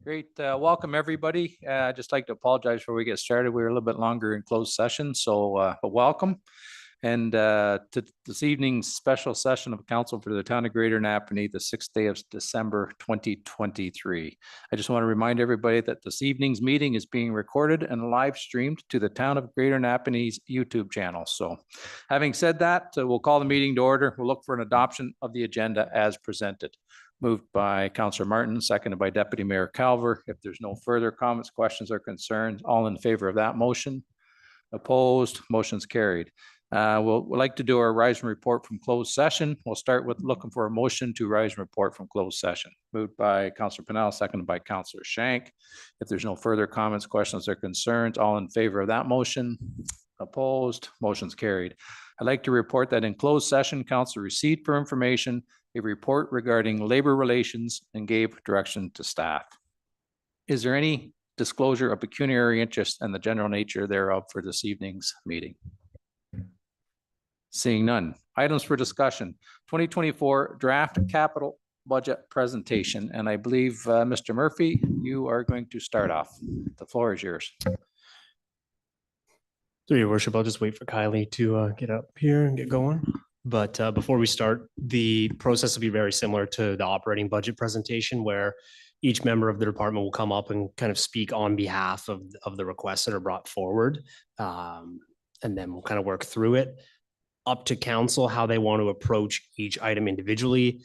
Great. Welcome, everybody. I'd just like to apologize before we get started. We were a little bit longer in closed session, so but welcome. And to this evening's special session of council for the town of Greater Napanee, the 6th day of December 2023. I just want to remind everybody that this evening's meeting is being recorded and live streamed to the town of Greater Napanee's YouTube channel. So having said that, we'll call the meeting to order. We'll look for an adoption of the agenda as presented. Moved by Councillor Martin, seconded by Deputy Mayor Calver. If there's no further comments, questions, or concerns, all in favor of that motion? Opposed? Motion's carried. We'd like to do our rise and report from closed session. We'll start with looking for a motion to rise and report from closed session. Moved by Councillor Pennell, seconded by Councillor Shank. If there's no further comments, questions, or concerns, all in favor of that motion? Opposed? Motion's carried. I'd like to report that in closed session, council received for information a report regarding labor relations and gave direction to staff. Is there any disclosure of pecuniary interest and the general nature thereof for this evening's meeting? Seeing none. Items for discussion. 2024 draft capital budget presentation. And I believe Mr. Murphy, you are going to start off. The floor is yours. Through your worship, I'll just wait for Kylie to get up here and get going. But before we start, the process will be very similar to the operating budget presentation, where each member of the department will come up and kind of speak on behalf of the requests that are brought forward. And then we'll kind of work through it. Up to council, how they want to approach each item individually.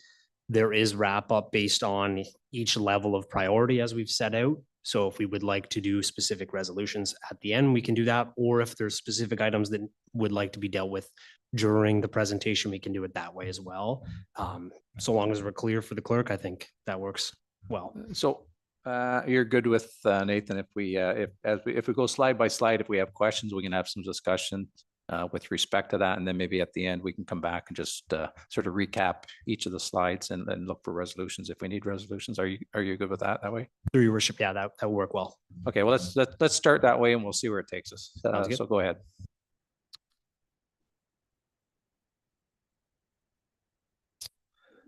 There is wrap up based on each level of priority as we've set out. So if we would like to do specific resolutions at the end, we can do that. Or if there's specific items that would like to be dealt with during the presentation, we can do it that way as well. So long as we're clear for the clerk, I think that works well. So you're good with Nathan. If we go slide by slide, if we have questions, we can have some discussion with respect to that, and then maybe at the end we can come back and just sort of recap each of the slides and then look for resolutions if we need resolutions. Are you good with that way? Through your worship, yeah, that will work well. Okay, well let's start that way and we'll see where it takes us. So go ahead.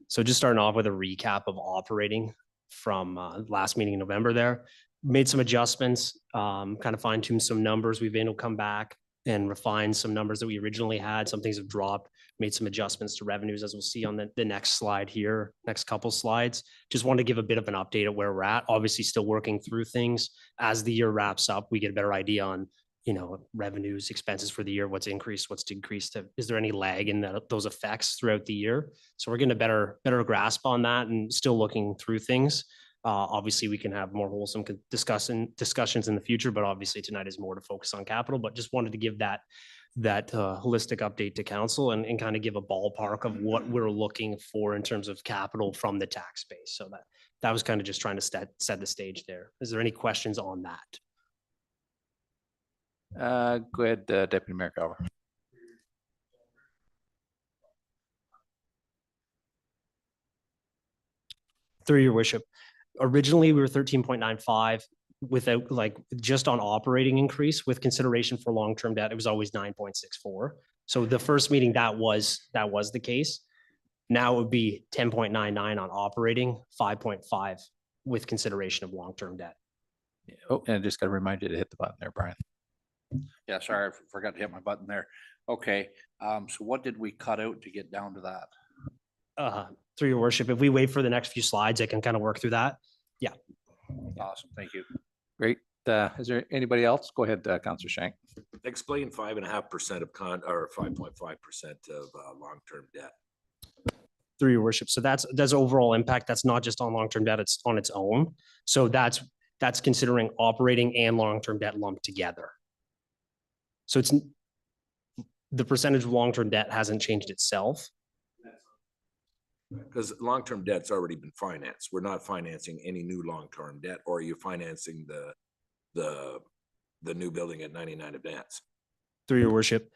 So just starting off with a recap of operating from last meeting in November there. Made some adjustments, kind of fine-tuned some numbers. We've been able to come back and refine some numbers that we originally had. Some things have dropped, made some adjustments to revenues, as we'll see on the next slide here, next couple slides. Just wanted to give a bit of an update of where we're at. Obviously still working through things. As the year wraps up, we get a better idea on, you know, revenues, expenses for the year, what's increased, what's decreased. Is there any lag in those effects throughout the year? So we're getting a better grasp on that and still looking through things. Obviously, we can have more wholesome discussions in the future, but obviously tonight is more to focus on capital. But just wanted to give that holistic update to council and kind of give a ballpark of what we're looking for in terms of capital from the tax base. So that was kind of just trying to set the stage there. Is there any questions on that? Go ahead, Deputy Mayor Calver. Through your worship. Originally, we were 13.95 without, like, just on operating increase with consideration for long-term debt. It was always 9.64. So the first meeting that was the case. Now it would be 10.99 on operating, 5.5 with consideration of long-term debt. Oh, and I just got to remind you to hit the button there, Brian. Yeah, sorry, I forgot to hit my button there. Okay, so what did we cut out to get down to that? Through your worship, if we wait for the next few slides, I can kind of work through that. Yeah. Awesome, thank you. Great. Is there anybody else? Go ahead, Councillor Shank. Explain 5.5% of or 5.5% of long-term debt. Through your worship. So that's overall impact. That's not just on long-term debt, it's on its own. So that's considering operating and long-term debt lumped together. So it's the percentage of long-term debt hasn't changed itself. Because long-term debt's already been financed. We're not financing any new long-term debt, or are you financing the new building at 99 Advance? Through your worship.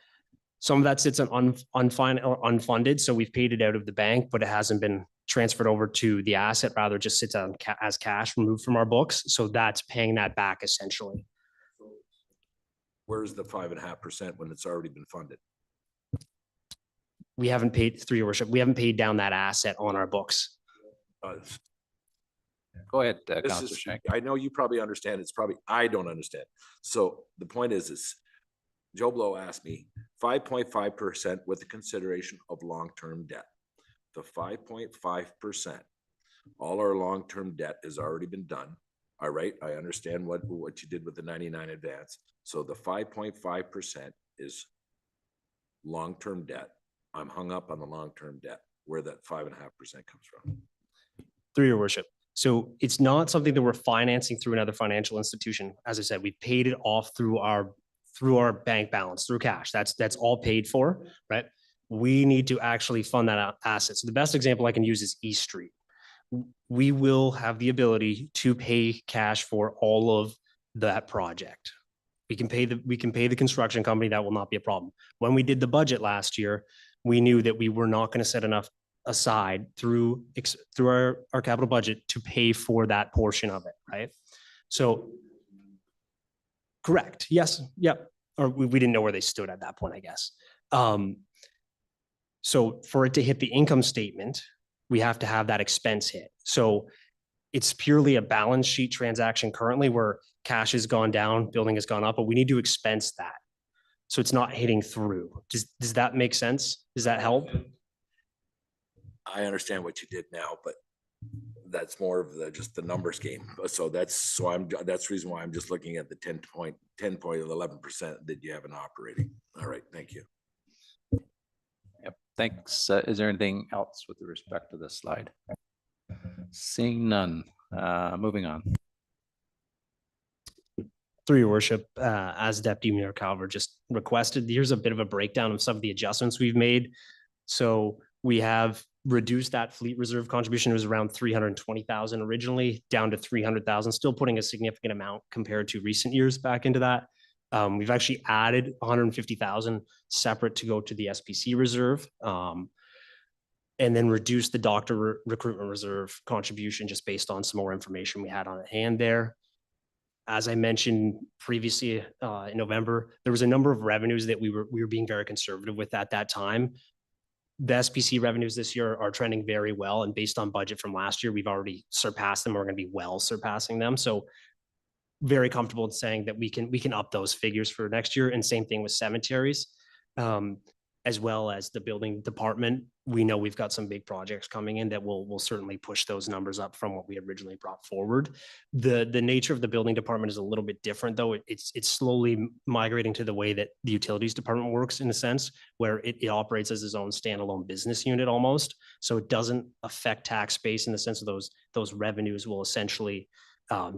Some of that sits on unfunded. So we've paid it out of the bank, but it hasn't been transferred over to the asset, rather just sits on as cash removed from our books. So that's paying that back essentially. Where's the 5.5% when it's already been funded? We haven't paid, through your worship, we haven't paid down that asset on our books. Go ahead, This Councillor is, Shank. I know you probably understand, it's probably, I don't understand. So the point is Joe Blow asked me 5.5% with the consideration of long-term debt. The 5.5%, all our long-term debt has already been done. All right, I understand what you did with the 99 advance. So the 5.5% is long-term debt. I'm hung up on the long-term debt, where that 5.5% comes from. Through your worship. So it's not something that we're financing through another financial institution. As I said, we paid it off through our bank balance, through cash. That's all paid for, right? We need to actually fund that asset. So the best example I can use is East Street. We will have the ability to pay cash for all of that project. We can pay the construction company. That will not be a problem. When we did the budget last year, we knew that we were not going to set enough aside through our capital budget to pay for that portion of it, right? So, correct. Yes. Yep. Or we didn't know where they stood at that point, I guess. So for it to hit the income statement, we have to have that expense hit. So it's purely a balance sheet transaction currently where cash has gone down, building has gone up, but we need to expense that. So it's not hitting through. Does that make sense? Does that help? I understand what you did now, but that's more of just the numbers game. So that's the reason why I'm just looking at the 10.11% that you have in operating. All right, thank you. Yep, thanks. Is there anything else with respect to this slide? Seeing none, moving on. Through your worship, as Deputy Mayor Calver just requested, here's a bit of a breakdown of some of the adjustments we've made. So we have reduced that fleet reserve contribution. It was around 320,000 originally, down to 300,000, still putting a significant amount compared to recent years back into that. We've actually added 150,000 separate to go to the SPC reserve, and then reduced the doctor recruitment reserve contribution just based on some more information we had on hand there. As I mentioned previously, in November, there was a number of revenues that we were being very conservative with at that time. The SPC revenues this year are trending very well, and based on budget from last year, we've already surpassed them. We're going to be well surpassing them. So very comfortable in saying that we can up those figures for next year. And same thing with cemeteries, as well as the building department. We know we've got some big projects coming in that will certainly push those numbers up from what we originally brought forward. The nature of the building department is a little bit different, though. It's slowly migrating to the way that the utilities department works, in a sense, where it operates as its own standalone business unit almost. So it doesn't affect tax base in the sense of those revenues will essentially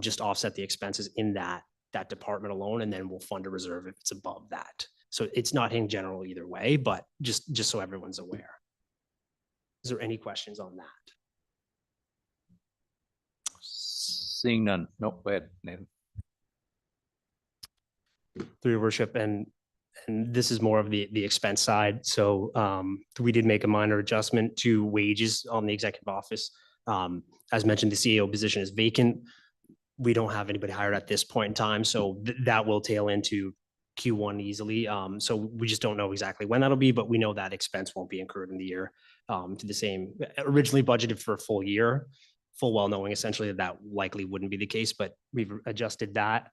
just offset the expenses in that department alone, and then we'll fund a reserve if it's above that. So it's not in general either way, but just so everyone's aware. Is there any questions on that? Seeing none. Nope, go ahead, Nathan. Through your worship, and this is more of the expense side. So we did make a minor adjustment to wages on the executive office. As mentioned, the CEO position is vacant. We don't have anybody hired at this point in time, so that will tail into Q1 easily. So we just don't know exactly when that'll be, but we know that expense won't be incurred in the year to the same, originally budgeted for a full year, full well knowing essentially that likely wouldn't be the case, but we've adjusted that.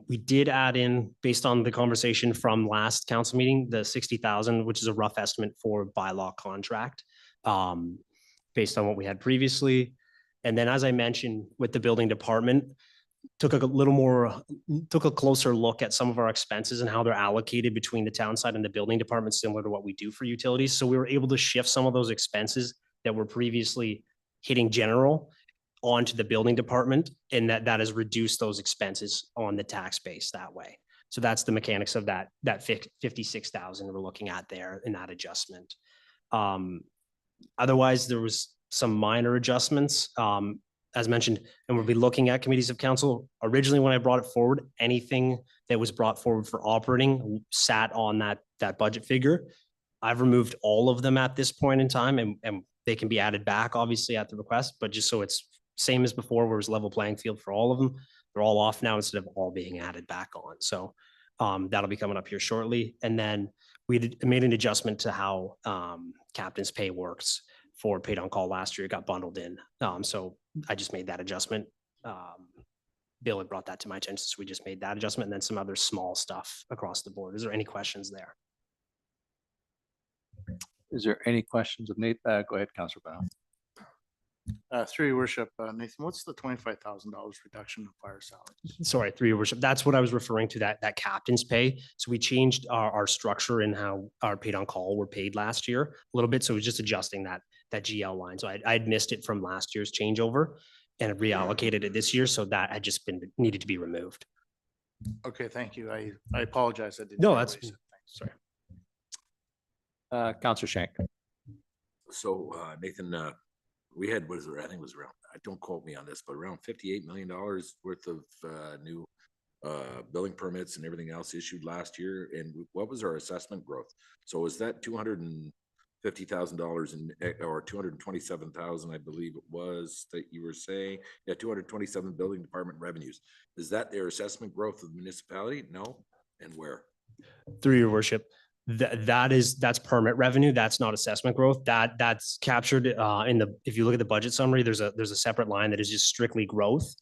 We did add in, based on the conversation from last council meeting, the 60,000, which is a rough estimate for bylaw contract, based on what we had previously. And then, as I mentioned, with the building department, took a closer look at some of our expenses and how they're allocated between the town side and the building department, similar to what we do for utilities. So we were able to shift some of those expenses that were previously hitting general onto the building department, and that has reduced those expenses on the tax base that way. So that's the mechanics of that 56,000 we're looking at there in that adjustment. Otherwise, there was some minor adjustments, as mentioned, and we'll be looking at committees of council. Originally, when I brought it forward, anything that was brought forward for operating sat on that budget figure. I've removed all of them at this point in time, and they can be added back, obviously, at the request, but just so it's same as before, where it was level playing field for all of them. They're all off now instead of all being added back on. So that'll be coming up here shortly. And then we made an adjustment to how captain's pay works for paid on call last year. It got bundled in. So I just made that adjustment. Bill had brought that to my attention, so we just made that adjustment and then some other small stuff across the board. Is there any questions there? Is there any questions of Nate? Go ahead, Councillor Brown. Through your worship, Nathan, what's the $25,000 reduction in fire salaries? Sorry, through your worship. That's what I was referring to, that captain's pay. So we changed our structure and how our paid on call were paid last year a little bit. So it was just adjusting that GL line. So I'd missed it from last year's changeover and reallocated it this year. So that had just been needed to be removed. Okay, thank you. I apologize. I didn't. No, realize that's it. Thanks. Sorry. Councillor Shank. So Nathan, we had, what is it, I think it was around, don't quote me on this, but around $58 million worth of new building permits and everything else issued last year. And what was our assessment growth? So was that $250,000 in, or 227,000, I believe it was, that you were saying? Yeah, 227 building department revenues. Is that their assessment growth of the municipality? No? And where? Through your worship. That's permit revenue. That's not assessment growth. That's captured in the, if you look at the budget summary, there's a separate line that is just strictly growth.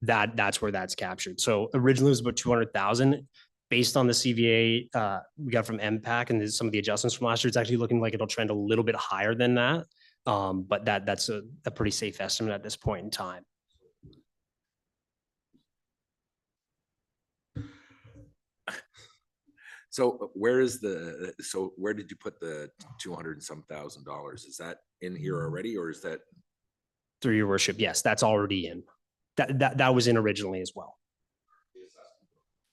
That's where that's captured. So originally it was about 200,000 based on the CVA we got from MPAC and some of the adjustments from last year. It's actually looking like it'll trend a little bit higher than that. But that's a pretty safe estimate at this point in time. So where is so where did you put the 200 and some thousand dollars? Is that in here already, or is that? Through your worship, yes, that's already in. That was in originally as well.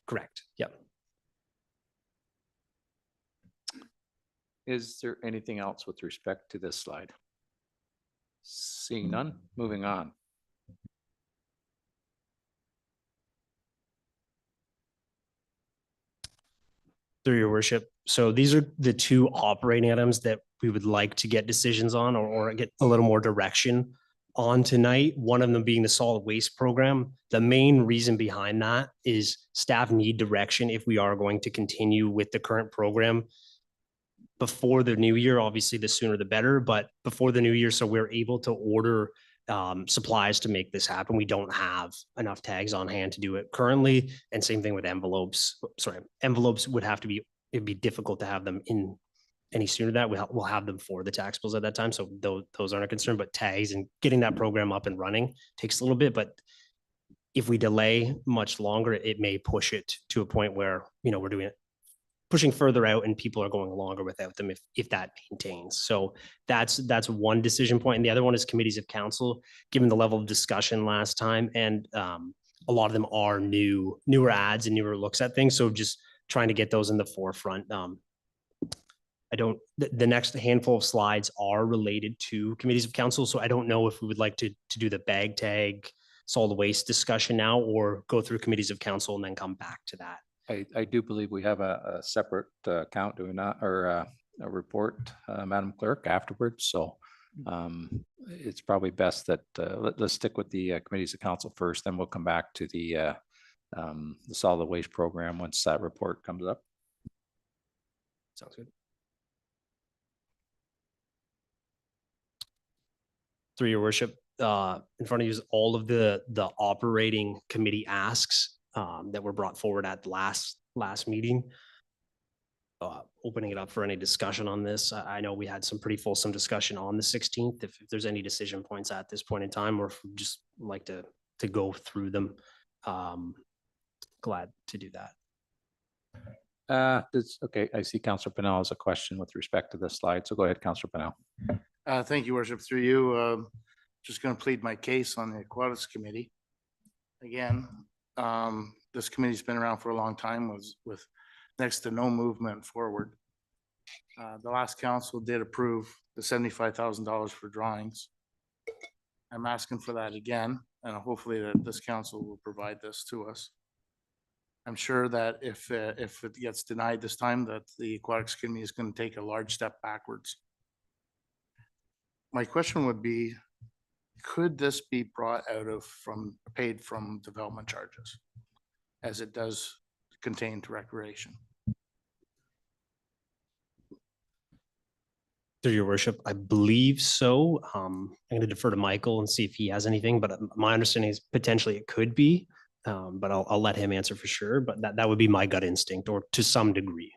Correct. Yep. Is there anything else with respect to this slide? Seeing none, moving on. Through your worship. So these are the two operating items that we would like to get decisions on or get a little more direction on tonight. One of them being the solid waste program. The main reason behind that is staff need direction if we are going to continue with the current program before the new year. Obviously, the sooner the better, but before the new year, so we're able to order supplies to make this happen. We don't have enough tags on hand to do it currently. And same thing with envelopes. Sorry, envelopes would have to be, it'd be difficult to have them in any sooner than that. We'll have them for the tax bills at that time. So those aren't a concern, but tags and getting that program up and running takes a little bit. But if we delay much longer, it may push it to a point where, you know, we're doing it, pushing further out and people are going longer without them if that maintains. So that's one decision point. And the other one is committees of council, given the level of discussion last time. And a lot of them are newer ads and newer looks at things. So just trying to get those in the forefront. The next handful of slides are related to committees of council. So I don't know if we would like to do the bag tag solid waste discussion now or go through committees of council and then come back to that. I do believe we have a separate count, do we not, or a report, Madam Clerk, afterwards. So it's probably best that let's stick with the committees of council first, then we'll come back to the solid waste program once that report comes up. Sounds good. Through your worship, in front of you is all of the operating committee asks that were brought forward at the last meeting. Opening it up for any discussion on this. I know we had some pretty fulsome discussion on the 16th. If there's any decision points at this point in time, or if we just like to go through them, glad to do that. Okay, I see Councillor Pennell has a question with respect to this slide. So go ahead, Councillor Pennell. Thank you, worship. Through you, just going to plead my case on the aquatics committee. Again, this committee's been around for a long time with next to no movement forward. The last council did approve the $75,000 for drawings. I'm asking for that again, and hopefully that this council will provide this to us. I'm sure that if it gets denied this time, that the aquatics committee is going to take a large step backwards. My question would be, could this be brought out of paid from development charges, as it does contain to recreation? Through your worship, I believe so. I'm going to defer to Michael and see if he has anything, but my understanding is potentially it could be. But I'll let him answer for sure, but that would be my gut instinct, or to some degree.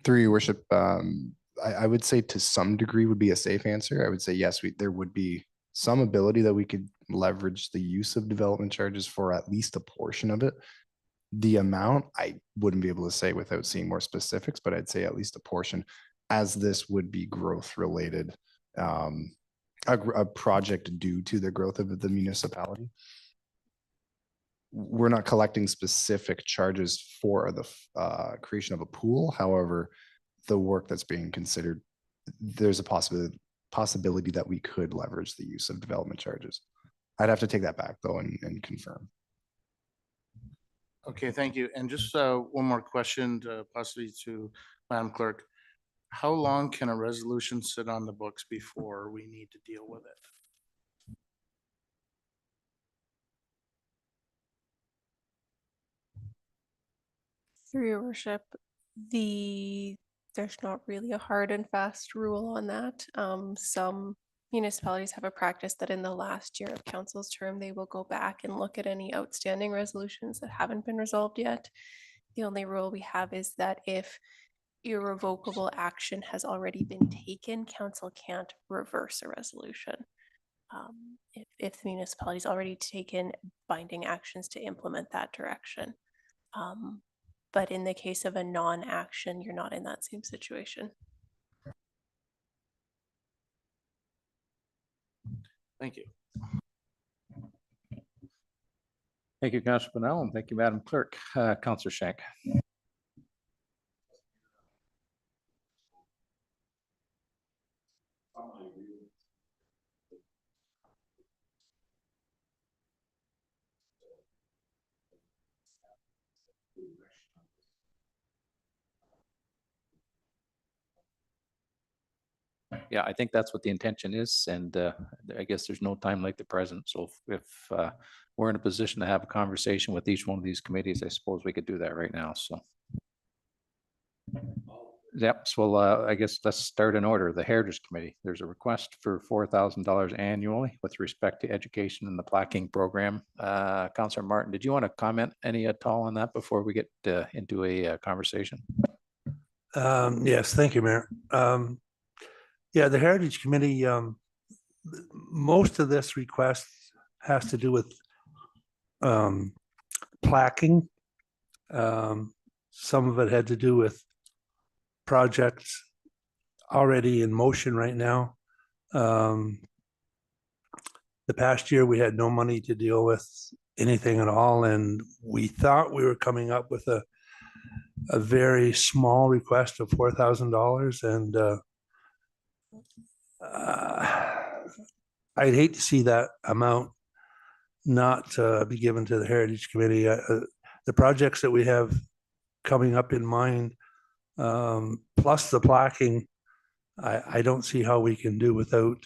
Through your worship, I would say to some degree would be a safe answer. I would say yes, there would be some ability that we could leverage the use of development charges for at least a portion of it. The amount, I wouldn't be able to say without seeing more specifics, but I'd say at least a portion, as this would be growth related, a project due to the growth of the municipality. We're not collecting specific charges for the creation of a pool. However, the work that's being considered, there's a possibility that we could leverage the use of development charges. I'd have to take that back though and confirm. Okay, thank you. And just one more question, possibly to Madam Clerk. How long can a resolution sit on the books before we need to deal with it? Through your worship, there's not really a hard and fast rule on that. Some municipalities have a practice that in the last year of council's term, they will go back and look at any outstanding resolutions that haven't been resolved yet. The only rule we have is that if irrevocable action has already been taken, council can't reverse a resolution. If the municipality's already taken binding actions to implement that direction. But in the case of a non-action, you're not in that same situation. Thank you. Thank you, Councilor Pennell, and thank you, Madam Clerk. Councilor Shank. Yeah, I think that's what the intention is, and I guess there's no time like the present. So if we're in a position to have a conversation with each one of these committees, I suppose we could do that right now. So, yep. So I guess let's start in order. The Heritage Committee. There's a request for $4,000 annually with respect to education and the plaquing program. Councilor Martin, did you want to comment any at all on that before we get into a conversation? Yes, thank you, Mayor. Yeah, the Heritage Committee, most of this request has to do with plaquing. Some of it had to do with projects already in motion right now. The past year, we had no money to deal with anything at all, and we thought we were coming up with a very small request of $4,000, and I'd hate to see that amount not be given to the Heritage Committee. The projects that we have coming up in mind, plus the plaquing, I don't see how we can do without.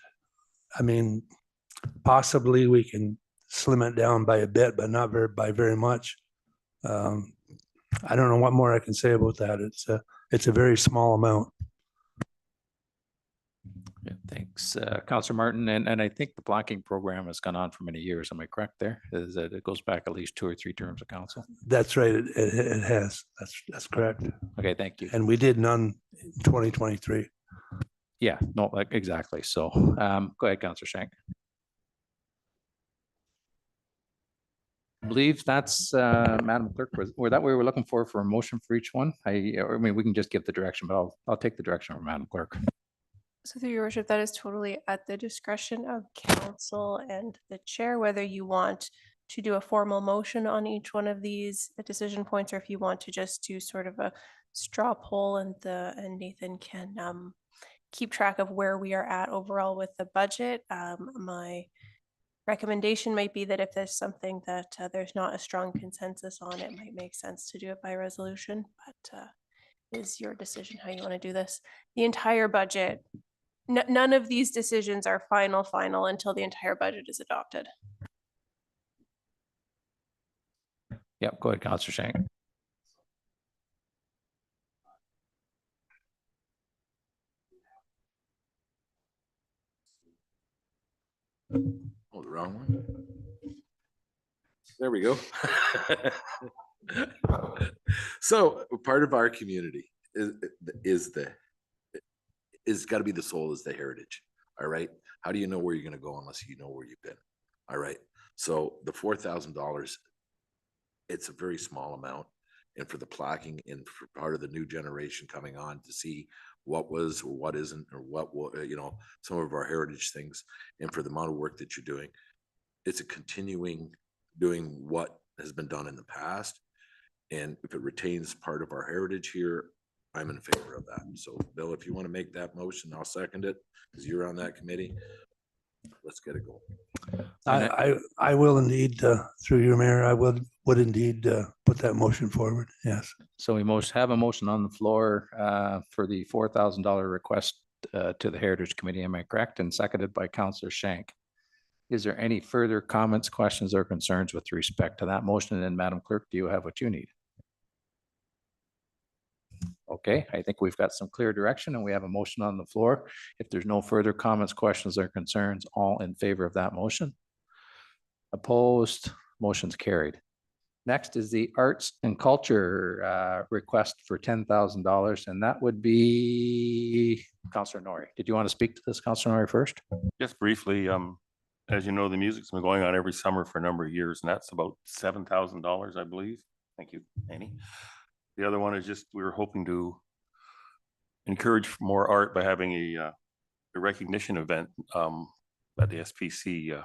I mean, possibly we can slim it down by a bit, but not by very much. I don't know what more I can say about that. It's a very small amount. Yeah, thanks, Councilor Martin. And I think the blocking program has gone on for many years. Am I correct there? Is that it goes back at least 2 or 3 terms of council? That's right. It has. That's correct. Okay, thank you. And we did none in 2023. Yeah, no, exactly. So go ahead, Councilor Shank. I believe that's Madam Clerk, were that we were looking for a motion for each one? I mean, we can just give the direction, but I'll take the direction from Madam Clerk. So through your worship, that is totally at the discretion of council and the chair, whether you want to do a formal motion on each one of these decision points, or if you want to just do sort of a straw poll, and Nathan can keep track of where we are at overall with the budget. My recommendation might be that if there's something that there's not a strong consensus on, it might make sense to do it by resolution, but is your decision how you want to do this. The entire budget, none of these decisions are final until the entire budget is adopted. Yep, go ahead, Councilor Shank. Oh, the wrong one. There we go. So part of our community is got to be the soul, is the heritage. All right. How do you know where you're going to go unless you know where you've been? All right. So the $4,000, it's a very small amount. And for the plaquing and for part of the new generation coming on to see what was or what isn't, or what will, you know, some of our heritage things, and for the amount of work that you're doing, it's a continuing doing what has been done in the past. And if it retains part of our heritage here, I'm in favor of that. So Bill, if you want to make that motion, I'll second it because you're on that committee. Let's get it going. I will indeed, through you, Mayor, I would indeed put that motion forward. Yes. So we have a motion on the floor for the $4,000 request to the Heritage Committee. Am I correct? And seconded by Councillor Shank. Is there any further comments, questions, or concerns with respect to that motion? And then, Madam Clerk, do you have what you need? Okay, I think we've got some clear direction and we have a motion on the floor. If there's no further comments, questions, or concerns, all in favor of that motion? Opposed? Motion's carried. Next is the Arts and Culture request for $10,000, and that would be Councillor Norrie. Did you want to speak to this, Councillor Norrie, first? Just briefly, as you know, the music's been going on every summer for a number of years, and that's about $7,000, I believe. Thank you, Annie. The other one is just, we were hoping to encourage more art by having a recognition event at the SPC,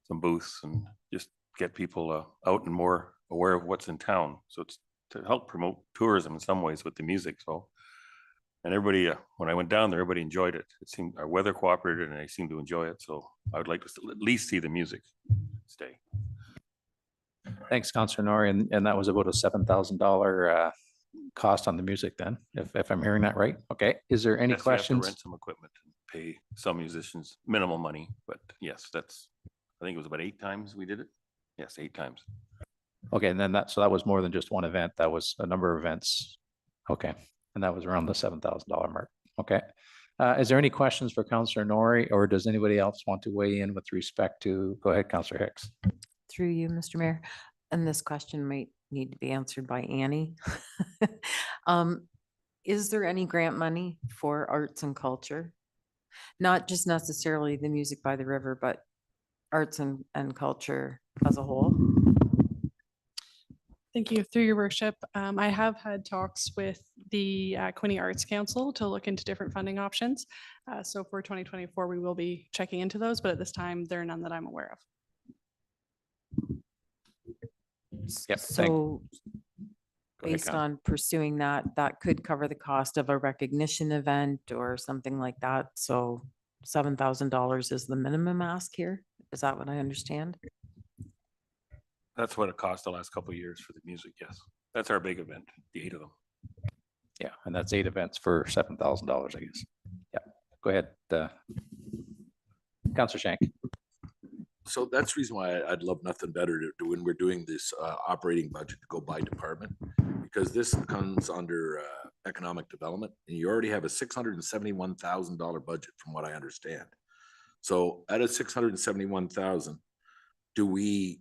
some booths, and just get people out and more aware of what's in town. So it's to help promote tourism in some ways with the music. So, and everybody, when I went down there, everybody enjoyed it. It seemed our weather cooperated and they seemed to enjoy it. So I would like to at least see the music stay. Thanks, Councillor Norrie, and that was about a $7,000 cost on the music then, if I'm hearing that right. Okay, is there any Yes, we have to questions? rent some equipment and pay some musicians minimal money, but yes, that's, I think it was about 8 times we did it. Yes, 8 times. Okay, and then so that was more than just one event. That was a number of events. Okay, and that was around the $7,000 mark. Okay. Is there any questions for Councillor Norrie, or does anybody else want to weigh in with respect to, go ahead, Councillor Hicks. Through you, Mr. Mayor, and this question might need to be answered by Annie. Is there any grant money for arts and culture? Not just necessarily the music by the river, but arts and culture as a whole? Thank you. Through your worship, I have had talks with the Quinte Arts Council to look into different funding options. So for 2024, we will be checking into those, but at this time, there are none that I'm aware of. Yep. So Go ahead, based Councillor. on pursuing that, that could cover the cost of a recognition event or something like that. So $7,000 is the minimum ask here. Is that what I understand? That's what it cost the last couple of years for the music. Yes, that's our big event, the 8 of them. Yeah, and that's 8 events for $7,000, I guess. Yeah, go ahead, Councillor Shank. So that's the reason why I'd love nothing better to do when we're doing this operating budget to go by department, because this comes under economic development, and you already have a $671,000 budget from what I understand. So out of $671,000, do we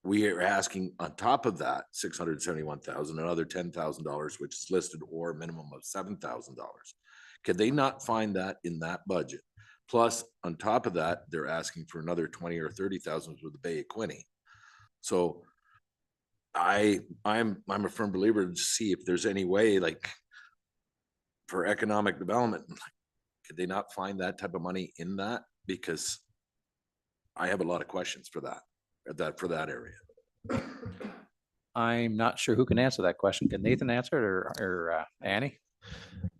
are asking on top of that $671,000, another $10,000, which is listed, or a minimum of $7,000. Could they not find that in that budget? Plus, on top of that, they're asking for another 20 or 30,000 with the Bay of Quinte. So I'm a firm believer to see if there's any way, like, for economic development, could they not find that type of money in that? Because I have a lot of questions for that area. I'm not sure who can answer that question. Can Nathan answer it, or Annie?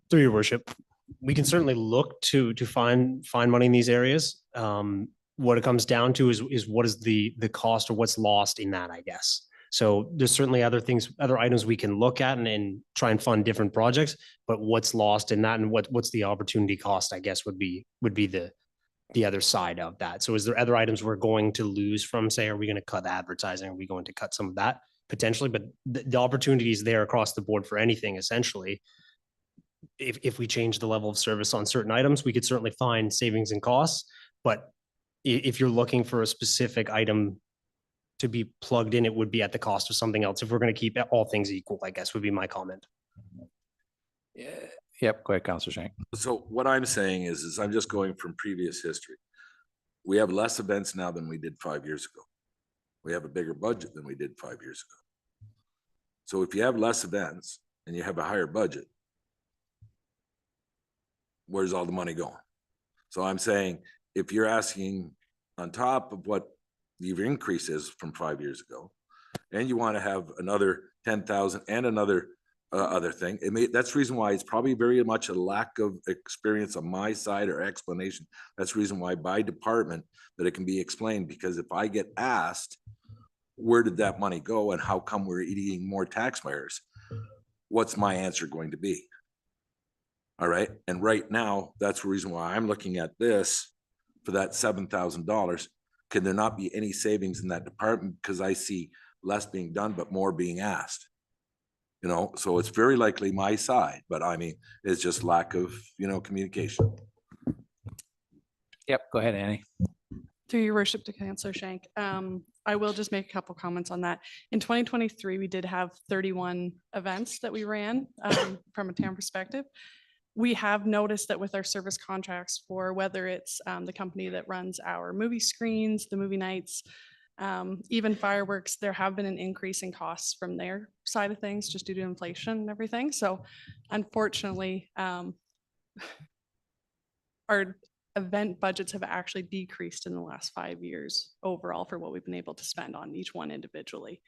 Through your worship, we can certainly look to find money in these areas. What it comes down to is what is the cost or what's lost in that, I guess. So there's certainly other items we can look at and try and fund different projects, but what's lost in that and what's the opportunity cost, I guess, would be the other side of that. So is there other items we're going to lose from, say, are we going to cut advertising? Are we going to cut some of that potentially? But the opportunity is there across the board for anything, essentially. If we change the level of service on certain items, we could certainly find savings and costs, but if you're looking for a specific item to be plugged in, it would be at the cost of something else. If we're going to keep all things equal, I guess would be my comment. Yeah. Yep, go ahead, Counselor Shank. So what I'm saying is I'm just going from previous history. We have less events now than we did 5 years ago. We have a bigger budget than we did 5 years ago. So if you have less events and you have a higher budget, where's all the money going? So I'm saying, if you're asking on top of what your increase is from 5 years ago, and you want to have another 10,000 and another other thing, that's the reason why it's probably very much a lack of experience on my side or explanation. That's the reason why by department that it can be explained, because if I get asked, where did that money go and how come we're eating more taxpayers? What's my answer going to be? All right. And right now, that's the reason why I'm looking at this for that $7,000. Can there not be any savings in that department? Because I see less being done, but more being asked. You know, so it's very likely my side, but I mean, it's just lack of, communication. Yep, go ahead, Annie. Through your worship to Councillor Shank, I will just make a couple comments on that. In 2023, we did have 31 events that we ran from a town perspective. We have noticed that with our service contracts for whether it's the company that runs our movie screens, the movie nights, even fireworks, there have been an increase in costs from their side of things just due to inflation and everything. So unfortunately, our event budgets have actually decreased in the last 5 years overall for what we've been able to spend on each one individually,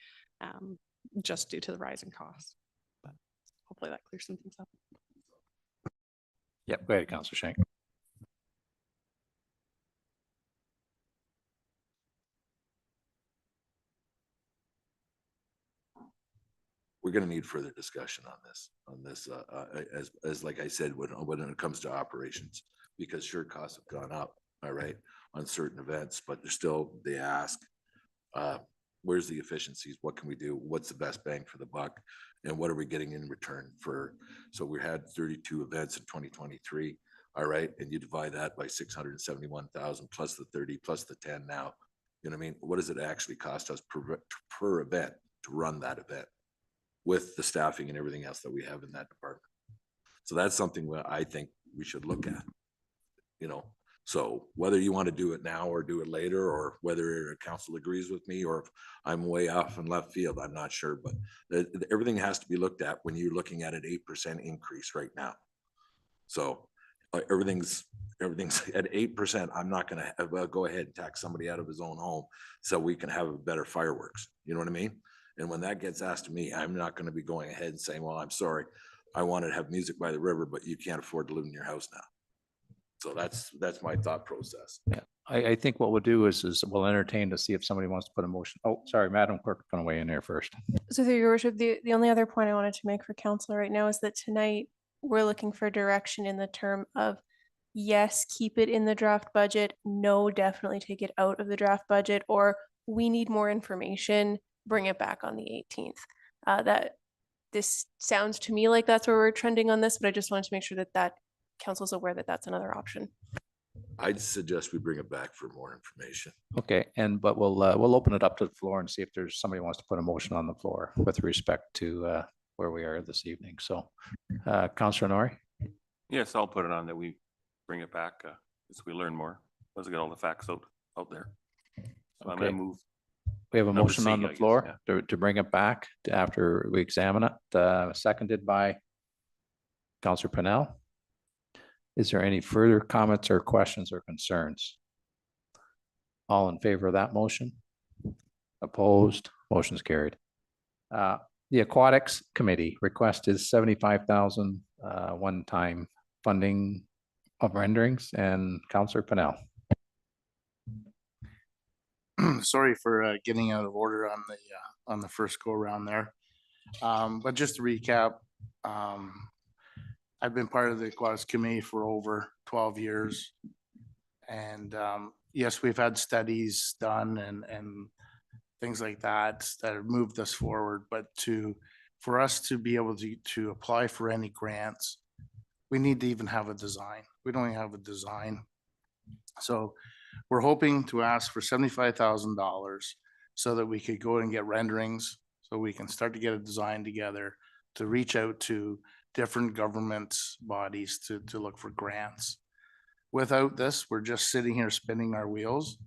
just due to the rising costs. But hopefully that clears some things up. Yep, go ahead, Counselor Shank. We're going to need further discussion on this, as like I said, when it comes to operations, because sure, costs have gone up, all right, on certain events, but they're still, they ask, where's the efficiencies? What can we do? What's the best bang for the buck? And what are we getting in return for? So we had 32 events in 2023, all right, and you divide that by 671,000 plus the 30 plus the 10 now, you know what I mean? What does it actually cost us per event to run that event with the staffing and everything else that we have in that department? So that's something that I think we should look at, so whether you want to do it now or do it later, or whether a council agrees with me, or if I'm way off in left field, I'm not sure, but everything has to be looked at when you're looking at an 8% increase right now. So everything's at 8%. I'm not going to go ahead and tax somebody out of his own home so we can have better fireworks. You know what I mean? And when that gets asked to me, I'm not going to be going ahead and saying, well, I'm sorry, I wanted to have music by the river, but you can't afford to live in your house now. So that's my thought process. Yeah, I think what we'll do is we'll entertain to see if somebody wants to put a motion. Oh, sorry, Madam Clerk, going to weigh in there first. So through your worship, the only other point I wanted to make for council right now is that tonight we're looking for direction in the term of yes, keep it in the draft budget. No, definitely take it out of the draft budget, or we need more information, bring it back on the 18th. That this sounds to me like that's where we're trending on this, but I just wanted to make sure that council's aware that that's another option. I'd suggest we bring it back for more information. Okay, but we'll open it up to the floor and see if there's somebody who wants to put a motion on the floor with respect to where we are this evening. So, Councillor Norrie? Yes, I'll put it on that we bring it back as we learn more. Let's get all the facts out there. So I'm going to move. We have a Number motion C, on the I guess, floor to bring it back after we examine it, seconded by Councillor Pennell. Is there any further comments or questions or concerns? All in favor of that motion? Opposed? Motion's carried. The Aquatics Committee request is 75,000 one-time funding of renderings, and Councillor Pennell. Sorry for getting out of order on the first go around there. But just to recap, I've been part of the Aquatics Committee for over 12 years. And yes, we've had studies done and things like that have moved us forward. But for us to be able to apply for any grants, we need to even have a design. We don't even have a design. So we're hoping to ask for $75,000 so that we could go and get renderings, so we can start to get a design together to reach out to different government bodies to look for grants. Without this, we're just sitting here spinning our wheels.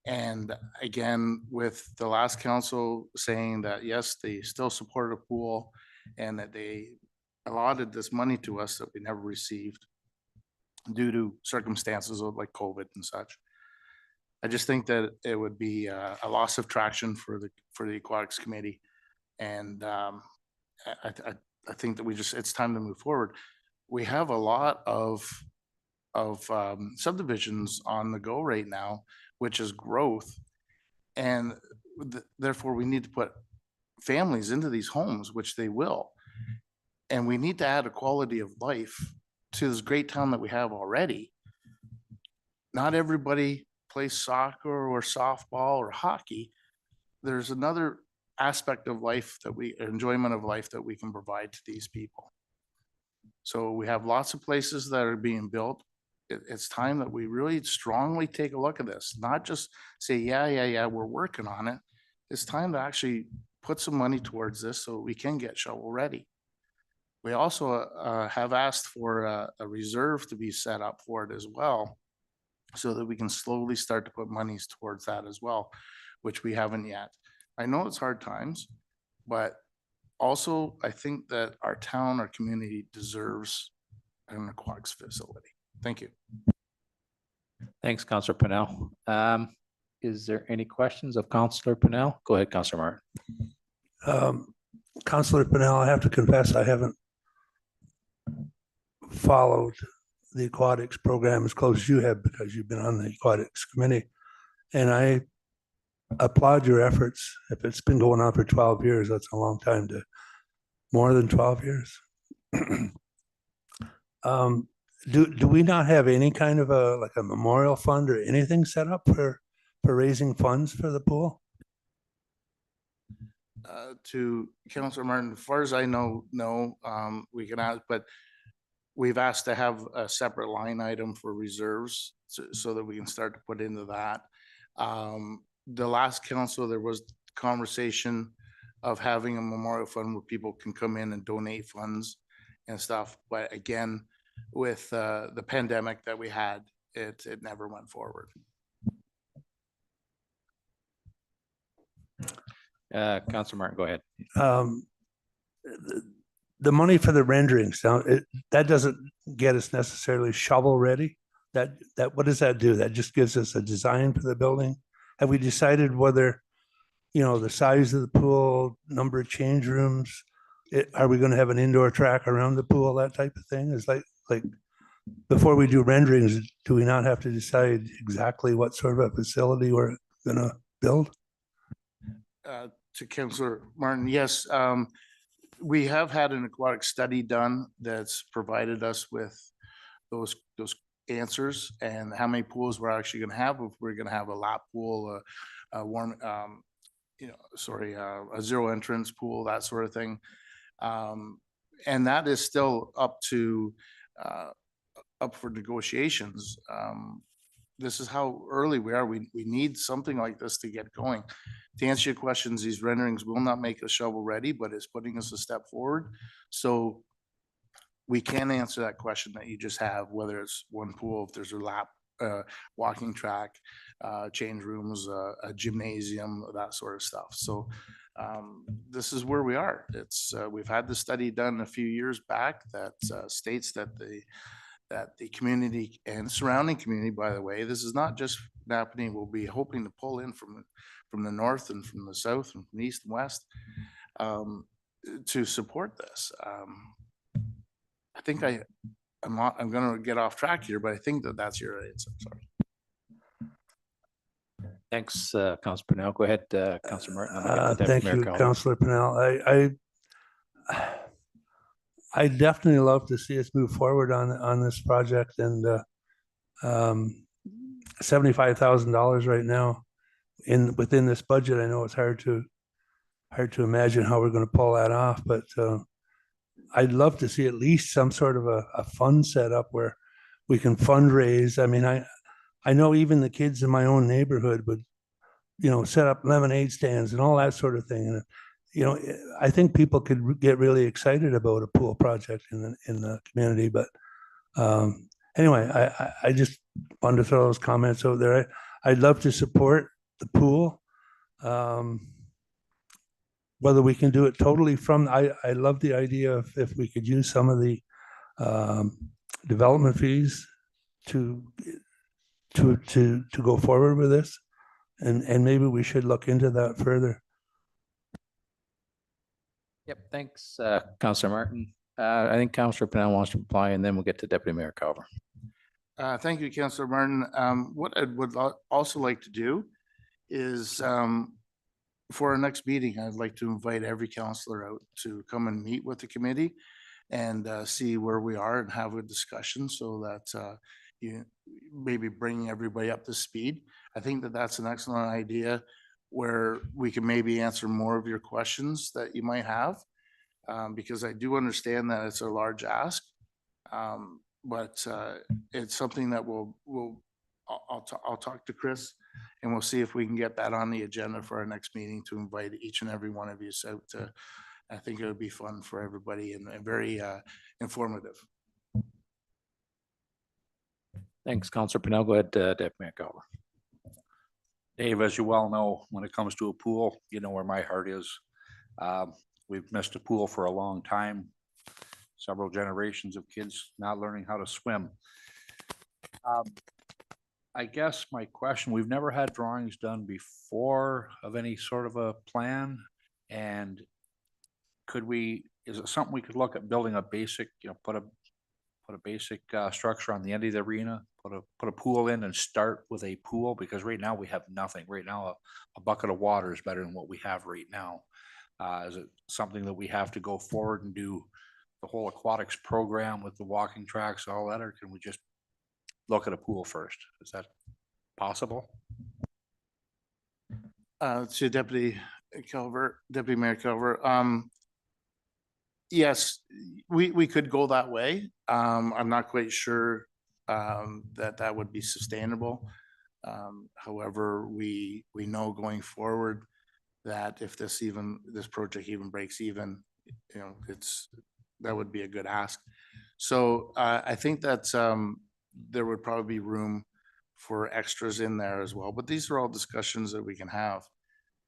And again, with the last council saying that, yes, they still support a pool and that they allotted this money to us that we never received due to circumstances of like COVID and such. I just think that it would be a loss of traction for the Aquatics Committee. And I think that it's time to move forward. We have a lot of subdivisions on the go right now, which is growth. And therefore we need to put families into these homes, which they will. And we need to add a quality of life to this great town that we have already. Not everybody plays soccer or softball or hockey. There's another aspect of life enjoyment of life that we can provide to these people. So we have lots of places that are being built. It's time that we really strongly take a look at this, not just say, yeah, we're working on it. It's time to actually put some money towards this so we can get shovel ready. We also have asked for a reserve to be set up for it as well, so that we can slowly start to put monies towards that as well, which we haven't yet. I know it's hard times, but also I think that our town, our community deserves an aquatics facility. Thank you. Thanks, Councillor Pennell. Is there any questions of Councillor Pennell? Go ahead, Councillor Martin. Councillor Pennell, I have to confess, I haven't followed the aquatics program as close as you have because you've been on the aquatics committee. And I applaud your efforts. If it's been going on for 12 years, that's a long time more than 12 years. Do we not have any kind of like a memorial fund or anything set up for raising funds for the pool? To Councillor Martin, as far as I know, no, we can ask, but we've asked to have a separate line item for reserves so that we can start to put into that. The last council, there was conversation of having a memorial fund where people can come in and donate funds and stuff. But again, with the pandemic that we had, it never went forward. Councillor Martin, go ahead. The money for the renderings, that doesn't get us necessarily shovel ready. What does that do? That just gives us a design for the building. Have we decided whether, the size of the pool, number of change rooms, are we going to have an indoor track around the pool, that type of thing? Is like before we do renderings, do we not have to decide exactly what sort of a facility we're going to build? To Councillor Martin, yes, we have had an aquatic study done that's provided us with those answers and how many pools we're actually going to have. If we're going to have a lap pool, a warm, a zero entrance pool, that sort of thing, and that is still up for negotiations. This is how early we are. We need something like this to get going. To answer your questions, these renderings will not make us shovel ready, but it's putting us a step forward. So we can answer that question that you just have, whether it's one pool, if there's a lap, walking track, change rooms, a gymnasium, that sort of stuff. So this is where we are. We've had the study done a few years back that states that the community and surrounding community, by the way, this is not just Napanee, will be hoping to pull in from the north and from the south and from the east and west to support this. I think I'm going to get off track here, but I think that's your answer. Sorry. Thanks, Councillor Pennell. Go ahead, Councillor Martin. Thank you, Councillor Pennell. I definitely love to see us move forward on this project, and $75,000 right now within this budget. I know it's hard to imagine how we're going to pull that off, but I'd love to see at least some sort of a fund set up where we can fundraise. I mean, I know even the kids in my own neighborhood would, set up lemonade stands and all that sort of thing. And, I think people could get really excited about a pool project in the community. But anyway, I just wanted to throw those comments out there. I'd love to support the pool. Whether we can do it totally from, I love the idea of if we could use some of the development fees to go forward with this. And maybe we should look into that further. Yep, thanks, Councillor Martin. I think Councillor Pennell wants to reply, and then we'll get to Deputy Mayor Calver. Thank you, Councillor Martin. What I would also like to do is for our next meeting, I'd like to invite every councillor out to come and meet with the committee and see where we are and have a discussion so that you maybe bring everybody up to speed. I think that that's an excellent idea where we can maybe answer more of your questions that you might have, because I do understand that it's a large ask, but it's something that I'll talk to Chris and we'll see if we can get that on the agenda for our next meeting to invite each and every one of you out to. I think it would be fun for everybody and very informative. Thanks, Councillor Pennell. Go ahead, Deputy Mayor Calver. Dave, as you well know, when it comes to a pool, you know where my heart is. We've missed a pool for a long time. Several generations of kids not learning how to swim. I guess my question, we've never had drawings done before of any sort of a plan. And is it something we could look at building a basic, put a basic structure on the end of the arena, put a pool in and start with a pool, because right now we have nothing. Right now, a bucket of water is better than what we have right now. Is it something that we have to go forward and do the whole aquatics program with the walking tracks, all that, or can we just look at a pool first? Is that possible? To Deputy Mayor Calver, yes, we could go that way. I'm not quite sure that would be sustainable. However, we know going forward that if this project even breaks even, that would be a good ask. So I think that there would probably be room for extras in there as well. But these are all discussions that we can have.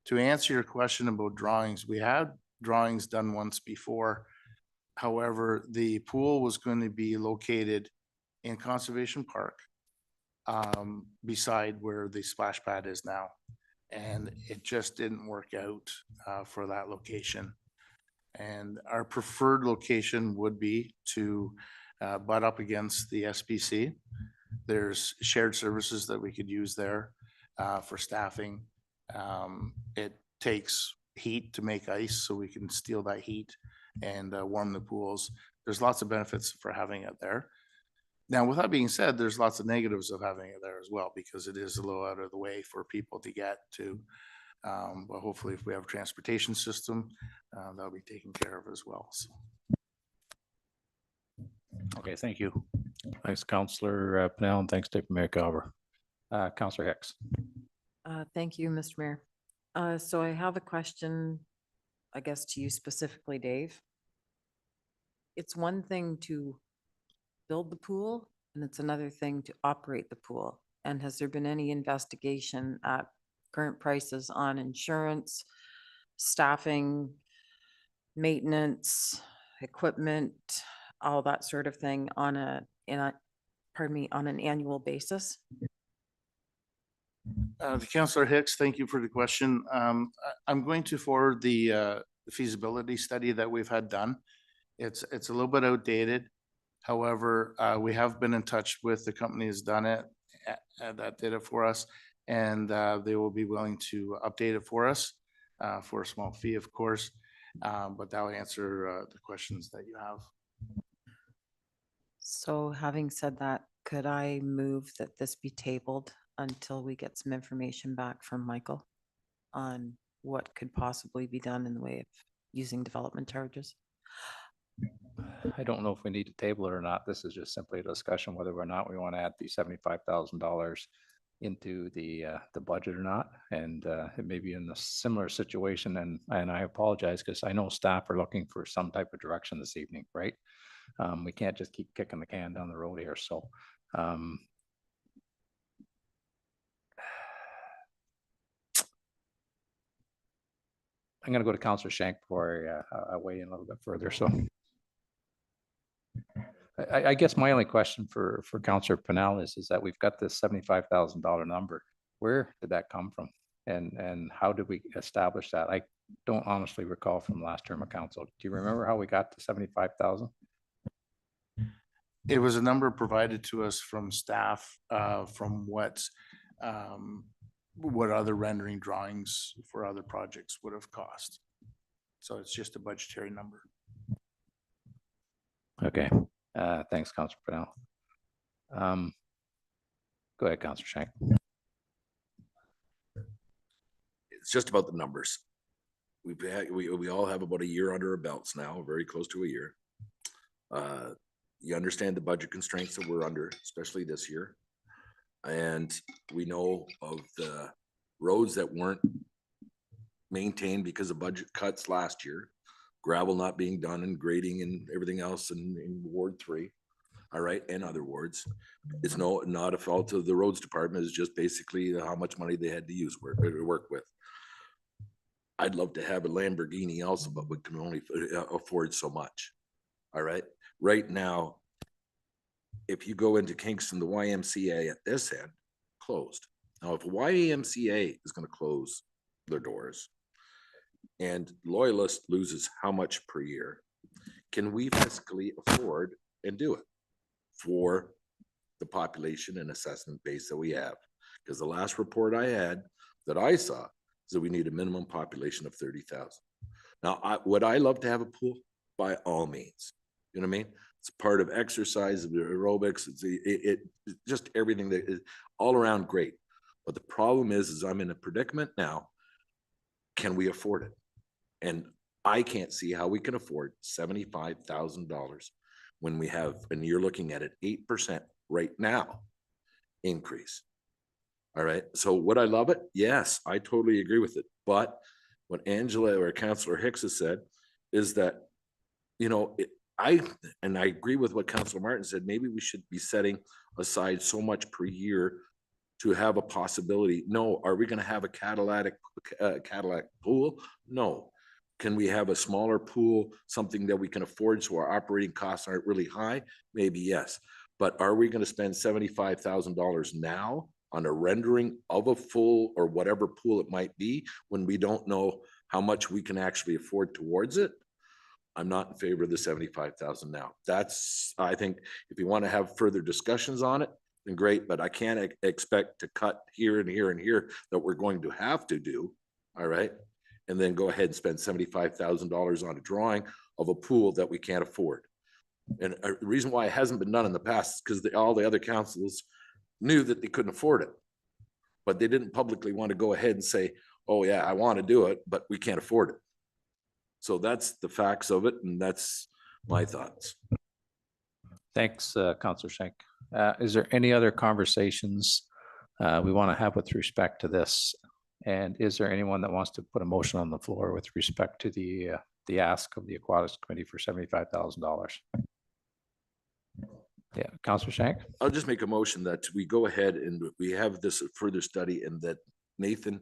To answer your question about drawings, we had drawings done once before. However, the pool was going to be located in Conservation Park, beside where the splash pad is now. And it just didn't work out for that location. And our preferred location would be to butt up against the SPC. There's shared services that we could use there for staffing. It takes heat to make ice, so we can steal that heat and warm the pools. There's lots of benefits for having it there. Now, with that being said, there's lots of negatives of having it there as well, because it is a little out of the way for people to get to. But hopefully if we have a transportation system, that'll be taken care of as well. So. Okay, thank you. Thanks, Councillor Pennell, and thanks, Deputy Mayor Calver. Councillor Hicks. Thank you, Mr. Mayor. So I have a question, I guess, to you specifically, Dave. It's one thing to build the pool, and it's another thing to operate the pool. And has there been any investigation at current prices on insurance, staffing, maintenance, equipment, all that sort of thing on on an annual basis? Councillor Hicks, thank you for the question. I'm going to forward the feasibility study that we've had done. It's a little bit outdated. However, we have been in touch with the company that's done it, that did it for us, and they will be willing to update it for us for a small fee, of course, but that will answer the questions that you have. So having said that, could I move that this be tabled until we get some information back from Michael on what could possibly be done in the way of using development charges? I don't know if we need to table it or not. This is just simply a discussion whether or not we want to add the $75,000 into the budget or not. And it may be in a similar situation, and I apologize because I know staff are looking for some type of direction this evening, right? We can't just keep kicking the can down the road here, so. I'm gonna go to Councillor Shank before I weigh in a little bit further, so. I guess my only question for Councillor Pennell is that we've got this $75,000 number. Where did that come from? And how did we establish that? I don't honestly recall from last term of council. Do you remember how we got to 75,000? It was a number provided to us from staff, from what other rendering drawings for other projects would have cost. So it's just a budgetary number. Okay, thanks, Councillor Pennell. Go ahead, Councillor Shank. It's just about the numbers. We all have about a year under our belts now, very close to a year. You understand the budget constraints that we're under, especially this year. And we know of the roads that weren't maintained because of budget cuts last year, gravel not being done and grading and everything else in Ward 3. All right, and other wards. It's not a fault of the roads department. It's just basically how much money they had to use work with. I'd love to have a Lamborghini also, but we can only afford so much. All right. Right now, if you go into Kingston, the YMCA at this end closed. Now, if YMCA is going to close their doors and Loyalist loses how much per year, can we fiscally afford and do it for the population and assessment base that we have? Because the last report I had that I saw is that we need a minimum population of 30,000. Now, would I love to have a pool? By all means. You know what I mean? It's part of exercise, aerobics, it's just everything that is all around great. But the problem is I'm in a predicament now. Can we afford it? And I can't see how we can afford $75,000 when we have, and you're looking at an 8% right now increase. All right. So would I love it? Yes, I totally agree with it. But what Angela or Councillor Hicks has said is that, you know, I agree with what Councillor Martin said. Maybe we should be setting aside so much per year to have a possibility. No. Are we going to have a Cadillac pool? No. Can we have a smaller pool, something that we can afford so our operating costs aren't really high? Maybe yes. But are we going to spend $75,000 now on a rendering of a full or whatever pool it might be when we don't know how much we can actually afford towards it? I'm not in favor of the 75,000 now. That's, I think, if you want to have further discussions on it, then great, but I can't expect to cut here and here and here that we're going to have to do. All right. And then go ahead and spend $75,000 on a drawing of a pool that we can't afford. And the reason why it hasn't been done in the past is because all the other councils knew that they couldn't afford it, but they didn't publicly want to go ahead and say, oh yeah, I want to do it, but we can't afford it. So that's the facts of it, and that's my thoughts. Thanks, Councillor Shank. Is there any other conversations we want to have with respect to this? And is there anyone that wants to put a motion on the floor with respect to the ask of the Aquatics Committee for $75,000? Yeah, Councillor Shank. I'll just make a motion that we go ahead and we have this further study, and that Nathan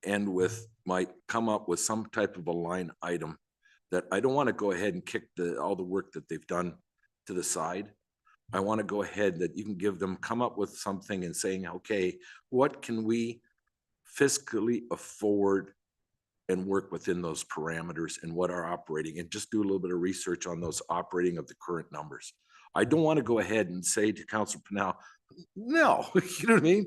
and with might come up with some type of a line item that I don't want to go ahead and kick all the work that they've done to the side. I want to go ahead that you can give them, come up with something and saying, okay, what can we fiscally afford and work within those parameters and what are operating, and just do a little bit of research on those operating of the current numbers. I don't want to go ahead and say to Councillor Pennell, no, you know what I mean?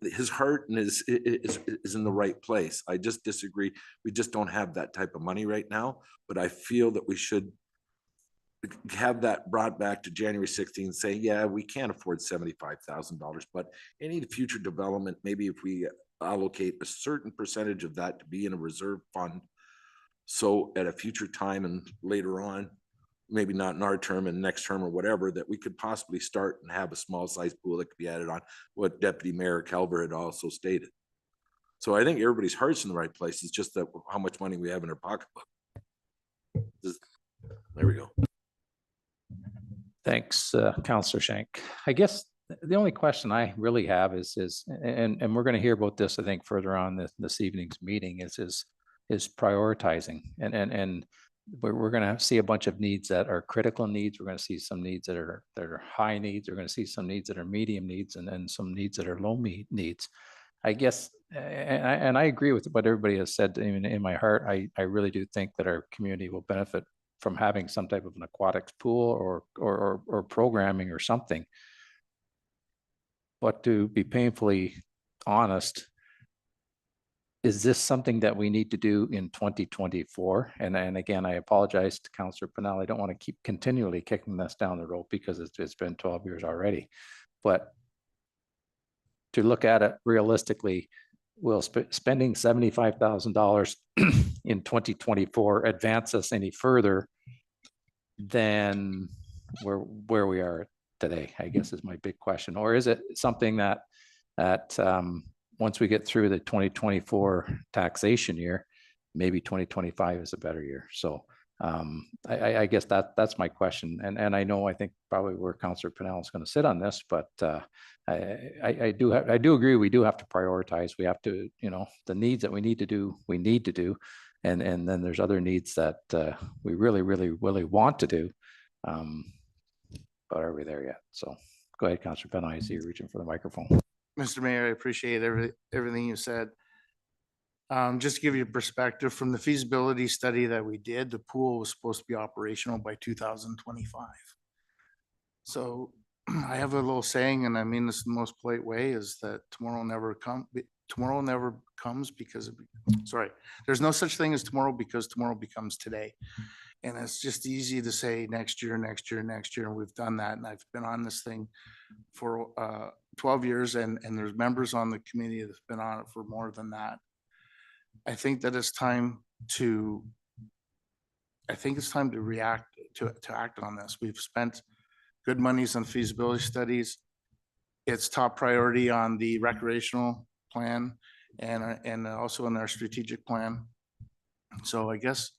His heart and is in the right place. I just disagree. We just don't have that type of money right now, but I feel that we should have that brought back to January 16th and say, yeah, we can't afford $75,000, but any future development, maybe if we allocate a certain percentage of that to be in a reserve fund, so at a future time and later on, maybe not in our term and next term or whatever, that we could possibly start and have a small size pool that could be added on, what Deputy Mayor Calver had also stated. So I think everybody's heart's in the right place. It's just that how much money we have in our pocketbook. There we go. Thanks, Counselor Shank. I guess the only question I really have is, and we're going to hear about this, I think, further on this evening's meeting is prioritizing. And we're going to see a bunch of needs that are critical needs. We're going to see some needs that are high needs. We're going to see some needs that are medium needs, and then some needs that are low needs. I guess, and I agree with what everybody has said. In my heart, I really do think that our community will benefit from having some type of an aquatics pool or programming or something. But to be painfully honest, is this something that we need to do in 2024? And again, I apologize to Councillor Pennell. I don't want to keep continually kicking this down the road because it's been 12 years already. But to look at it realistically, will spending $75,000 in 2024 advance us any further than where we are today, I guess is my big question. Or is it something that once we get through the 2024 taxation year, maybe 2025 is a better year? So I guess that's my question. And I know, I think probably where Councillor Pennell is going to sit on this, but I do agree. We do have to prioritize. We have to, the needs that we need to do. And then there's other needs that we really want to do. But are we there yet? So go ahead, Councillor Pennell. I see you reaching for the microphone. Mr. Mayor, I appreciate everything you said. Just to give you a perspective, from the feasibility study that we did, the pool was supposed to be operational by 2025. So I have a little saying, and I mean this in the most polite way, is that tomorrow never comes because there's no such thing as tomorrow, because tomorrow becomes today. And it's just easy to say next year, and we've done that. And I've been on this thing for 12 years, and there's members on the committee that's been on it for more than that. I think that it's time to react, to act on this. We've spent good monies on feasibility studies. It's top priority on the recreational plan and also in our strategic plan. So I guess,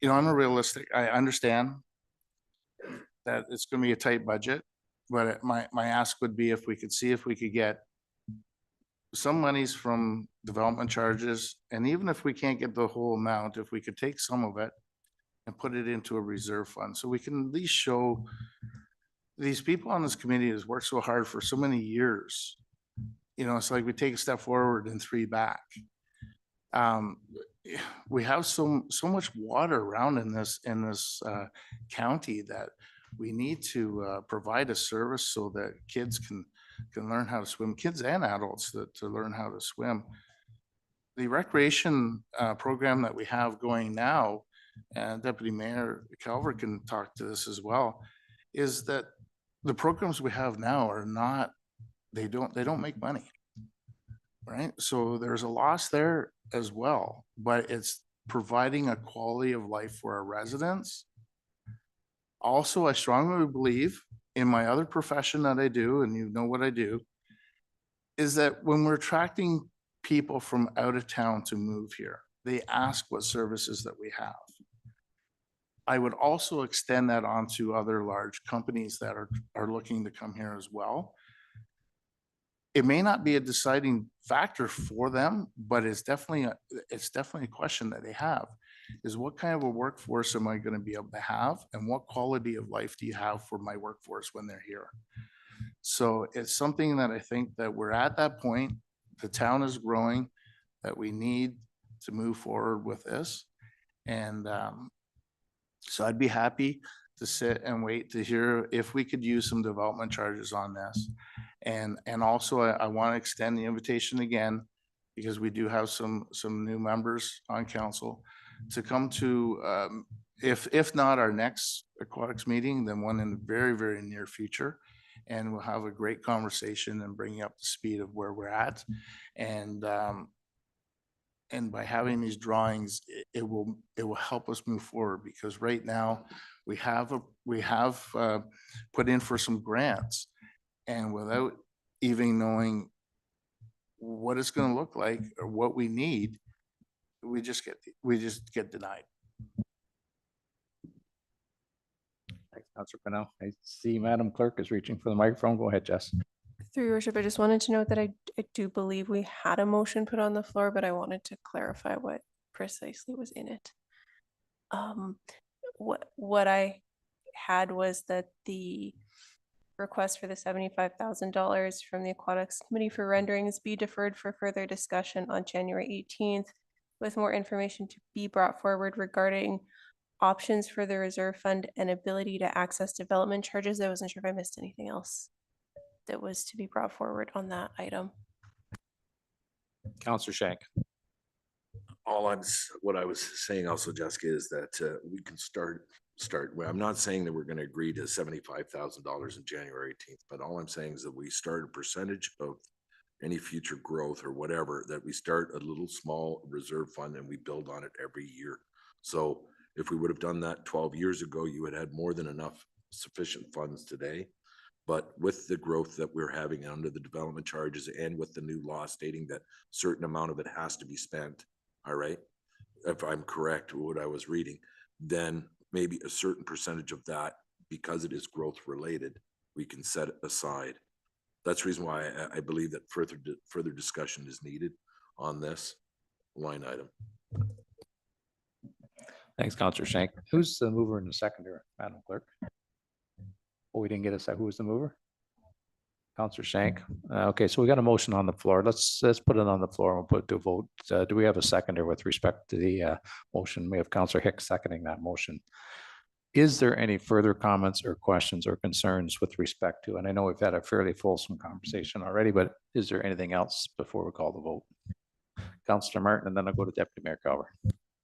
I'm a realistic. I understand that it's going to be a tight budget, but my ask would be if we could get some monies from development charges, and even if we can't get the whole amount, if we could take some of it and put it into a reserve fund, so we can at least show these people on this committee has worked so hard for so many years. It's like we take a step forward and 3 back. We have so much water around in this county that we need to provide a service so that kids can learn how to swim, kids and adults to learn how to swim. The recreation program that we have going now, and Deputy Mayor Calver can talk to this as well, is that the programs we have now are not, they don't make money, right? So there's a loss there as well, but it's providing a quality of life for our residents. Also, I strongly believe in my other profession that I do, and you know what I do, is that when we're attracting people from out of town to move here, they ask what services that we have. I would also extend that onto other large companies that are looking to come here as well. It may not be a deciding factor for them, but it's definitely a question that they have, is what kind of a workforce am I going to be able to have, and what quality of life do you have for my workforce when they're here? So it's something that I think that we're at that point. The town is growing, that we need to move forward with this. And so I'd be happy to sit and wait to hear if we could use some development charges on this. And also I want to extend the invitation again, because we do have some new members on council, to come to, if not our next aquatics meeting, then one in the very, very near future. And we'll have a great conversation and bring you up to speed of where we're at. And And by having these drawings, it will help us move forward, because right now we have put in for some grants, and without even knowing what it's going to look like or what we need, we just get denied. Thanks, Councilor Pennell. I see Madam Clerk is reaching for the microphone. Go ahead, Jess. Through your worship, I just wanted to note that I do believe we had a motion put on the floor, but I wanted to clarify what precisely was in it. What I had was that the request for the $75,000 from the Aquatics Committee for renderings be deferred for further discussion on January 18th, with more information to be brought forward regarding options for the reserve fund and ability to access development charges. I wasn't sure if I missed anything else that was to be brought forward on that item. Councilor Shank. What I was saying also, Jessica, is that we can start, well, I'm not saying that we're going to agree to $75,000 in January 18th, but all I'm saying is that we start a percentage of any future growth or whatever, that we start a little small reserve fund and we build on it every year. So if we would have done that 12 years ago, you would have had more than enough sufficient funds today. But with the growth that we're having under the development charges and with the new law stating that certain amount of it has to be spent, all right, if I'm correct with what I was reading, then maybe a certain percentage of that, because it is growth related, we can set it aside. That's the reason why I believe that further discussion is needed on this line item. Thanks, Councilor Shank. Who's the mover and the seconder, Madam Clerk? Oh, we didn't get a second. Who was the mover? Councilor Shank. Okay, so we got a motion on the floor. Let's put it on the floor and we'll put it to a vote. Do we have a seconder with respect to the motion? We have Councilor Hicks seconding that motion. Is there any further comments or questions or concerns with respect to, and I know we've had a fairly fulsome conversation already, but is there anything else before we call the vote? Councilor Martin, and then I'll go to Deputy Mayor Cower.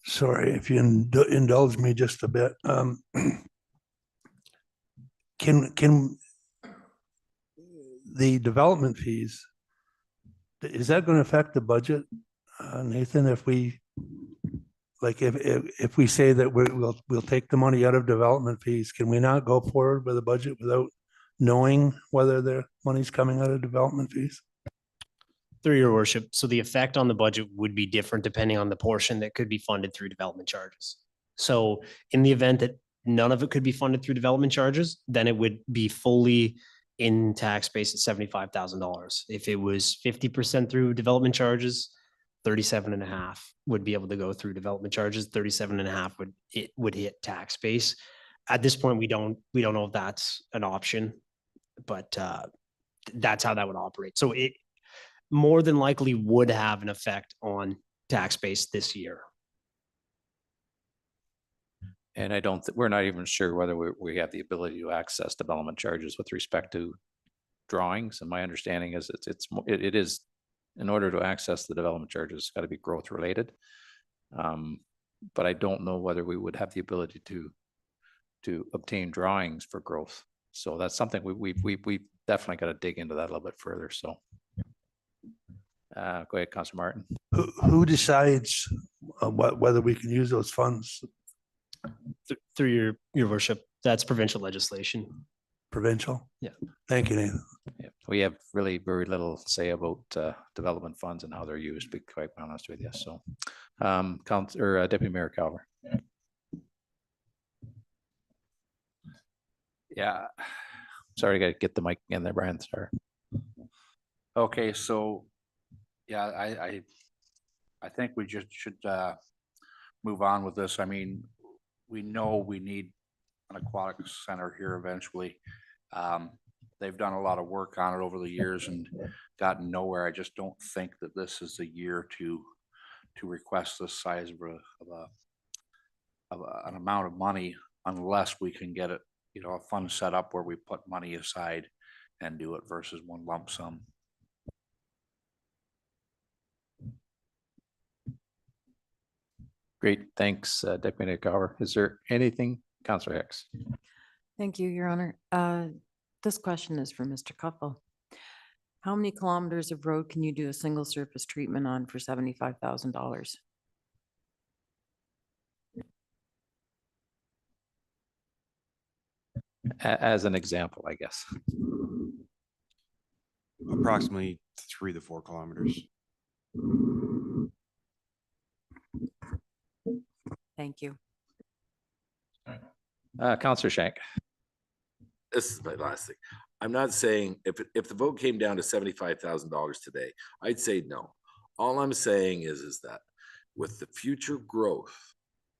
Sorry, if you indulge me just a bit. Can the development fees, is that going to affect the budget, Nathan? If we if we say that we'll take the money out of development fees, can we not go forward with a budget without knowing whether the money's coming out of development fees? Through your worship, so the effect on the budget would be different depending on the portion that could be funded through development charges. So in the event that none of it could be funded through development charges, then it would be fully in tax base at $75,000. If it was 50% through development charges, 37.5 would be able to go through development charges. 37.5 would hit tax base. At this point, we don't know if that's an option, but that's how that would operate. So it more than likely would have an effect on tax base this year. And we're not even sure whether we have the ability to access development charges with respect to drawings. And my understanding is it is, in order to access the development charges, it's got to be growth related. But I don't know whether we would have the ability to obtain drawings for growth. So that's something we definitely got to dig into that a little bit further. So go ahead, Councilor Martin. Who decides whether we can use those funds? Through your worship, that's provincial legislation. Provincial? Yeah. Thank you, Nathan. Yeah, we have really very little say about development funds and how they're used, to be quite honest with you. So, Deputy Mayor Calver. Yeah, sorry, I got to get the mic in there, Brian. Sorry. Okay, so yeah, I think we just should move on with this. I mean, we know we need an aquatics center here eventually. They've done a lot of work on it over the years and gotten nowhere. I just don't think that this is the year to request this size of an amount of money unless we can get it, a fund set up where we put money aside and do it versus one lump sum. Great, thanks, Deputy Cower. Is there anything, Councilor Hicks? Thank you, Your Honor. This question is for Mr. Cuffell. How many kilometers of road can you do a single surface treatment on for $75,000? As an example, I guess. Approximately 3 to 4 kilometers. Thank you. Counselor Shank. This is my last thing. I'm not saying if the vote came down to $75,000 today, I'd say no. All I'm saying is that with the future growth,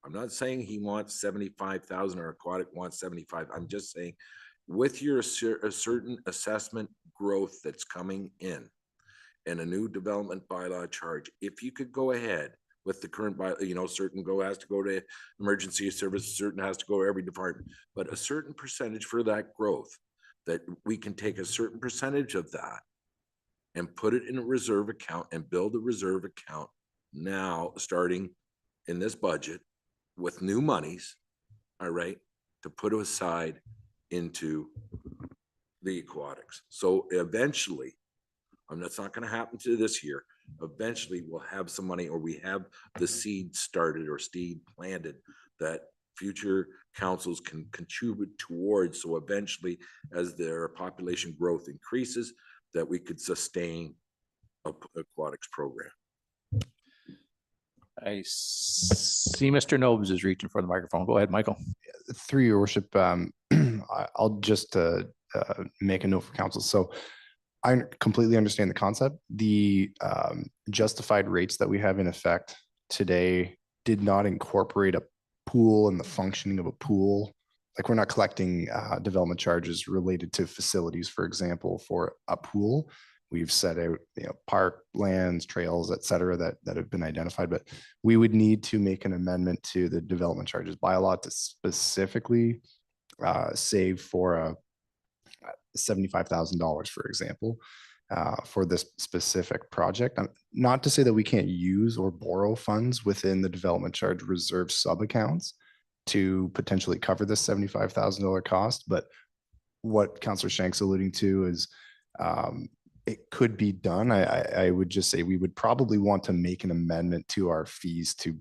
I'm not saying he wants 75,000 or Aquatic wants 75. I'm just saying with your a certain assessment growth that's coming in and a new development bylaw charge, if you could go ahead with the current by, certain has to go to emergency service, certain has to go to every department, but a certain percentage for that growth, that we can take a certain percentage of that and put it in a reserve account and build a reserve account now, starting in this budget with new monies, all right, to put aside into the aquatics. So eventually, that's not going to happen to this year. Eventually we'll have some money, or we have the seed started or seed planted that future councils can contribute towards. So eventually, as their population growth increases, that we could sustain a aquatics program. I see Mr. Nobes is reaching for the microphone. Go ahead, Michael. Through your worship, I'll just make a note for council. So I completely understand the concept. The justified rates that we have in effect today did not incorporate a pool and the functioning of a pool. Like, we're not collecting development charges related to facilities, for example, for a pool. We've set out, park lands, trails, et cetera, that have been identified, but we would need to make an amendment to the development charges bylaw to specifically save for $75,000, for example, for this specific project. Not to say that we can't use or borrow funds within the development charge reserve sub accounts to potentially cover this $75,000 cost, but what Councillor Shank's alluding to is it could be done. I would just say we would probably want to make an amendment to our fees to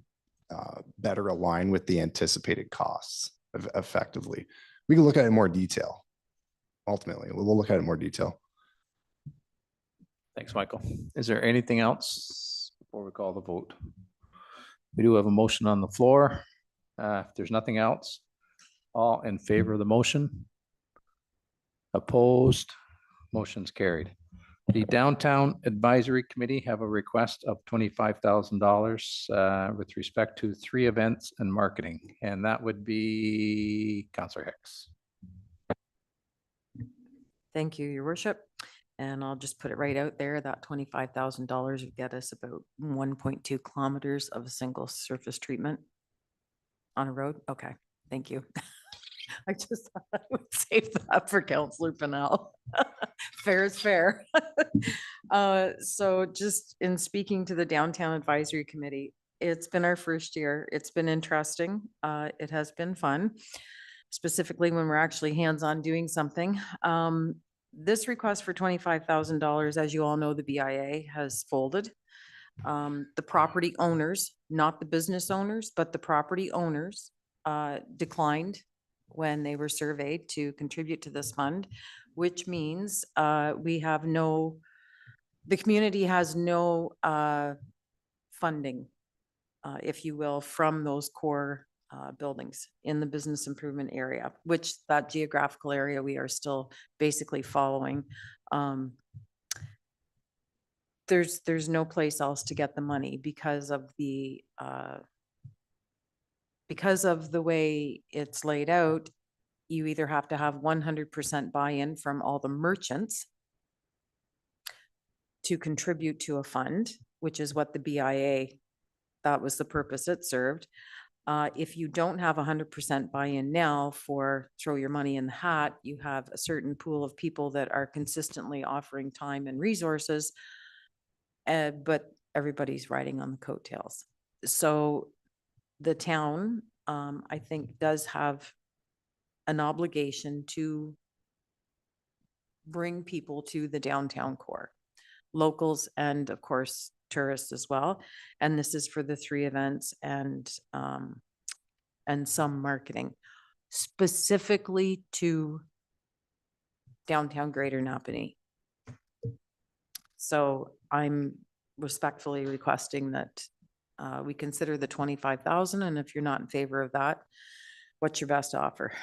better align with the anticipated costs effectively. We can look at it in more detail. Ultimately, we'll look at it in more detail. Thanks, Michael. Is there anything else before we call the vote? We do have a motion on the floor. If there's nothing else, all in favor of the motion? Opposed? Motion's carried. The Downtown Advisory Committee have a request of $25,000 with respect to 3 events and marketing, and that would be Councillor Hicks. Thank you, Your Worship. And I'll just put it right out there that $25,000 would get us about 1.2 kilometers of a single surface treatment on a road. Okay, thank you. I just thought I would save that for Councillor Pennell. Fair is fair. So just in speaking to the Downtown Advisory Committee, it's been our first year. It's been interesting. It has been fun, specifically when we're actually hands-on doing something. This request for $25,000, as you all know, the BIA has folded. The property owners, not the business owners, but the property owners declined when they were surveyed to contribute to this fund, which means we have no, the community has no funding, if you will, from those core buildings in the business improvement area, which that geographical area we are still basically following. There's no place else to get the money because of the way it's laid out. You either have to have 100% buy-in from all the merchants to contribute to a fund, which is what the BIA, that was the purpose it served. If you don't have 100% buy-in now for throw your money in the hat, you have a certain pool of people that are consistently offering time and resources, but everybody's riding on the coattails. So the town, I think, does have an obligation to bring people to the downtown core. locals and of course tourists as well. And this is for the 3 events and some marketing specifically to downtown Greater Napanee. So I'm respectfully requesting that we consider the 25,000, and if you're not in favor of that, what's your best offer?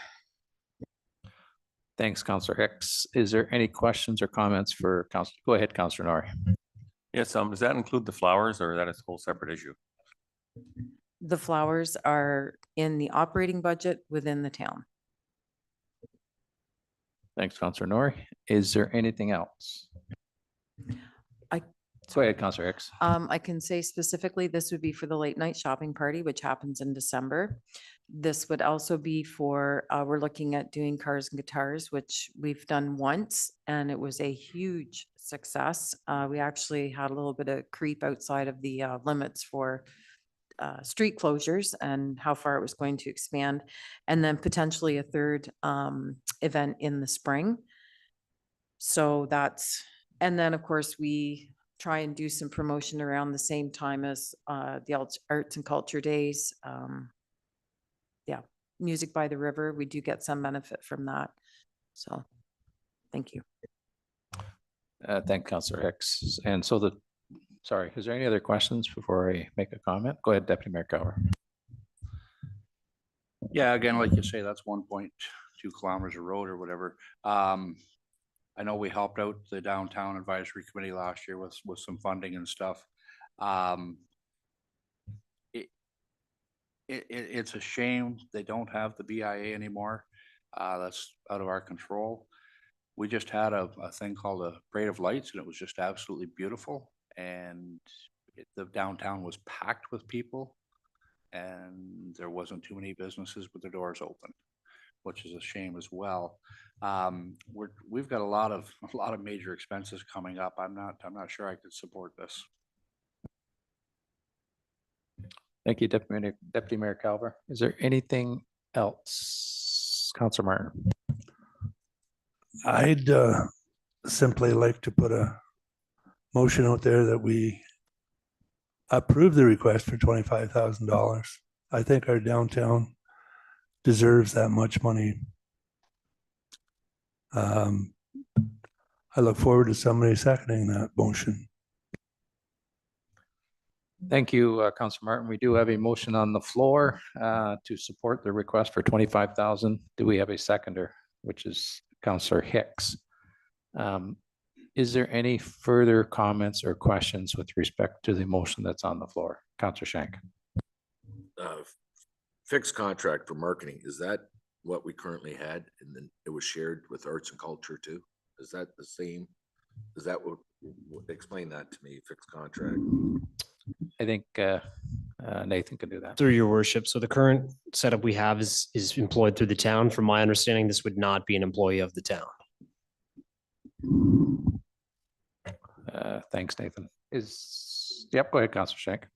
Thanks, Councillor Hicks. Is there any questions or comments for Council? Go ahead, Councillor Nori. Yes, does that include the flowers or that is a whole separate issue? The flowers are in the operating budget within the town. Thanks, Councillor Nori. Is there anything else? Go ahead, Councillor Hicks. I can say specifically, this would be for the late night shopping party, which happens in December. This would also be for, we're looking at doing cars and guitars, which we've done once, and it was a huge success. We actually had a little bit of creep outside of the limits for street closures and how far it was going to expand. And then potentially a third event in the spring. So that's, and then of course we try and do some promotion around the same time as the Arts and Culture Days. Yeah, Music by the River, we do get some benefit from that. So, thank you. Thank Councillor Hicks. And so sorry, is there any other questions before I make a comment? Go ahead, Deputy Mayor Cower. Yeah, again, like you say, that's 1.2 kilometers of road or whatever. I know we helped out the Downtown Advisory Committee last year with some funding and stuff. It's a shame they don't have the BIA anymore. That's out of our control. We just had a thing called a Parade of Lights, and it was just absolutely beautiful. And the downtown was packed with people, and there wasn't too many businesses with their doors open, which is a shame as well. We've got a lot of major expenses coming up. I'm not sure I could support this. Thank you, Deputy Mayor Calver. Is there anything else? Councillor Martin. I'd simply like to put a motion out there that we approve the request for $25,000. I think our downtown deserves that much money. I look forward to somebody seconding that motion. Thank you, Councillor Martin. We do have a motion on the floor to support the request for 25,000. Do we have a seconder, which is Councillor Hicks? Is there any further comments or questions with respect to the motion that's on the floor? Councillor Shank. Fixed contract for marketing, is that what we currently had? And then it was shared with arts and culture too? Is that the same? Is that what, explain that to me, fixed contract? I think Nathan can do that. Through your worship. So the current setup we have is employed through the town. From my understanding, this would not be an employee of the town. Thanks, Nathan. Yep, go ahead, Councillor Shank.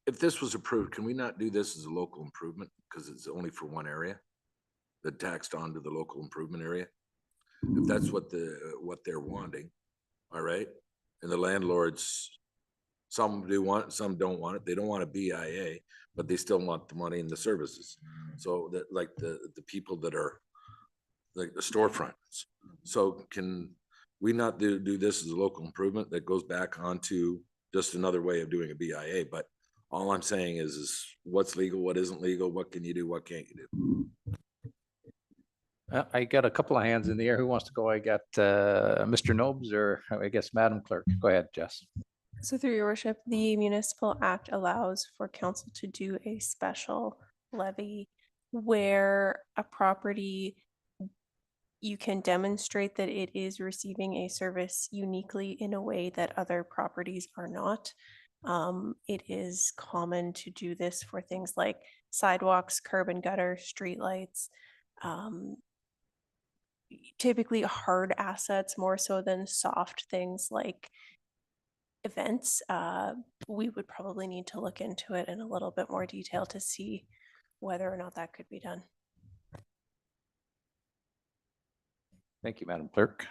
If this was approved, can we not do this as a local improvement? Because it's only for one area that taxed onto the local improvement area. If that's what they're wanting, all right? And the landlords, some do want, some don't want it. They don't want a BIA, but they still want the money and the services. So that, like the people that are like the storefronts. So can we not do this as a local improvement that goes back onto just another way of doing a BIA? But all I'm saying is what's legal, what isn't legal, what can you do, what can't you do? I got a couple of hands in the air. Who wants to go? I got Mr. Nobes, or I guess Madam Clerk. Go ahead, Jess. So through your worship, the Municipal Act allows for council to do a special levy where a property, you can demonstrate that it is receiving a service uniquely in a way that other properties are not. It is common to do this for things like sidewalks, curb and gutter, streetlights, typically hard assets more so than soft things like events. We would probably need to look into it in a little bit more detail to see whether or not that could be done. Thank you, Madam Clerk.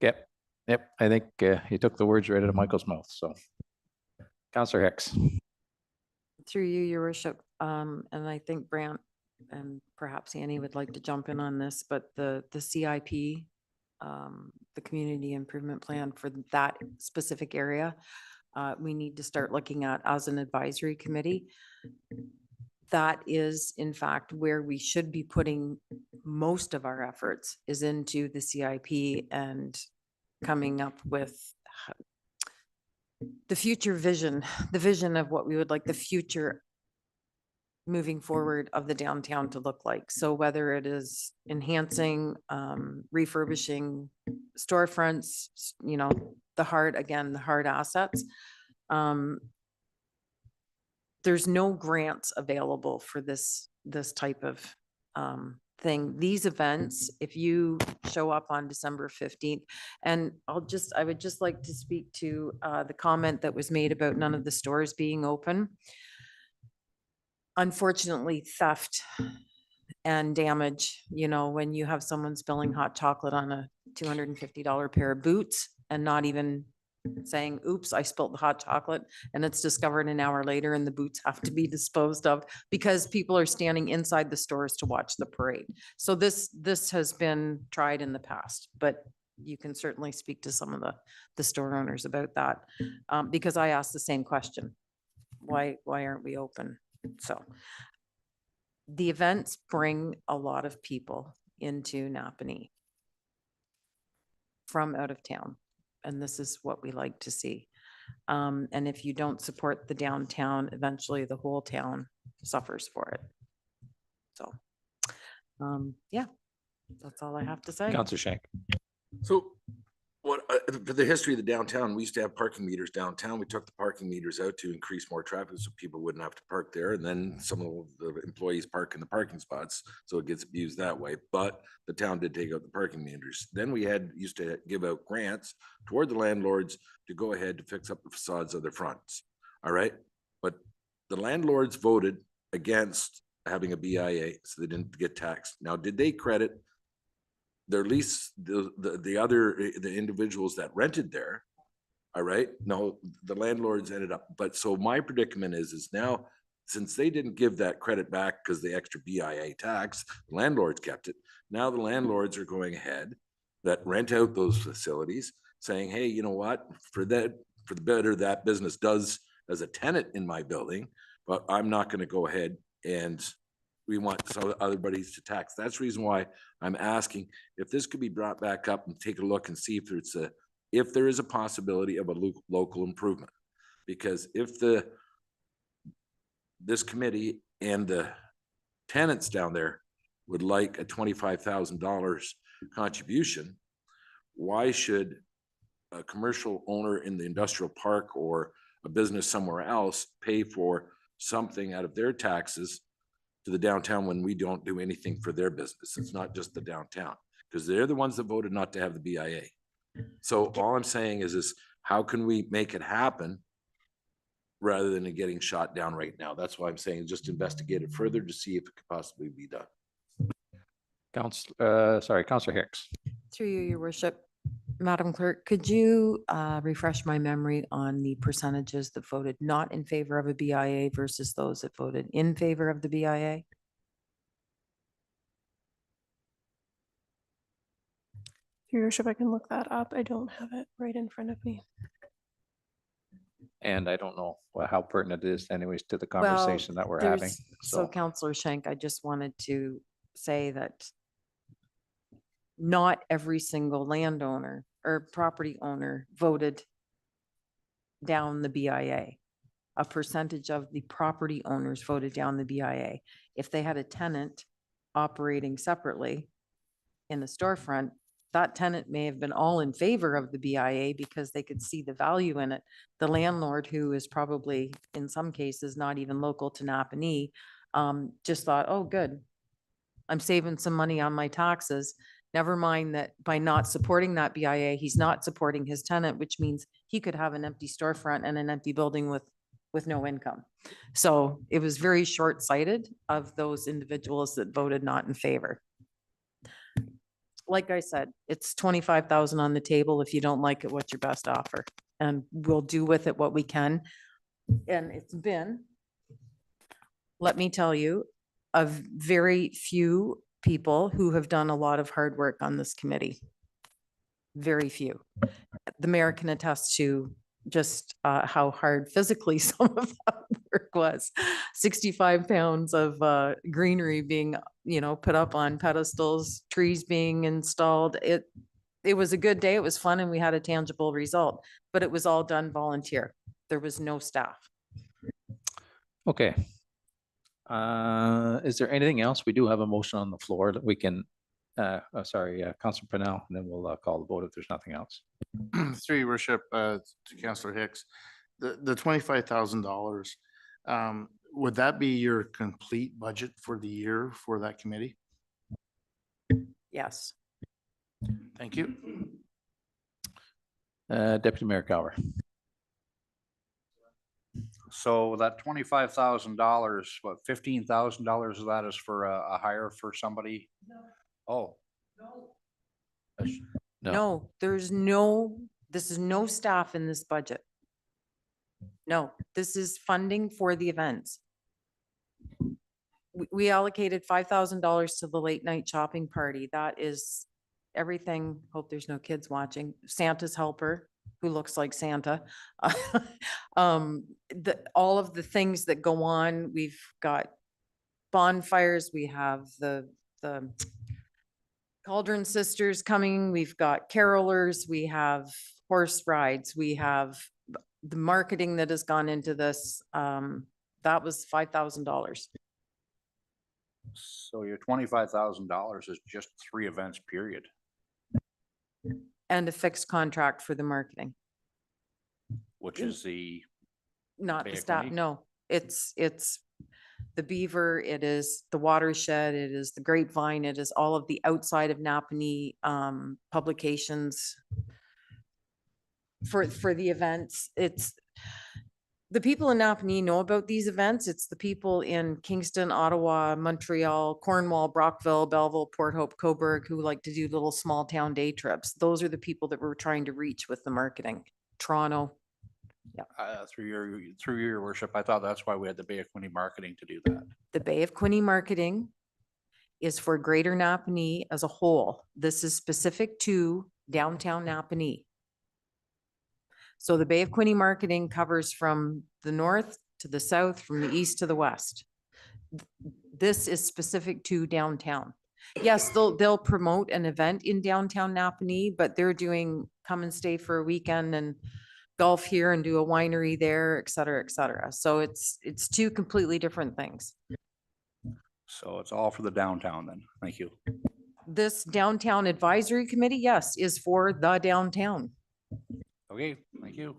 Yep. Yep, I think you took the words right out of Michael's mouth, so. Counselor Hicks. Through you, your worship, and I think Brant and perhaps Annie would like to jump in on this, but the CIP, the community improvement plan for that specific area, we need to start looking at as an advisory committee. That is in fact where we should be putting most of our efforts, is into the CIP and coming up with the future vision, the vision of what we would like the future moving forward of the downtown to look like. So whether it is enhancing, refurbishing storefronts, you know, the hard assets. There's no grants available for this type of thing. These events, if you show up on December 15th, and I would just like to speak to the comment that was made about none of the stores being open. Unfortunately, theft and damage, you know, when you have someone spilling hot chocolate on a $250 pair of boots and not even saying, oops, I spilled the hot chocolate, and it's discovered an hour later and the boots have to be disposed of because people are standing inside the stores to watch the parade. So this has been tried in the past, but you can certainly speak to some of the store owners about that, because I asked the same question. Why aren't we open? So the events bring a lot of people into Napanee from out of town. And this is what we like to see. And if you don't support the downtown, eventually the whole town suffers for it. So, yeah, that's all I have to say. Counselor Shank. So what, for the history of the downtown, we used to have parking meters downtown. We took the parking meters out to increase more traffic so people wouldn't have to park there. And then some of the employees park in the parking spots, so it gets abused that way. But the town did take out the parking meters. Then we used to give out grants toward the landlords to go ahead to fix up the facades of their fronts. All right. But the landlords voted against having a BIA, so they didn't get taxed. Now, did they credit their lease, the individuals that rented there? All right. No, the landlords ended up, but so my predicament is now, since they didn't give that credit back because the extra BIA tax, the landlords kept it. Now the landlords are going ahead that rent out those facilities saying, hey, you know what, for the better that business does as a tenant in my building, but I'm not going to go ahead and we want some other buddies to tax. That's the reason why I'm asking if this could be brought back up and take a look and see if there is a possibility of a local improvement. Because if this committee and the tenants down there would like a $25,000 contribution, why should a commercial owner in the industrial park or a business somewhere else pay for something out of their taxes to the downtown when we don't do anything for their business? It's not just the downtown, because they're the ones that voted not to have the BIA. So all I'm saying is how can we make it happen rather than it getting shot down right now? That's why I'm saying just investigate it further to see if it could possibly be done. Counselor Hicks. Through you, your worship. Madam Clerk, could you refresh my memory on the percentages that voted not in favor of a BIA versus those that voted in favor of the BIA? Your worship, I can look that up. I don't have it right in front of me. And I don't know how pertinent it is anyways to the conversation that we're having. So Councillor Shank, I just wanted to say that not every single landowner or property owner voted down the BIA. A percentage of the property owners voted down the BIA. If they had a tenant operating separately in the storefront, that tenant may have been all in favor of the BIA because they could see the value in it. The landlord, who is probably in some cases not even local to Napanee, just thought, oh, good, I'm saving some money on my taxes. Never mind that by not supporting that BIA, he's not supporting his tenant, which means he could have an empty storefront and an empty building with no income. So it was very short-sighted of those individuals that voted not in favor. like I said, it's 25,000 on the table. If you don't like it, what's your best offer? And we'll do with it what we can. And it's been, let me tell you, of very few people who have done a lot of hard work on this committee. Very few. The mayor can attest to just how hard physically some of that work was. 65 pounds of greenery being, put up on pedestals, trees being installed. It was a good day. It was fun and we had a tangible result, but it was all done volunteer. There was no staff. Okay. Is there anything else? We do have a motion on the floor that we can, Councilor Pennell, and then we'll call the vote if there's nothing else. Through your worship, to Councillor Hicks, the $25,000, would that be your complete budget for the year for that committee? Yes. Thank you. Deputy Mayor Cower. So that $25,000, what, $15,000 of that is for a hire for somebody? Oh. That's- No, this is no staff in this budget. No, this is funding for the events. We allocated $5,000 to the late night shopping party. That is everything. Hope there's no kids watching. Santa's helper, who looks like Santa. All of the things that go on, we've got bonfires, we have the Cauldron Sisters coming, we've got carolers, we have horse rides, we have the marketing that has gone into this. That was $5,000. So your $25,000 is just 3 events, period. And a fixed contract for the marketing, Which is the, not the Bay staff. Equity? No, it's the Beaver, it is the Watershed, it is the Grapevine, it is all of the outside of Napanee publications for the events. It's the people in Napanee know about these events. It's the people in Kingston, Ottawa, Montreal, Cornwall, Brockville, Belleville, Port Hope, Cobourg, who like to do little small town day trips. Those are the people that we're trying to reach with the marketing. Toronto. through your worship, I thought that's why we had the Bay of Quinte marketing to do that. The Bay of Quinte marketing is for Greater Napanee as a whole. This is specific to downtown Napanee. So the Bay of Quinte marketing covers from the north to the south, from the east to the west. This is specific to downtown. Yes, they'll promote an event in downtown Napanee, but they're doing come and stay for a weekend and golf here and do a winery there, et cetera, et cetera. So it's 2 completely different things. So it's all for the downtown then. Thank you. This downtown advisory committee, yes, is for the downtown. Okay, thank you.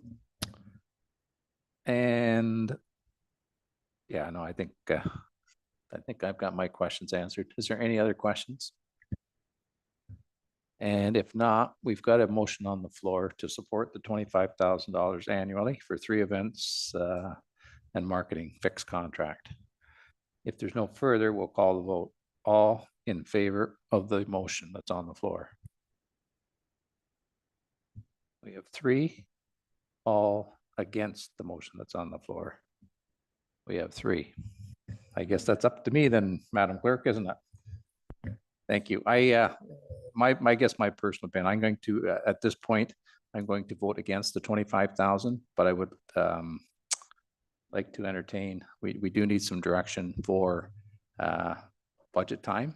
And yeah, no, I think I've got my questions answered. Is there any other questions? And if not, we've got a motion on the floor to support the $25,000 annually for 3 events and marketing fixed contract. If there's no further, we'll call the vote. All in favor of the motion that's on the floor. We have 3. All against the motion that's on the floor. We have 3. I guess that's up to me then, Madam Clerk, isn't it? Thank you. My personal opinion, I'm going to, at this point, I'm going to vote against the 25,000, but I would like to entertain, we do need some direction for budget time.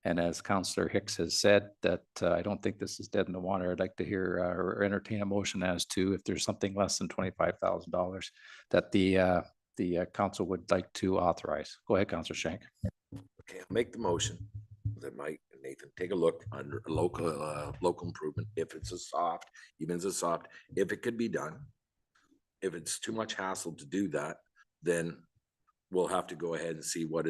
And as Councillor Hicks has said, that I don't think this is dead in the water. I'd like to hear or entertain a motion as to if there's something less than $25,000 that the council would like to authorize. Go ahead, Councillor Shank. Okay, I'll make the motion that Mike and Nathan take a look under local improvement. If it's a soft, even as a soft, if it could be done. If it's too much hassle to do that, then we'll have to go ahead and see what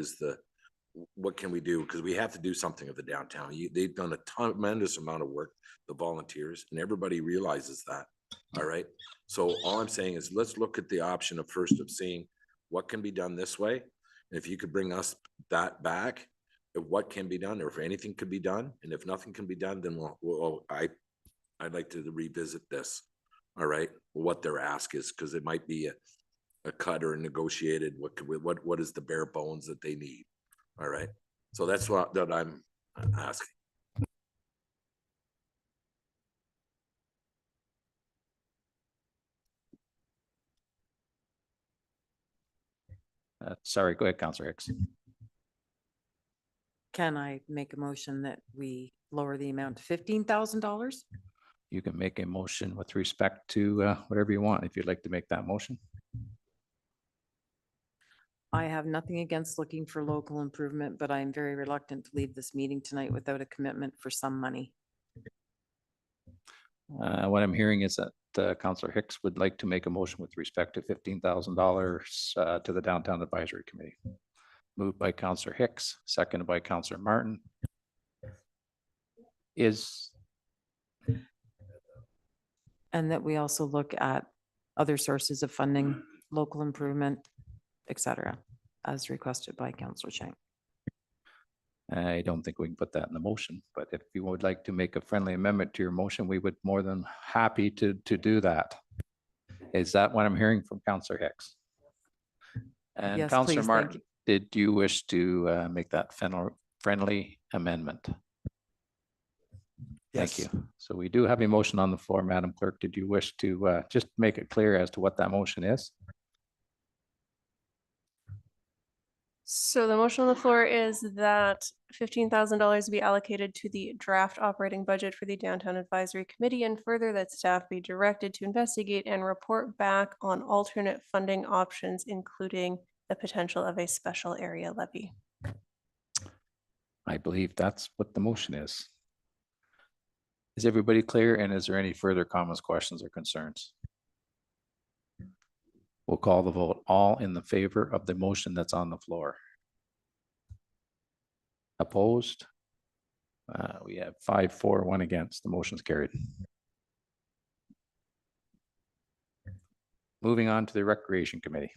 can we do? Because we have to do something of the downtown. They've done a tremendous amount of work, the volunteers, and everybody realizes that. All right. So all I'm saying is let's look at the option of first of seeing what can be done this way. And if you could bring us that back, what can be done, or if anything could be done, and if nothing can be done, then I'd like to revisit this. All right, what their ask is, because it might be a cut or a negotiated, what is the bare bones that they need? All right, so that's what I'm asking. Sorry, go ahead, Councillor Hicks. Can I make a motion that we lower the amount to $15,000? You can make a motion with respect to whatever you want, if you'd like to make that motion. I have nothing against looking for local improvement, but I am very reluctant to leave this meeting tonight without a commitment for some money. What I'm hearing is that Councillor Hicks would like to make a motion with respect to $15,000 to the Downtown Advisory Committee. Moved by Councillor Hicks, seconded by Councillor Martin. And that we also look at other sources of funding, local improvement, et cetera, as requested by Councillor Shank. I don't think we can put that in the motion, but if you would like to make a friendly amendment to your motion, we would more than happy to do that. Is that what I'm hearing from Councillor Hicks? And Yes, Councillor please, thank Martin, did you wish to make that friendly amendment? Thank you. So we do have a motion on the floor, Madam Clerk. Did you wish to just make it clear as to what that motion is? So the motion on the floor is that $15,000 be allocated to the draft operating budget for the Downtown Advisory Committee, and further that staff be directed to investigate and report back on alternate funding options, including the potential of a special area levy. I believe that's what the motion is. Is everybody clear? And is there any further comments, questions, or concerns? We'll call the vote. All in the favor of the motion that's on the floor. Opposed? We have 5 for, 1 against. The motion's carried. Moving on to the Recreation Committee.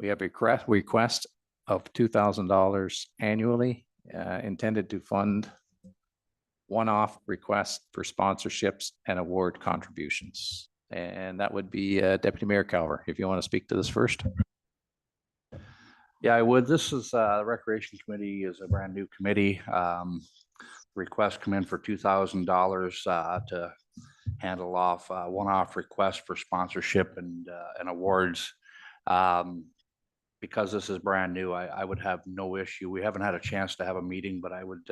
We have a request of $2,000 annually intended to fund one-off requests for sponsorships and award contributions. And that would be Deputy Mayor Calver, if you want to speak to this first. Yeah, I would. This is the Recreation Committee is a brand new committee. Requests come in for $2,000 to handle off one-off requests for sponsorship and awards. Because this is brand new, I would have no issue. We haven't had a chance to have a meeting, but I would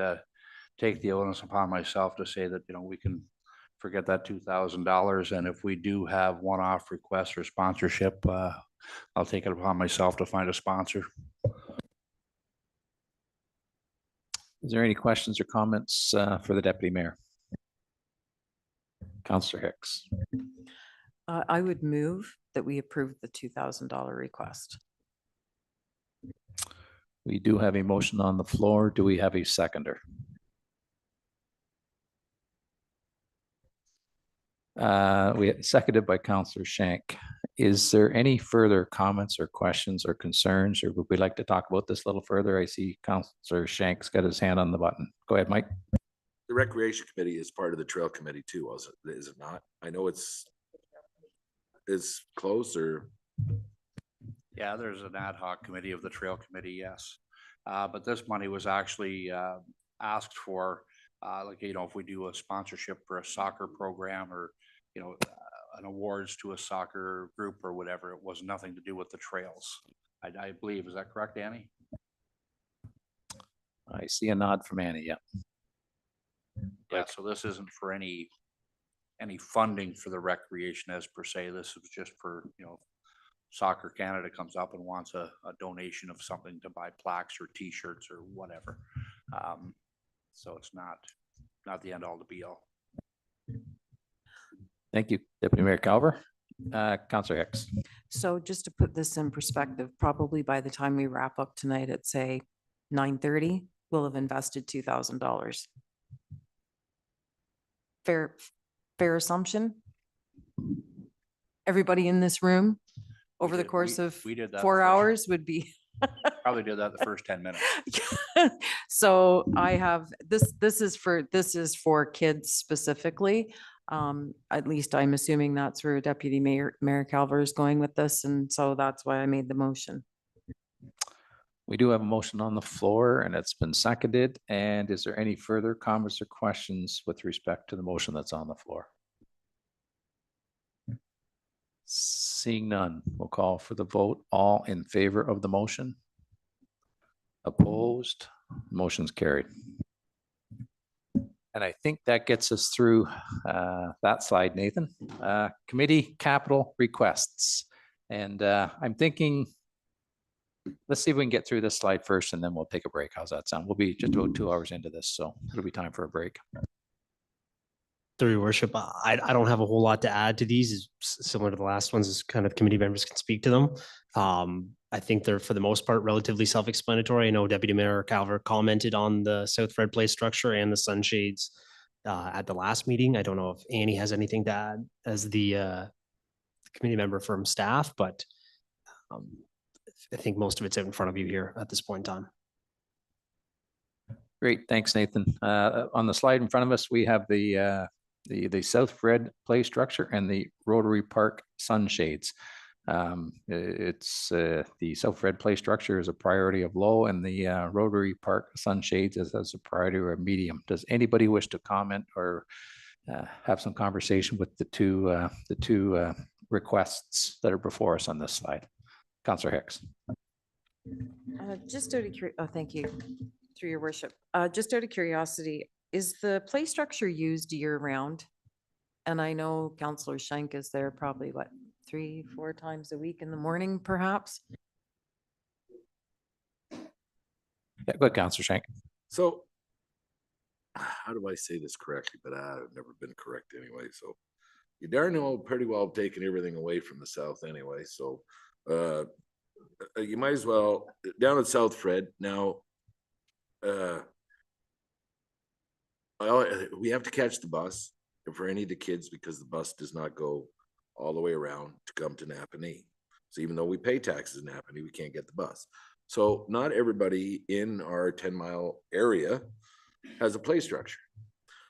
take the onus upon myself to say that, you know, we can forget that $2,000. And if we do have one-off requests for sponsorship, I'll take it upon myself to find a sponsor. Is there any questions or comments for the Deputy Mayor? Councillor Hicks. I would move that we approve the $2,000 request. We do have a motion on the floor. Do we have a seconder? We seconded by Councillor Shank. Is there any further comments or questions or concerns, or would we like to talk about this a little further? I see Councillor Shank's got his hand on the button. Go ahead, Mike. The Recreation Committee is part of the Trail Committee too, is it not? I know it's closed or. Yeah, there's an ad hoc committee of the Trail Committee, yes. But this money was actually asked for, like, you know, if we do a sponsorship for a soccer program or, you know, an awards to a soccer group or whatever, it was nothing to do with the trails. I believe, is that correct, Annie? I see a nod from Annie, yeah. Yeah, so this isn't for any funding for the recreation as per se. This is just for, you know, Soccer Canada comes up and wants a donation of something to buy plaques or T-shirts or whatever. So it's not the end all to be all. Thank you, Deputy Mayor Calver. Councillor Hicks. So just to put this in perspective, probably by the time we wrap up tonight at say 9:30, we'll have invested $2,000. Fair assumption? Everybody in this room over the course of We did that 4 officially. hours would be Probably did that the first 10 minutes. So I have, this is for kids specifically. At least I'm assuming that's where Deputy Mayor Calver is going with this. And so that's why I made the motion. We do have a motion on the floor and it's been seconded. And is there any further comments or questions with respect to the motion that's on the floor? Seeing none, we'll call for the vote. All in favor of the motion? Opposed? Motion's carried. And I think that gets us through that slide, Nathan. Committee capital requests. And I'm thinking, let's see if we can get through this slide first and then we'll take a break. How's that sound? We'll be just about 2 hours into this, so it'll be time for a break. Through your worship, I don't have a whole lot to add to these. Is similar to the last ones, is kind of committee members can speak to them. I think they're for the most part relatively self-explanatory. I know Deputy Mayor Calver commented on the South Fred Place structure and the sunshades at the last meeting. I don't know if Annie has anything to add as the committee member from staff, but I think most of it's out in front of you here at this point in time. Great, thanks, Nathan. On the slide in front of us, we have the South Fred play structure and the Rotary Park sunshades. It's the South Fred play structure is a priority of low, and the Rotary Park sunshades is as a priority or a medium. Does anybody wish to comment or have some conversation with the two requests that are before us on this slide? Councillor Hicks. Just out of thank you, through your worship. Just out of curiosity, is the play structure used year round? And I know Councillor Schenk is there probably, what, 3-4 times a week in the morning, perhaps? Yeah, go ahead, Councillor Schenk. So how do I say this correctly? But I've never been correct anyway. So you darn well pretty well taken everything away from the south anyway. So you might as well down at South Fred now. We have to catch the bus for any of the kids because the bus does not go all the way around to come to Napanee. So even though we pay taxes in Napanee, we can't get the bus. So not everybody in our 10-mile area has a play structure.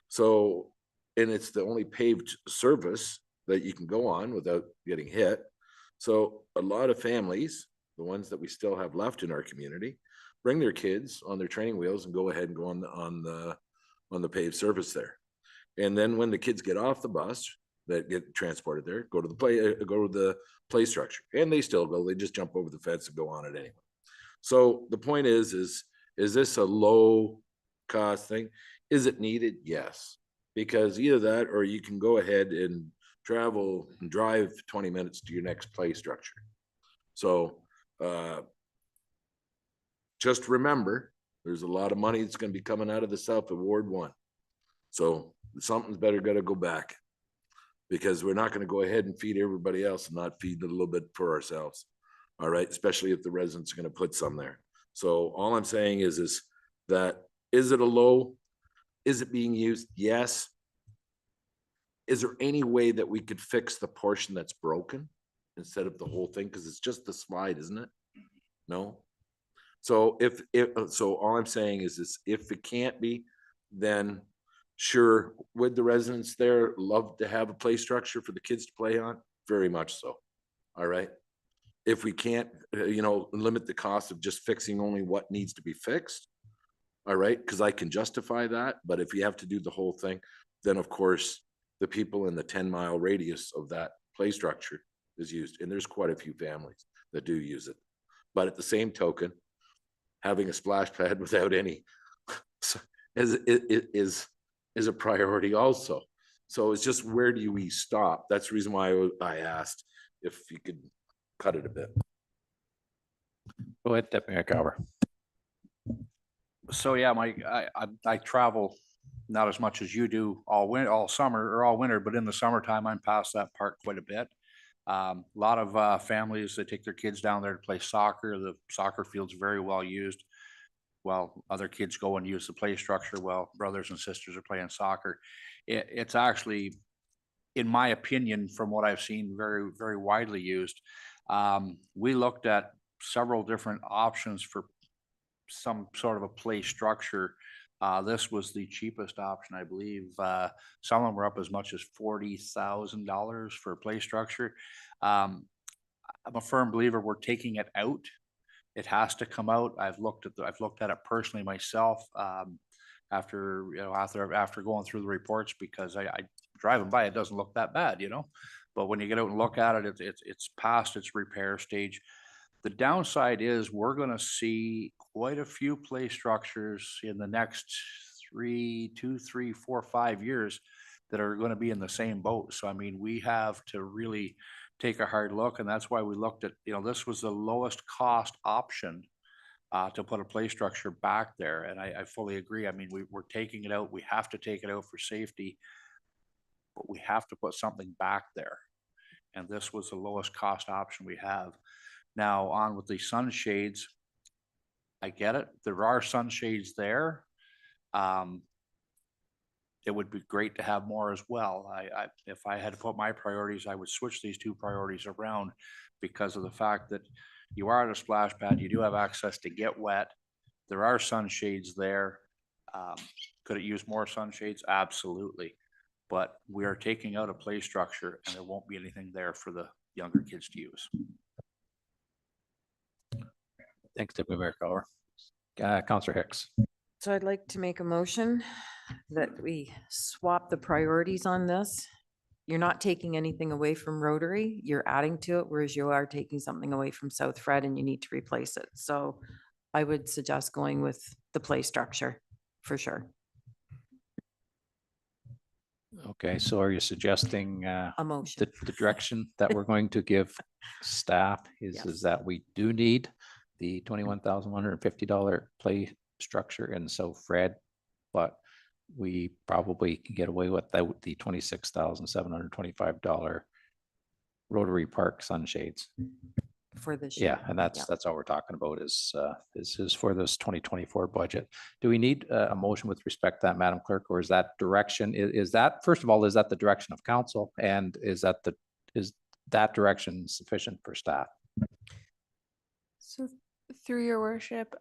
So, and it's the only paved surface that you can go on without getting hit. So a lot of families, the ones that we still have left in our community, bring their kids on their training wheels and go ahead and go on the paved surface there. And then when the kids get off the bus that get transported there, go to the play structure, and they still go. They just jump over the fence and go on it anyway. So the point is this a low cost thing? Is it needed? Yes, because either that or you can go ahead and travel and drive 20 minutes to your next play structure. So just remember, there's a lot of money that's going to be coming out of the South of Ward 1. So something's better got to go back, because we're not going to go ahead and feed everybody else and not feed a little bit for ourselves. All right, especially if the residents are going to put some there. So all I'm saying is that, is it a low? Is it being used? Yes. Is there any way that we could fix the portion that's broken instead of the whole thing? Because it's just the slide, isn't it? No. So so all I'm saying is if it can't be, then sure, would the residents there love to have a play structure for the kids to play on? Very much so. All right. If we can't, limit the cost of just fixing only what needs to be fixed. All right. Because I can justify that. But if you have to do the whole thing, then of course, the people in the 10-mile radius of that play structure is used. And there's quite a few families that do use it. But at the same token, having a splash pad without any is a priority also. So it's just, where do we stop? That's the reason why I asked if you could cut it a bit. Go ahead, Deputy Mayor Calver. So yeah, I travel not as much as you do all summer or all winter, but in the summertime, I'm past that park quite a bit. A lot of families, they take their kids down there to play soccer. The soccer field's very well used. While other kids go and use the play structure, while brothers and sisters are playing soccer. It's actually, in my opinion, from what I've seen, very, very widely used. We looked at several different options for some sort of a play structure. This was the cheapest option, I believe. Some of them were up as much as $40,000 for a play structure. I'm a firm believer we're taking it out. It has to come out. I've looked at it personally myself, after going through the reports, because I driving by, it doesn't look that bad, but when you get out and look at it, it's past its repair stage. The downside is we're gonna see quite a few play structures in the next 2, 3, 4, 5 years that are gonna be in the same boat. So I mean, we have to really take a hard look, and that's why we looked at, this was the lowest cost option to put a play structure back there. And I fully agree. I mean, we're taking it out. We have to take it out for safety, but we have to put something back there. And this was the lowest cost option we have. Now on with the sunshades, I get it. There are sunshades there. It would be great to have more as well. If I had to put my priorities, I would switch these two priorities around, because of the fact that you are at a splash pad, you do have access to get wet. There are sunshades there. Could it use more sunshades? Absolutely. But we are taking out a play structure, and there won't be anything there for the younger kids to use. Thanks, Deputy Mayor Cower. Councillor Hicks. So I'd like to make a motion that we swap the priorities on this. You're not taking anything away from Rotary, you're adding to it, whereas you are taking something away from South Fred and you need to replace it. So I would suggest going with the play structure for sure. Okay, so are you suggesting A motion. the direction that we're going to give staff is Yes. that we do need the $21,150 play structure in South Fred, but we probably can get away with the $26,725 Rotary Park sunshades. For this Yeah, year. and that's all we're talking about is for this 2024 budget. Do we need a motion with respect to that, Madam Clerk, or is that direction, is that, first of all, is that the direction of council, and is that direction sufficient for staff? So through your worship,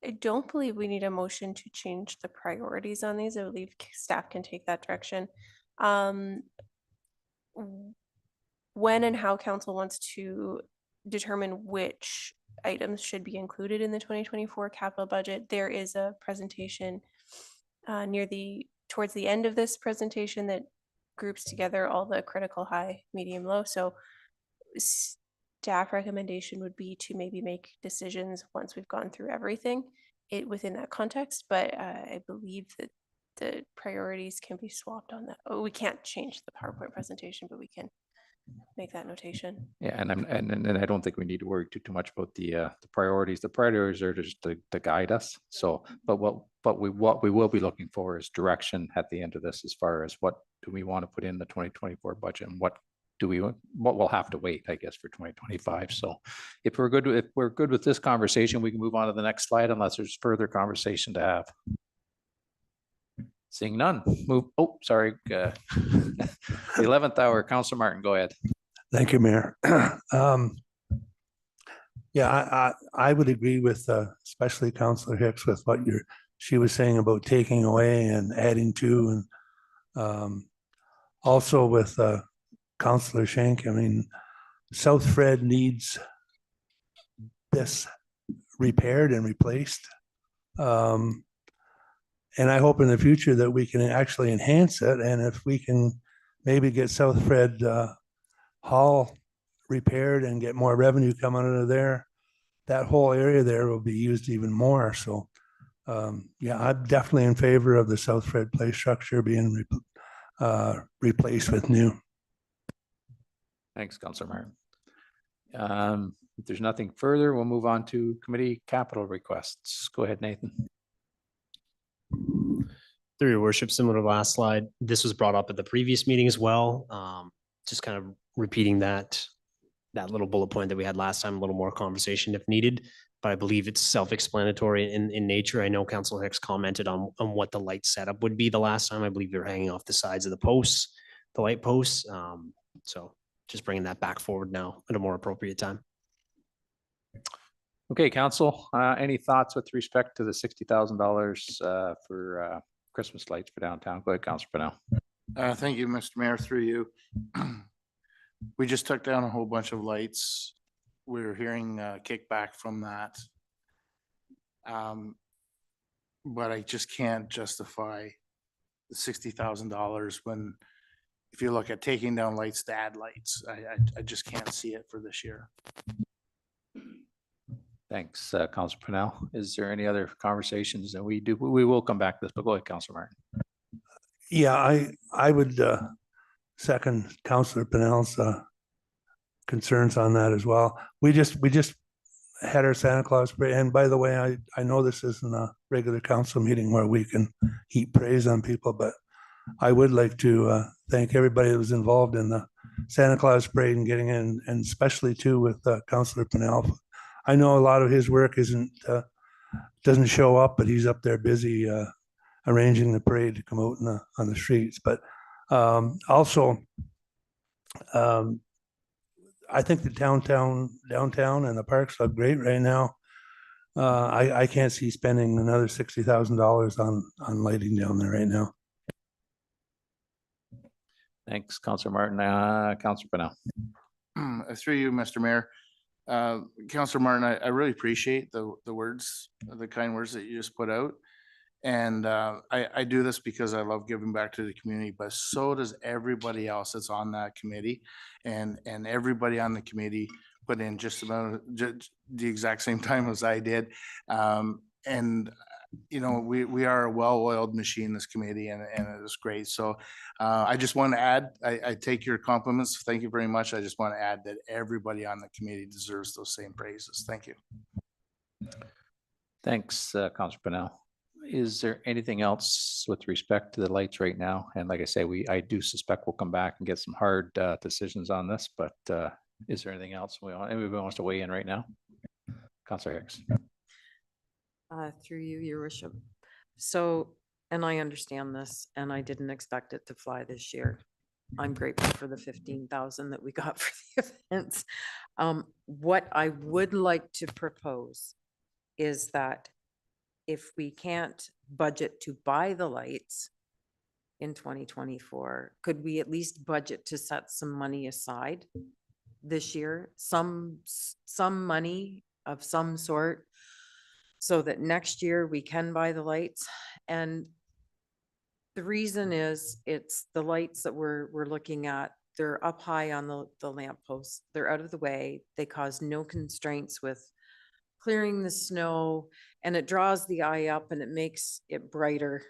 I don't believe we need a motion to change the priorities on these. I believe staff can take that direction. When and how council wants to determine which items should be included in the 2024 capital budget, there is a presentation towards the end of this presentation that groups together all the critical, high, medium, low. So staff recommendation would be to maybe make decisions once we've gone through everything within that context. But I believe that the priorities can be swapped on that. Oh, we can't change the PowerPoint presentation, but we can make that notation. Yeah, and I don't think we need to worry too much about the priorities. The priorities are just to guide us. So, but what we will be looking for is direction at the end of this, as far as what do we want to put in the 2024 budget, and what we'll have to wait, I guess, for 2025. So if we're good with this conversation, we can move on to the next slide, unless there's further conversation to have. Seeing none, sorry. The 11th hour, Councillor Martin, go ahead. Thank you, Mayor. Yeah, I would agree with especially Councillor Hicks with what she was saying about taking away and adding to, and also with Councillor Schenk. I mean, South Fred needs this repaired and replaced. And I hope in the future that we can actually enhance it. And if we can maybe get South Fred Hall repaired and get more revenue coming out of there, that whole area there will be used even more. So yeah, I'm definitely in favor of the South Fred play structure being replaced with new. Thanks, Councillor Martin. If there's nothing further, we'll move on to committee capital requests. Go ahead, Nathan. Through your worship, similar to the last slide, this was brought up at the previous meeting as well. Just kind of repeating that little bullet point that we had last time, a little more conversation if needed, but I believe it's self-explanatory in nature. I know Councilor Hicks commented on what the light setup would be the last time. I believe they're hanging off the sides of the posts, the light posts. So just bringing that back forward now at a more appropriate time. Okay, council, any thoughts with respect to the $60,000 for Christmas lights for downtown? Go ahead, Councilor Pennell. Thank you, Mr. Mayor, through you. We just took down a whole bunch of lights. We're hearing kickback from that. But I just can't justify the $60,000 when, if you look at taking down lights to add lights, I just can't see it for this year. Thanks, Councilor Pennell. Is there any other conversations that we will come back to this, but go ahead, Councilor Martin. Yeah, I would second Councillor Pennell's concerns on that as well. We just had our Santa Claus parade, and by the way, I know this isn't a regular council meeting where we can heap praise on people, but I would like to thank everybody that was involved in the Santa Claus parade and getting in, and especially too with Councillor Pennell. I know a lot of his work doesn't show up, but he's up there busy arranging the parade to come out on the streets. But also, I think the downtown and the parks look great right now. I can't see spending another $60,000 on lighting down there right now. Thanks, Councilor Martin. Councilor Pennell. Through you, Mr. Mayor. Councilor Martin, I really appreciate the words, the kind words that you just put out. And I do this because I love giving back to the community, but so does everybody else that's on that committee. And everybody on the committee put in just about the exact same time as I did. And you know, we are a well-oiled machine, this committee, and it is great. So I just want to add, I take your compliments. Thank you very much. I just want to add that everybody on the committee deserves those same praises. Thank you. Thanks, Councilor Pennell. Is there anything else with respect to the lights right now? And like I say, I do suspect we'll come back and get some hard decisions on this, but is there anything else anybody wants to weigh in right now? Councilor Hicks. Through you, Your Worship. So, and I understand this, and I didn't expect it to fly this year. I'm grateful for the 15,000 that we got for the events. What I would like to propose is that if we can't budget to buy the lights in 2024, could we at least budget to set some money aside this year? Some money of some sort, so that next year we can buy the lights. And the reason is, it's the lights that we're looking at. They're up high on the lamp posts. They're out of the way. They cause no constraints with clearing the snow, and it draws the eye up and it makes it brighter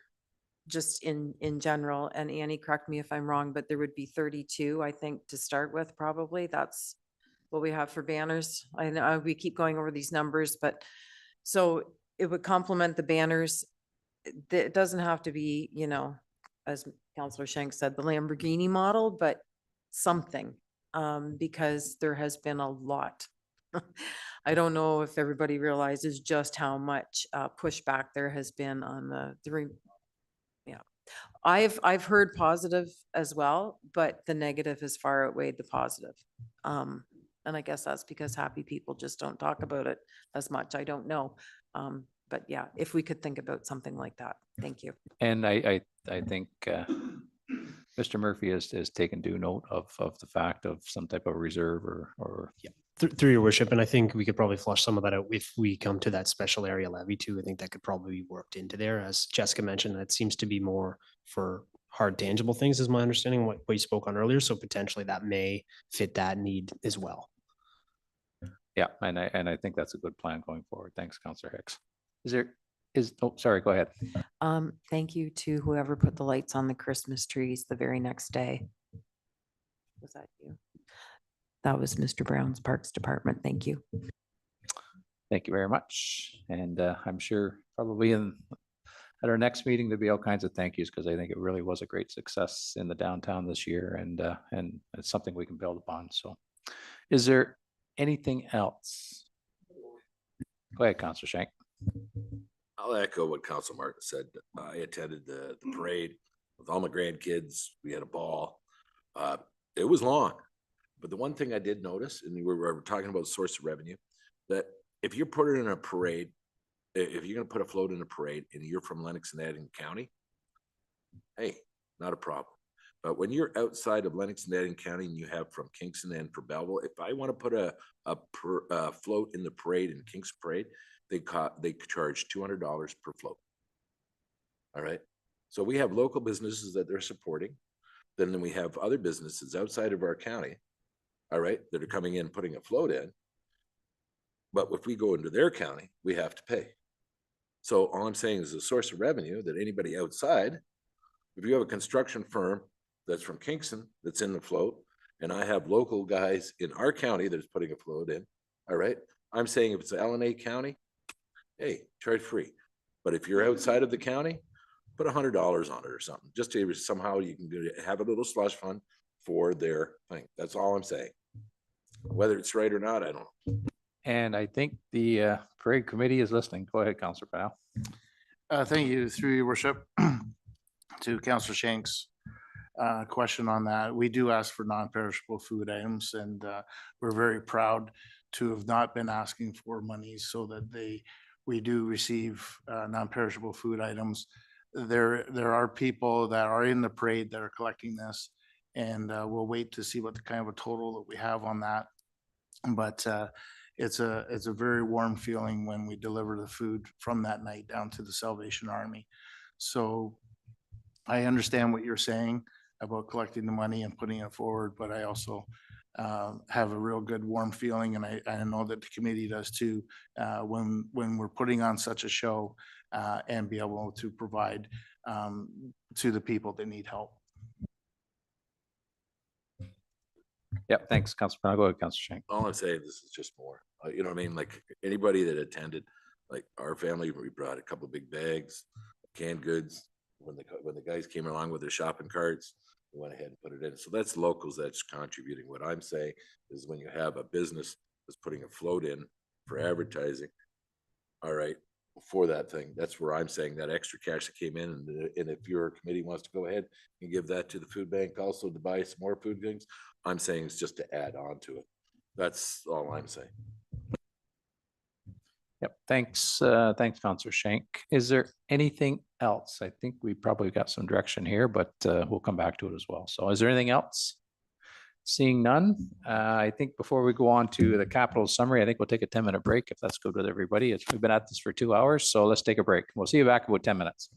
just in general. And Annie, correct me if I'm wrong, but there would be 32, I think, to start with, probably. That's what we have for banners. I know we keep going over these numbers, but so it would complement the banners. It doesn't have to be, you know, as Councillor Shank said, the Lamborghini model, but something, because there has been a lot. I don't know if everybody realizes just how much pushback there has been on yeah. I've heard positive as well, but the negative has far outweighed the positive. And I guess that's because happy people just don't talk about it as much. I don't know. But yeah, if we could think about something like that. Thank you. And I think Mr. Murphy has taken due note of the fact of some type of reserve or Yeah. Through Your Worship, and I think we could probably flush some of that out if we come to that special area levy too. I think that could probably be worked into there. As Jessica mentioned, that seems to be more for hard tangible things, is my understanding, what you spoke on earlier. So potentially that may fit that need as well. Yeah, and I think that's a good plan going forward. Thanks, Councillor Hicks. Oh, sorry, go ahead. Thank you to whoever put the lights on the Christmas trees the very next day. Was that you? That was Mr. Brown's Parks Department. Thank you. Thank you very much. And I'm sure probably at our next meeting, there'll be all kinds of thank yous, because I think it really was a great success in the downtown this year, and it's something we can build upon. So is there anything else? Go ahead, Councillor Shank. I'll echo what Council Martin said. I attended the parade with all my grandkids. We had a ball. It was long, but the one thing I did notice, and we were talking about source of revenue, that if you're putting in a parade, if you're gonna put a float in a parade and you're from Lennox and Addington County, hey, not a problem. But when you're outside of Lennox and Addington County and you have from Kingston and for Belleville, if I want to put a float in the parade in Kingston Parade, they charge $200 per float. All right. So we have local businesses that they're supporting. Then we have other businesses outside of our county, all right, that are coming in, putting a float in. But if we go into their county, we have to pay. So all I'm saying is a source of revenue that anybody outside, if you have a construction firm that's from Kingston that's in the float, and I have local guys in our county that's putting a float in, all right, I'm saying if it's LNA County, hey, charge free. But if you're outside of the county, put $100 on it or something, just to somehow you can have a little slush fund for their thing. That's all I'm saying. Whether it's right or not, I don't know. And I think the parade committee is listening. Go ahead, Councillor Powell. Thank you, through your worship, to Councillor Shanks. Question on that. We do ask for non-perishable food items, and we're very proud to have not been asking for money so that we do receive non-perishable food items. There are people that are in the parade that are collecting this, and we'll wait to see what the kind of a total that we have on that. But it's a very warm feeling when we deliver the food from that night down to the Salvation Army. So I understand what you're saying about collecting the money and putting it forward, but I also have a real good warm feeling, and I know that the committee does too, when we're putting on such a show and be able to provide to the people that need help. Yep, thanks, Councillor Powell. Go ahead, Councillor Shank. All I'm saying, this is just more, you know what I mean? Like anybody that attended, like our family, we brought a couple big bags, canned goods. When the guys came along with their shopping carts, we went ahead and put it in. So that's locals that's contributing. What I'm saying is when you have a business that's putting a float in for advertising, all right, for that thing, that's where I'm saying that extra cash that came in, and if your committee wants to go ahead and give that to the food bank also to buy some more food things, I'm saying it's just to add on to it. That's all I'm saying. Yep, thanks, thanks, Councillor Shank. Is there anything else? I think we probably got some direction here, but we'll come back to it as well. So is there anything else? Seeing none, I think before we go on to the capital summary, I think we'll take a 10-minute break if that's good with everybody. We've been at this for 2 hours, so let's take a break. We'll see you back in about 10 minutes.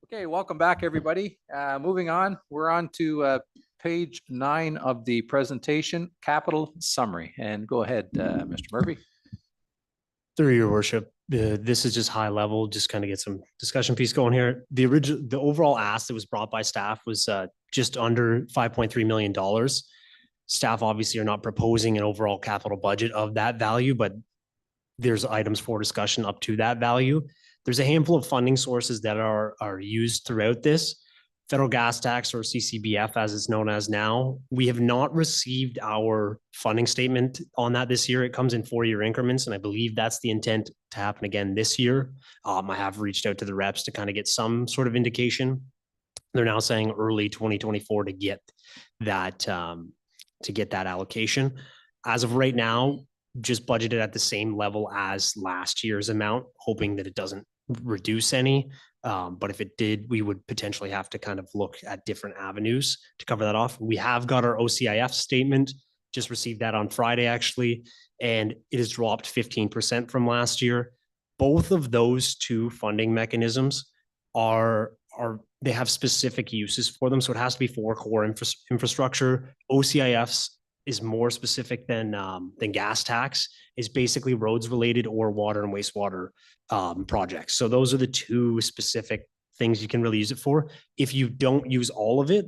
Okay, welcome back, everybody. Moving on, we're on to page 9 of the presentation, capital summary. And go ahead, Mr. Murphy. Through your worship, this is just high level, just kind of get some discussion piece going here. The overall ask that was brought by staff was just under $5.3 million. Staff obviously are not proposing an overall capital budget of that value, but there's items for discussion up to that value. There's a handful of funding sources that are used throughout this. Federal gas tax, or CCBF as it's known as now. We have not received our funding statement on that this year. It comes in 4-year increments, and I believe that's the intent to happen again this year. I have reached out to the reps to kind of get some sort of indication. They're now saying early 2024 to get that allocation. As of right now, just budgeted at the same level as last year's amount, hoping that it doesn't reduce any. But if it did, we would potentially have to kind of look at different avenues to cover that off. We have got our OCIF statement, just received that on Friday, actually, and it has dropped 15% from last year. Both of those two funding mechanisms they have specific uses for them. So it has to be for core infrastructure. OCIFs is more specific than gas tax, is basically roads related or water and wastewater projects. So those are the two specific things you can really use it for. If you don't use all of it,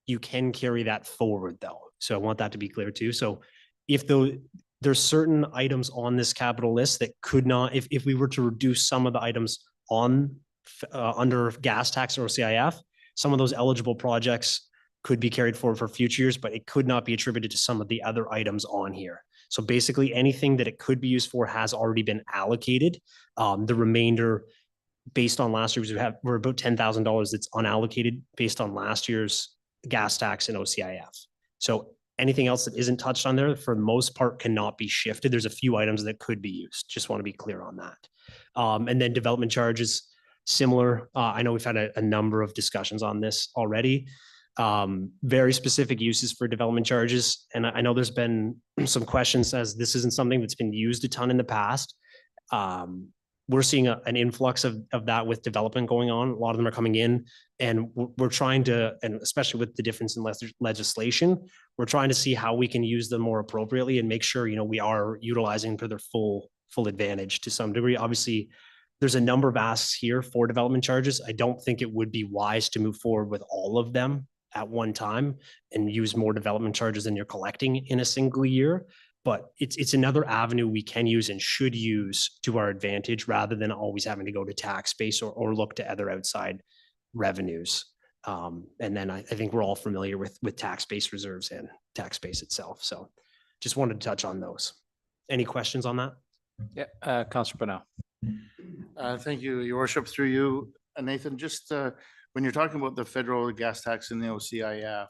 you can carry that forward though. So I want that to be clear too. So if there's certain items on this capital list that could not, if we were to reduce some of the items on under gas tax or OCIF, some of those eligible projects could be carried forward for future years, but it could not be attributed to some of the other items on here. So basically anything that it could be used for has already been allocated. The remainder based on last year's, we're about $10,000 that's unallocated based on last year's gas tax and OCIF. So anything else that isn't touched on there for the most part cannot be shifted. There's a few items that could be used. Just want to be clear on that. And then development charges, similar. I know we've had a number of discussions on this already. Very specific uses for development charges. And I know there's been some questions as this isn't something that's been used a ton in the past. We're seeing an influx of that with development going on. A lot of them are coming in, and we're trying to, and especially with the difference in legislation, we're trying to see how we can use them more appropriately and make sure, we are utilizing for their full advantage to some degree. Obviously, there's a number of asks here for development charges. I don't think it would be wise to move forward with all of them at one time and use more development charges than you're collecting in a single year. But it's another avenue we can use and should use to our advantage rather than always having to go to tax base or look to other outside revenues. And then I think we're all familiar with tax base reserves and tax base itself. So just wanted to touch on those. Any questions on that? Yeah, Councillor Pennell. Thank you, Your Worship. Through you, Nathan, just when you're talking about the federal gas tax and the OCIF,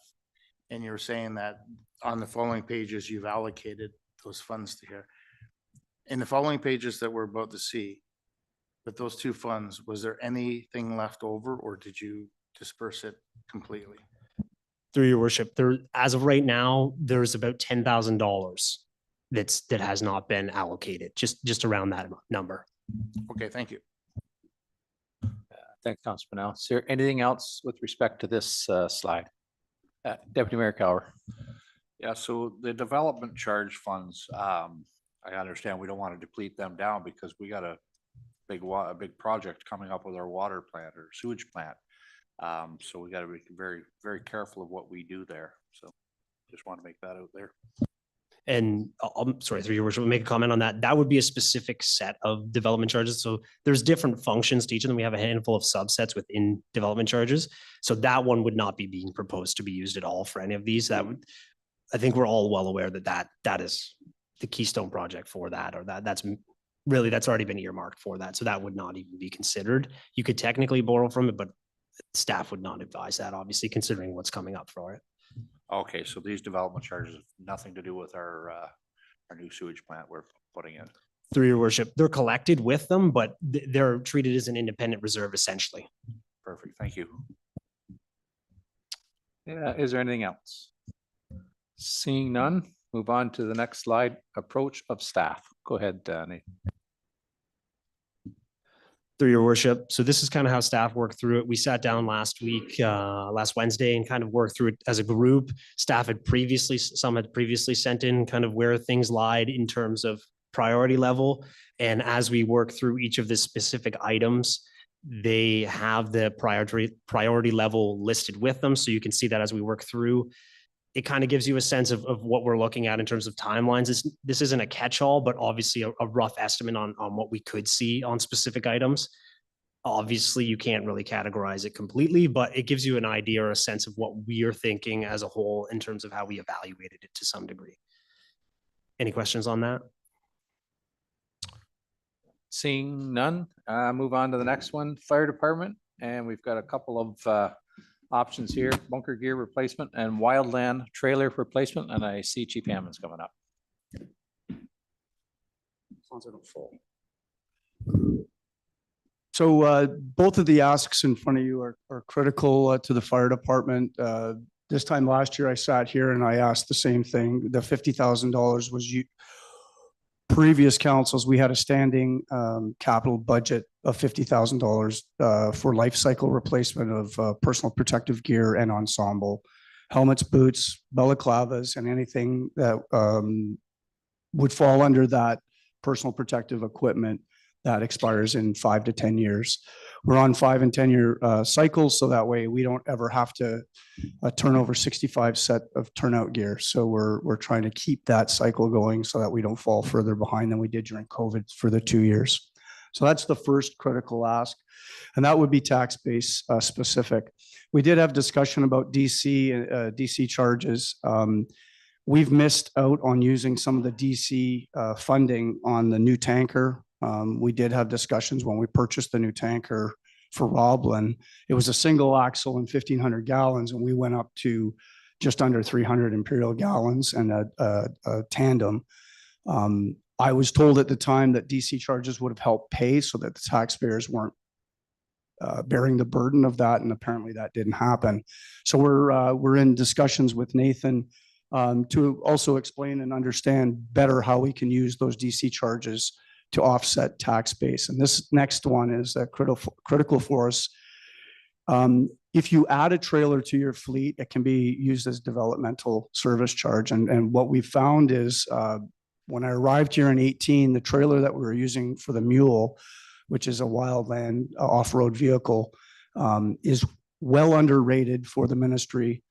and you're saying that on the following pages, you've allocated those funds to here. In the following pages that we're about to see, with those two funds, was there anything left over or did you disperse it completely? Through your worship, there, as of right now, there's about $10,000 that has not been allocated, just around that number. Okay, thank you. Thanks, Councillor Pennell. Is there anything else with respect to this slide? Deputy Mayor Cower. Yeah, so the development charge funds, I understand we don't want to deplete them down because we got a big project coming up with our water plant or sewage plant. So we got to be very, very careful of what we do there. So just want to make that out there. And I'm sorry, through your worship, we'll make a comment on that. That would be a specific set of development charges. So there's different functions to each of them. We have a handful of subsets within development charges. So that one would not be being proposed to be used at all for any of these. That would, I think we're all well aware that is the keystone project for that, or that's already been earmarked for that. So that would not even be considered. You could technically borrow from it, but staff would not advise that, obviously, considering what's coming up for it. Okay, so these development charges have nothing to do with our new sewage plant we're putting in. Through your worship, they're collected with them, but they're treated as an independent reserve essentially. Perfect, thank you. Yeah, is there anything else? Seeing none, move on to the next slide, approach of staff. Go ahead, Nathan. Through your worship. So this is kind of how staff worked through it. We sat down last week, last Wednesday, and kind of worked through it as a group. Staff had previously, some had previously sent in kind of where things lied in terms of priority level. And as we work through each of the specific items, they have the priority level listed with them. So you can see that as we work through. It kind of gives you a sense of what we're looking at in terms of timelines. This isn't a catch-all, but obviously a rough estimate on what we could see on specific items. Obviously, you can't really categorize it completely, but it gives you an idea or a sense of what we are thinking as a whole in terms of how we evaluated it to some degree. Any questions on that? Seeing none, move on to the next one, fire department. And we've got a couple of options here, bunker gear replacement and wildland trailer replacement. And I see Chief Hammond's coming up. So both of the asks in front of you are critical to the fire department. This time last year, I sat here and I asked the same thing. The $50,000 was previous councils. We had a standing capital budget of $50,000 for life cycle replacement of personal protective gear and ensemble, helmets, boots, balaclavas, and anything that would fall under that personal protective equipment that expires in 5 to 10 years. We're on 5 and 10 year cycles, so that way we don't ever have to turn over 65 set of turnout gear. So we're trying to keep that cycle going so that we don't fall further behind than we did during COVID for the 2 years. So that's the first critical ask, and that would be tax base specific. We did have discussion about DC charges. We've missed out on using some of the DC funding on the new tanker. We did have discussions when we purchased the new tanker for Roblin. It was a single axle and 1,500 gallons, and we went up to just under 300 imperial gallons and a tandem. I was told at the time that DC charges would have helped pay so that the taxpayers weren't bearing the burden of that, and apparently that didn't happen. So we're in discussions with Nathan to also explain and understand better how we can use those DC charges to offset tax base. And this next one is critical for us. If you add a trailer to your fleet, it can be used as developmental service charge. And what we found is when I arrived here in 18, the trailer that we were using for the mule, which is a wildland off-road vehicle, is well underrated for the ministry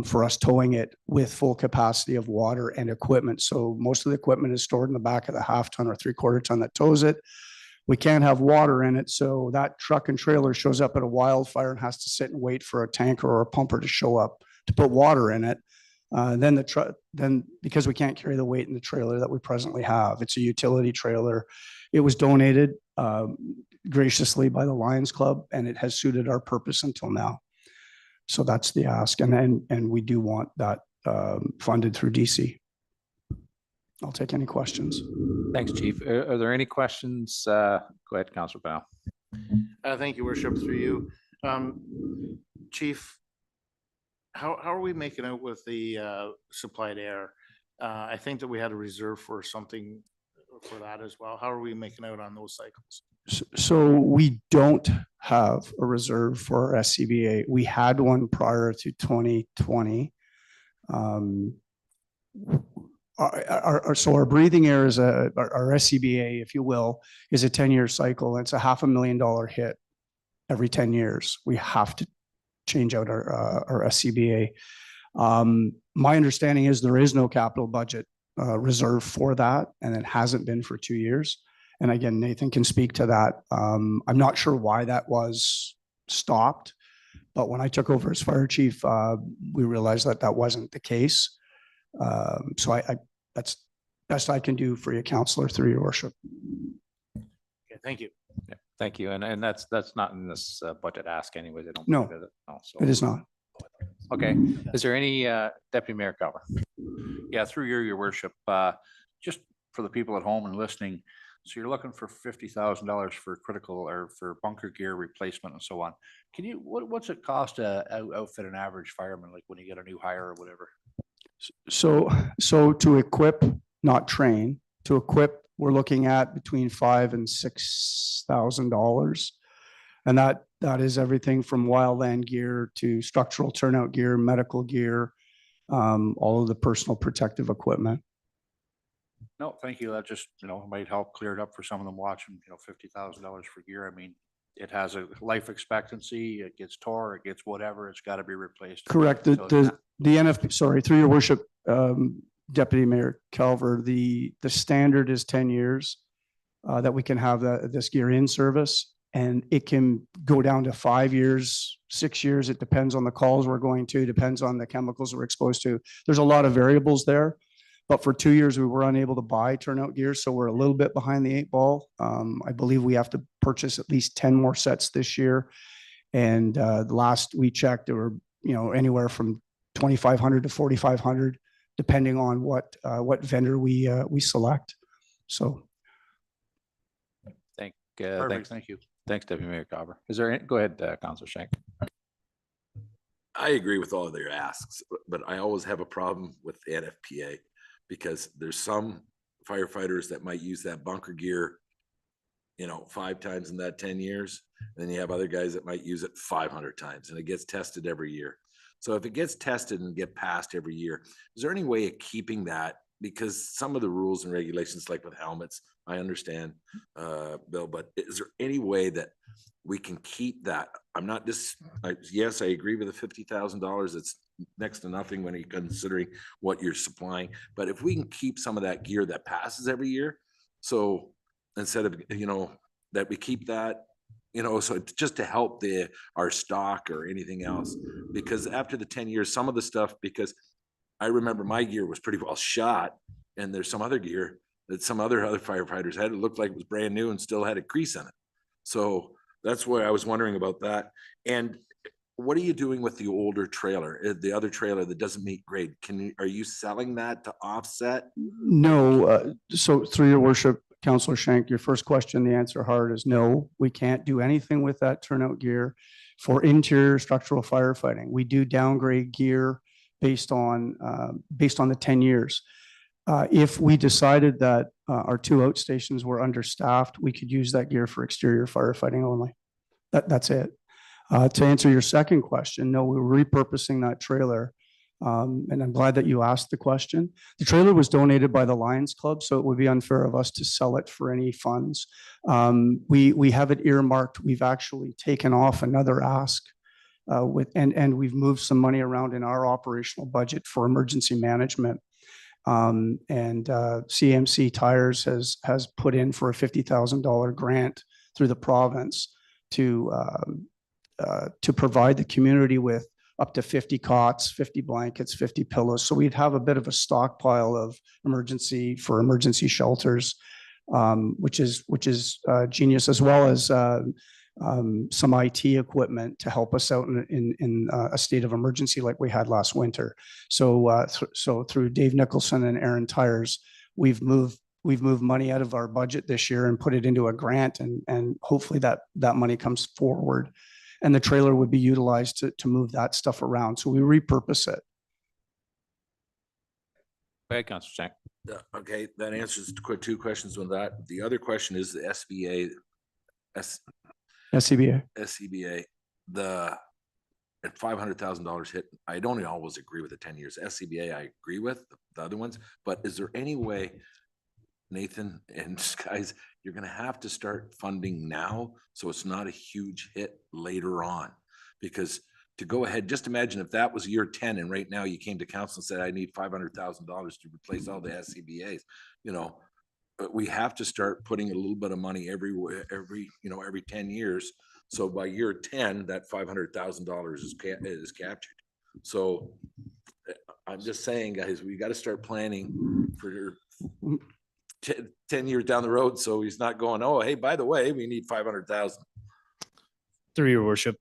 for us towing it with full capacity of water and equipment. So most of the equipment is stored in the back of the 1/2 ton or 3/4 ton that tows it. We can't have water in it. So that truck and trailer shows up at a wildfire and has to sit and wait for a tanker or a pumper to show up to put water in it. Then because we can't carry the weight in the trailer that we presently have, it's a utility trailer. It was donated graciously by the Lions Club, and it has suited our purpose until now. So that's the ask, and we do want that funded through DC. I'll take any questions. Thanks, Chief. Are there any questions? Go ahead, Councilor Powell. Thank you, Worship, through you. Chief, how are we making out with the supplied air? I think that we had a reserve for something for that as well. How are we making out on those cycles? So we don't have a reserve for our SCBA. We had one prior to 2020. So our breathing air is our SCBA, if you will, is a 10-year cycle. It's a $500,000 hit every 10 years. We have to change out our SCBA. My understanding is there is no capital budget reserve for that, and it hasn't been for 2 years. And again, Nathan can speak to that. I'm not sure why that was stopped, but when I took over as fire chief, we realized that that wasn't the case. So that's best I can do for you, Councillor, through your worship. Okay, thank you. Yeah, thank you. And that's not in this budget ask anyway. They don't. No, put it. No, so. it is not. Okay. Is there any Deputy Mayor Cover? Yeah, through your worship, just for the people at home and listening. So you're looking for $50,000 for critical or for bunker gear replacement and so on. Can you, what's it cost to outfit an average fireman, like when you get a new hire or whatever? So to equip, not train, to equip we're looking at between $5,000 and $6,000. And that is everything from wildland gear to structural turnout gear, medical gear, all of the personal protective equipment. No, thank you. That just, might help clear it up for some of them watching, $50,000 for gear. I mean, it has a life expectancy, it gets tore, it gets whatever, it's gotta be replaced. Correct. So The NFP, sorry, through your worship, Deputy Mayor Calver, the standard is 10 years that we can have this gear in service. And it can go down to 5 years, 6 years. It depends on the calls we're going to, depends on the chemicals we're exposed to. There's a lot of variables there. But for 2 years, we were unable to buy turnout gear. So we're a little bit behind the 8 ball. I believe we have to purchase at least 10 more sets this year. And the last we checked, there were, anywhere from 2,500 to 4,500, depending on what vendor we select. So. Perfect, thank you. Thanks, Deputy Mayor Carver. Is there any, go ahead, Councilor Shank. I agree with all of their asks, but I always have a problem with the NFPA because there's some firefighters that might use that bunker gear, 5 times in that 10 years. And then you have other guys that might use it 500 times and it gets tested every year. So if it gets tested and get passed every year, is there any way of keeping that? Because some of the rules and regulations, like with helmets, I understand, Bill, but is there any way that we can keep that? I'm not just, yes, I agree with the $50,000. It's next to nothing when you're considering what you're supplying. But if we can keep some of that gear that passes every year, so instead of, that we keep that, so just to help our stock or anything else, because after the 10 years, some of the stuff, because I remember my gear was pretty well shot and there's some other gear that some other firefighters had. It looked like it was brand new and still had a crease in it. So that's why I was wondering about that. And what are you doing with the older trailer, the other trailer that doesn't meet grade? Are you selling that to offset? No. So through your worship, Councilor Shank, your first question, the answer hard is no. We can't do anything with that turnout gear for interior structural firefighting. We do downgrade gear based on the 10 years. If we decided that our 2 outstations were understaffed, we could use that gear for exterior firefighting only. That's it. To answer your second question, no, we're repurposing that trailer. And I'm glad that you asked the question. The trailer was donated by the Lions Club, so it would be unfair of us to sell it for any funds. We have it earmarked. We've actually taken off another ask and we've moved some money around in our operational budget for emergency management. CMC Tires has put in for a $50,000 grant through the province to provide the community with up to 50 cots, 50 blankets, 50 pillows. So we'd have a bit of a stockpile of emergency shelters, which is genius, as well as some IT equipment to help us out in a state of emergency like we had last winter. So through Dave Nicholson and Aaron Tires, we've moved money out of our budget this year and put it into a grant, and hopefully that money comes forward, and the trailer would be utilized to move that stuff around. So we repurpose it. Go ahead, Councilor Shank. Okay, that answers 2 questions on that. The other question is the SCBA. At $500,000 hit, I don't always agree with the 10 years. SCBA, I agree with the other ones, but is there any way, Nathan and guys, you're going to have to start funding now so it's not a huge hit later on? Because to go ahead, just imagine if that was year 10 and right now you came to council and said, I need $500,000 to replace all the SCBAs, but we have to start putting a little bit of money every 10 years. So by year 10, that $500,000 is captured. So I'm just saying, guys, we got to start planning for 10 years down the road. So he's not going, oh, hey, by the way, we need 500,000. Through your worship,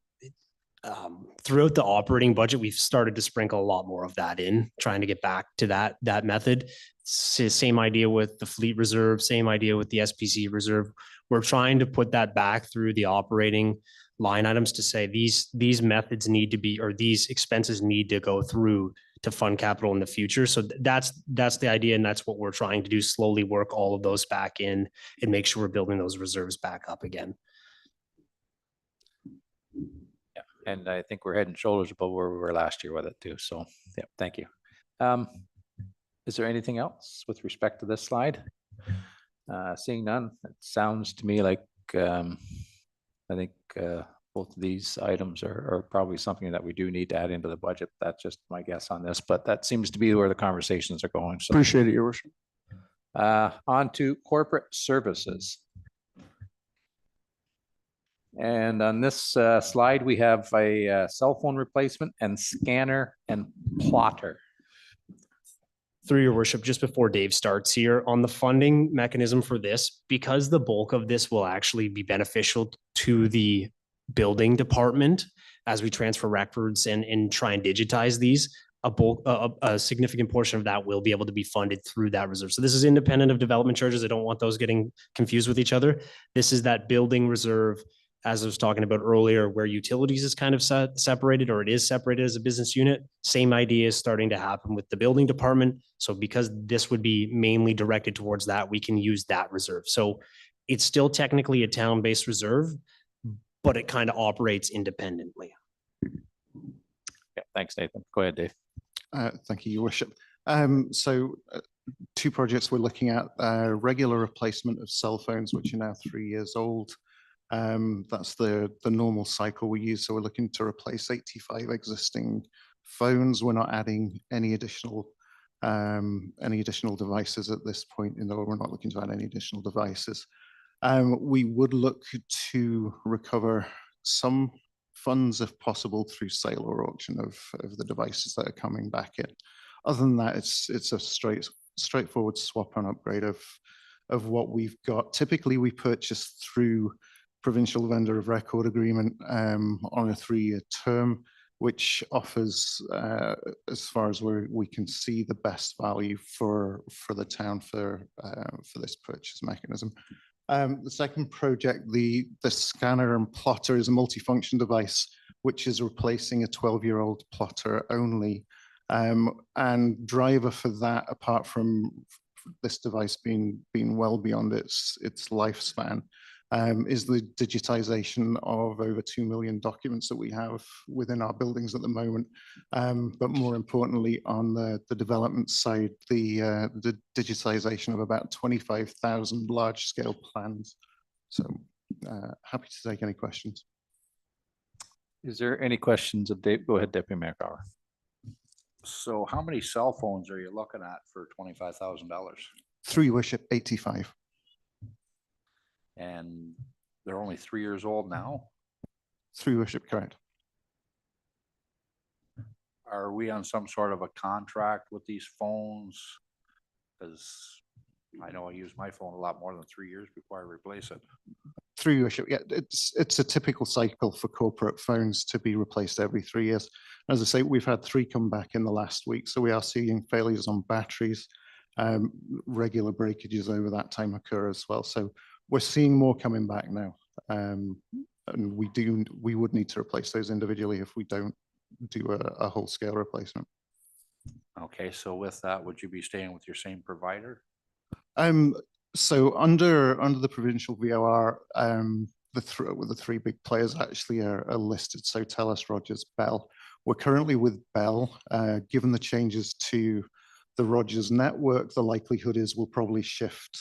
throughout the operating budget, we've started to sprinkle a lot more of that in, trying to get back to that method. Same idea with the fleet reserve, same idea with the SPC reserve. We're trying to put that back through the operating line items to say these methods need to be, or these expenses need to go through to fund capital in the future. So that's the idea. And that's what we're trying to do, slowly work all of those back in and make sure we're building those reserves back up again. Yeah, and I think we're head and shoulders above where we were last year with it too. So, yeah, thank you. Is there anything else with respect to this slide? Seeing none, it sounds to me like I think both of these items are probably something that we do need to add into the budget. That's just my guess on this, but that seems to be where the conversations are going. So Appreciate it, Your Worship. on to corporate services. And on this slide, we have a cell phone replacement and scanner and plotter. Through your worship, just before Dave starts here on the funding mechanism for this, because the bulk of this will actually be beneficial to the building department as we transfer records and try and digitize these, a significant portion of that will be able to be funded through that reserve. So this is independent of development charges. I don't want those getting confused with each other. This is that building reserve, as I was talking about earlier, where utilities is kind of separated, or it is separated as a business unit. Same idea is starting to happen with the building department. So because this would be mainly directed towards that, we can use that reserve. So it's still technically a town-based reserve, but it kind of operates independently. Yeah, thanks, Nathan. Go ahead, Dave. Thank you, Your Worship. Two projects we're looking at, regular replacement of cell phones, which are now 3 years old. That's the normal cycle we use. So we're looking to replace 85 existing phones. We're not adding any additional devices at this point. We're not looking to add any additional devices. We would look to recover some funds, if possible, through sale or auction of the devices that are coming back in. Other than that, it's a straightforward swap and upgrade of what we've got. Typically, we purchase through provincial vendor of record agreement on a 3-year term, which offers, as far as we can see, the best value for the town for this purchase mechanism. The second project, the scanner and plotter, is a multifunction device, which is replacing a 12-year-old plotter only. And driver for that, apart from this device being well beyond its lifespan, is the digitization of over 2 million documents that we have within our buildings at the moment. But more importantly, on the development side, the digitization of about 25,000 large-scale plans. So happy to take any questions. Is there any questions of Dave? Go ahead, Deputy Mayor Carver. So how many cell phones are you looking at for $25,000? Through your worship, 85. And they're only 3 years old now? Through your worship, correct. Are we on some sort of a contract with these phones? Because I know I use my phone a lot more than 3 years before I replace it. Through your worship, yeah, it's a typical cycle for corporate phones to be replaced every 3 years. As I say, we've had 3 come back in the last week, so we are seeing failures on batteries. Regular breakages over that time occur as well. So we're seeing more coming back now, and we would need to replace those individually if we don't do a whole scale replacement. Okay, so with that, would you be staying with your same provider? So under the provincial VOR, the 3 big players actually are listed. So TELUS, Rogers, Bell. We're currently with Bell. Given the changes to the Rogers network, the likelihood is we'll probably shift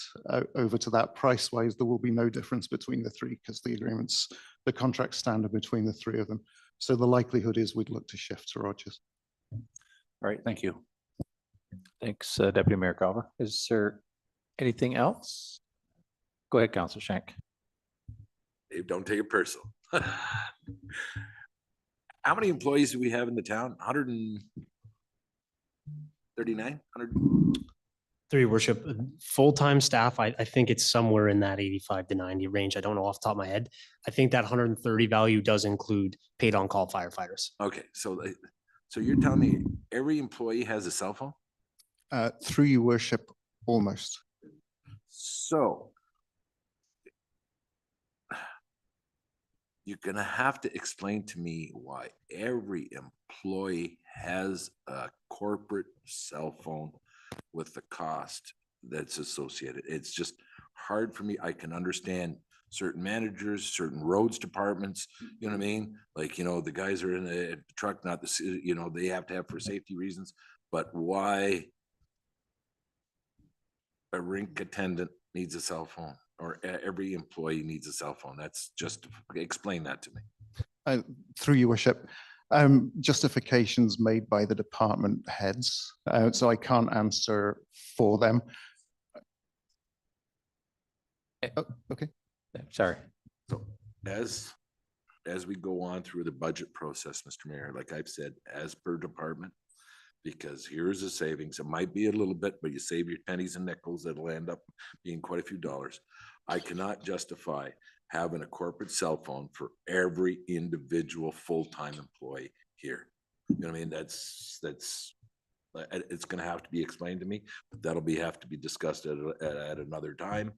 over to that. Price-wise, there will be no difference between the 3 because the contract standard between the 3 of them. So the likelihood is we'd look to shift to Rogers. All right, thank you. Thanks, Deputy Mayor Carver. Is there anything else? Go ahead, Councillor Shank. Dave, don't take it personal. How many employees do we have in the town? 139? 100? Through your worship, full-time staff, I think it's somewhere in that 85 to 90 range. I don't know off the top of my head. I think that 130 value does include paid on-call firefighters. Okay, so you're telling me every employee has a cell phone? Through your worship, almost. So you're gonna have to explain to me why every employee has a corporate cell phone with the cost that's associated. It's just hard for me. I can understand certain managers, certain roads departments, you know what I mean? Like, you know, the guys are in a truck, not the, you know, they have to have for safety reasons, but why a rink attendant needs a cell phone or every employee needs a cell phone? That's just, explain that to me. Through your worship, justifications made by the department heads, so I can't answer for them. Oh, okay. Sorry. So as we go on through the budget process, Mr. Mayor, like I've said, as per department, because here's the savings. It might be a little bit, but you save your pennies and nickels, it'll end up being quite a few dollars. I cannot justify having a corporate cell phone for every individual full-time employee here. You know what I mean? That's it's going to have to be explained to me, but that'll have to be discussed at another time.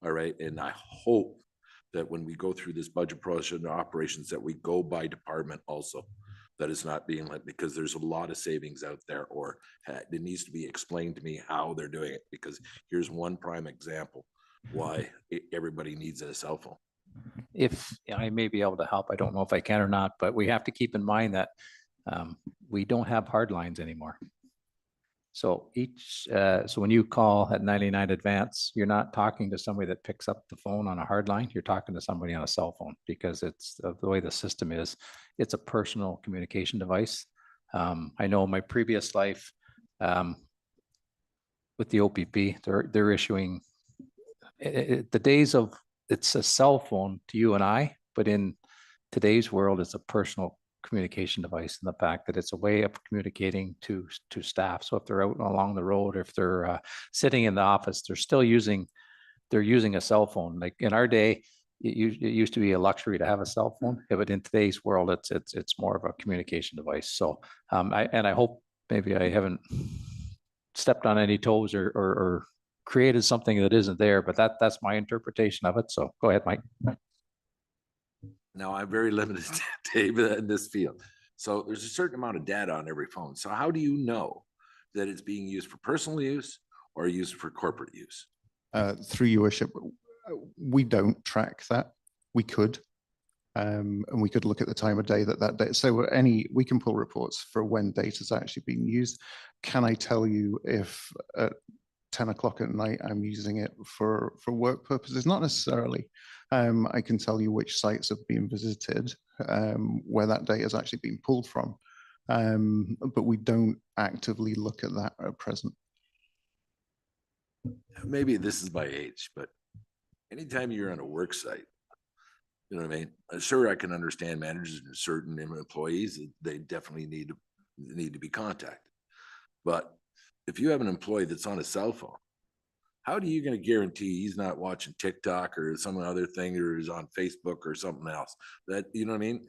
All right. And I hope that when we go through this budget process and operations, that we go by department also. That is not being let, because there's a lot of savings out there, or it needs to be explained to me how they're doing it, because here's one prime example why everybody needs a cell phone. If I may be able to help, I don't know if I can or not, but we have to keep in mind that we don't have hard lines anymore. So so when you call at 99 Advance, you're not talking to somebody that picks up the phone on a hard line. You're talking to somebody on a cell phone, because it's the way the system is. It's a personal communication device. I know in my previous life with the OPP, they're issuing the days of it's a cell phone to you and I, but in today's world, it's a personal communication device, and the fact that it's a way of communicating to staff. So if they're out along the road, or if they're sitting in the office, they're using a cell phone. Like in our day, it used to be a luxury to have a cell phone, but in today's world, it's more of a communication device. So I hope maybe I haven't stepped on any toes or created something that isn't there, but that's my interpretation of it. So go ahead, Mike. Now, I'm very limited, David, in this field. So there's a certain amount of data on every phone. So how do you know that it's being used for personal use or used for corporate use? Through your worship, we don't track that. We could, and we could look at the time of day that data. So we can pull reports for when data is actually being used. Can I tell you if at 10 o'clock at night I'm using it for work purposes? Not necessarily. I can tell you which sites have been visited, where that data is actually being pulled from, but we don't actively look at that at present. Maybe this is my age, but anytime you're on a work site, you know what I mean? Sure, I can understand managers and certain employees, they definitely need to be contacted. But if you have an employee that's on a cell phone, how are you going to guarantee he's not watching TikTok or some other thing, or is on Facebook or something else? That, you know what I mean?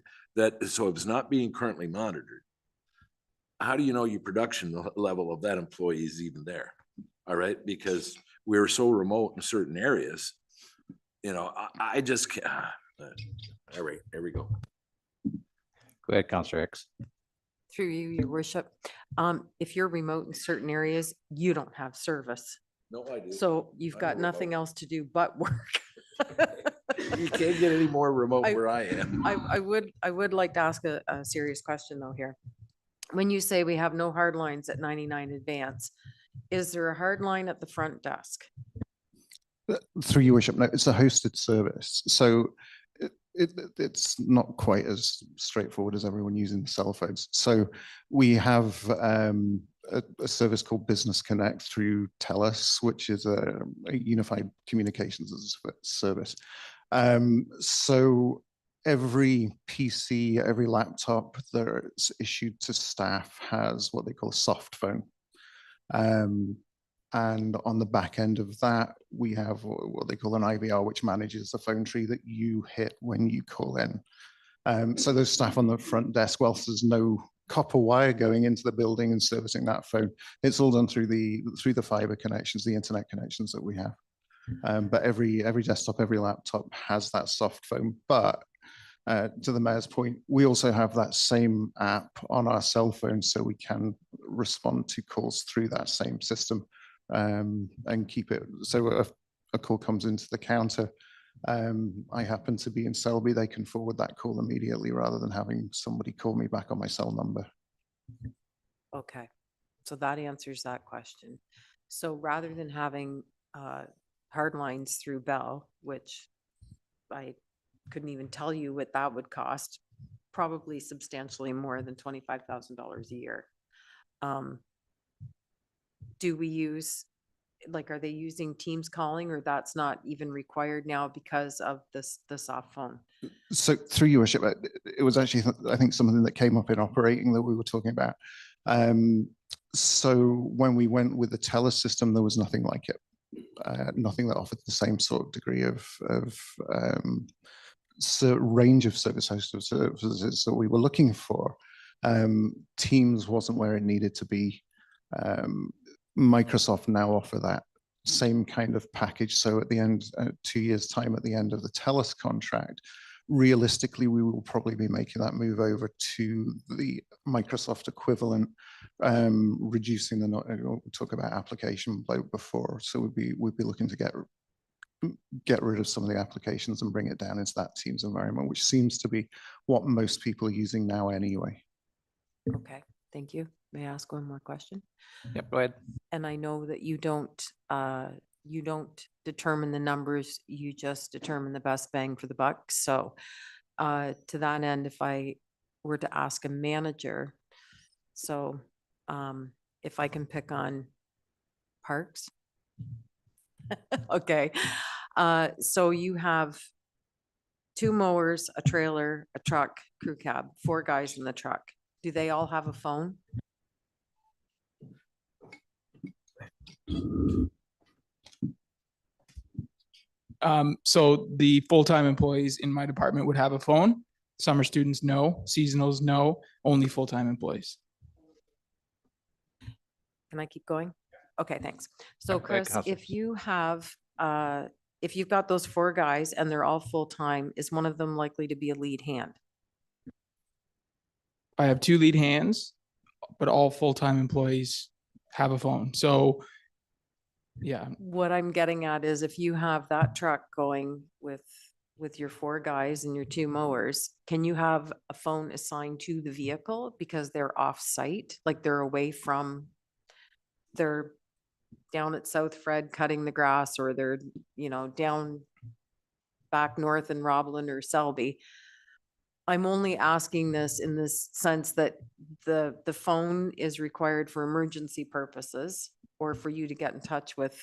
So if it's not being currently monitored, how do you know your production level of that employee is even there? All right, because we're so remote in certain areas, you know, I just can't. All right, there we go. Go ahead, Councillor Hicks. Through you, your worship. If you're remote in certain areas, you don't have service. No, I do. So you've got nothing else to do but work. You can't get any more remote where I am. I would like to ask a serious question though here. When you say we have no hard lines at 99 Advance, is there a hard line at the front desk? Through your worship, no, it's a hosted service. So it's not quite as straightforward as everyone using the cell phones. So we have a service called Business Connect through TELUS, which is a unified communications as a service. So every PC, every laptop that's issued to staff has what they call a soft phone. And on the back end of that, we have what they call an IVR, which manages the phone tree that you hit when you call in. So those staff on the front desk, whilst there's no copper wire going into the building and servicing that phone, it's all done through the fiber connections, the internet connections that we have. But every desktop, every laptop has that soft phone. But To the mayor's point, we also have that same app on our cell phone, so we can respond to calls through that same system and keep it. So if a call comes into the counter, I happen to be in Selby, they can forward that call immediately rather than having somebody call me back on my cell number. Okay, so that answers that question. So rather than having hard lines through Bell, which I couldn't even tell you what that would cost, probably substantially more than $25,000 a year. Do we use, like, are they using Teams calling, or that's not even required now because of the soft phone? So through your worship, it was actually, I think, something that came up in operating that we were talking about. So when we went with the TELUS system, there was nothing like it. Nothing that offered the same sort of degree of range of services that we were looking for. Teams wasn't where it needed to be. Microsoft now offer that same kind of package. So at the end, 2 years' time, at the end of the TELUS contract, realistically, we will probably be making that move over to the Microsoft equivalent, reducing the, we'll talk about application load before. So we'd be looking to get rid of some of the applications and bring it down into that Teams environment, which seems to be what most people are using now anyway. Okay, thank you. May I ask one more question? Yep, go ahead. And I know that you don't determine the numbers, you just determine the best bang for the buck. So to that end, if I were to ask a manager, so if I can pick on parks. Okay, so you have 2 mowers, a trailer, a truck, crew cab, 4 guys in the truck. Do they all have a phone? So the full-time employees in my department would have a phone. Summer students, no. Seasonals, no. Only full-time employees. Can I keep going? Okay, thanks. So go ahead, Chris, Counselor. if you've got those 4 guys and they're all full-time, is one of them likely to be a lead hand? I have 2 lead hands, but all full-time employees have a phone. So yeah, What I'm getting at is if you have that truck going with your 4 guys and your 2 mowers, can you have a phone assigned to the vehicle because they're off-site, like they're away from, they're down at South Fred cutting the grass, or they're, down back north in Roblin or Selby? I'm only asking this in this sense that the phone is required for emergency purposes or for you to get in touch with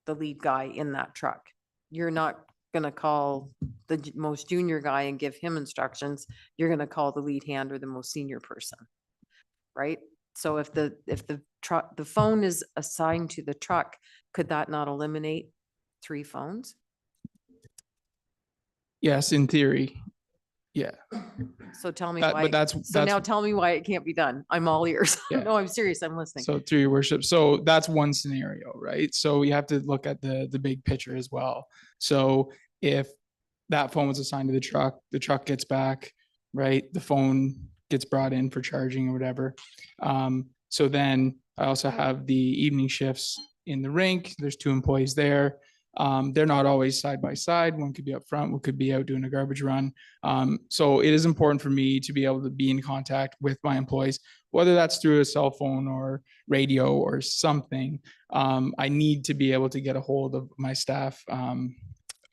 the lead guy in that truck. You're not gonna call the most junior guy and give him instructions. You're gonna call the lead hand or the most senior person, right? So if the phone is assigned to the truck, could that not eliminate 3 phones? yes, in theory. Yeah. So tell me That- why. but that's- So now that's- tell me why it can't be done. I'm all ears. Yeah. No, I'm serious. I'm listening. So through your worship, so that's one scenario, right? So we have to look at the big picture as well. So if that phone was assigned to the truck gets back, right? The phone gets brought in for charging or whatever. So then I also have the evening shifts in the rink. There's 2 employees there. They're not always side by side. One could be up front, one could be out doing a garbage run. So it is important for me to be able to be in contact with my employees, whether that's through a cell phone or radio or something. I need to be able to get a hold of my staff.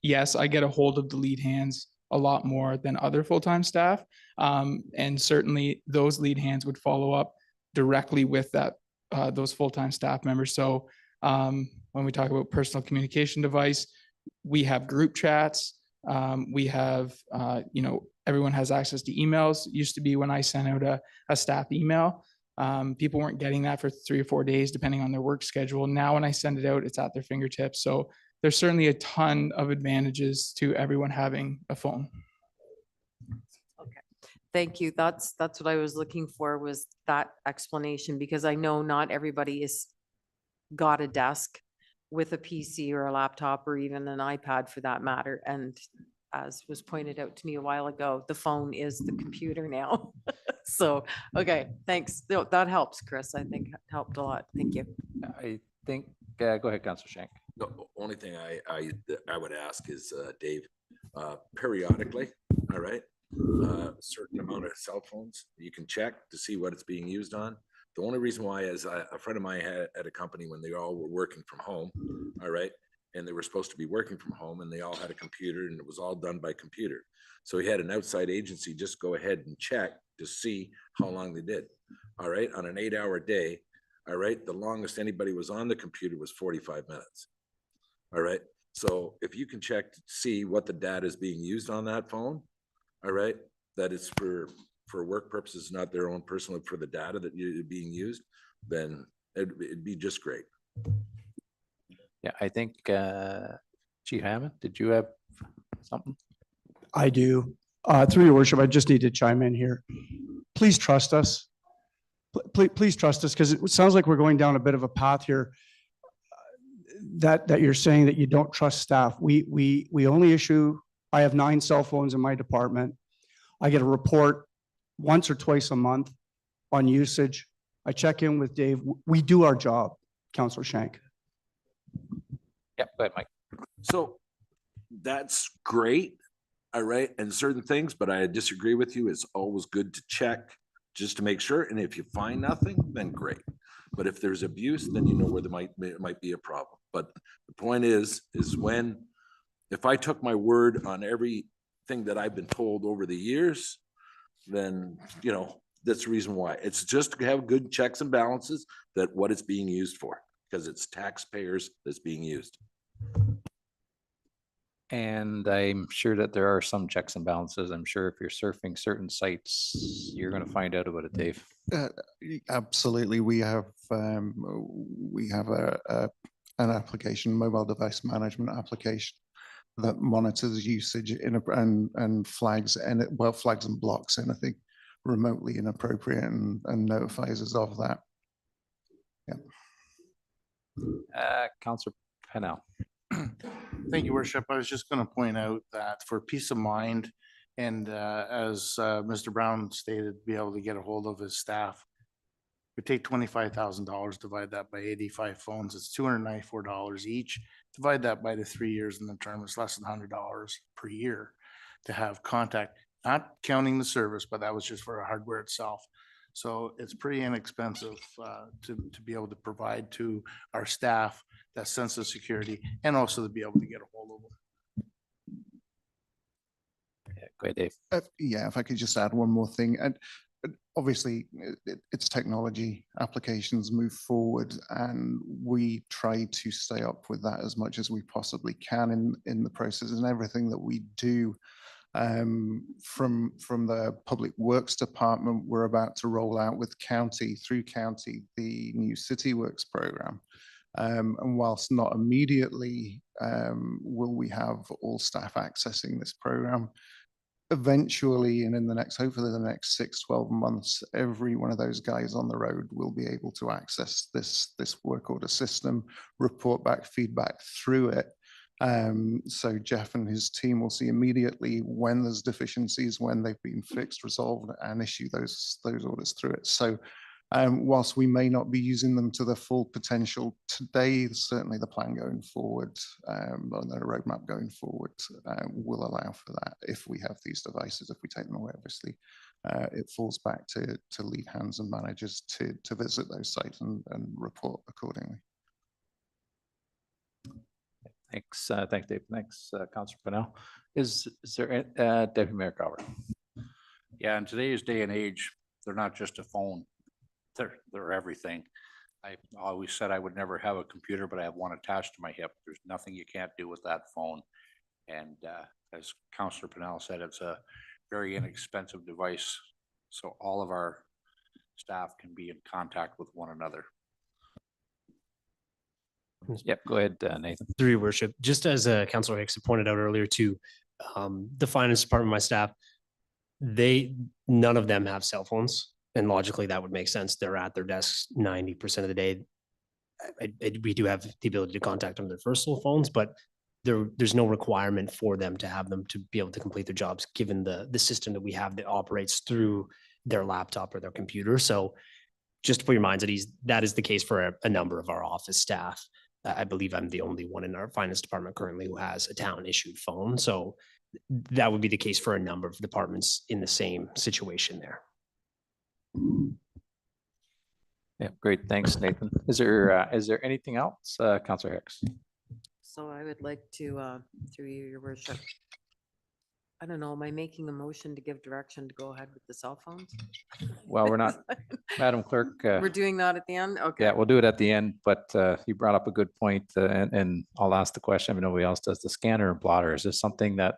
Yes, I get a hold of the lead hands a lot more than other full-time staff. And certainly those lead hands would follow up directly with those full-time staff members. So when we talk about personal communication device, we have group chats. We have, everyone has access to emails. It used to be when I sent out a staff email, people weren't getting that for 3 or 4 days, depending on their work schedule. Now, when I send it out, it's at their fingertips. So there's certainly a ton of advantages to everyone having a phone. Thank you. That's what I was looking for, was that explanation, because I know not everybody is got a desk with a PC or a laptop or even an iPad for that matter. And as was pointed out to me a while ago, the phone is the computer now. So, okay, thanks. That helps, Chris. I think it helped a lot. Thank you. I think, go ahead, Councillor Shank. The only thing I would ask is, Dave, periodically, all right? Certain amount of cell phones, you can check to see what it's being used on. The only reason why is a friend of mine had at a company when they all were working from home, all right? And they were supposed to be working from home and they all had a computer and it was all done by computer. So he had an outside agency just go ahead and check to see how long they did. All right, on an 8-hour day, all right, the longest anybody was on the computer was 45 minutes. All right, so if you can check to see what the data is being used on that phone, all right, that it's for work purposes, not their own personal, for the data that you're being used, then it'd be just great. Yeah, I think, Chief Hammond, did you have something? I do. Through your worship, I just need to chime in here. Please trust us. Please trust us, because it sounds like we're going down a bit of a path here that you're saying that you don't trust staff. We only issue, I have 9 cell phones in my department. I get a report once or twice a month on usage. I check in with Dave. We do our job, Councillor Shank. Yep, go ahead, Mike. So that's great, all right, and certain things, but I disagree with you. It's always good to check just to make sure. And if you find nothing, then great. But if there's abuse, then you know where there might be a problem. But the point is when, if I took my word on everything that I've been told over the years, then, you know, that's the reason why. It's just to have good checks and balances that what it's being used for, because it's taxpayers that's being used. And I'm sure that there are some checks and balances. I'm sure if you're surfing certain sites, you're going to find out about it, Dave. Absolutely. We have an application, mobile device management application, that monitors usage and flags flags and blocks anything remotely inappropriate and notifies us of that. Yeah. Councillor Pennell. Thank you, Worship. I was just going to point out that for peace of mind, and as Mr. Brown stated, be able to get a hold of his staff, we take $25,000, divide that by 85 phones, it's $294 each. Divide that by the 3 years in the term, it's less than $100 per year to have contact, not counting the service, but that was just for the hardware itself. So it's pretty inexpensive to be able to provide to our staff that sense of security, and also to be able to get a hold of them. Yeah, go ahead, Dave. Yeah, if I could just add one more thing. And obviously, it's technology, applications move forward, and we try to stay up with that as much as we possibly can in the process, and everything that we do. From the Public Works Department, we're about to roll out through county, the new City Works program. And whilst not immediately will we have all staff accessing this program, eventually, and in the next, hopefully the next 6-12 months, every one of those guys on the road will be able to access this work order system, report back feedback through it. So Jeff and his team will see immediately when there's deficiencies, when they've been fixed, resolved, and issue those orders through it. So whilst we may not be using them to their full potential today, certainly the plan going forward, on the roadmap going forward, will allow for that. If we have these devices, if we take them away, obviously, it falls back to lead hands and managers to visit those sites and report accordingly. Thanks, thanks, Dave. Thanks, Councillor Pennell. Is there Deputy Mayor Carver? Yeah, in today's day and age, they're not just a phone. They're everything. I always said I would never have a computer, but I have one attached to my hip. There's nothing you can't do with that phone. And as Councillor Pennell said, it's a very inexpensive device. So all of our staff can be in contact with one another. Yep, go ahead, Nathan. Through your worship, just as Councillor Hicks had pointed out earlier too, the finance department, my staff, none of them have cell phones. And logically, that would make sense. They're at their desks 90% of the day. We do have the ability to contact them on their personal phones, but there's no requirement for them to have them to be able to complete their jobs, given the system that we have that operates through their laptop or their computer. So just to put your minds at ease, that is the case for a number of our office staff. I believe I'm the only one in our finance department currently who has a town issued phone. So that would be the case for a number of departments in the same situation there. Yeah, great. Thanks, Nathan. Is there anything else, Councillor Hicks? So I would like to, through you, your worship, I don't know, am I making a motion to give direction to go ahead with the cell phones? Well, we're not, Madam Clerk. We're doing that at the end? Okay. Yeah, we'll do it at the end, but you brought up a good point, and I'll ask the question, if nobody else does, the scanner and blotter, is this something that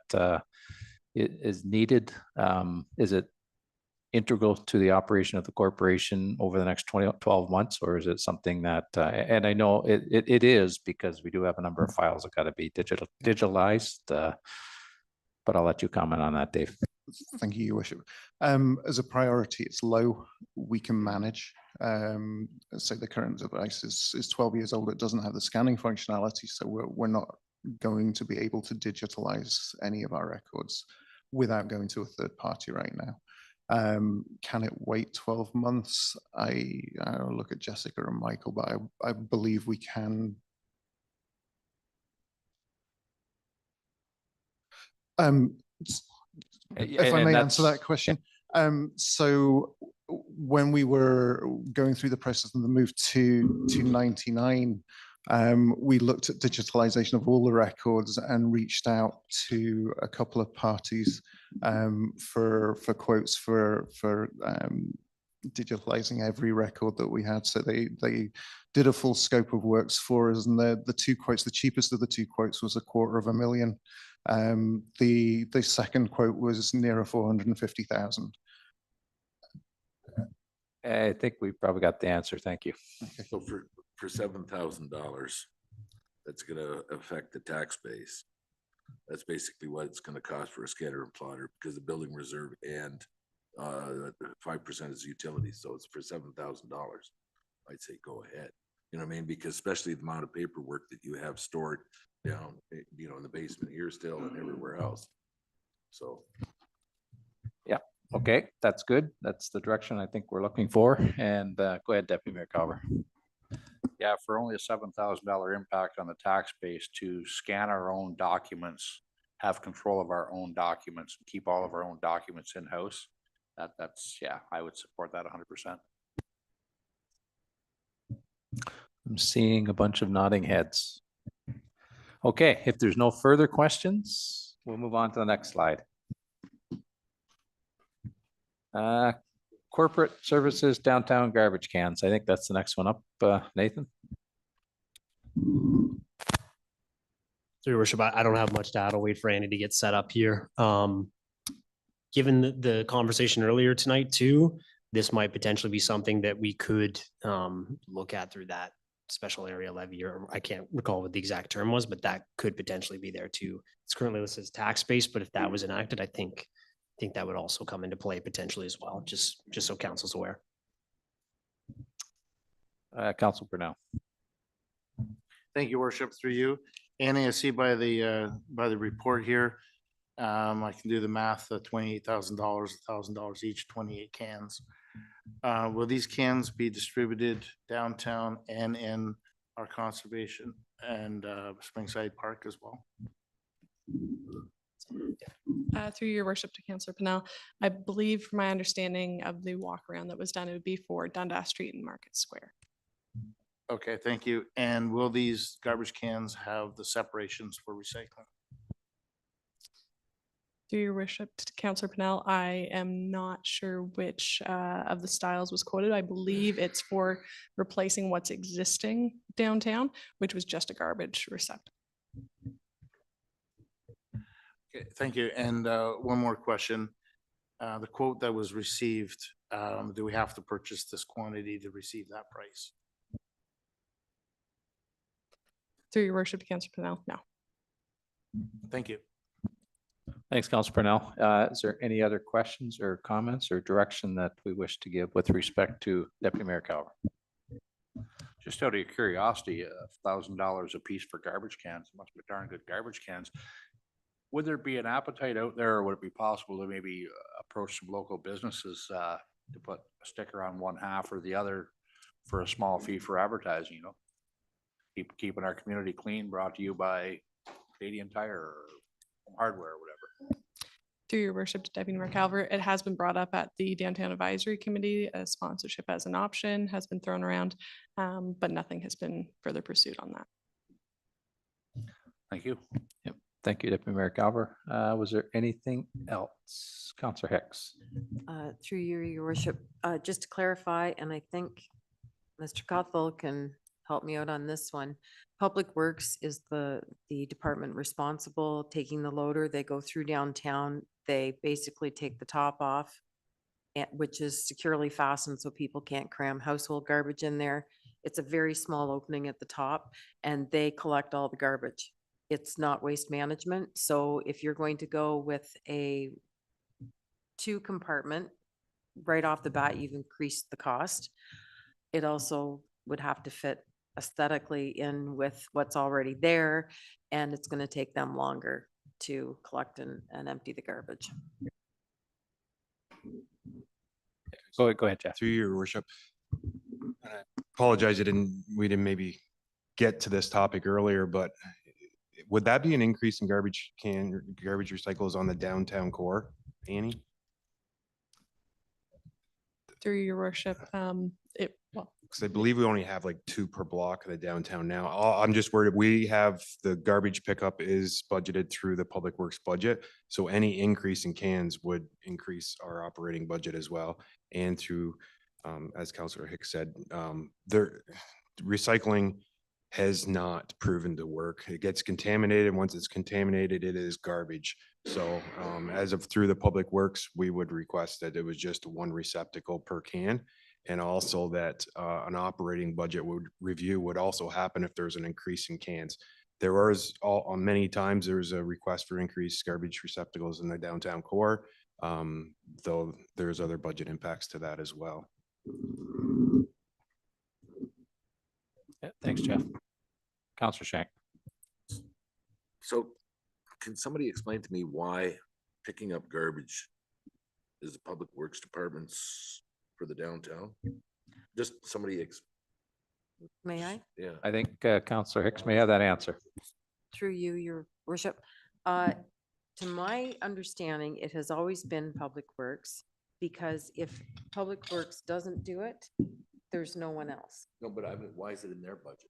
is needed? Is it integral to the operation of the corporation over the next 12 months, or is it something that, and I know it is, because we do have a number of files that got to be digitalized, but I'll let you comment on that, Dave. Thank you, Your Worship. As a priority, it's low. We can manage. So the current device is 12 years old. It doesn't have the scanning functionality, so we're not going to be able to digitalize any of our records without going to a third party right now. Can it wait 12 months? I'll look at Jessica and Michael, but I believe we can. If I may answer that question. So when we were going through the process of the move to 99, we looked at digitalization of all the records and reached out to a couple of parties for quotes for digitalizing every record that we had. So they did a full scope of works for us, and the two quotes, the cheapest of the two quotes was $250,000. The second quote was nearer 450,000. I think we probably got the answer. Thank you. Okay. So for $7,000, that's going to affect the tax base. That's basically what it's going to cost for a scanner and plotter, because the building reserve and 5% is utilities. So it's for $7,000. I'd say go ahead. You know what I mean? Because especially the amount of paperwork that you have stored down, you know, in the basement here still and everywhere else. So. Yeah. Okay. That's good. That's the direction I think we're looking for. And go ahead, Deputy Mayor Carver. Yeah, for only a $7,000 impact on the tax base to scan our own documents, have control of our own documents, keep all of our own documents in-house. That's, yeah, I would support that 100%. I'm seeing a bunch of nodding heads. Okay, if there's no further questions, we'll move on to the next slide. Corporate services, downtown garbage cans. I think that's the next one up, Nathan. Through your worship, I don't have much to add. I'll wait for Andy to get set up here. Given the conversation earlier tonight too, this might potentially be something that we could look at through that special area levy, or I can't recall what the exact term was, but that could potentially be there too. It's currently listed as tax base, but if that was enacted, I think that would also come into play potentially as well, just so council's aware. Council Brunel. Thank you, Worship, through you. Annie, I see by the report here, I can do the math, $28,000, $1,000 each, 28 cans. Will these cans be distributed downtown and in our conservation and Springside Park as well? Through your worship to Councillor Pennell, I believe from my understanding of the walk around that was done, it would be for Dundas Street and Market Square. Okay, thank you. And will these garbage cans have the separations for recycling? Through your worship to Councillor Pennell, I am not sure which of the styles was quoted. I believe it's for replacing what's existing downtown, which was just a garbage receptacle. Okay, thank you. And one more question. The quote that was received, do we have to purchase this quantity to receive that price? Through your worship to Councillor Pennell, no. Thank you. Thanks, Councillor Pennell. Is there any other questions or comments or direction that we wish to give with respect to Deputy Mayor Calver? Just out of curiosity, $1,000 a piece for garbage cans, must be darn good garbage cans. Would there be an appetite out there, or would it be possible to maybe approach some local businesses to put a sticker on one half or the other for a small fee for advertising, you know? Keeping our community clean, brought to you by Canadian Tire or Hardware or whatever. Through your worship to Deputy Mayor Calvert, it has been brought up at the Downtown Advisory Committee as sponsorship as an option has been thrown around, but nothing has been further pursued on that. Thank you. Yep. Thank you, Deputy Mayor Calvert. Was there anything else? Councillor Hicks. Through you, your worship, just to clarify, and I think Mr. Cothwell can help me out on this one. Public Works is the department responsible taking the loader. They go through downtown. They basically take the top off, which is securely fastened so people can't cram household garbage in there. It's a very small opening at the top, and they collect all the garbage. It's not waste management. So if you're going to go with a 2-compartment, right off the bat, you've increased the cost. It also would have to fit aesthetically in with what's already there, and it's going to take them longer to collect and empty the garbage. Go ahead, Jeff. Through your worship. And I apologize, we didn't maybe get to this topic earlier, but would that be an increase in garbage recycles on the downtown core, Annie? Through your worship, Because I believe we only have like 2 per block of the downtown now. I'm just worried, we have the garbage pickup is budgeted through the Public Works budget. So any increase in cans would increase our operating budget as well. And through, as Councillor Hicks said, recycling has not proven to work. It gets contaminated. Once it's contaminated, it is garbage. So as of through the Public Works, we would request that it was just 1 receptacle per can. And also that an operating budget review would also happen if there's an increase in cans. There was many times there was a request for increased garbage receptacles in the downtown core, though there's other budget impacts to that as well. Yeah, thanks, Jeff. Councillor Shank. So can somebody explain to me why picking up garbage is the Public Works Department's for the downtown? Just somebody. May I? Yeah. I think Councillor Hicks may have that answer. Through you, your worship. To my understanding, it has always been Public Works, because if Public Works doesn't do it, there's no one else. No, but I mean, why is it in their budget?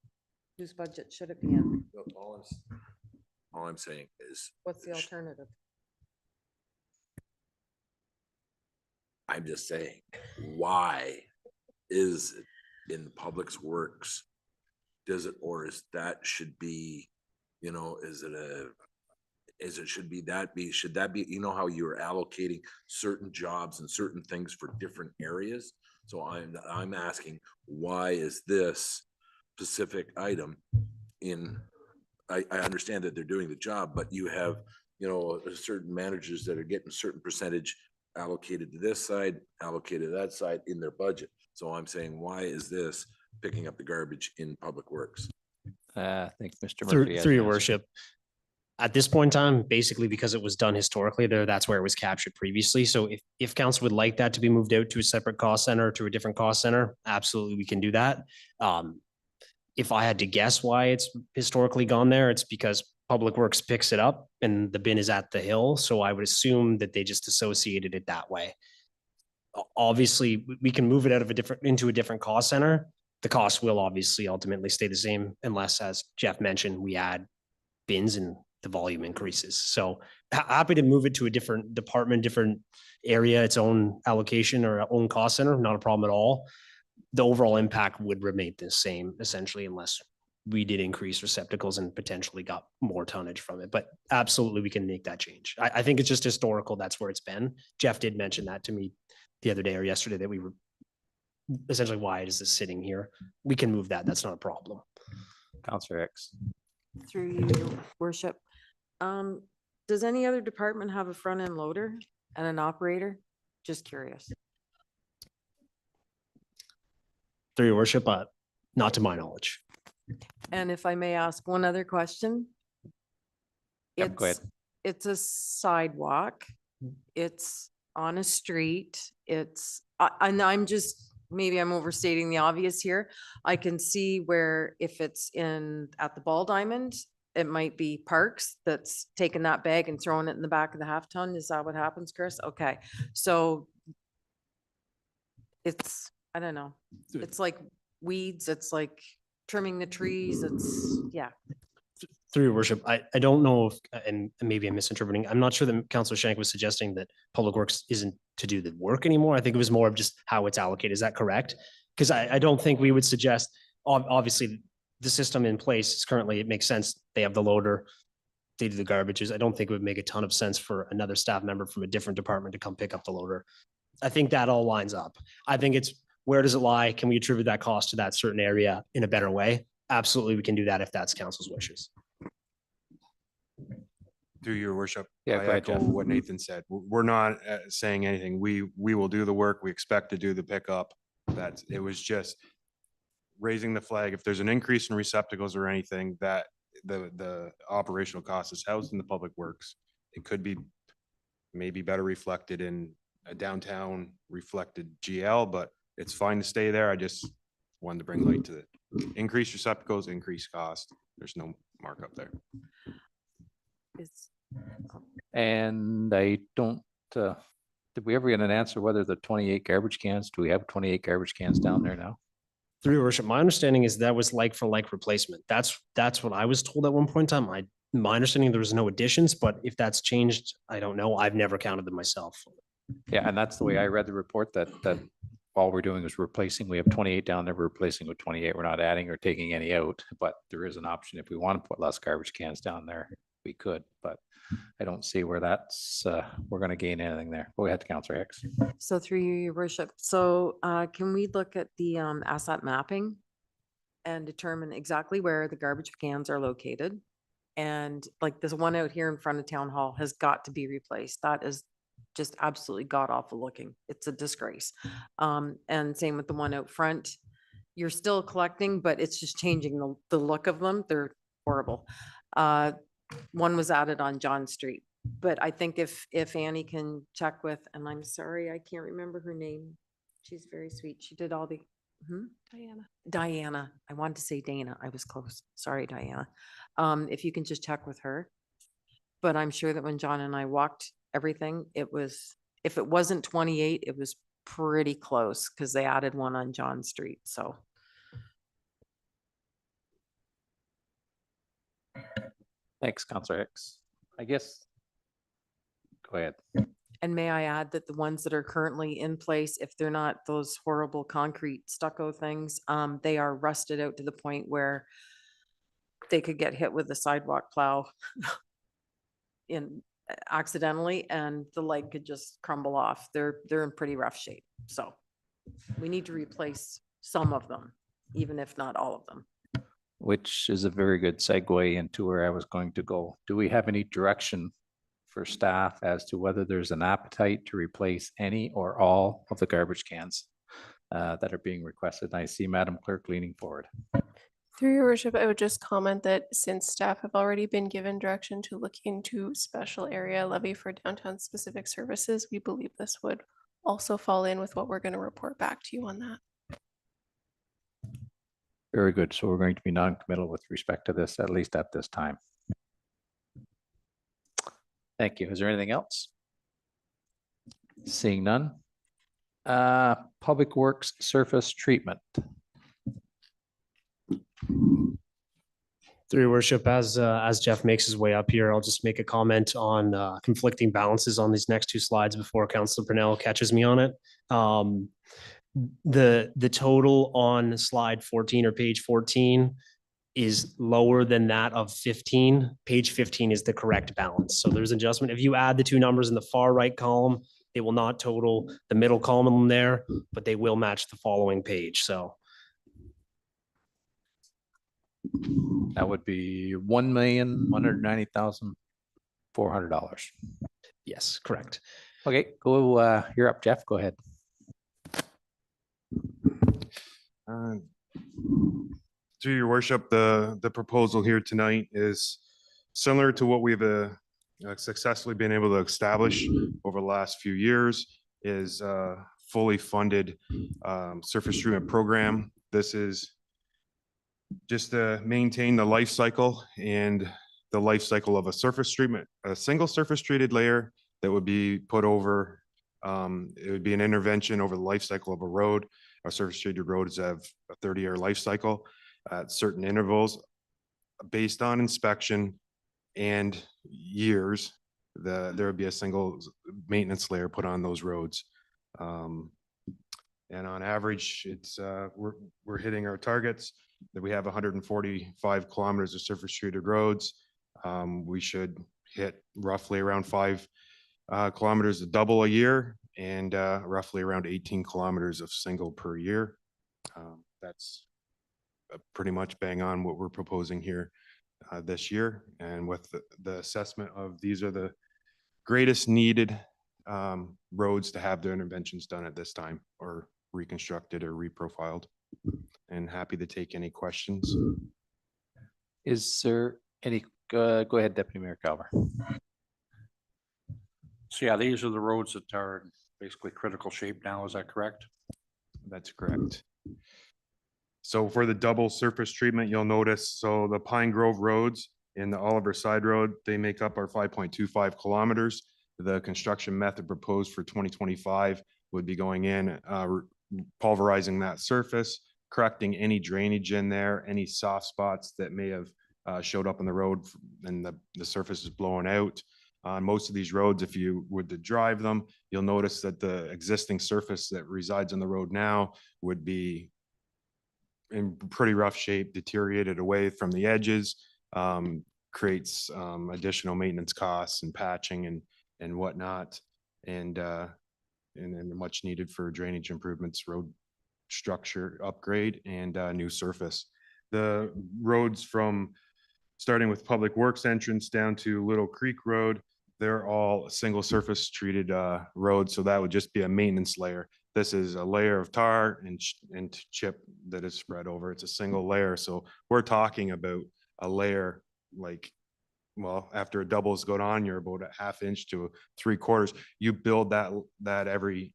Whose budget should it be in? No, all I'm saying is. What's the alternative? I'm just saying, why is it in Public Works? Does it, or is that should be, you know, should that be, you know, how you're allocating certain jobs and certain things for different areas? So I'm asking, why is this specific item in, I understand that they're doing the job, but you have, you know, certain managers that are getting certain percentage allocated to this side, allocated to that side in their budget. So I'm saying, why is this picking up the garbage in Public Works? I think Mr. Murphy. Through your worship. At this point in time, basically because it was done historically there, that's where it was captured previously. So if council would like that to be moved out to a separate cost center, to a different cost center, absolutely we can do that. If I had to guess why it's historically gone there, it's because Public Works picks it up and the bin is at the hill. So I would assume that they just associated it that way. Obviously, we can move it out of into a different cost center. The cost will obviously ultimately stay the same unless, as Jeff mentioned, we add bins and the volume increases. So happy to move it to a different department, different area, its own allocation or own cost center, not a problem at all. The overall impact would remain the same essentially, unless we did increase receptacles and potentially got more tonnage from it. But absolutely, we can make that change. I think it's just historical. That's where it's been. Jeff did mention that to me the other day or yesterday, that we were essentially, why is this sitting here? We can move that. That's not a problem. Councillor Hicks. Through you, your worship. Does any other department have a front end loader and an operator? Just curious. Through your worship, not to my knowledge. And if I may ask one other question? Yep, go ahead. It's a sidewalk. It's on a street. And I'm just, maybe I'm overstating the obvious here. I can see where if it's at the Ball Diamond, it might be Parks that's taking that bag and throwing it in the back of the half ton. Is that what happens, Chris? Okay, so I don't know. It's like weeds. It's like trimming the trees. Yeah. Through your worship, I don't know if, and maybe I'm misinterpreting, I'm not sure that Councillor Shank was suggesting that Public Works isn't to do the work anymore. I think it was more of just how it's allocated. Is that correct? Because I don't think we would suggest, obviously, the system in place is currently, it makes sense. They have the loader, they do the garbages. I don't think it would make a ton of sense for another staff member from a different department to come pick up the loader. I think that all lines up. I think it's, where does it lie? Can we attribute that cost to that certain area in a better way? Absolutely, we can do that if that's council's wishes. Through your worship, Yeah, I go ahead, echo Jeff. what Nathan said. We're not saying anything. We will do the work. We expect to do the pickup. It was just raising the flag. If there's an increase in receptacles or anything, that the operational cost is housed in the Public Works. It could be maybe better reflected in a downtown reflected GL, but it's fine to stay there. I just wanted to bring light to it. Increase receptacles, increase cost. There's no markup there. And I don't, did we ever get an answer whether the 28 garbage cans, do we have 28 garbage cans down there now? Through your worship, my understanding is that was like for like replacement. That's what I was told at one point in time. My understanding, there was no additions, but if that's changed, I don't know. I've never counted them myself. Yeah, and that's the way I read the report, that all we're doing is replacing. We have 28 down there, we're replacing with 28. We're not adding or taking any out, but there is an option if we want to put less garbage cans down there, we could, but I don't see where that's, we're going to gain anything there. Go ahead, Councillor Hicks. So through you, your worship. So can we look at the asset mapping and determine exactly where the garbage cans are located? And like this one out here in front of Town Hall has got to be replaced. That is just absolutely god awful looking. It's a disgrace. And same with the one out front. You're still collecting, but it's just changing the look of them. They're horrible. One was added on John Street, but I think if Annie can check with, and I'm sorry, I can't remember her name. She's very sweet. She did all the, Diana. I wanted to say Dana. I was close. Sorry, Diana. If you can just check with her. But I'm sure that when John and I walked everything, if it wasn't 28, it was pretty close because they added one on John Street. So. Thanks, Councillor Hicks. I guess, go ahead. And may I add that the ones that are currently in place, if they're not those horrible concrete stucco things, they are rusted out to the point where they could get hit with a sidewalk plow accidentally and the leg could just crumble off. They're in pretty rough shape. So we need to replace some of them, even if not all of them. Which is a very good segue into where I was going to go. Do we have any direction for staff as to whether there's an appetite to replace any or all of the garbage cans that are being requested? And I see Madam Clerk leaning forward. Through your worship, I would just comment that since staff have already been given direction to look into special area levy for downtown specific services, we believe this would also fall in with what we're going to report back to you on that. Very good. So we're going to be non-committal with respect to this, at least at this time. Thank you. Is there anything else? Seeing none. Public Works surface treatment. Through your worship, as Jeff makes his way up here, I'll just make a comment on conflicting balances on these next two slides before Councillor Purnell catches me on it. The total on slide 14 or page 14 is lower than that of 15. Page 15 is the correct balance. So there's adjustment. If you add the two numbers in the far right column, they will not total the middle column there, but they will match the following page. So that would be $1,190,400. Yes, correct. Okay, go. You're up, Jeff. Go ahead. Through your worship, the proposal here tonight is similar to what we've successfully been able to establish over the last few years, is fully funded surface treatment program. This is just to maintain the life cycle and the life cycle of a surface treatment, a single surface treated layer that would be put over, it would be an intervention over the life cycle of a road. Our surface treated roads have a 30-year life cycle at certain intervals. Based on inspection and years, there would be a single maintenance layer put on those roads. And on average, it's we're hitting our targets that we have 145 kilometers of surface treated roads. We should hit roughly around 5 kilometers of double a year and roughly around 18 kilometers of single per year. That's pretty much bang on what we're proposing here this year. And with the assessment of these are the greatest needed roads to have their interventions done at this time, or reconstructed or reprofiled. And happy to take any questions. Is there any, go ahead, Deputy Mayor Calver. So yeah, these are the roads that are in basically critical shape now, is that correct? That's correct. So for the double surface treatment, you'll notice, so the Pine Grove roads and the Oliver Side Road, they make up our 5.25 kilometers. The construction method proposed for 2025 would be going in, pulverizing that surface, correcting any drainage in there, any soft spots that may have showed up on the road and the surface is blowing out. On most of these roads, if you were to drive them, you'll notice that the existing surface that resides on the road now would be in pretty rough shape, deteriorated away from the edges, creates additional maintenance costs and patching and whatnot, and much needed for drainage improvements, road structure upgrade, and new surface. The roads from starting with Public Works entrance down to Little Creek Road, they're all single surface treated roads, so that would just be a maintenance layer. This is a layer of tar and chip that is spread over. It's a single layer, so we're talking about a layer like, well, after a double is going on, you're about a 1/2 inch to 3/4. You build that every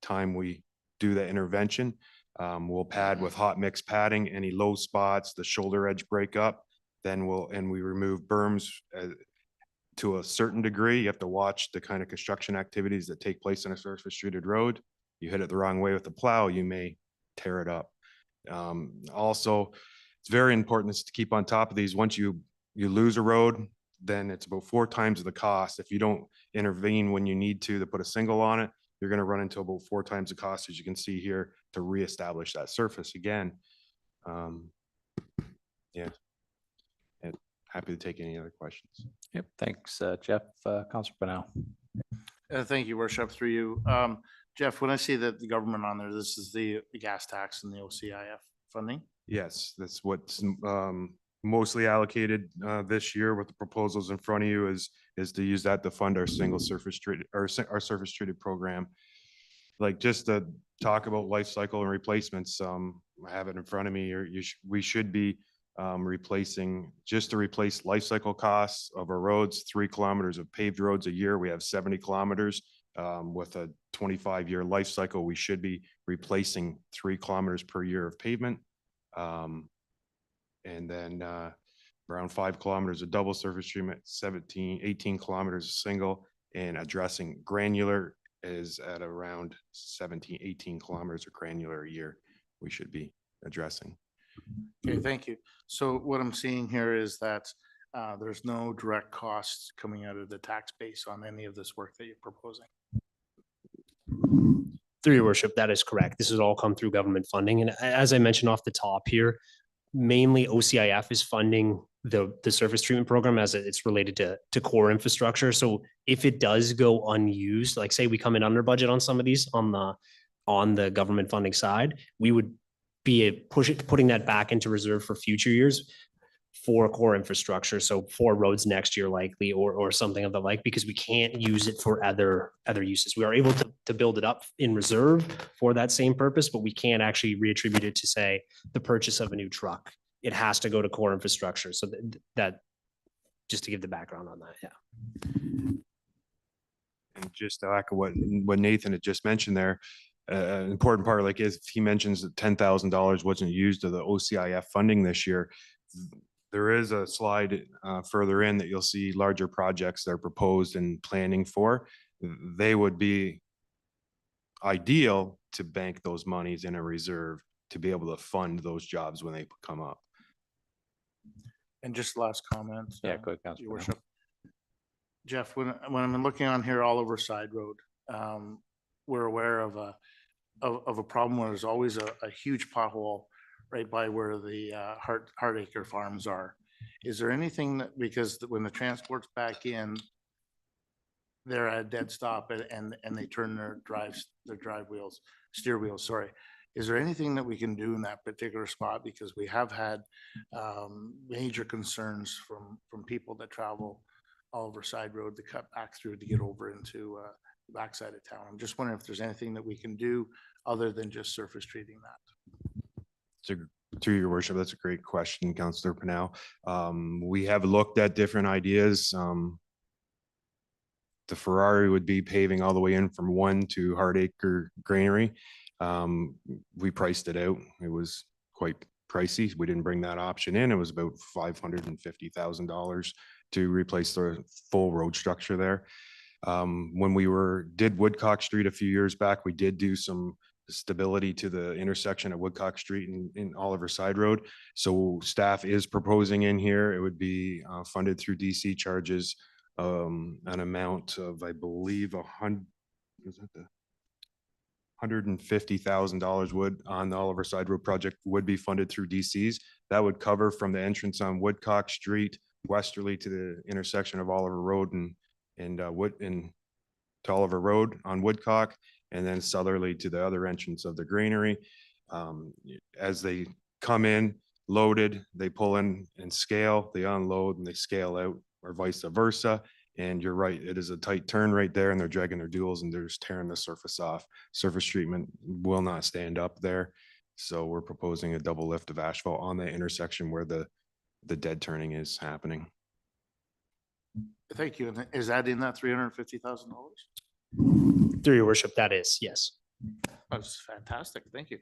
time we do the intervention. We'll pad with hot mix padding, any low spots, the shoulder edge break up, then we remove berms to a certain degree. You have to watch the kind of construction activities that take place on a surface treated road. You hit it the wrong way with the plow, you may tear it up. Also, it's very important to keep on top of these. Once you lose a road, then it's about 4 times the cost. If you don't intervene when you need to put a single on it, you're going to run into about 4 times the cost, as you can see here, to reestablish that surface again. Yeah. And happy to take any other questions. Yep, thanks, Jeff. Councilor Pennell. Thank you, Worship, through you. Jeff, when I see that the government on there, this is the gas tax and the OCIF funding? Yes, that's what's mostly allocated this year with the proposals in front of you is to use that to fund our single surface treated, or our surface treated program. Like, just to talk about life cycle and replacements, I have it in front of me, or we should be replacing, just to replace life cycle costs of our roads, 3 kilometers of paved roads a year. We have 70 kilometers with a 25-year life cycle. We should be replacing 3 kilometers per year of pavement. And then around 5 kilometers of double surface treatment, 18 kilometers of single, and addressing granular is at around 18 kilometers of granular a year we should be addressing. Okay, thank you. So what I'm seeing here is that there's no direct costs coming out of the tax base on any of this work that you're proposing. Through your worship, that is correct. This has all come through government funding. And as I mentioned off the top here, mainly OCIF is funding the surface treatment program as it's related to core infrastructure. So if it does go unused, like say we come in under budget on some of these on the government funding side, we would be putting that back into reserve for future years. for core infrastructure, so for roads next year likely, or something of the like, because we can't use it for other uses. We are able to build it up in reserve for that same purpose, but we can't actually reattribute it to, say, the purchase of a new truck. It has to go to core infrastructure. So that just to give the background on that, yeah. And just to echo what Nathan had just mentioned there, an important part, like if he mentions that $10,000 wasn't used of the OCIF funding this year, there is a slide further in that you'll see larger projects that are proposed and planning for. They would be ideal to bank those monies in a reserve to be able to fund those jobs when they come up. And just last comment. Yeah, go ahead, Councilor. Your worship. Jeff, when I'm looking on here all over Side Road, we're aware of a problem where there's always a huge pothole right by where the Hardacre Farms are. Is there anything that, because when the transport's back in, they're at a dead stop and they turn their steer wheels, sorry. Is there anything that we can do in that particular spot? Because we have had major concerns from people that travel all over Side Road to cut back through to get over into the backside of town. I'm just wondering if there's anything that we can do other than just surface treating that. So, through your worship, that's a great question, Councillor Pennell. We have looked at different ideas. The Ferrari would be paving all the way in from 1 to Hardacre Granary. We priced it out. It was quite pricey. We didn't bring that option in. It was about $550,000 to replace the full road structure there. When we did Woodcock Street a few years back, we did do some stability to the intersection at Woodcock Street in Oliver Side Road. So staff is proposing in here, it would be funded through DC charges, an amount of, I believe, $150,000 would on the Oliver Side Road project would be funded through DCs. That would cover from the entrance on Woodcock Street westerly to the intersection of Oliver Road and to Oliver Road on Woodcock, and then southerly to the other entrance of the granary. As they come in loaded, they pull in and scale, they unload and they scale out, or vice versa. And you're right, it is a tight turn right there, and they're dragging their duals and they're just tearing the surface off. Surface treatment will not stand up there. So we're proposing a double lift of asphalt on the intersection where the dead turning is happening. Thank you. And is that in that $350,000? Through your worship, that is, yes. That's fantastic. Thank you.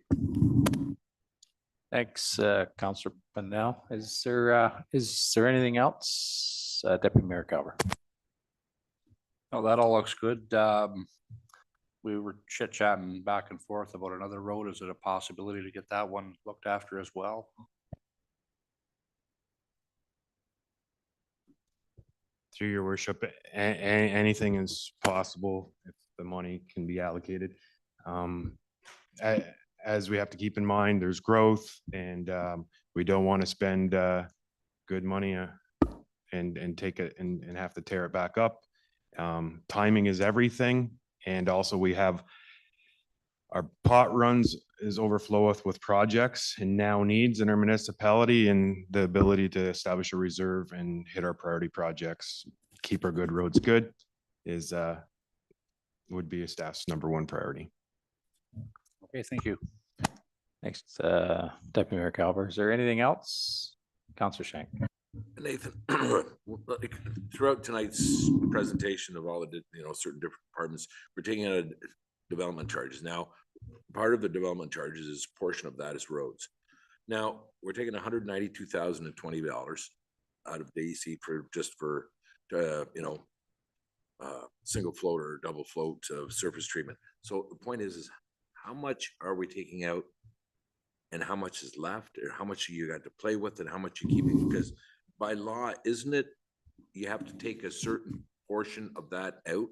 Thanks, Councillor Pennell. Is there anything else? Deputy Mayor Calver. Oh, that all looks good. We were chit-chatting back and forth about another road. Is it a possibility to get that one looked after as well? Through your worship, anything is possible if the money can be allocated. As we have to keep in mind, there's growth, and we don't want to spend good money and take it and have to tear it back up. Timing is everything, and also we have our pot runs is overfloweth with projects and now needs in our municipality, and the ability to establish a reserve and hit our priority projects, keep our good roads good, is would be a staff's #1 priority. Okay, thank you. Next, Deputy Mayor Calver. Is there anything else? Councillor Shank. Nathan, throughout tonight's presentation of all the certain different departments, we're taking out development charges. Now, part of the development charges is a portion of that is roads. Now, we're taking $192,020 out of DEC for single float or double float surface treatment. So the point is how much are we taking out, and how much is left, or how much you got to play with, and how much you keeping? Because by law, isn't it, you have to take a certain portion of that out?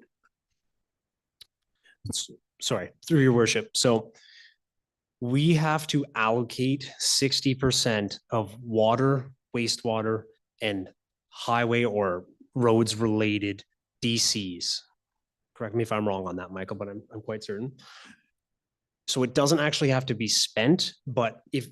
Sorry, through your worship. So we have to allocate 60% of water, wastewater, and highway or roads related DCs. Correct me if I'm wrong on that, Michael, but I'm quite certain. So it doesn't actually have to be spent, but if,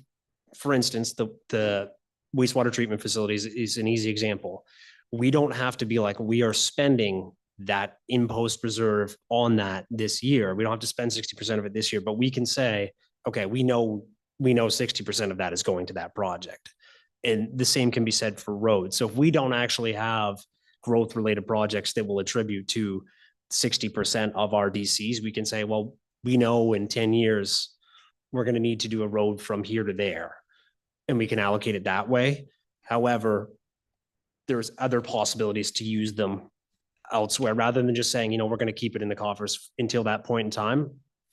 for instance, the wastewater treatment facilities is an easy example. We don't have to be like, we are spending that in-post reserve on that this year. We don't have to spend 60% of it this year, but we can say, okay, we know 60% of that is going to that project. And the same can be said for roads. So if we don't actually have growth-related projects that will attribute to 60% of our DCs, we can say, well, we know in 10 years, we're going to need to do a road from here to there, and we can allocate it that way. However, there's other possibilities to use them elsewhere rather than just saying, we're going to keep it in the coffers until that point in time.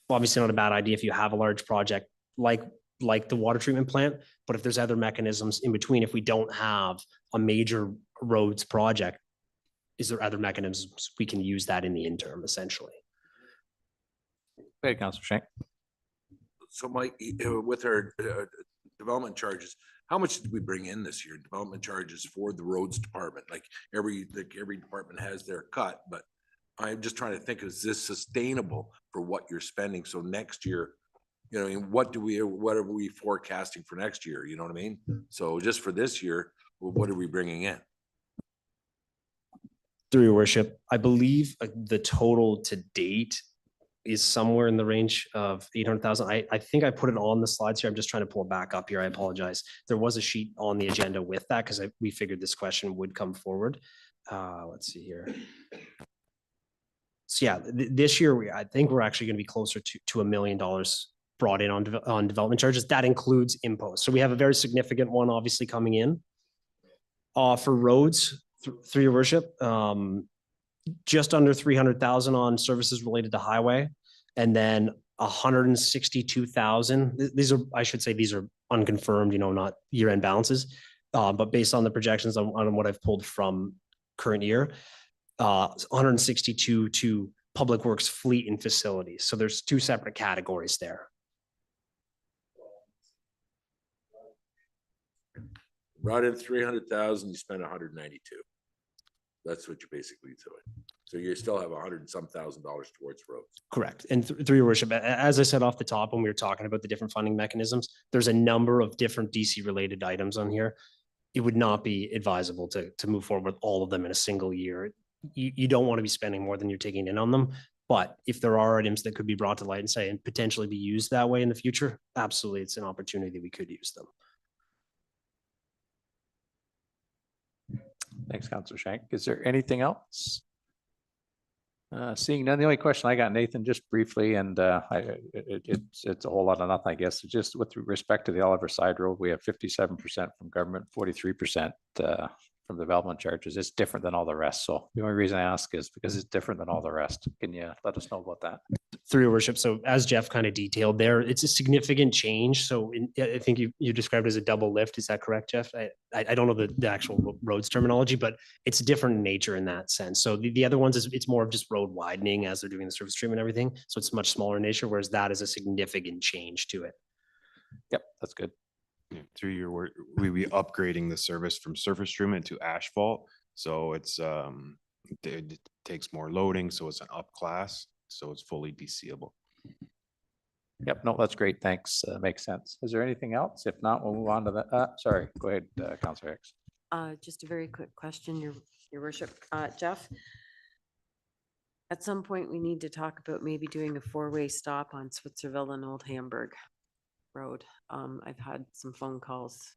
Obviously not a bad idea if you have a large project like the water treatment plant, but if there's other mechanisms in between, if we don't have a major roads project, is there other mechanisms we can use that in the interim, essentially? Go ahead, Councilor Shank. So Mike, with our development charges, how much did we bring in this year? Development charges for the roads department, like every department has their cut, but I'm just trying to think, is this sustainable for what you're spending? So next year, what are we forecasting for next year? You know what I mean? So just for this year, what are we bringing in? Through your worship, I believe the total to date is somewhere in the range of 800,000. I think I put it on the slides here. I'm just trying to pull it back up here. I apologize. There was a sheet on the agenda with that because we figured this question would come forward. Let's see here. So yeah, this year, I think we're actually going to be closer to $1 million brought in on development charges. That includes impost. So we have a very significant one obviously coming in for roads through your worship. Just under 300,000 on services related to highway, and then 162,000. These are unconfirmed, not year-end balances, but based on the projections on what I've pulled from current year, 162 to public works fleet and facilities. So there's two separate categories there. Brought in 300,000, you spent 192. That's what you're basically doing. So you still have $100 and some thousand towards roads. Correct. And through your worship, as I said off the top, when we were talking about the different funding mechanisms, there's a number of different DC related items on here. It would not be advisable to move forward with all of them in a single year. You don't want to be spending more than you're taking in on them. But if there are items that could be brought to light and say, and potentially be used that way in the future, absolutely, it's an opportunity we could use them. Thanks, Councilor Shank. Is there anything else? Seeing none, the only question I got, Nathan, just briefly, and it's a whole lot of nothing, I guess. Just with respect to the Oliver Side Road, we have 57% from government, 43% from development charges. It's different than all the rest. So the only reason I ask is because it's different than all the rest. Can you let us know about that? Through your worship. So as Jeff kind of detailed there, it's a significant change. So I think you described it as a double lift. Is that correct, Jeff? I don't know the actual roads terminology, but it's different in nature in that sense. So the other ones it's more of just road widening as they're doing the surface treatment and everything. So it's much smaller in nature, whereas that is a significant change to it. Yep, that's good. Yeah, through your work, we be upgrading the service from surface treatment to asphalt. So it's it takes more loading, so it's an up class, so it's fully DCable. Yep, no, that's great. Thanks. Makes sense. Is there anything else? If not, we'll move on to that. Sorry, go ahead, Councilor Hicks. Just a very quick question, your worship, Jeff. At some point, we need to talk about maybe doing a four-way stop on Switzerville and Old Hamburg Road. I've had some phone calls.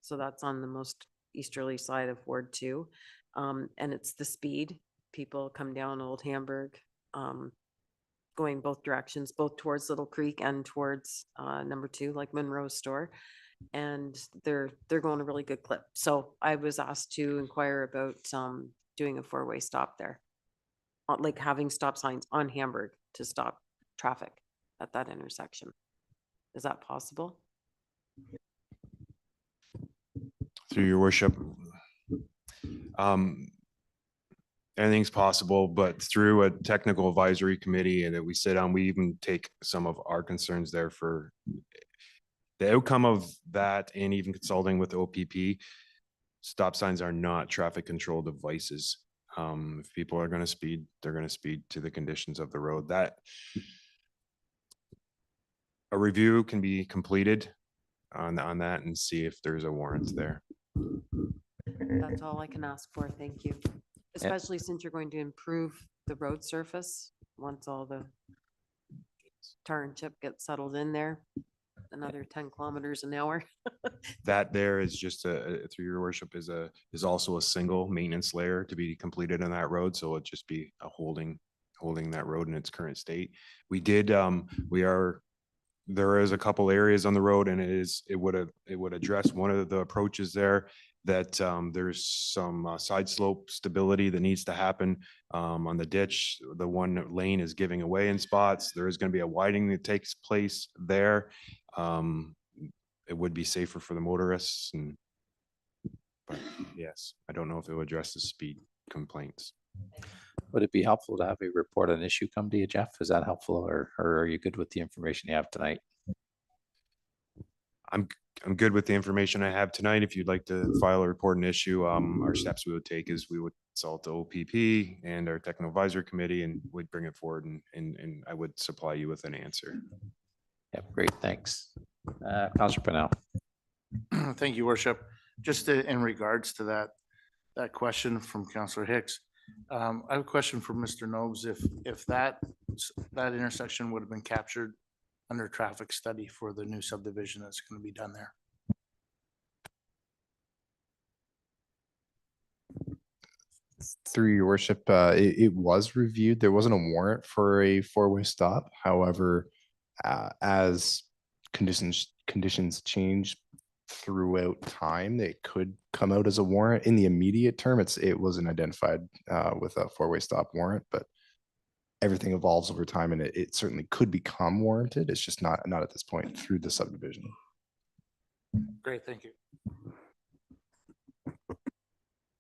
So that's on the most easterly side of Ward 2. And it's the speed. People come down Old Hamburg, going both directions, both towards Little Creek and towards number 2, like Monroe's store. And they're going a really good clip. So I was asked to inquire about doing a four-way stop there. Like having stop signs on Hamburg to stop traffic at that intersection. Is that possible? Through your worship, anything's possible, but through a technical advisory committee and that we sit on, we even take some of our concerns there for the outcome of that, and even consulting with OPP. Stop signs are not traffic control devices. If people are going to speed, they're going to speed to the conditions of the road. That a review can be completed on that and see if there's a warrant there. That's all I can ask for. Thank you. Especially since you're going to improve the road surface once all the tar and chip gets settled in there. Another 10 kilometers an hour. That there is just through your worship is also a single maintenance layer to be completed on that road. So it'd just be a holding that road in its current state. There is a couple areas on the road and it would address one of the approaches there that there's some side slope stability that needs to happen on the ditch. The one lane is giving away in spots. There is going to be a widening that takes place there. It would be safer for the motorists but yes, I don't know if it will address the speed complaints. Would it be helpful to have a report on issue come to you, Jeff? Is that helpful or are you good with the information you have tonight? I'm good with the information I have tonight. If you'd like to file a report and issue, our steps we would take is we would consult the OPP and our technical advisory committee and we'd bring it forward and I would supply you with an answer. Yeah, great. Thanks. Councillor Pennell. Thank you, Worship. Just in regards to that question from Councillor Hicks, I have a question for Mr. Nobes. If that intersection would have been captured under traffic study for the new subdivision that's going to be done there. Through your worship, it was reviewed. There wasn't a warrant for a four-way stop. However, as conditions change throughout time, they could come out as a warrant. In the immediate term, it wasn't identified with a four-way stop warrant, but everything evolves over time and it certainly could become warranted. It's just not at this point through the subdivision. Great, thank you.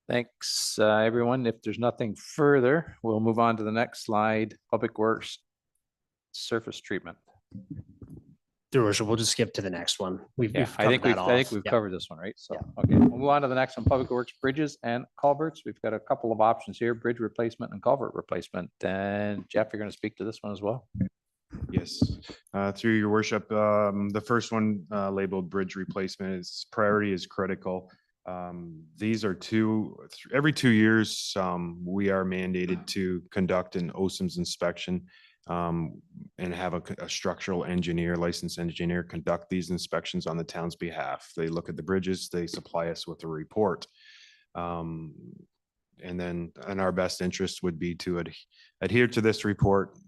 Thanks, everyone. If there's nothing further, we'll move on to the next slide. Public Works surface treatment. Your worship, we'll just skip to the next one. I think we've covered this one, right? So, okay, we'll move on to the next one, Public Works, bridges and culverts. We've got a couple of options here, bridge replacement and culvert replacement. And Jeff, you're going to speak to this one as well. Yes, through your worship, the first one labeled bridge replacement is priority is critical. These are every 2 years, we are mandated to conduct an OSIMS inspection and have a structural engineer, licensed engineer, conduct these inspections on the town's behalf. They look at the bridges, they supply us with a report. And then in our best interest would be to adhere to this report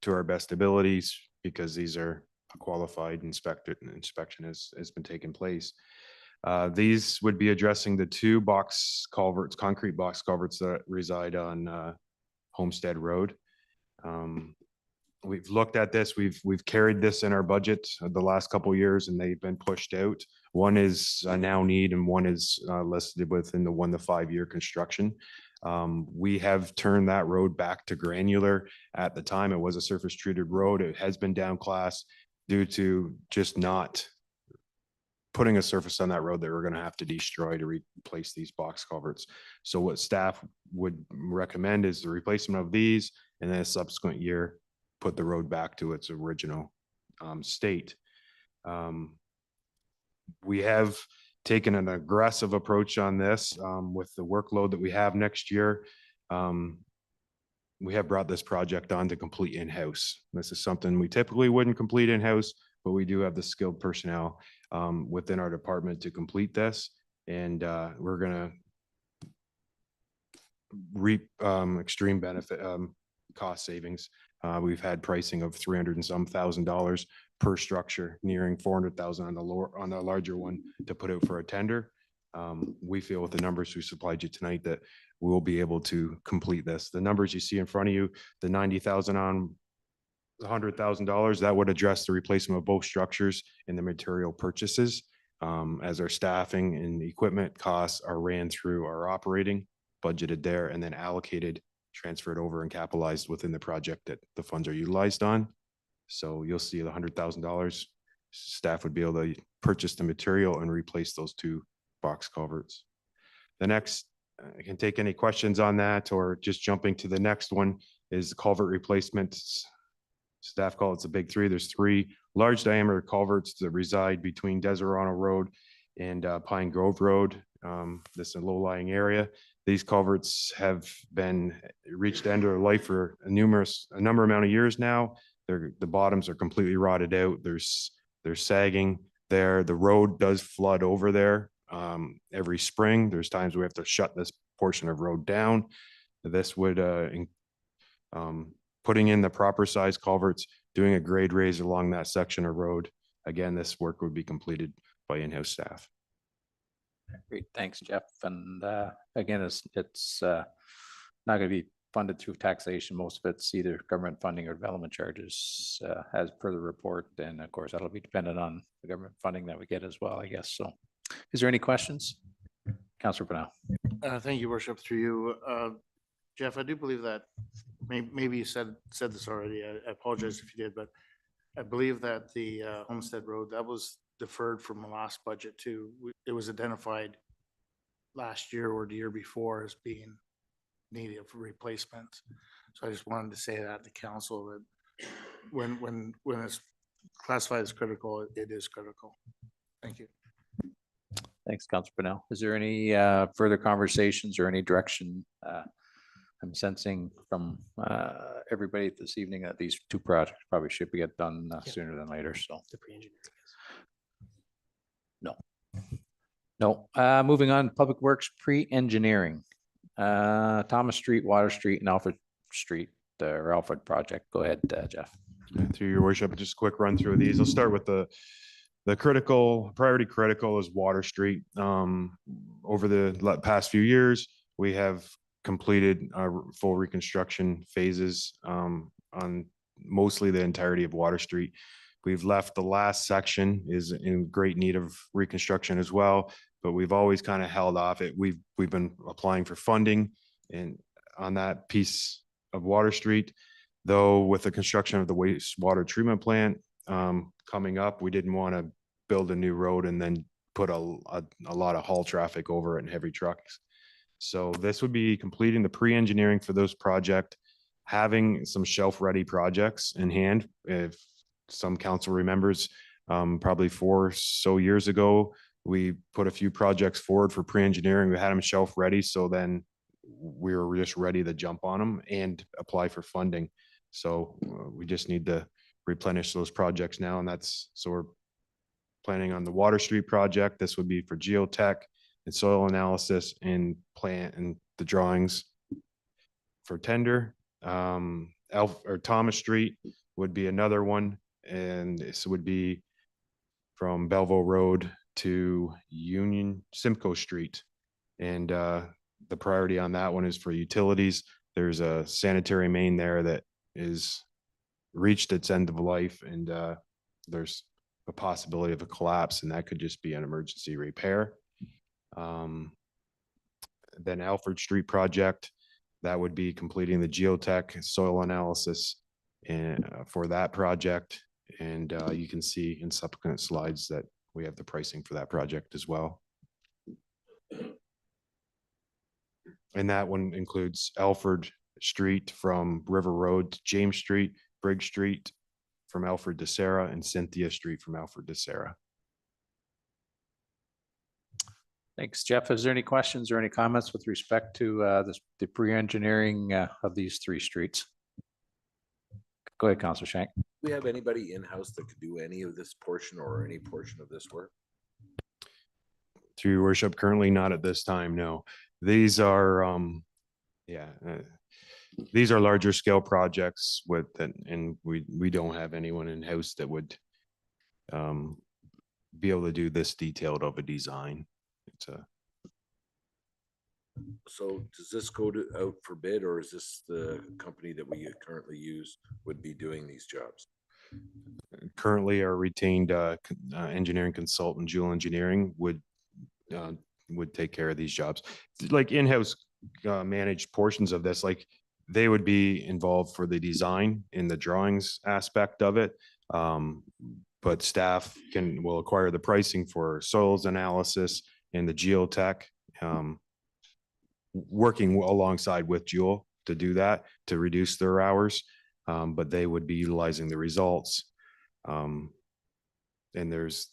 to our best abilities, because these are a qualified inspection has been taking place. These would be addressing the two concrete box culverts that reside on Homestead Road. We've looked at this. We've carried this in our budget the last couple of years, and they've been pushed out. One is a now need, and one is listed within the 1 to 5 year construction. We have turned that road back to granular. At the time, it was a surface treated road. It has been downclassed due to just not putting a surface on that road that we're going to have to destroy to replace these box culverts. So what staff would recommend is the replacement of these, and then a subsequent year, put the road back to its original state. We have taken an aggressive approach on this with the workload that we have next year. We have brought this project on to complete in-house. This is something we typically wouldn't complete in-house, but we do have the skilled personnel within our department to complete this. And we're going to reap extreme benefit cost savings. We've had pricing of $300 and some $1,000 per structure, nearing $400,000 on the larger one to put out for a tender. We feel with the numbers we supplied you tonight that we will be able to complete this. The numbers you see in front of you, the 90,000 on $100,000, that would address the replacement of both structures and the material purchases, as our staffing and equipment costs are ran through our operating budgeted there and then allocated, transferred over and capitalized within the project that the funds are utilized on. So you'll see the $100,000 staff would be able to purchase the material and replace those two box culverts. The next, I can take any questions on that, or just jumping to the next one is culvert replacements. Staff call it the big three. There's 3 large diameter culverts that reside between Deserano Road and Pine Grove Road. This is a low-lying area. These culverts have been reached the end of their life for a number amount of years now. The bottoms are completely rotted out. They're sagging there. The road does flood over there every spring. There's times we have to shut this portion of road down. This would putting in the proper size culverts, doing a grade raise along that section of road. Again, this work would be completed by in-house staff. Great, thanks, Jeff. And again, it's not going to be funded through taxation. Most of it's either government funding or development charges as per the report. And of course, that'll be dependent on the government funding that we get as well, I guess. So is there any questions? Councillor Brunel. Thank you, Worship, through you. Jeff, I do believe that maybe you said this already. I apologize if you did, but I believe that the Homestead Road, that was deferred from the last budget too. It was identified last year or the year before as being needed for replacements. So I just wanted to say that to council that when it's classified as critical, it is critical. Thank you. Thanks, Councillor Brunel. Is there any further conversations or any direction I'm sensing from everybody this evening that these two projects probably should be get done sooner than later? So The pre-engineering. no. Moving on, Public Works pre-engineering. Thomas Street, Water Street, and Alfred Street, the Alfred project. Go ahead, Jeff. Through your worship, just a quick run through of these. I'll start with the priority critical is Water Street. Over the past few years, we have completed our full reconstruction phases on mostly the entirety of Water Street. We've left the last section is in great need of reconstruction as well, but we've always kind of held off it. We've been applying for funding and on that piece of Water Street, though with the construction of the wastewater treatment plant coming up, we didn't want to build a new road and then put a lot of haul traffic over it and heavy trucks. So this would be completing the pre-engineering for those projects, having some shelf-ready projects in hand. If some council remembers, probably 4 or so years ago, we put a few projects forward for pre-engineering. We had them shelf-ready, so then we were just ready to jump on them and apply for funding. So we just need to replenish those projects now, and so we're planning on the Water Street project. This would be for geotech and soil analysis and plant and the drawings for tender. Thomas Street would be another one, and this would be from Belleville Road to Simcoe Street. And the priority on that one is for utilities. There's a sanitary main there that is reached its end of life, and there's a possibility of a collapse, and that could just be an emergency repair. Then Alfred Street project, that would be completing the geotech soil analysis and for that project. And you can see in subsequent slides that we have the pricing for that project as well. And that one includes Alfred Street from River Road to James Street, Briggs Street from Alfred to Sarah, and Cynthia Street from Alfred to Sarah. Thanks, Jeff. Is there any questions or any comments with respect to the pre-engineering of these 3 streets? Go ahead, Councillor Shank. Do we have anybody in-house that could do any of this portion or any portion of this work? Through your worship, currently not at this time, no. These are, these are larger scale projects and we don't have anyone in-house that would be able to do this detailed of a design. So does this go out for bid, or is this the company that we currently use would be doing these jobs? Currently, our retained engineering consultant, Jewel Engineering, would take care of these jobs. Like in-house managed portions of this, like they would be involved for the design and the drawings aspect of it. But staff will acquire the pricing for soils analysis and the geotech, working alongside with Jewel to do that, to reduce their hours. But they would be utilizing the results. And there's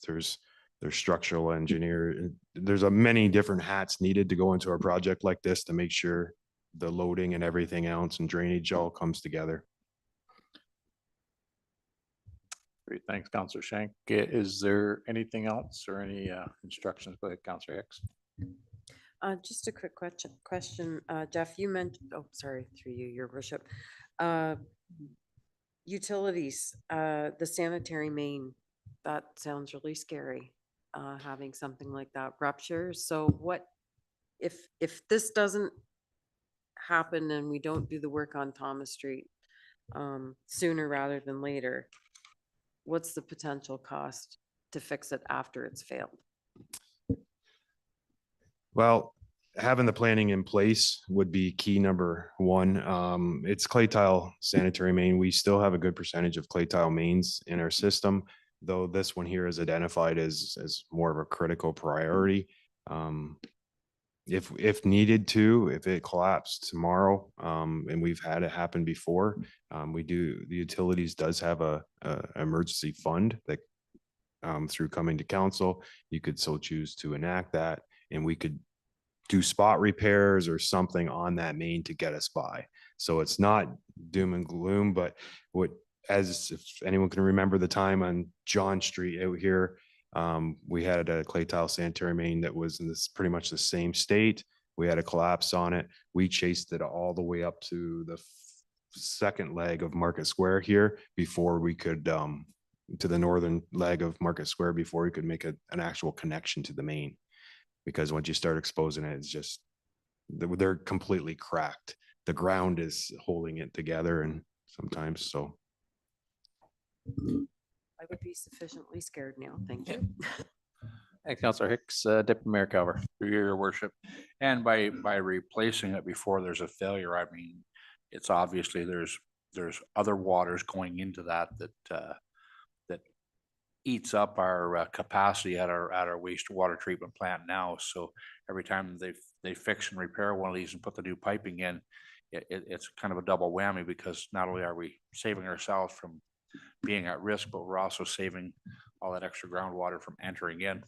structural engineer, there's a many different hats needed to go into a project like this to make sure the loading and everything else and drainage all comes together. Great, thanks, Counselor Shank. Is there anything else or any instructions by Counselor Hicks? Just a quick question. Jeff, you mentioned, oh, sorry, through you, your worship. Utilities, the sanitary main, that sounds really scary, having something like that rupture. So what, if this doesn't happen and we don't do the work on Thomas Street sooner rather than later, what's the potential cost to fix it after it's failed? Well, having the planning in place would be key number one. It's clay tile sanitary main. We still have a good percentage of clay tile mains in our system, though this one here is identified as more of a critical priority. If needed to, if it collapsed tomorrow, and we've had it happen before, the utilities does have a emergency fund that through coming to council, you could so choose to enact that, and we could do spot repairs or something on that main to get us by. So it's not doom and gloom, but as if anyone can remember the time on John Street out here, we had a clay tile sanitary main that was in this pretty much the same state. We had a collapse on it. We chased it all the way up to the second leg of Market Square here before we could, to the northern leg of Market Square before we could make an actual connection to the main. Because once you start exposing it, it's just, they're completely cracked. The ground is holding it together, and sometimes so. I would be sufficiently scared now. Thank you. Thanks, Counselor Hicks. Deputy Mayor Calver. Through your worship. And by replacing it before there's a failure, I mean, it's obviously there's other waters going into that eats up our capacity at our wastewater treatment plant now. So every time they fix and repair one of these and put the new piping in, it's kind of a double whammy, because not only are we saving ourselves from being at risk, but we're also saving all that extra groundwater from entering in.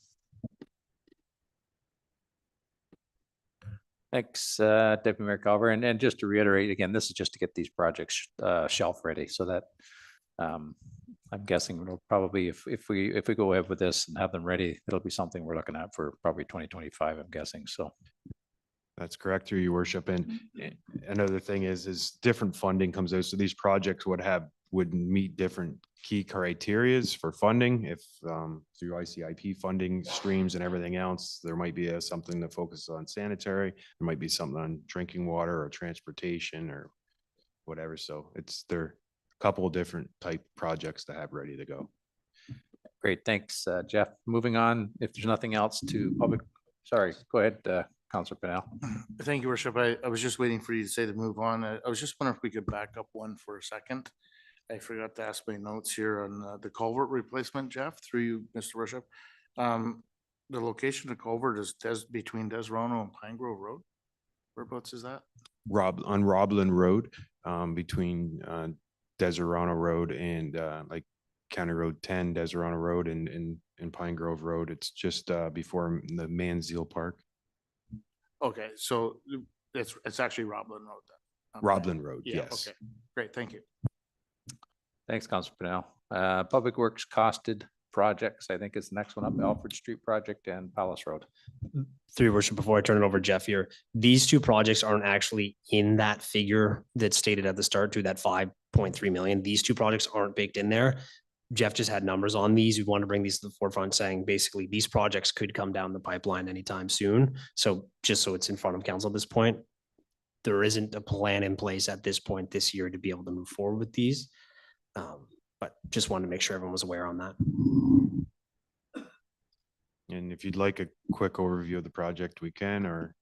Thanks, Deputy Mayor Calver. And just to reiterate again, this is just to get these projects shelf ready, so that I'm guessing it'll probably, if we go ahead with this and have them ready, it'll be something we're looking at for probably 2025, I'm guessing. So that's correct, through your worship. And another thing is different funding comes out. So these projects would meet different key criterias for funding. If through ICIP funding streams and everything else, there might be something that focuses on sanitary. There might be something on drinking water or transportation or whatever. So they're a couple of different type projects to have ready to go. Great, thanks, Jeff. Moving on, if there's nothing else to public, sorry, go ahead, Councilor Pennell. Thank you, worship. I was just waiting for you to say to move on. I was just wondering if we could back up one for a second. I forgot to ask my notes here on the culvert replacement, Jeff, through you, Mr. Worship. The location of the culvert is between Desrono and Pine Grove Road. Whereabouts is that? On Roblin Road, between Desrono Road and like County Road 10, Desrono Road and Pine Grove Road. It's just before the Manziel Park. Okay, so it's actually Roblin Road then. Okay. Roblin Road, Yeah, yes. okay, great, thank you. Thanks, Councilor Pennell. Public Works costed projects, I think is the next one up, Alfred Street project and Palace Road. Through your worship, before I turn it over to Jeff here, these two projects aren't actually in that figure that's stated at the start to that 5.3 million. These two projects aren't baked in there. Jeff just had numbers on these. We want to bring these to the forefront, saying basically these projects could come down the pipeline anytime soon. So just so it's in front of council at this point, there isn't a plan in place at this point this year to be able to move forward with these. But just wanted to make sure everyone was aware on that. And if you'd like a quick overview of the project, we can, or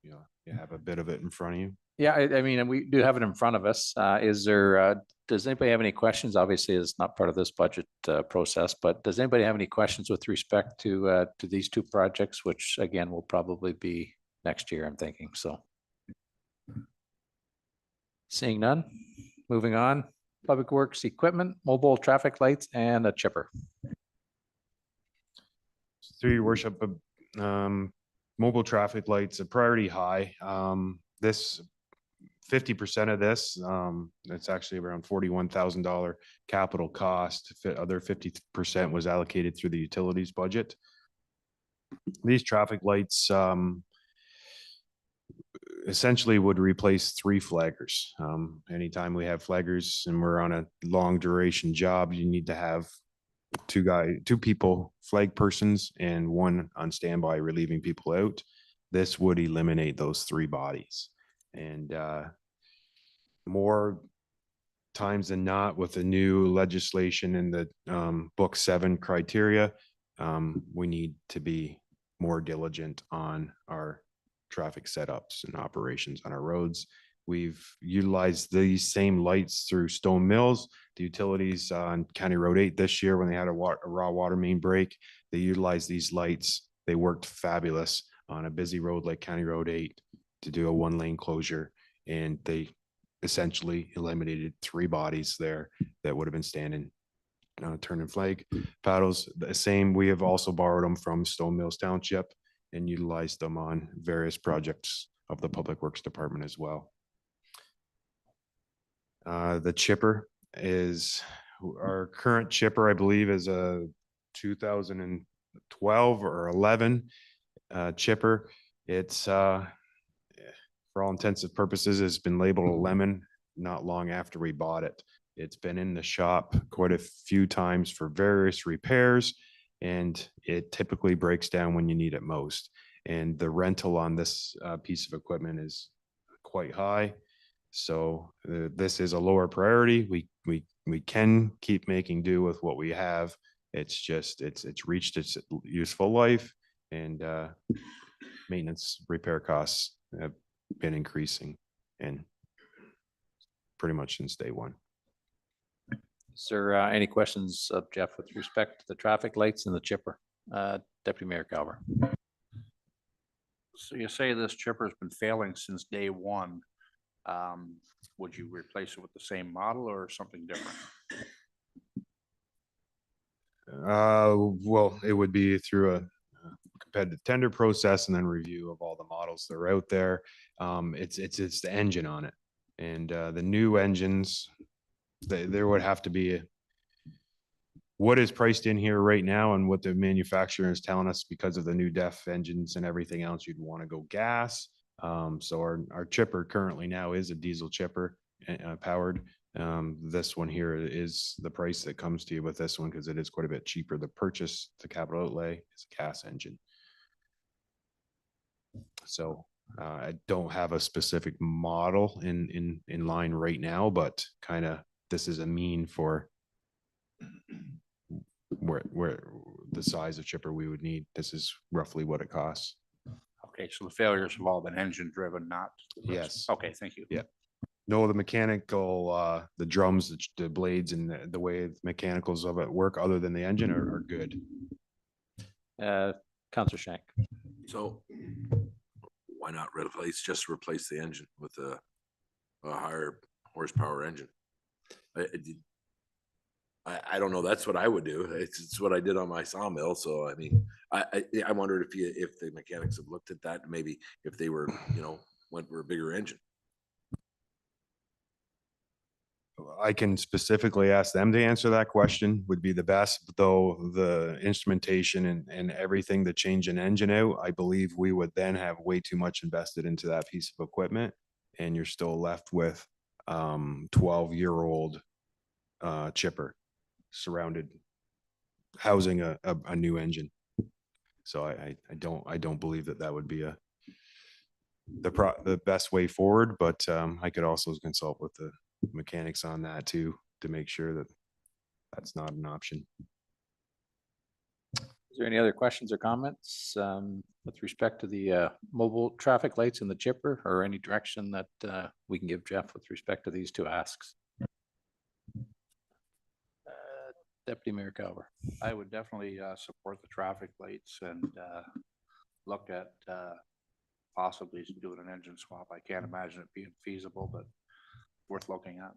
you have a bit of it in front of you. Yeah, I mean, and we do have it in front of us. Does anybody have any questions? Obviously, it's not part of this budget process, but does anybody have any questions with respect to these two projects, which again, will probably be next year, I'm thinking, so. Seeing none, moving on. Public Works equipment, mobile traffic lights, and a chipper. Through your worship, mobile traffic lights, a priority high. This 50% of this, it's actually around $41,000 capital cost. Other 50% was allocated through the utilities budget. These traffic lights essentially would replace 3 flaggers. Anytime we have flaggers and we're on a long duration job, you need to have 2 people, flag persons, and 1 on standby relieving people out. This would eliminate those 3 bodies. And more times than not, with the new legislation in the Book 7 criteria, we need to be more diligent on our traffic setups and operations on our roads. We've utilized these same lights through Stone Mills, the utilities on County Road 8 this year when they had a raw water main break. They utilized these lights. They worked fabulous on a busy road like County Road 8 to do a 1-lane closure. And they essentially eliminated 3 bodies there that would have been standing, turning flag paddles. The same, we have also borrowed them from Stone Mills Township and utilized them on various projects of the Public Works Department as well. The chipper is, our current chipper, I believe, is a 2012 or 11 chipper. It's for all intents and purposes, has been labeled a lemon not long after we bought it. It's been in the shop quite a few times for various repairs, and it typically breaks down when you need it most. And the rental on this piece of equipment is quite high. So this is a lower priority. We can keep making do with what we have. It's just, it's reached its useful life, and maintenance repair costs have been increasing, and pretty much since day one. Is there any questions of Jeff with respect to the traffic lights and the chipper? Deputy Mayor Calver. So you say this chipper's been failing since day one. Would you replace it with the same model or something different? Well, it would be through a competitive tender process and then review of all the models that are out there. It's the engine on it, and the new engines, there would have to be what is priced in here right now and what the manufacturer is telling us because of the new DEF engines and everything else. You'd want to go gas. So our chipper currently now is a diesel chipper powered. This one here is the price that comes to you with this one, because it is quite a bit cheaper. The purchase, the capital outlay is a gas engine. So I don't have a specific model in line right now, but kind of this is a mean for where the size of chipper we would need. This is roughly what it costs. Okay, so the failures have all been engine driven, not? Yes. Okay, thank you. Yeah. No, the mechanical, the drums, the blades, and the way the mechanicals of it work, other than the engine, are good. Councillor Shank. So why not just replace the engine with a higher horsepower engine? I don't know. That's what I would do. It's what I did on my sawmill. So I mean, I wondered if the mechanics have looked at that, maybe if they were, went for a bigger engine. I can specifically ask them to answer that question, would be the best, though the instrumentation and everything to change an engine out, I believe we would then have way too much invested into that piece of equipment, and you're still left with 12-year-old chipper surrounded, housing a new engine. So I don't believe that would be the best way forward, but I could also consult with the mechanics on that too, to make sure that that's not an option. Is there any other questions or comments with respect to the mobile traffic lights and the chipper, or any direction that we can give Jeff with respect to these 2 asks? Deputy Mayor Calver. I would definitely support the traffic lights and look at possibly doing an engine swap. I can't imagine it being feasible, but worth looking at.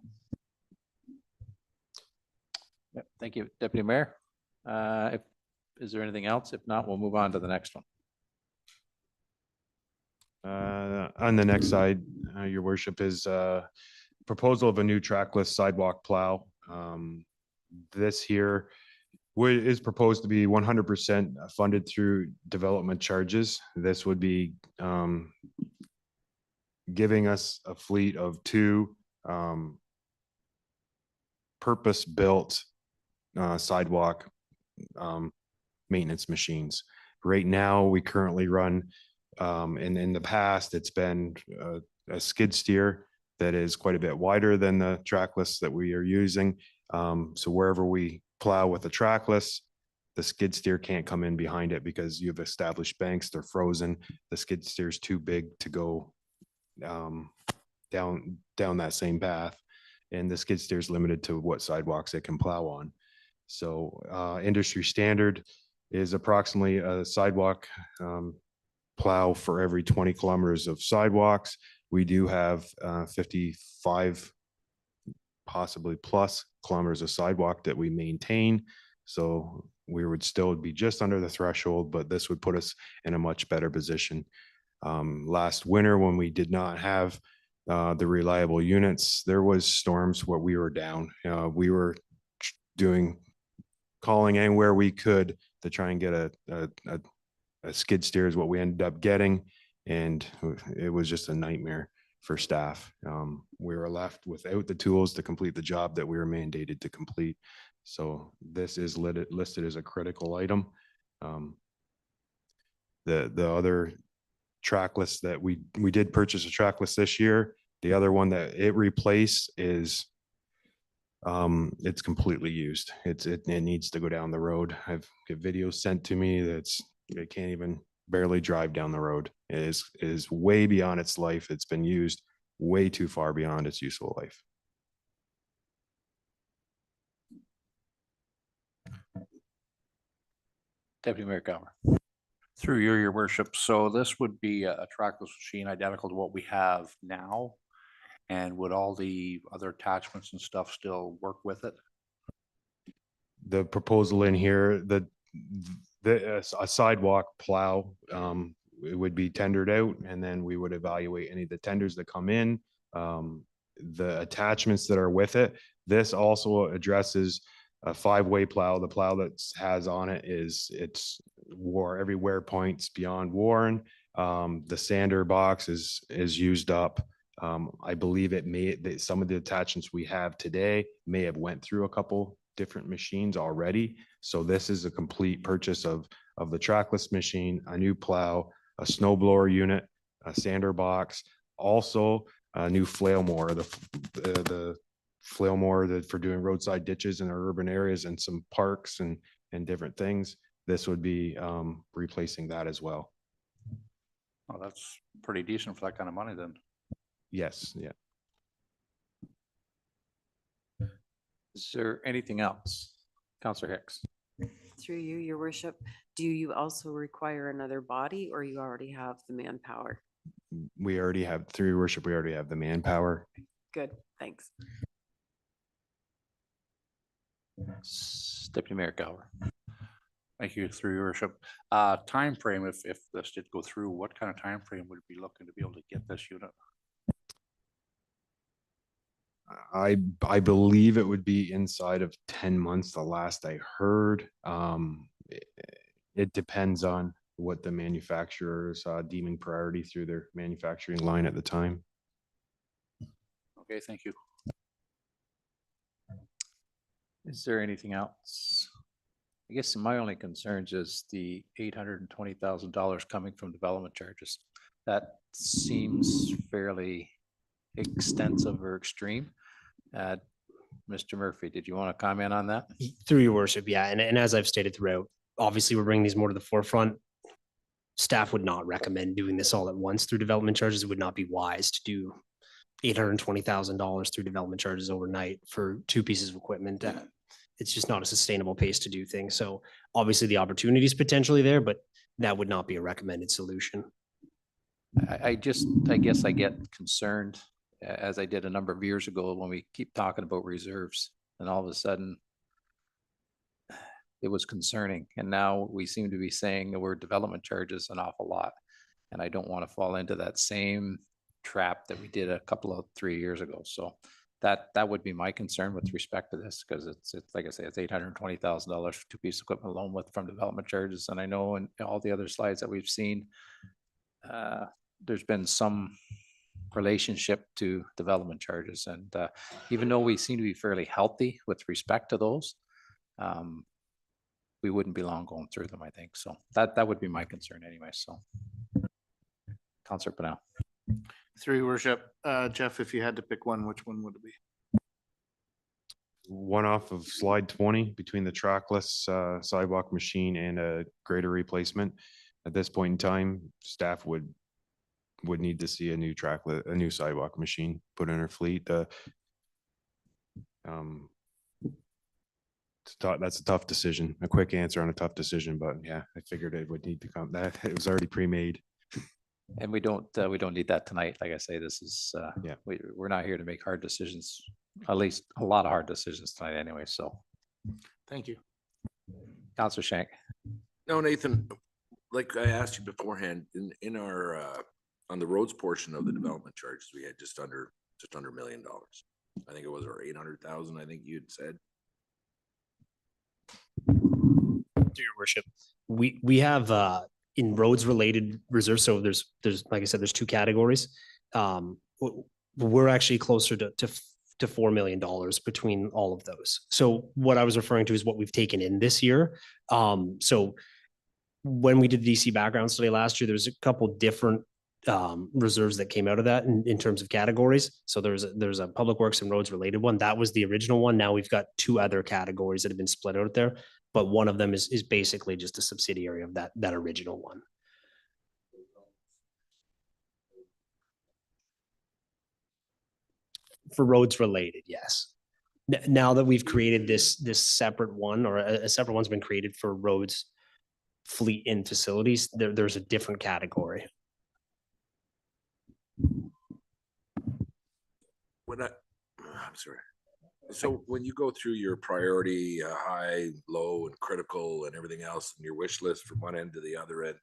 Yep, thank you, Deputy Mayor. If Is there anything else? If not, we'll move on to the next one. On the next side, your worship, is proposal of a new trackless sidewalk plow. This here is proposed to be 100% funded through development charges. This would be giving us a fleet of 2 purpose-built sidewalk maintenance machines. Right now, we currently run, and in the past, it's been a skid steer that is quite a bit wider than the trackless that we are using. So wherever we plow with the trackless, the skid steer can't come in behind it because you've established banks, they're frozen. The skid steer is too big to go down that same path. And the skid steer is limited to what sidewalks it can plow on. So industry standard is approximately a sidewalk plow for every 20 kilometers of sidewalks. We do have 55 possibly plus kilometers of sidewalk that we maintain. So we would still be just under the threshold, but this would put us in a much better position. Last winter, when we did not have the reliable units, there was storms where we were down. We were calling anywhere we could to try and get a skid steer is what we ended up getting. And it was just a nightmare for staff. We were left without the tools to complete the job that we were mandated to complete. So this is listed as a critical item. The other trackless that we did purchase a trackless this year. The other one that it replaced is it's completely used. It needs to go down the road. I've got videos sent to me it can't even barely drive down the road. It is way beyond its life. It's been used way too far beyond its useful life. Deputy Mayor Gower. Through you, your worship. So this would be a trackless machine identical to what we have now. And would all the other attachments and stuff still work with it? The proposal in here, a sidewalk plow, it would be tendered out, and then we would evaluate any of the tenders that come in, the attachments that are with it. This also addresses a 5-way plow. The plow that has on it it's every wear points beyond worn. The sander box is used up. I believe some of the attachments we have today may have went through a couple different machines already. So this is a complete purchase of the trackless machine, a new plow, a snow blower unit, a sander box, also a new flail mower, the flail mower for doing roadside ditches in our urban areas and some parks and different things. This would be replacing that as well. Oh, that's pretty decent for that kind of money then. Yes, yeah. Is there anything else? Councillor Hicks. Through you, your worship, do you also require another body or you already have the manpower? We already have, through your worship, we already have the manpower. Good, thanks. Deputy Mayor Gower. Thank you, through your worship. Time frame, if this did go through, what kind of time frame would we be looking to be able to get this unit? I believe it would be inside of 10 months, the last I heard. It depends on what the manufacturers deeming priority through their manufacturing line at the time. Okay, thank you. Is there anything else? I guess my only concerns is the $820,000 coming from development charges. That seems fairly extensive or extreme. Mr. Murphy, did you want to comment on that? Through your worship, yeah. And as I've stated throughout, obviously we're bringing these more to the forefront. Staff would not recommend doing this all at once through development charges. It would not be wise to do $820,000 through development charges overnight for 2 pieces of equipment. It's just not a sustainable pace to do things. So obviously the opportunity is potentially there, but that would not be a recommended solution. I guess I get concerned, as I did a number of years ago, when we keep talking about reserves and all of a sudden it was concerning. And now we seem to be saying the word development charges an awful lot. And I don't want to fall into that same trap that we did a couple of 3 years ago. So that would be my concern with respect to this, because it's like I say, it's $820,000 for two-piece equipment alone with from development charges. And I know in all the other slides that we've seen, there's been some relationship to development charges. And even though we seem to be fairly healthy with respect to those, we wouldn't be long going through them, I think. So that would be my concern anyway. So Councillor Pennell. Through your worship, Jeff, if you had to pick one, which one would it be? One off of slide 20 between the trackless sidewalk machine and a grader replacement. At this point in time, staff would need to see a new sidewalk machine put in her fleet. That's a tough decision, a quick answer on a tough decision, but yeah, I figured it would need to come. That it was already pre-made. And we don't need that tonight. Like I say, this is, Yeah. we're not here to make hard decisions, at least a lot of hard decisions tonight anyway. So Thank you. Councillor Shank. No, Nathan, like I asked you beforehand, in our, on the roads portion of the development charges, we had just under $1 million. I think it was, or 800,000, I think you'd said. Your worship, we have in roads related reserves. So there's like I said, there's two categories. We're actually closer to $4 million between all of those. So what I was referring to is what we've taken in this year. So when we did the DC background study last year, there's a couple different reserves that came out of that in terms of categories. So there's a public works and roads related one. That was the original one. Now we've got two other categories that have been split out there, but one of them is basically just a subsidiary of that original one. For roads related, yes. Now that we've created this separate one, or a separate one's been created for roads, fleet and facilities, there's a different category. I'm sorry. So when you go through your priority, high, low, and critical, and everything else, and your wish list from one end to the other end,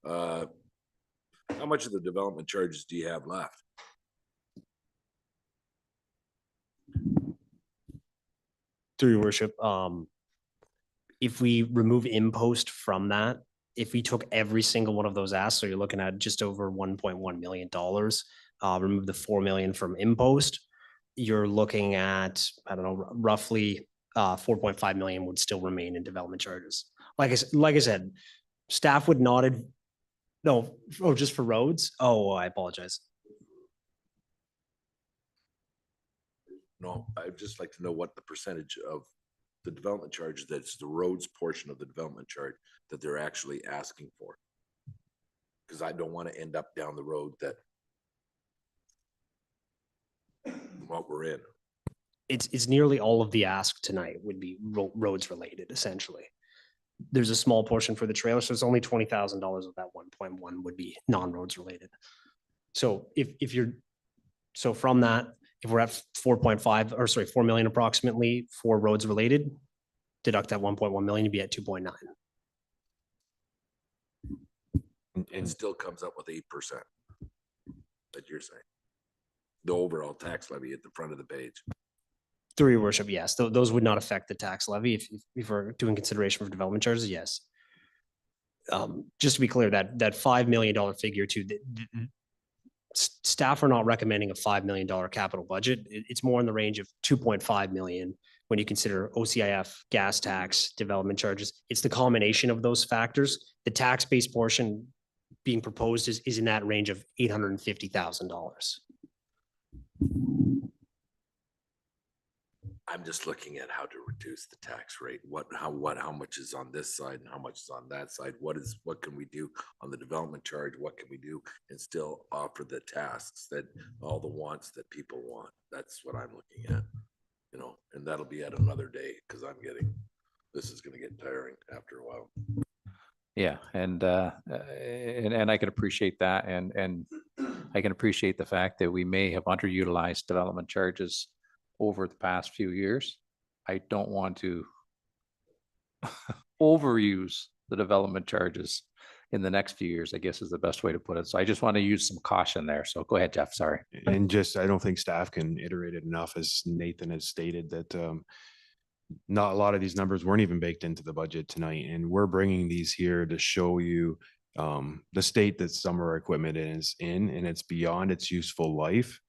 how much of the development charges do you have left? Through your worship, if we remove impost from that, if we took every single one of those asks, so you're looking at just over $1.1 million, remove the 4 million from impost, you're looking at, I don't know, roughly 4.5 million would still remain in development charges. Like I said, staff would not have, no, oh, just for roads? Oh, I apologize. No, I'd just like to know what the percentage of the development charge that's the roads portion of the development charge that they're actually asking for. Because I don't want to end up down the road that what we're in. It's nearly all of the ask tonight would be roads related, essentially. There's a small portion for the trailer, so it's only $20,000 of that 1.1 would be non-roads related. So if you're, so from that, if we're at 4.5 or sorry, 4 million approximately for roads related, deduct that 1.1 million, you'd be at 2.9. And still comes up with 8% that you're saying. The overall tax levy at the front of the page. Through your worship, yes. Those would not affect the tax levy if we're doing consideration for development charges, yes. Just to be clear, that $5 million figure too, staff are not recommending a $5 million capital budget. It's more in the range of 2.5 million when you consider OCIF, gas tax, development charges. It's the combination of those factors. The tax-based portion being proposed is in that range of $850,000. I'm just looking at how to reduce the tax rate. How much is on this side and how much is on that side? What can we do on the development charge? What can we do and still offer the tasks that all the wants that people want? That's what I'm looking at, you know, and that'll be at another day because this is going to get tiring after a while. Yeah, and I can appreciate that, and I can appreciate the fact that we may have underutilized development charges over the past few years. I don't want to overuse the development charges in the next few years, I guess is the best way to put it. So I just want to use some caution there. So go ahead, Jeff, sorry. And just, I don't think staff can iterate it enough, as Nathan has stated, that not a lot of these numbers weren't even baked into the budget tonight. And we're bringing these here to show you the state that some of our equipment is in, and it's beyond its useful life.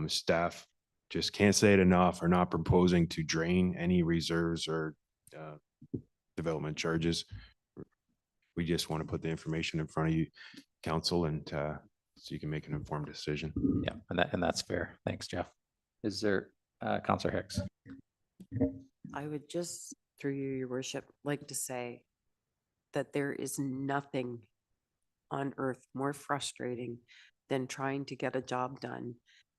Staff just can't say it enough, are not proposing to drain any reserves or development charges. We just want to put the information in front of you, council, and so you can make an informed decision. Yeah, and that's fair. Thanks, Jeff. Is there Councillor Hicks? I would just, through you, your worship, like to say that there is nothing on earth more frustrating than trying to get a job done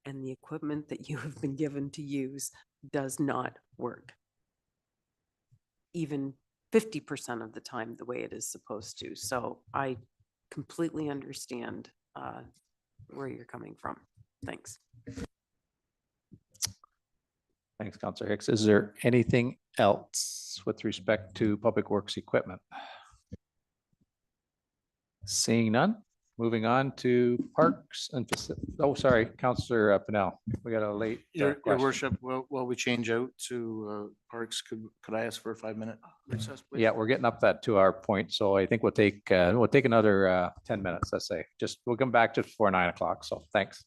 and the equipment that you have been given to use does not work. Even 50% of the time the way it is supposed to. So I completely understand where you're coming from. Thanks. Thanks, Councillor Hicks. Is there anything else with respect to Public Works equipment? Seeing none, moving on to Parks and oh, sorry, Councillor Pennell. We got a late Your question. worship, while we change out to Parks, could I ask for a 5-minute recess, please? Yeah, we're getting up that 2-hour point, so I think we'll take another 10 minutes, let's say. Just we'll come back just before 9 o'clock. So thanks.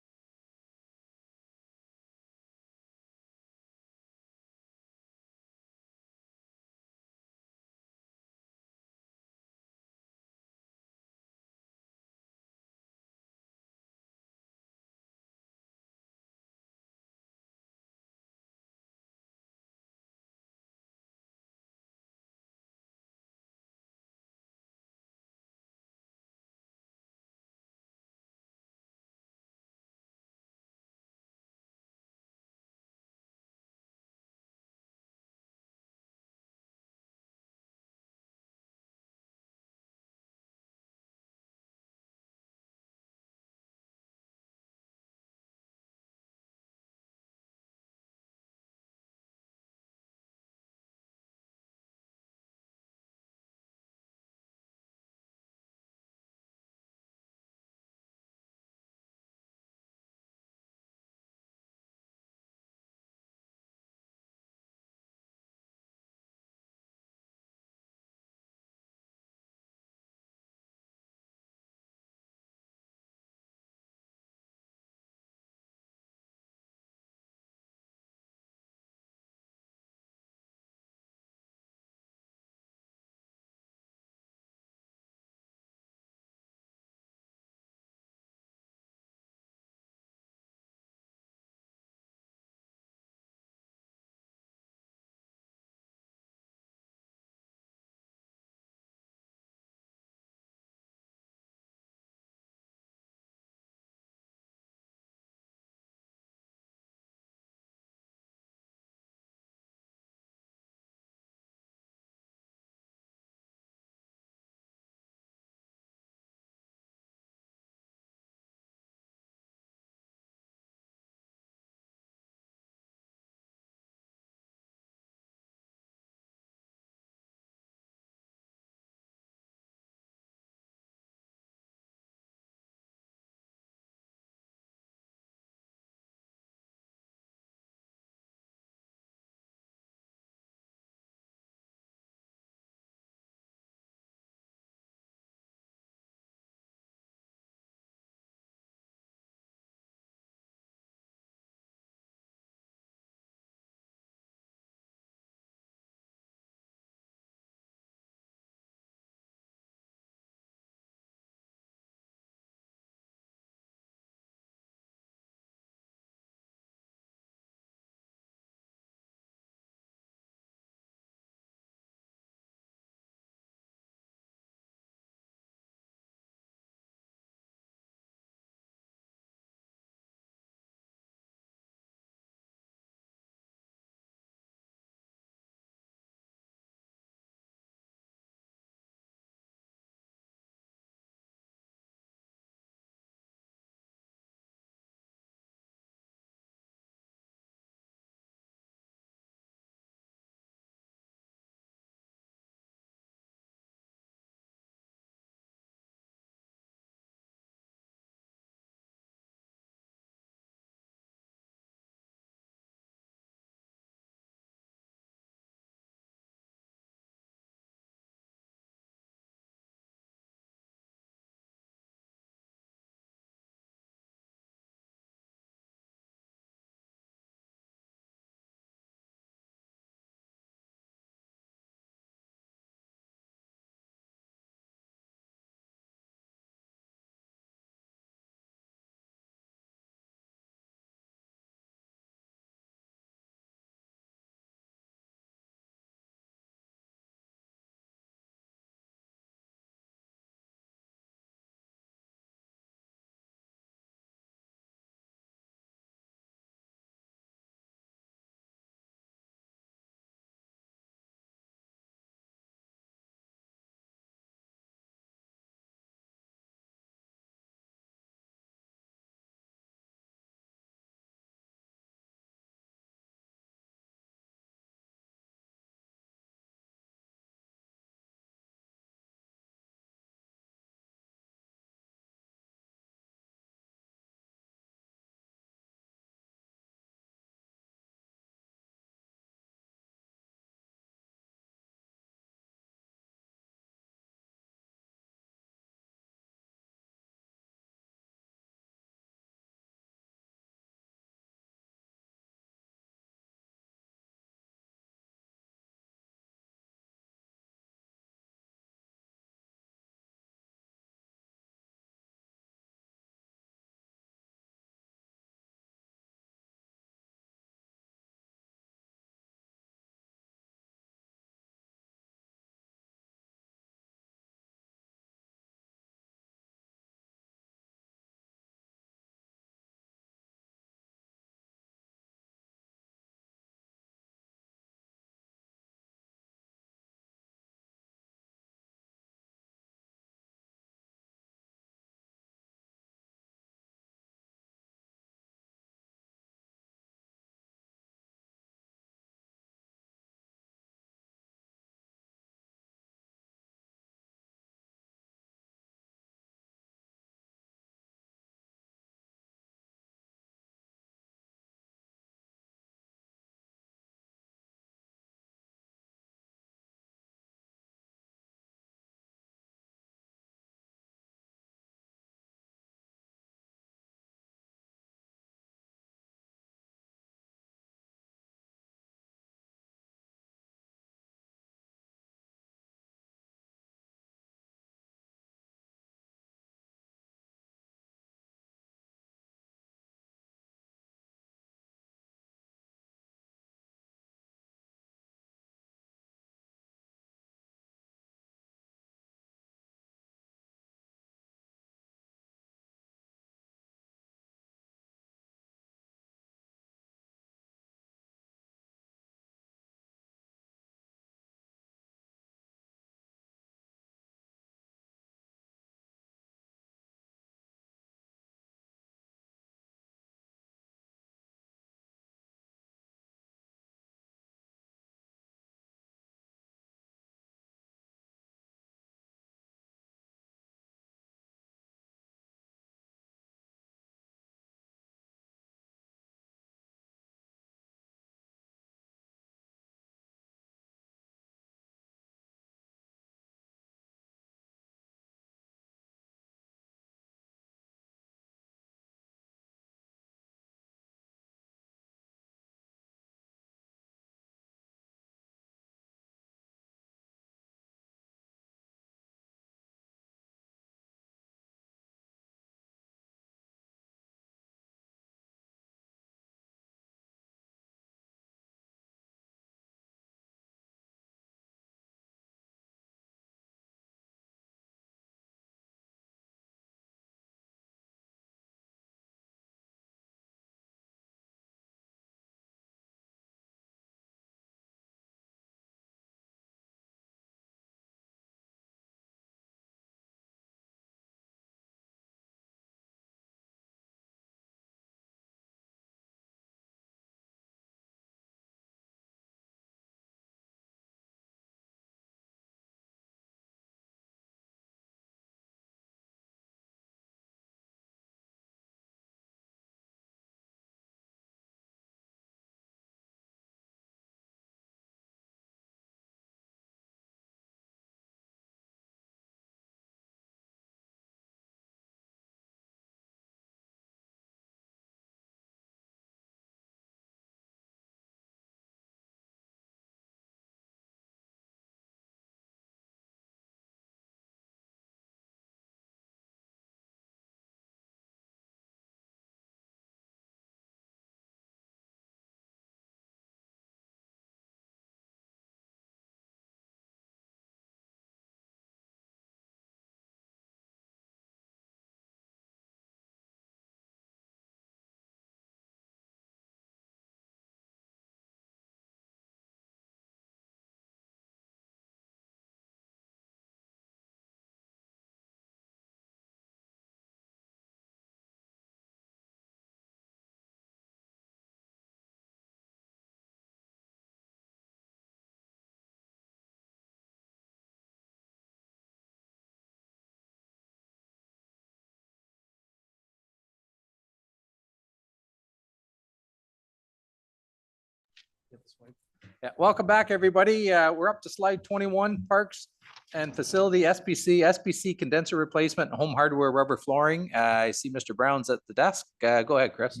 Yeah, welcome back, everybody. We're up to slide 21, Parks and Facility, SPC condenser replacement, home hardware, rubber flooring. I see Mr. Brown's at the desk. Go ahead, Chris.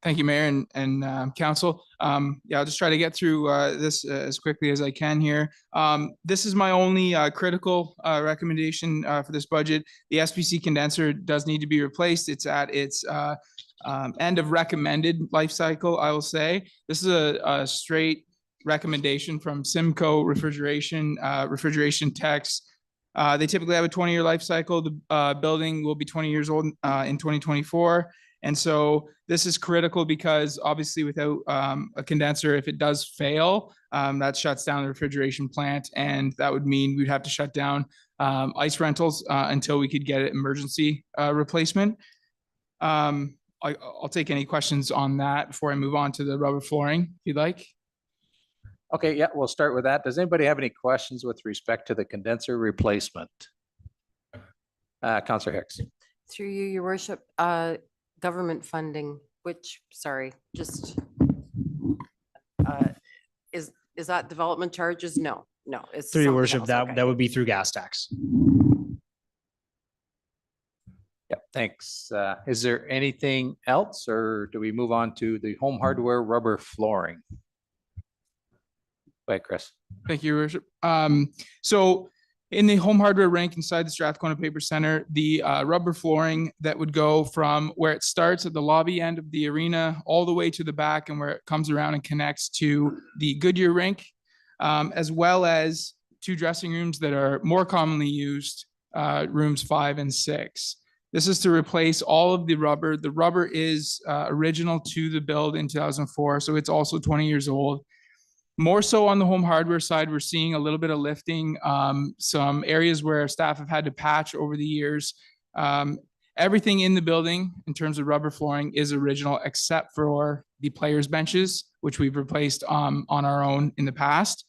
Thank you, Mayor and Council. Yeah, I'll just try to get through this as quickly as I can here. This is my only critical recommendation for this budget. The SPC condenser does need to be replaced. It's at its end of recommended life cycle, I will say. This is a straight recommendation from Simco Refrigeration Techs. They typically have a 20-year life cycle. The building will be 20 years old in 2024. And so this is critical because obviously without a condenser, if it does fail, that shuts down the refrigeration plant. And that would mean we'd have to shut down ice rentals until we could get an emergency replacement. I'll take any questions on that before I move on to the rubber flooring, if you'd like. Okay, yeah, we'll start with that. Does anybody have any questions with respect to the condenser replacement? Councillor Hicks. Through you, your worship, government funding, which, sorry, just, is that development charges? No, it's. Through your something worship, else. that, Okay. that would be through gas tax. Yeah, thanks. Is there anything else, or do we move on to the home hardware rubber flooring? Go ahead, Chris. Thank you, Your Worship. So in the home hardware rank inside the Strathcona Paper Center, the rubber flooring that would go from where it starts at the lobby end of the arena all the way to the back and where it comes around and connects to the Goodyear rink, as well as 2 dressing rooms that are more commonly used, rooms 5 and 6. This is to replace all of the rubber. The rubber is original to the build in 2004, so it's also 20 years old. More so on the home hardware side, we're seeing a little bit of lifting, some areas where staff have had to patch over the years. Everything in the building in terms of rubber flooring is original except for the players' benches, which we've replaced on our own in the past.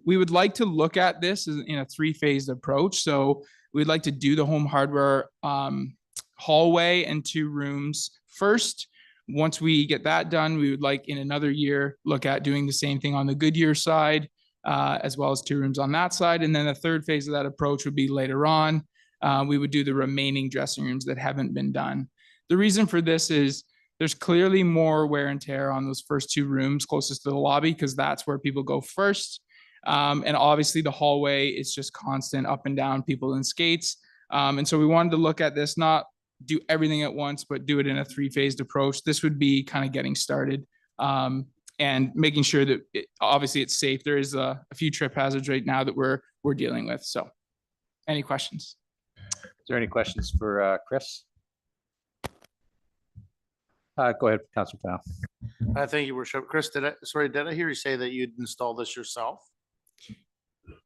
We would like to look at this in a 3-phased approach. So we'd like to do the home hardware hallway and 2 rooms first. Once we get that done, we would like in another year look at doing the same thing on the Goodyear side, as well as 2 rooms on that side. And then the 3rd phase of that approach would be later on. We would do the remaining dressing rooms that haven't been done. The reason for this is there's clearly more wear and tear on those first 2 rooms closest to the lobby because that's where people go first. And obviously the hallway is just constant up and down, people in skates. And so we wanted to look at this, not do everything at once, but do it in a 3-phased approach. This would be kind of getting started and making sure that obviously it's safe. There is a few trip hazards right now that we're dealing with. So any questions? Is there any questions for Chris? Go ahead, Councilor Powell. Thank you, Worship. Chris, did I hear you say that you'd install this yourself?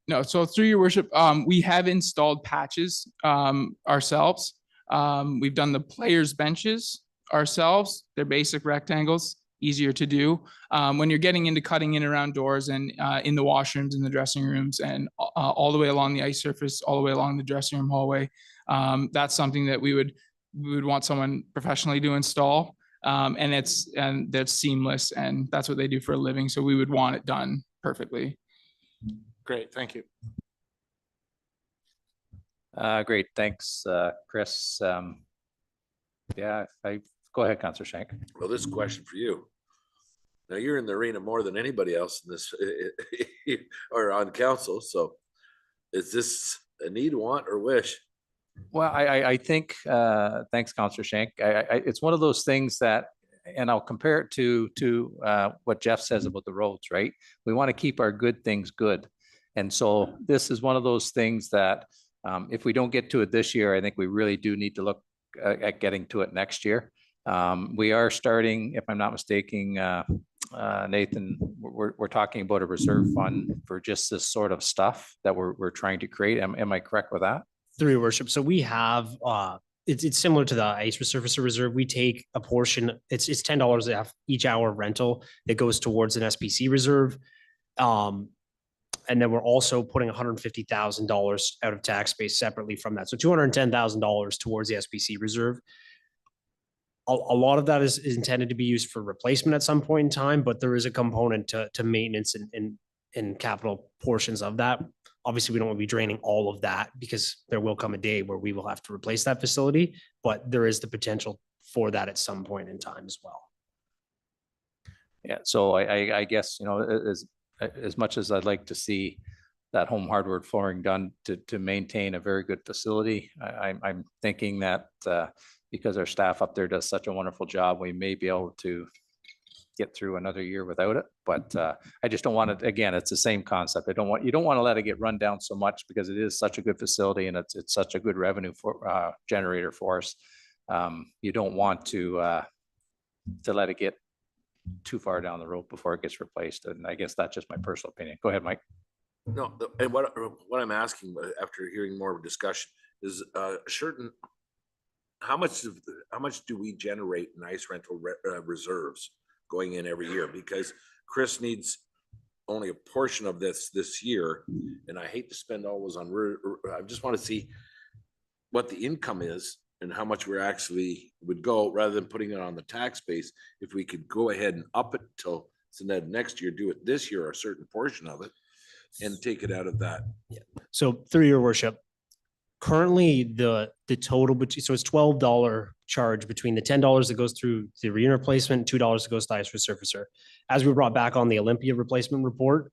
No, so through your worship, we have installed patches ourselves. We've done the players' benches ourselves. They're basic rectangles, easier to do. When you're getting into cutting in around doors and in the washrooms, in the dressing rooms, and all the way along the ice surface, all the way along the dressing room hallway, that's something that we would want someone professionally to install. And that's seamless, and that's what they do for a living. So we would want it done perfectly. Great, thank you. Great, thanks, Chris. Yeah, go ahead, Councilor Shank. Well, this is a question for you. Now, you're in the arena more than anybody else in this or on council. So is this a need, want, or wish? Well, I think, thanks, Councilor Shank. It's one of those things that, and I'll compare it to what Jeff says about the roads, right? We want to keep our good things good. And so this is one of those things that if we don't get to it this year, I think we really do need to look at getting to it next year. We are starting, if I'm not mistaken, Nathan, we're talking about a reserve fund for just this sort of stuff that we're trying to create. Am I correct with that? Through your worship. So we have, it's similar to the ice resurfacer reserve. We take a portion, it's $10 each hour rental that goes towards an SPC reserve. And then we're also putting $150,000 out of tax base separately from that. So $210,000 towards the SPC reserve. a lot of that is intended to be used for replacement at some point in time, but there is a component to maintenance and capital portions of that. Obviously, we don't want to be draining all of that because there will come a day where we will have to replace that facility, but there is the potential for that at some point in time as well. Yeah, so I guess, you know, as much as I'd like to see that home hardware flooring done to maintain a very good facility, I'm thinking that because our staff up there does such a wonderful job, we may be able to get through another year without it. But I just don't want it, again, it's the same concept. You don't want to let it get run down so much because it is such a good facility and it's such a good revenue for generator for us. You don't want to let it get too far down the road before it gets replaced. And I guess that's just my personal opinion. Go ahead, Mike. No, and what I'm asking after hearing more of a discussion is how much do we generate in ice rental reserves going in every year? Because Chris needs only a portion of this year, and I hate to spend all those on. I just want to see what the income is and how much we're actually would go, rather than putting it on the tax base. If we could go ahead and up it till so that next year, do it this year, a certain portion of it, and take it out of that. Yeah. So through your worship, currently the total between, so it's $12 charge between the $10 that goes through the re replacement, $2 that goes to ice resurfacer. As we brought back on the Olympia replacement report,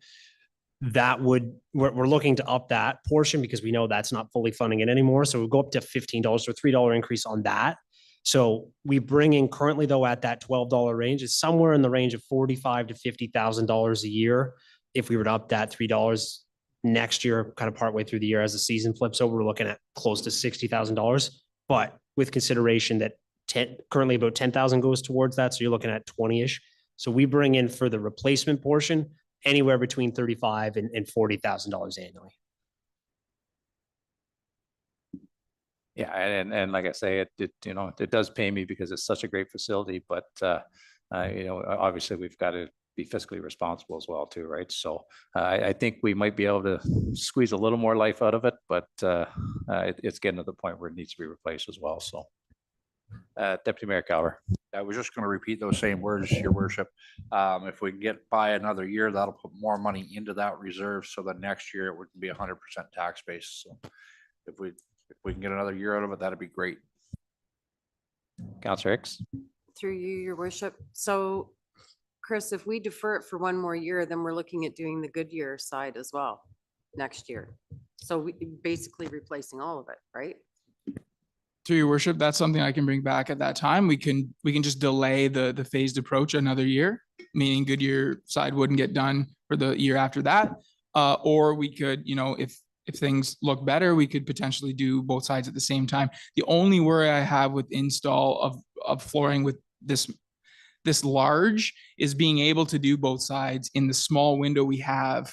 we're looking to up that portion because we know that's not fully funding it anymore. So we'll go up to $15, so a $3 increase on that. So we bring in currently though at that $12 range is somewhere in the range of $45,000 to $50,000 a year. If we were to up that $3 next year, kind of partway through the year as the season flips over, we're looking at close to $60,000. But with consideration that currently about 10,000 goes towards that, so you're looking at 20-ish. So we bring in for the replacement portion anywhere between $35,000 and $40,000 annually. Yeah, and like I say, it does pay me because it's such a great facility, but obviously we've got to be fiscally responsible as well too, right? So I think we might be able to squeeze a little more life out of it, but it's getting to the point where it needs to be replaced as well. So Deputy Mayor Calver. I was just going to repeat those same words, Your Worship. If we can get by another year, that'll put more money into that reserve so that next year it wouldn't be 100% tax base. So if we can get another year out of it, that'd be great. Councillor Hicks. Through you, Your Worship. So Chris, if we defer it for one more year, then we're looking at doing the Goodyear side as well next year. So we basically replacing all of it, right? Through your worship, that's something I can bring back at that time. We can just delay the phased approach another year, meaning Goodyear side wouldn't get done for the year after that. Or we could, if things look better, we could potentially do both sides at the same time. The only worry I have with install of flooring with this large is being able to do both sides in the small window we have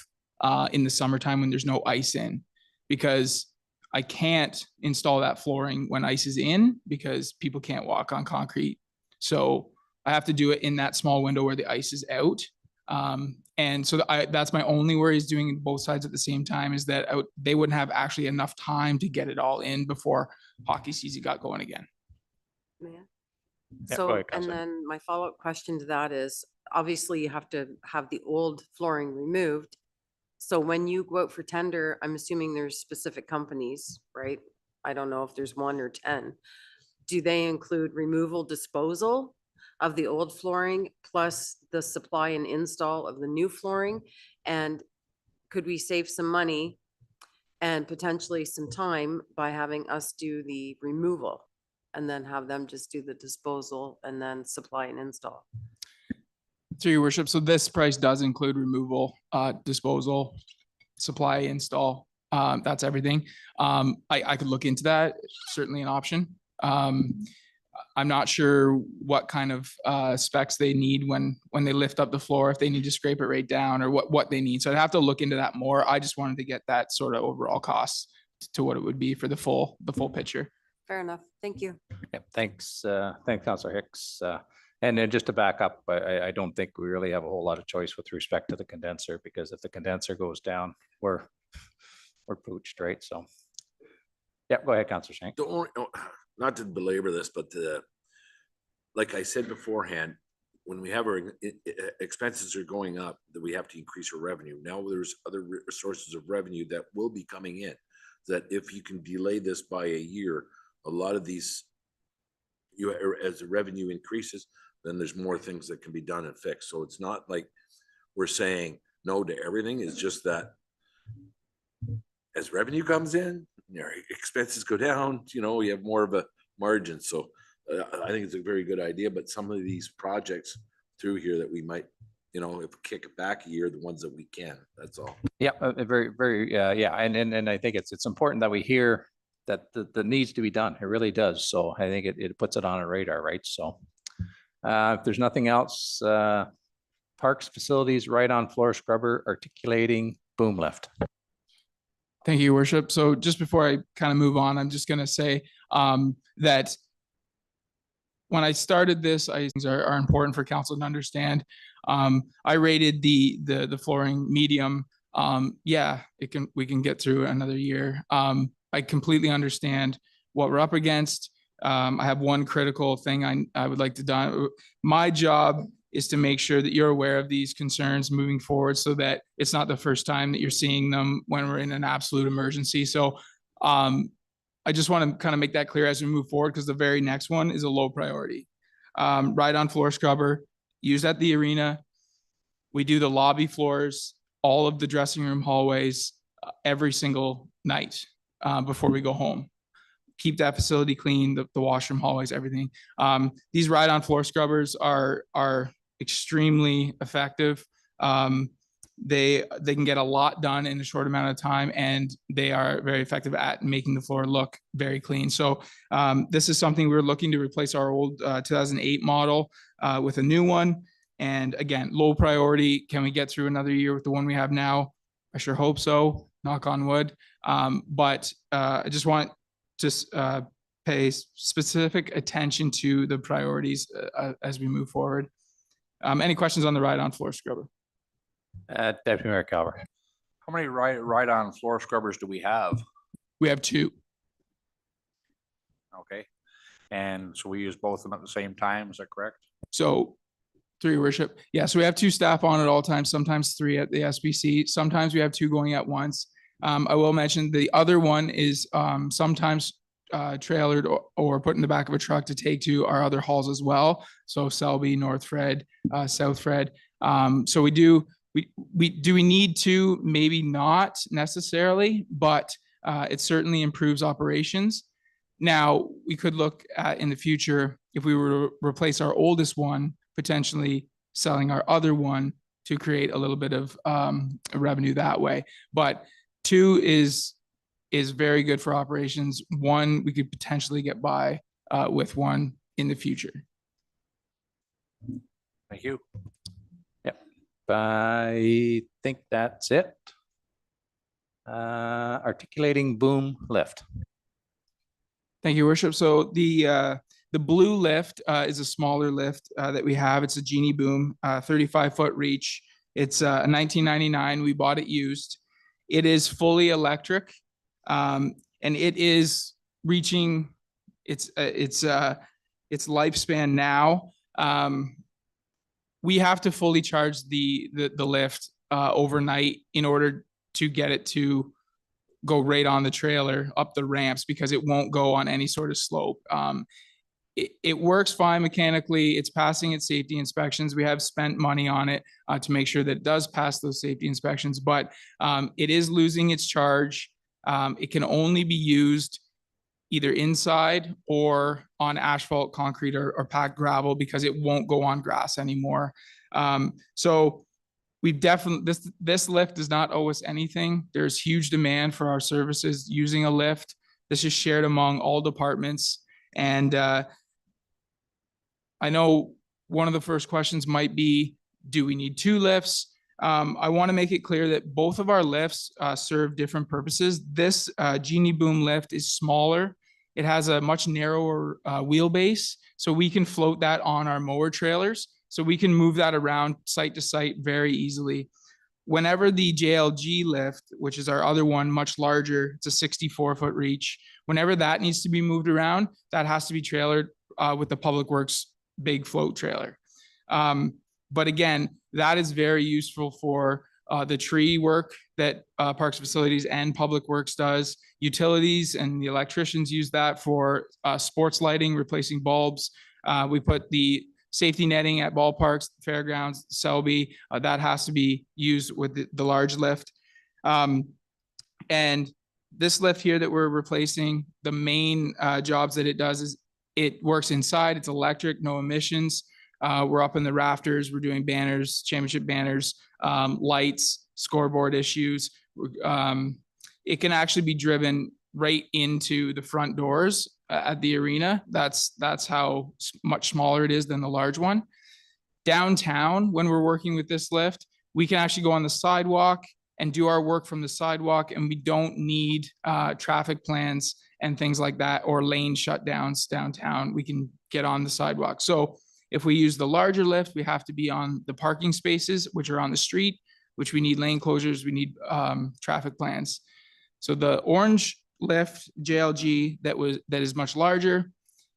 in the summertime when there's no ice in, because I can't install that flooring when ice is in because people can't walk on concrete. So I have to do it in that small window where the ice is out. And so that's my only worry, is doing both sides at the same time, is that they wouldn't have actually enough time to get it all in before hockey season got going again. Yeah. Yeah, So, go ahead, and Counselor. then my follow-up question to that is, obviously you have to have the old flooring removed. So when you go out for tender, I'm assuming there's specific companies, right? I don't know if there's 1 or 10. Do they include removal, disposal of the old flooring plus the supply and install of the new flooring? And could we save some money and potentially some time by having us do the removal and then have them just do the disposal and then supply and install? Through your worship, so this price does include removal, disposal, supply, install. That's everything. I could look into that. Certainly an option. I'm not sure what kind of specs they need when they lift up the floor, if they need to scrape it right down or what they need. So I'd have to look into that more. I just wanted to get that sort of overall cost to what it would be for the full picture. Fair enough. Thank you. Yeah, thanks, Councillor Hicks. And then just to back up, I don't think we really have a whole lot of choice with respect to the condenser, because if the condenser goes down, we're pooched, right? So, yeah, go ahead, Councillor Shank. Not to belabor this, but like I said beforehand, when we have our expenses are going up, that we have to increase our revenue. Now there's other sources of revenue that will be coming in. That if you can delay this by a year, a lot of these, as the revenue increases, then there's more things that can be done and fixed. So it's not like we're saying no to everything. It's just that as revenue comes in, your expenses go down, you have more of a margin. So I think it's a very good idea, but some of these projects through here that we might, if we kick it back a year, the ones that we can, that's all. Yeah, very, very, yeah. And I think it's important that we hear that needs to be done. It really does. So I think it puts it on a radar, right? So if there's nothing else, parks, facilities, ride-on floor scrubber, articulating boom lift. Thank you, Your Worship. So just before I kind of move on, I'm just going to say that when I started this, things are important for council to understand. I rated the flooring medium. Yeah, we can get through another year. I completely understand what we're up against. I have one critical thing I would like to do. My job is to make sure that you're aware of these concerns moving forward so that it's not the first time that you're seeing them when we're in an absolute emergency. So I just want to kind of make that clear as we move forward, because the very next one is a low priority. Ride-on floor scrubber used at the arena. We do the lobby floors, all of the dressing room hallways every single night before we go home. Keep that facility clean, the washroom hallways, everything. These ride-on floor scrubbers are extremely effective. They can get a lot done in a short amount of time, and they are very effective at making the floor look very clean. So this is something we're looking to replace our old 2008 model with a new one. And again, low priority. Can we get through another year with the one we have now? I sure hope so, knock on wood. But I just want to pay specific attention to the priorities as we move forward. Any questions on the ride-on floor scrubber? Deputy Mayor Calver. How many ride-on floor scrubbers do we have? We have 2. Okay. And so we use both of them at the same time, is that correct? So, through your worship, yeah, so we have 2 staff on at all times, sometimes 3 at the SBC. Sometimes we have 2 going at once. I will mention the other one is sometimes trailered or put in the back of a truck to take to our other halls as well. So Selby, North Fred, South Fred. So we need to? Maybe not necessarily, but it certainly improves operations. Now, we could look at in the future, if we were to replace our oldest one, potentially selling our other one to create a little bit of revenue that way. But 2 is very good for operations. 1, we could potentially get by with 1 in the future. Thank you. Yep. I think that's it. Articulating boom lift. Thank you, Worship. So the blue lift is a smaller lift that we have. It's a Genie Boom, 35-foot reach. It's a 1999. We bought it used. It is fully electric, and it is reaching its lifespan now. We have to fully charge the lift overnight in order to get it to go right on the trailer up the ramps, because it won't go on any sort of slope. It works fine mechanically. It's passing its safety inspections. We have spent money on it to make sure that it does pass those safety inspections, but it is losing its charge. It can only be used either inside or on asphalt, concrete, or packed gravel, because it won't go on grass anymore. So we definitely, this lift does not owe us anything. There's huge demand for our services using a lift. This is shared among all departments. And I know one of the first questions might be, do we need 2 lifts? I want to make it clear that both of our lifts serve different purposes. This Genie Boom lift is smaller. It has a much narrower wheelbase, so we can float that on our mower trailers. So we can move that around site to site very easily. Whenever the JLG lift, which is our other one, much larger, it's a 64-foot reach. Whenever that needs to be moved around, that has to be trailered with the Public Works big float trailer. But again, that is very useful for the tree work that Parks Facilities and Public Works does. Utilities and the electricians use that for sports lighting, replacing bulbs. We put the safety netting at ballparks, fairgrounds, Selby, that has to be used with the large lift. And this lift here that we're replacing, the main jobs that it does is it works inside, it's electric, no emissions. We're up in the rafters, we're doing banners, championship banners, lights, scoreboard issues. It can actually be driven right into the front doors at the arena. That's how much smaller it is than the large one. Downtown, when we're working with this lift, we can actually go on the sidewalk and do our work from the sidewalk, and we don't need traffic plans and things like that, or lane shutdowns downtown. We can get on the sidewalk. So if we use the larger lift, we have to be on the parking spaces, which are on the street, which we need lane closures, we need traffic plans. So the orange lift, JLG, that is much larger,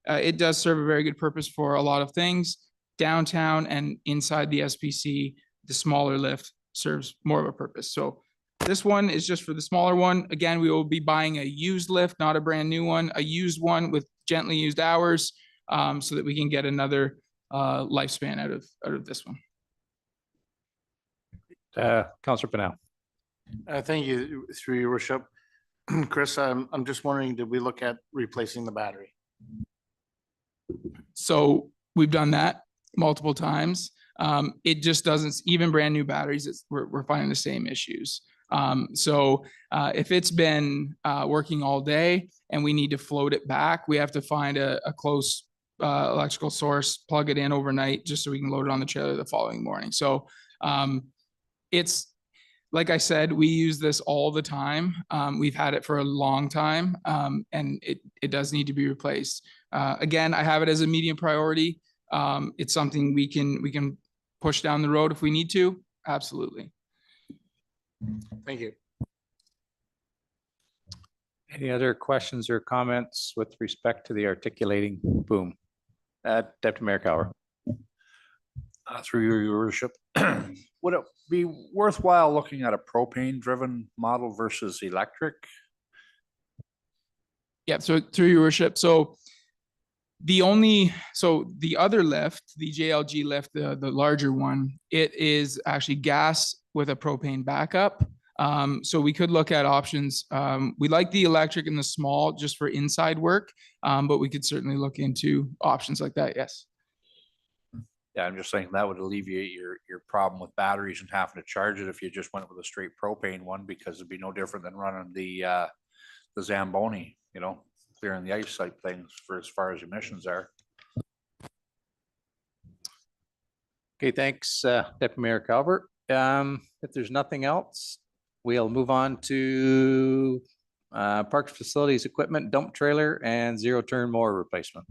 it does serve a very good purpose for a lot of things. Downtown and inside the SPC, the smaller lift serves more of a purpose. So this one is just for the smaller one. Again, we will be buying a used lift, not a brand new one, a used one with gently used hours, so that we can get another lifespan out of this one. Councillor Pennell. Thank you, through your worship. Chris, I'm just wondering, did we look at replacing the battery? So we've done that multiple times. It just doesn't, even brand new batteries, we're finding the same issues. So if it's been working all day and we need to float it back, we have to find a close electrical source, plug it in overnight just so we can load it on the trailer the following morning. So it's, like I said, we use this all the time. We've had it for a long time, and it does need to be replaced. Again, I have it as a medium priority. It's something we can push down the road if we need to. Absolutely. Thank you. Any other questions or comments with respect to the articulating boom? Deputy Mayor Cower. Through your worship, would it be worthwhile looking at a propane driven model versus electric? Yeah, so through your worship. So the other lift, the JLG lift, the larger one, it is actually gas with a propane backup. So we could look at options. We like the electric and the small just for inside work, but we could certainly look into options like that. Yes. Yeah, I'm just saying that would alleviate your problem with batteries and having to charge it if you just went with a straight propane one, because it'd be no different than running the Zamboni, clearing the ice type things for as far as emissions are. Okay, thanks, Deputy Mayor Calvert. If there's nothing else, we'll move on to Parks Facilities Equipment, dump trailer, and zero turn mower replacement.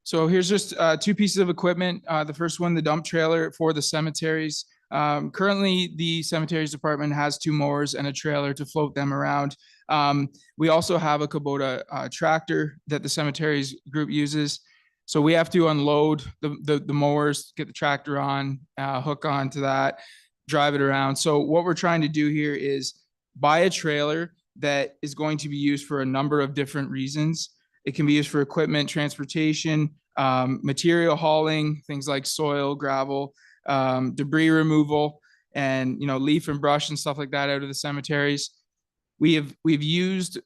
So here's just two pieces of equipment. The first one, the dump trailer for the cemeteries. Currently, the cemeteries department has 2 mowers and a trailer to float them around. We also have a Kubota tractor that the cemeteries group uses. So we have to unload the mowers, get the tractor on, hook onto that, drive it around. So what we're trying to do here is buy a trailer that is going to be used for a number of different reasons. It can be used for equipment, transportation, material hauling, things like soil, gravel, debris removal, and leaf and brush and stuff like that out of the cemeteries. We've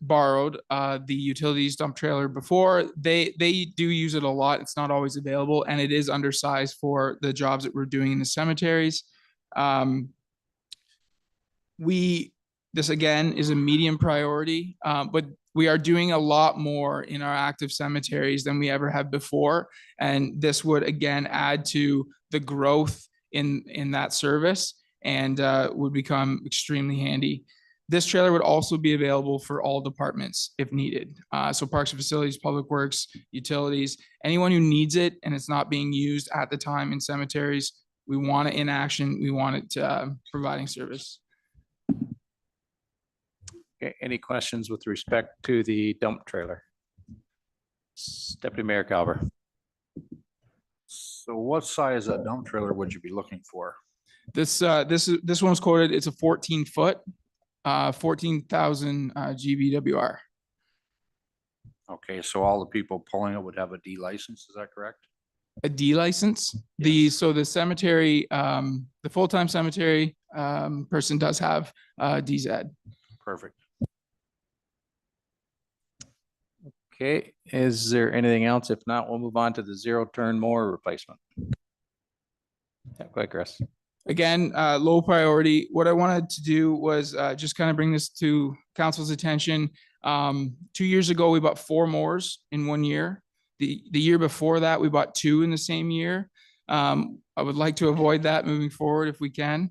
borrowed the utilities dump trailer before. They do use it a lot. It's not always available, and it is undersized for the jobs that we're doing in the cemeteries. This again is a medium priority, but we are doing a lot more in our active cemeteries than we ever have before. And this would again add to the growth in that service and would become extremely handy. This trailer would also be available for all departments if needed. So Parks and Facilities, Public Works, Utilities, anyone who needs it and it's not being used at the time in cemeteries, we want it in action. We want it providing service. Okay, any questions with respect to the dump trailer? Deputy Mayor Calver. So what size of dump trailer would you be looking for? This one was quoted, it's a 14-foot, 14,000 GVWR. Okay, so all the people pulling it would have a D license, is that correct? A D license. So the cemetery, the full-time cemetery person does have DZ. Perfect. Okay, is there anything else? If not, we'll move on to the zero turn mower replacement. Yeah, go ahead, Chris. Again, low priority. What I wanted to do was just kind of bring this to council's attention. 2 years ago, we bought 4 mowers in 1 year. The year before that, we bought 2 in the same year. I would like to avoid that moving forward if we can.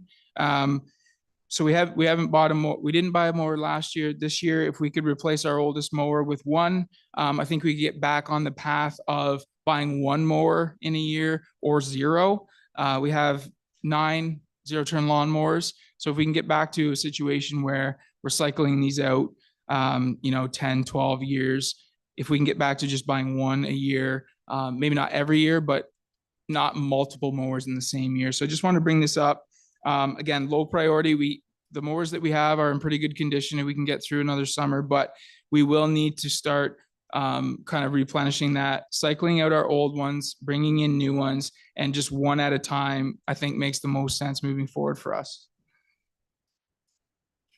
So we haven't bought a mower. We didn't buy a mower last year. This year, if we could replace our oldest mower with one, I think we could get back on the path of buying 1 mower in a year or 0. We have 9 zero-turn lawnmowers. So if we can get back to a situation where we're cycling these out, 10, 12 years, if we can get back to just buying 1 a year, maybe not every year, but not multiple mowers in the same year. So I just want to bring this up. Again, low priority. The mowers that we have are in pretty good condition and we can get through another summer, but we will need to start kind of replenishing that, cycling out our old ones, bringing in new ones, and just one at a time, I think makes the most sense moving forward for us.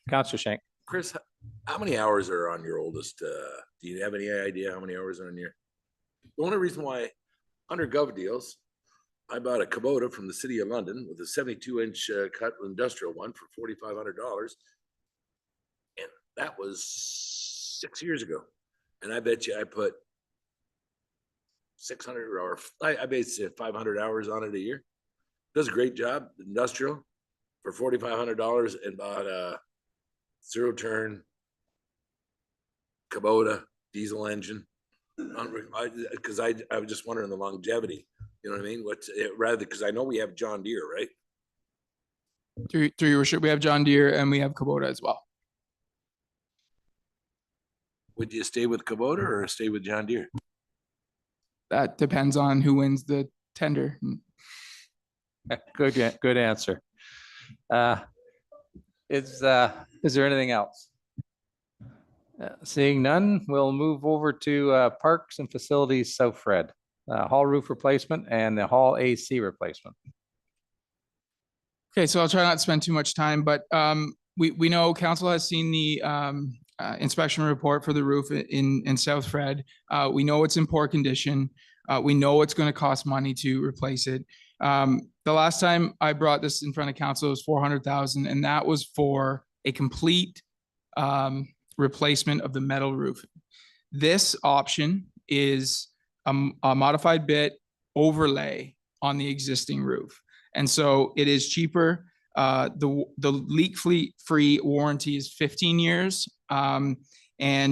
Councillor Shank. Chris, how many hours are on your oldest? Do you have any idea how many hours are on your? The only reason why under Gov deals, I bought a Kubota from the city of London with a 72-inch cut industrial one for $4,500. And that was 6 years ago. And I bet you I put 600 or I basically 500 hours on it a year. Does a great job, industrial, for $4,500, and bought a zero-turn Kubota diesel engine. Because I was just wondering the longevity. You know what I mean? Rather, because I know we have John Deere, right? Through your worship, we have John Deere and we have Kubota as well. Would you stay with Kubota or stay with John Deere? That depends on who wins the tender. Good answer. Is there anything else? Seeing none, we'll move over to Parks and Facilities South Fred, hall roof replacement and the hall AC replacement. Okay, so I'll try not to spend too much time, but we know council has seen the inspection report for the roof in South Fred. We know it's in poor condition. We know it's going to cost money to replace it. The last time I brought this in front of council was $400,000, and that was for a complete replacement of the metal roof. This option is a modified bit overlay on the existing roof. And so it is cheaper. The leak-free warranty is 15 years. And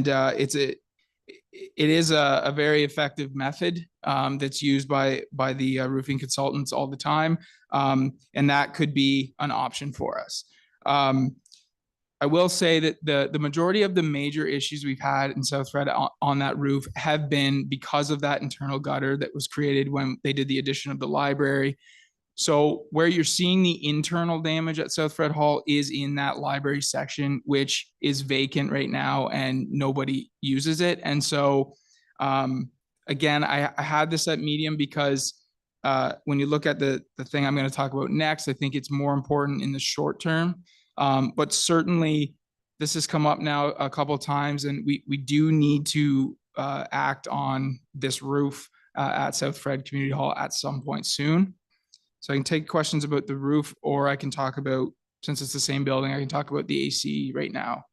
it is a very effective method that's used by the roofing consultants all the time. And that could be an option for us. I will say that the majority of the major issues we've had in South Fred on that roof have been because of that internal gutter that was created when they did the addition of the library. So where you're seeing the internal damage at South Fred Hall is in that library section, which is vacant right now and nobody uses it. And so, again, I had this at medium because when you look at the thing I'm going to talk about next, I think it's more important in the short term. But certainly this has come up now a couple of times, and we do need to act on this roof at South Fred Community Hall at some point soon. So I can take questions about the roof, or I can talk about, since it's the same building, I can talk about the AC right now.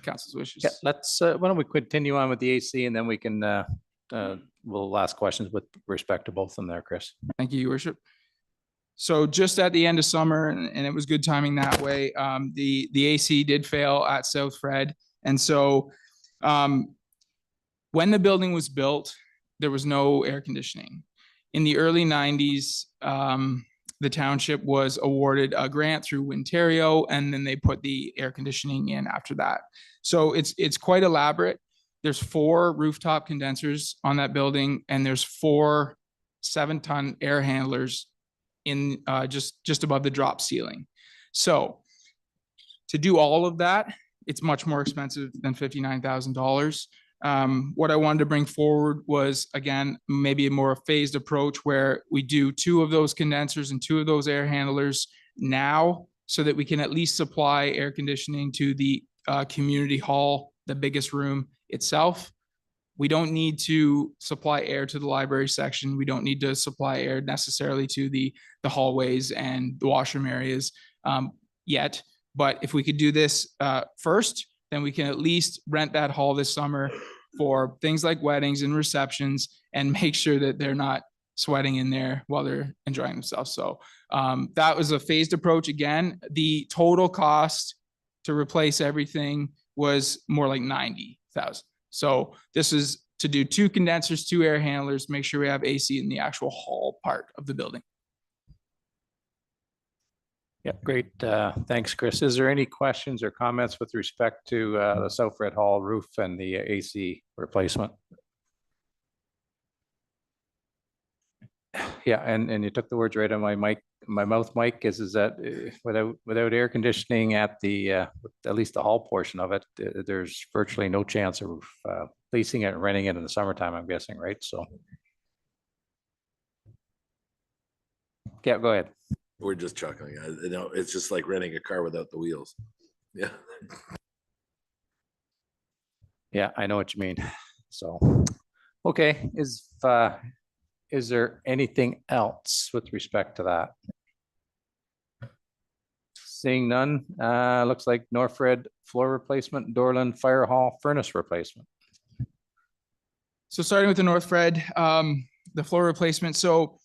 Council's wishes. Yeah, let's, why don't we continue on with the AC, and then we can, we'll ask questions with respect to both of them there, Chris. Thank you, Your Worship. So just at the end of summer, and it was good timing that way, the AC did fail at South Fred. And so when the building was built, there was no air conditioning. In the early 90s, the township was awarded a grant through Ontario, and then they put the air conditioning in after that. So it's quite elaborate. There's 4 rooftop condensers on that building, and there's 4 7-ton air handlers in just above the drop ceiling. So to do all of that, it's much more expensive than $59,000. What I wanted to bring forward was, again, maybe a more phased approach where we do 2 of those condensers and 2 of those air handlers now, so that we can at least supply air conditioning to the community hall, the biggest room itself. We don't need to supply air to the library section. We don't need to supply air necessarily to the hallways and the washroom areas yet. But if we could do this first, then we can at least rent that hall this summer for things like weddings and receptions, and make sure that they're not sweating in there while they're enjoying themselves. So that was a phased approach. Again, the total cost to replace everything was more like 90,000. So this is to do 2 condensers, 2 air handlers, make sure we have AC in the actual hall part of the building. Yeah, great. Thanks, Chris. Is there any questions or comments with respect to the South Red Hall roof and the AC replacement? Yeah, and you took the words right out of my mouth, Mike, is that without air conditioning at least the hall portion of it, there's virtually no chance of leasing it and renting it in the summertime, I'm guessing, right? So. Yeah, go ahead. We're just chuckling. You know, it's just like renting a car without the wheels. Yeah. Yeah, I know what you mean. So, okay, is there anything else with respect to that? Seeing none, looks like North Red floor replacement, Dorland Fire Hall furnace replacement. So starting with the North Red, the floor replacement. So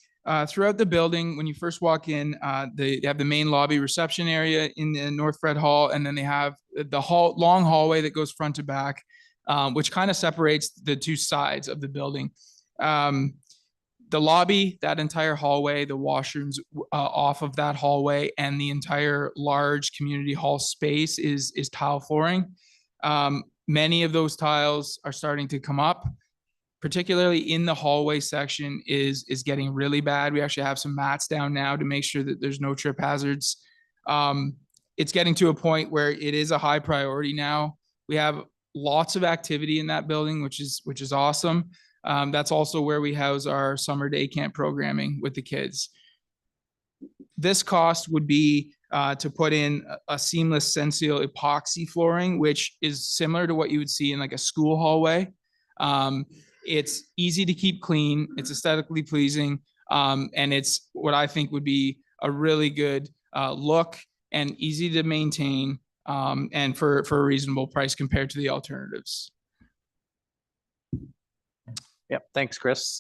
throughout the building, when you first walk in, they have the main lobby reception area in the North Red Hall, and then they have the long hallway that goes front to back, which kind of separates the 2 sides of the building. The lobby, that entire hallway, the washrooms off of that hallway, and the entire large community hall space is tile flooring. Many of those tiles are starting to come up, particularly in the hallway section is getting really bad. We actually have some mats down now to make sure that there's no trip hazards. It's getting to a point where it is a high priority now. We have lots of activity in that building, which is awesome. That's also where we house our summer day camp programming with the kids. This cost would be to put in a seamless Sensiel epoxy flooring, which is similar to what you would see in like a school hallway. It's easy to keep clean. It's aesthetically pleasing. And it's what I think would be a really good look and easy to maintain, and for a reasonable price compared to the alternatives. Yep, thanks, Chris.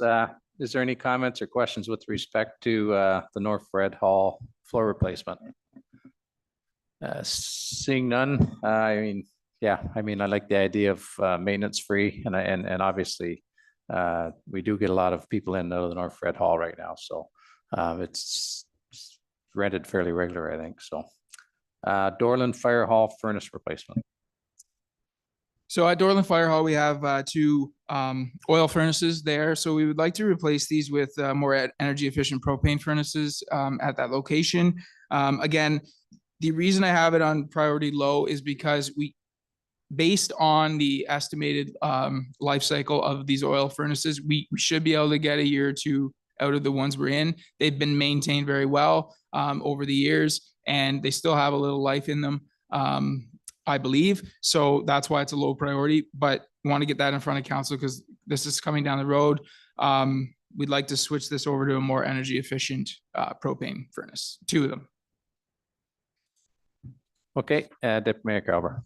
Is there any comments or questions with respect to the North Red Hall floor replacement? Seeing none, I like the idea of maintenance free, and obviously we do get a lot of people in the North Red Hall right now, so it's rented fairly regular, I think. So Dorland Fire Hall furnace replacement. So at Dorland Fire Hall, we have 2 oil furnaces there. So we would like to replace these with more energy efficient propane furnaces at that location. Again, the reason I have it on priority low is because based on the estimated life cycle of these oil furnaces, we should be able to get a year or 2 out of the ones we're in. They've been maintained very well over the years, and they still have a little life in them, I believe. So that's why it's a low priority, but we want to get that in front of council because this is coming down the road. We'd like to switch this over to a more energy efficient propane furnace, 2 of them. Okay, Deputy Mayor Calver.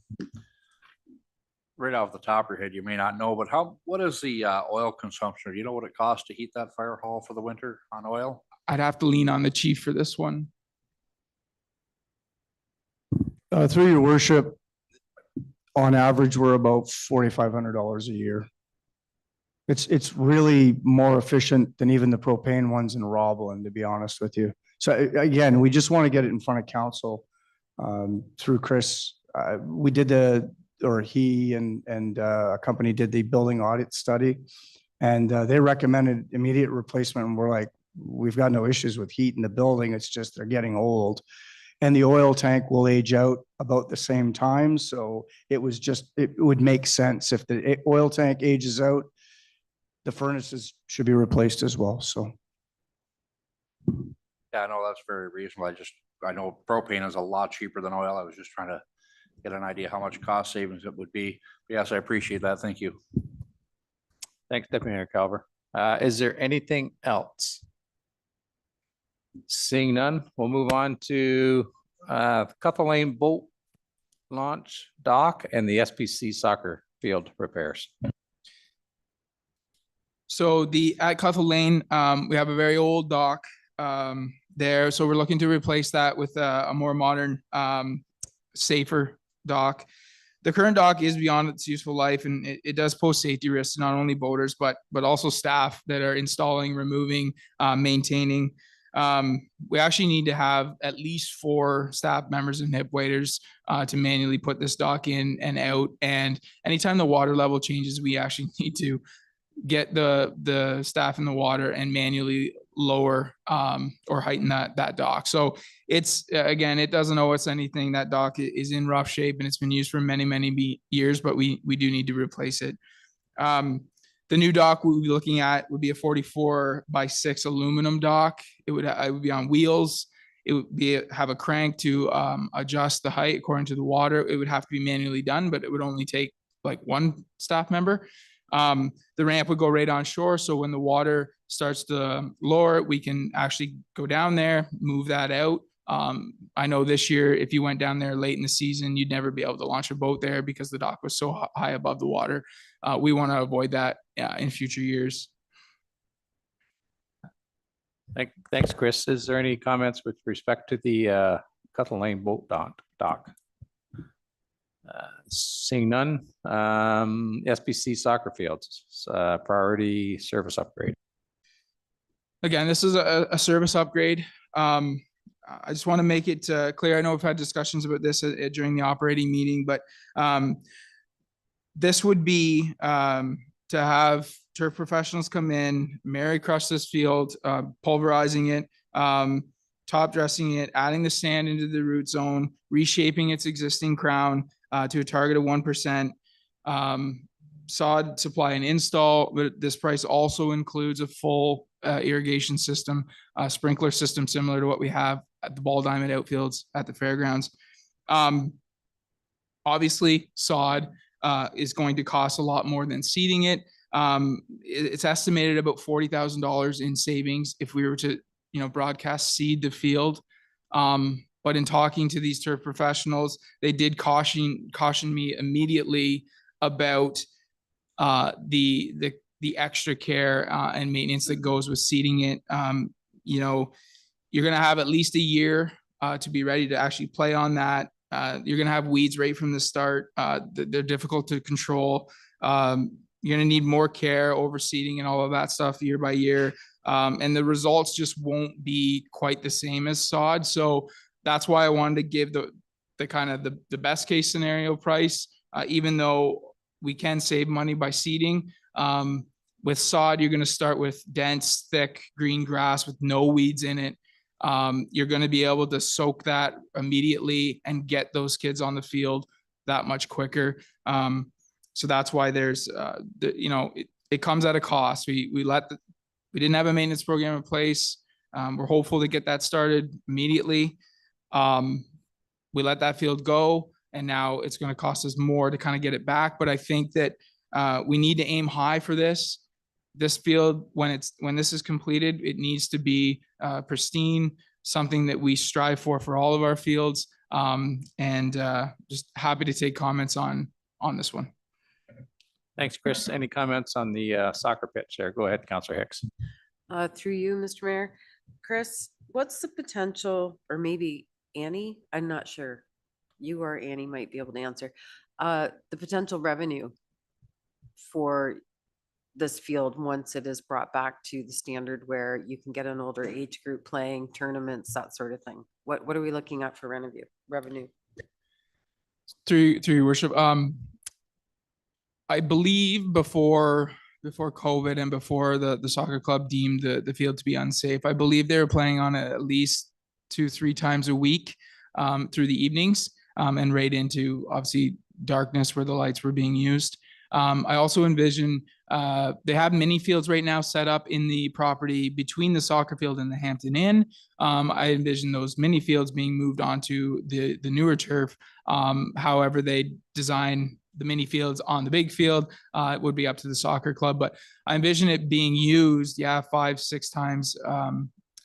Right off the top of your head, you may not know, but what is the oil consumption? Do you know what it costs to heat that fire hall for the winter on oil? I'd have to lean on the chief for this one. Through your worship, on average, we're about $4,500 a year. It's really more efficient than even the propane ones in Roblin, to be honest with you. So again, we just want to get it in front of council through Chris. We did he and a company did the building audit study. And they recommended immediate replacement. And we're like, we've got no issues with heat in the building. It's just they're getting old. And the oil tank will age out about the same time. So it would make sense if the oil tank ages out, the furnaces should be replaced as well. So. Yeah, I know that's very reasonable. I know propane is a lot cheaper than oil. I was just trying to get an idea how much cost savings it would be. Yes, I appreciate that. Thank you. Thanks, Deputy Mayor Calver. Is there anything else? Seeing none, we'll move on to Cuthell Lane boat launch dock and the SPC soccer field repairs. So at Cuthell Lane, we have a very old dock there. So we're looking to replace that with a more modern, safer dock. The current dock is beyond its useful life, and it does pose safety risks to not only boaters, but also staff that are installing, removing, maintaining. We actually need to have at least 4 staff members and hip waiters to manually put this dock in and out. And anytime the water level changes, we actually need to get the staff in the water and manually lower or heighten that dock. So it's, again, it doesn't owe us anything. That dock is in rough shape and it's been used for many years, but we do need to replace it. The new dock we'll be looking at would be a 44x6 aluminum dock. It would be on wheels. It would have a crank to adjust the height according to the water. It would have to be manually done, but it would only take like 1 staff member. The ramp would go right on shore. So when the water starts to lower, we can actually go down there, move that out. I know this year, if you went down there late in the season, you'd never be able to launch a boat there because the dock was so high above the water. We want to avoid that in future years. Thanks, Chris. Is there any comments with respect to the Cuthell Lane boat dock? Seeing none, SPC soccer fields, priority service upgrade. Again, this is a service upgrade. I just want to make it clear. I know we've had discussions about this during the operating meeting, but this would be to have turf professionals come in, Mary crush this field, pulverizing it, top dressing it, adding the sand into the root zone, reshaping its existing crown to a target of 1%. Sod supply and install, but this price also includes a full irrigation system, sprinkler system similar to what we have at the ball diamond outfields at the fairgrounds. Obviously, sod is going to cost a lot more than seeding it. It's estimated about $40,000 in savings if we were to, broadcast seed the field. But in talking to these turf professionals, they did caution me immediately about the extra care and maintenance that goes with seeding it. You're going to have at least a year to be ready to actually play on that. You're going to have weeds right from the start. They're difficult to control. You're going to need more care, overseeding and all of that stuff year by year. And the results just won't be quite the same as sod. So that's why I wanted to give the kind of the best case scenario price, even though we can save money by seeding. With sod, you're going to start with dense, thick green grass with no weeds in it. You're going to be able to soak that immediately and get those kids on the field that much quicker. So that's why there's, it comes at a cost. We didn't have a maintenance program in place. We're hopeful to get that started immediately. We let that field go, and now it's going to cost us more to kind of get it back. But I think that we need to aim high for this. This field, when this is completed, it needs to be pristine, something that we strive for all of our fields. And just happy to take comments on this one. Thanks, Chris. Any comments on the soccer pitch there? Go ahead, Councillor Hicks. Through you, Mr. Mayor. Chris, what's the potential, or maybe Annie, I'm not sure. You or Annie might be able to answer. The potential revenue for this field once it is brought back to the standard where you can get an older age group playing tournaments, that sort of thing. What are we looking at for revenue? Through your worship, I believe before COVID and before the soccer club deemed the field to be unsafe. I believe they were playing on it at least 2-3 times a week through the evenings and right into obviously darkness where the lights were being used. I also envision they have mini fields right now set up in the property between the soccer field and the Hampton Inn. I envision those mini fields being moved onto the newer turf. However, they design the mini fields on the big field, it would be up to the soccer club. But I envision it being used, 5-6 times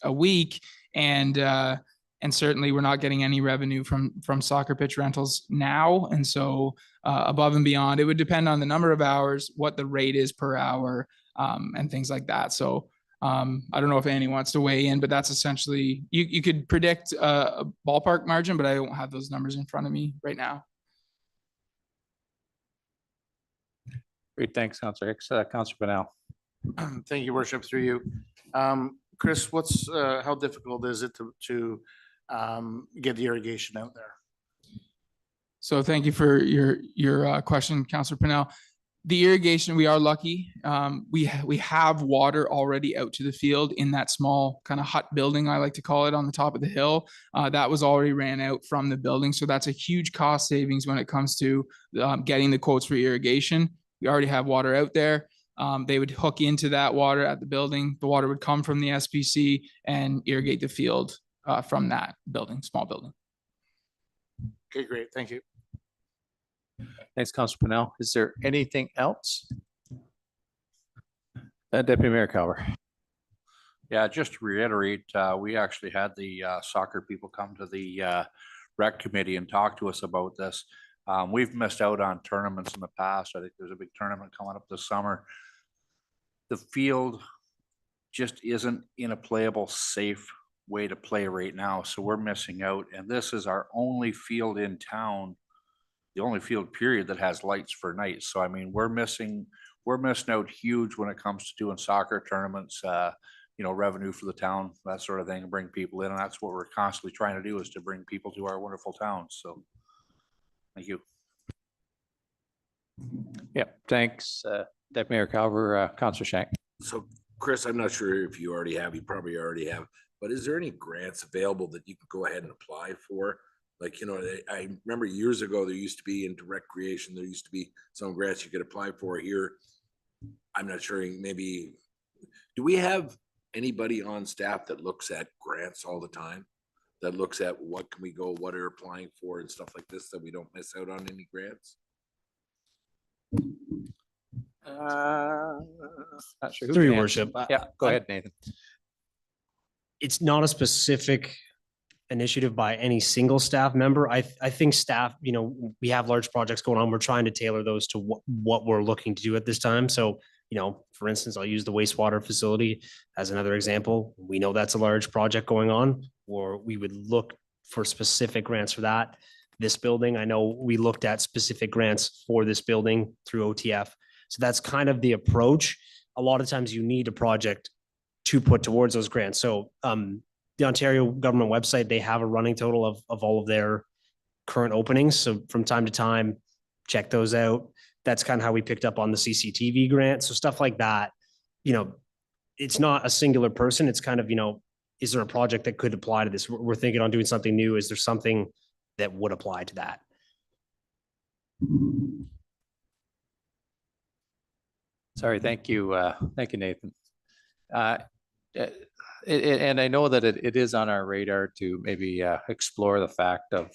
a week, and certainly we're not getting any revenue from soccer pitch rentals now. And so above and beyond, it would depend on the number of hours, what the rate is per hour, and things like that. So I don't know if Annie wants to weigh in, but that's essentially, you could predict a ballpark margin, but I don't have those numbers in front of me right now. Great, thanks, Councillor Hicks. Councillor Pennell. Thank you, worship, through you. Chris, how difficult is it to get the irrigation out there? So thank you for your question, Councillor Pennell. The irrigation, we are lucky. We have water already out to the field in that small kind of hut building, I like to call it, on the top of the hill. That was already ran out from the building. So that's a huge cost savings when it comes to getting the quotes for irrigation. We already have water out there. They would hook into that water at the building. The water would come from the SPC and irrigate the field from that building, small building. Okay, great. Thank you. Thanks, Councillor Pennell. Is there anything else? Deputy Mayor Calver. Yeah, just to reiterate, we actually had the soccer people come to the rec committee and talk to us about this. We've missed out on tournaments in the past. I think there's a big tournament coming up this summer. The field just isn't in a playable, safe way to play right now. So we're missing out. And this is our only field in town, the only field period that has lights for nights. So I mean, we're missing out huge when it comes to doing soccer tournaments, revenue for the town, that sort of thing, and bring people in. And that's what we're constantly trying to do, is to bring people to our wonderful town. So thank you. Yeah, thanks, Deputy Mayor Calver. Councillor Shank. So Chris, I'm not sure if you already have, you probably already have, but is there any grants available that you can go ahead and apply for? Like, I remember years ago, there used to be into recreation, there used to be some grants you could apply for here. I'm not sure, maybe, do we have anybody on staff that looks at grants all the time? That looks at what can we go, what are applying for and stuff like this, that we don't miss out on any grants? Not sure who Through can your answer. worship. Yeah, go ahead, Nathan. It's not a specific initiative by any single staff member. I think staff, we have large projects going on. We're trying to tailor those to what we're looking to do at this time. So, for instance, I'll use the wastewater facility as another example. We know that's a large project going on, or we would look for specific grants for that. This building, I know we looked at specific grants for this building through OTF. So that's kind of the approach. A lot of times you need a project to put towards those grants. So the Ontario government website, they have a running total of all of their current openings. So from time to time, check those out. That's kind of how we picked up on the CCTV grant. So stuff like that, it's not a singular person. It's kind of, is there a project that could apply to this? We're thinking on doing something new. Is there something that would apply to that? Sorry, thank you. Thank you, Nathan. And I know that it is on our radar to maybe explore the fact of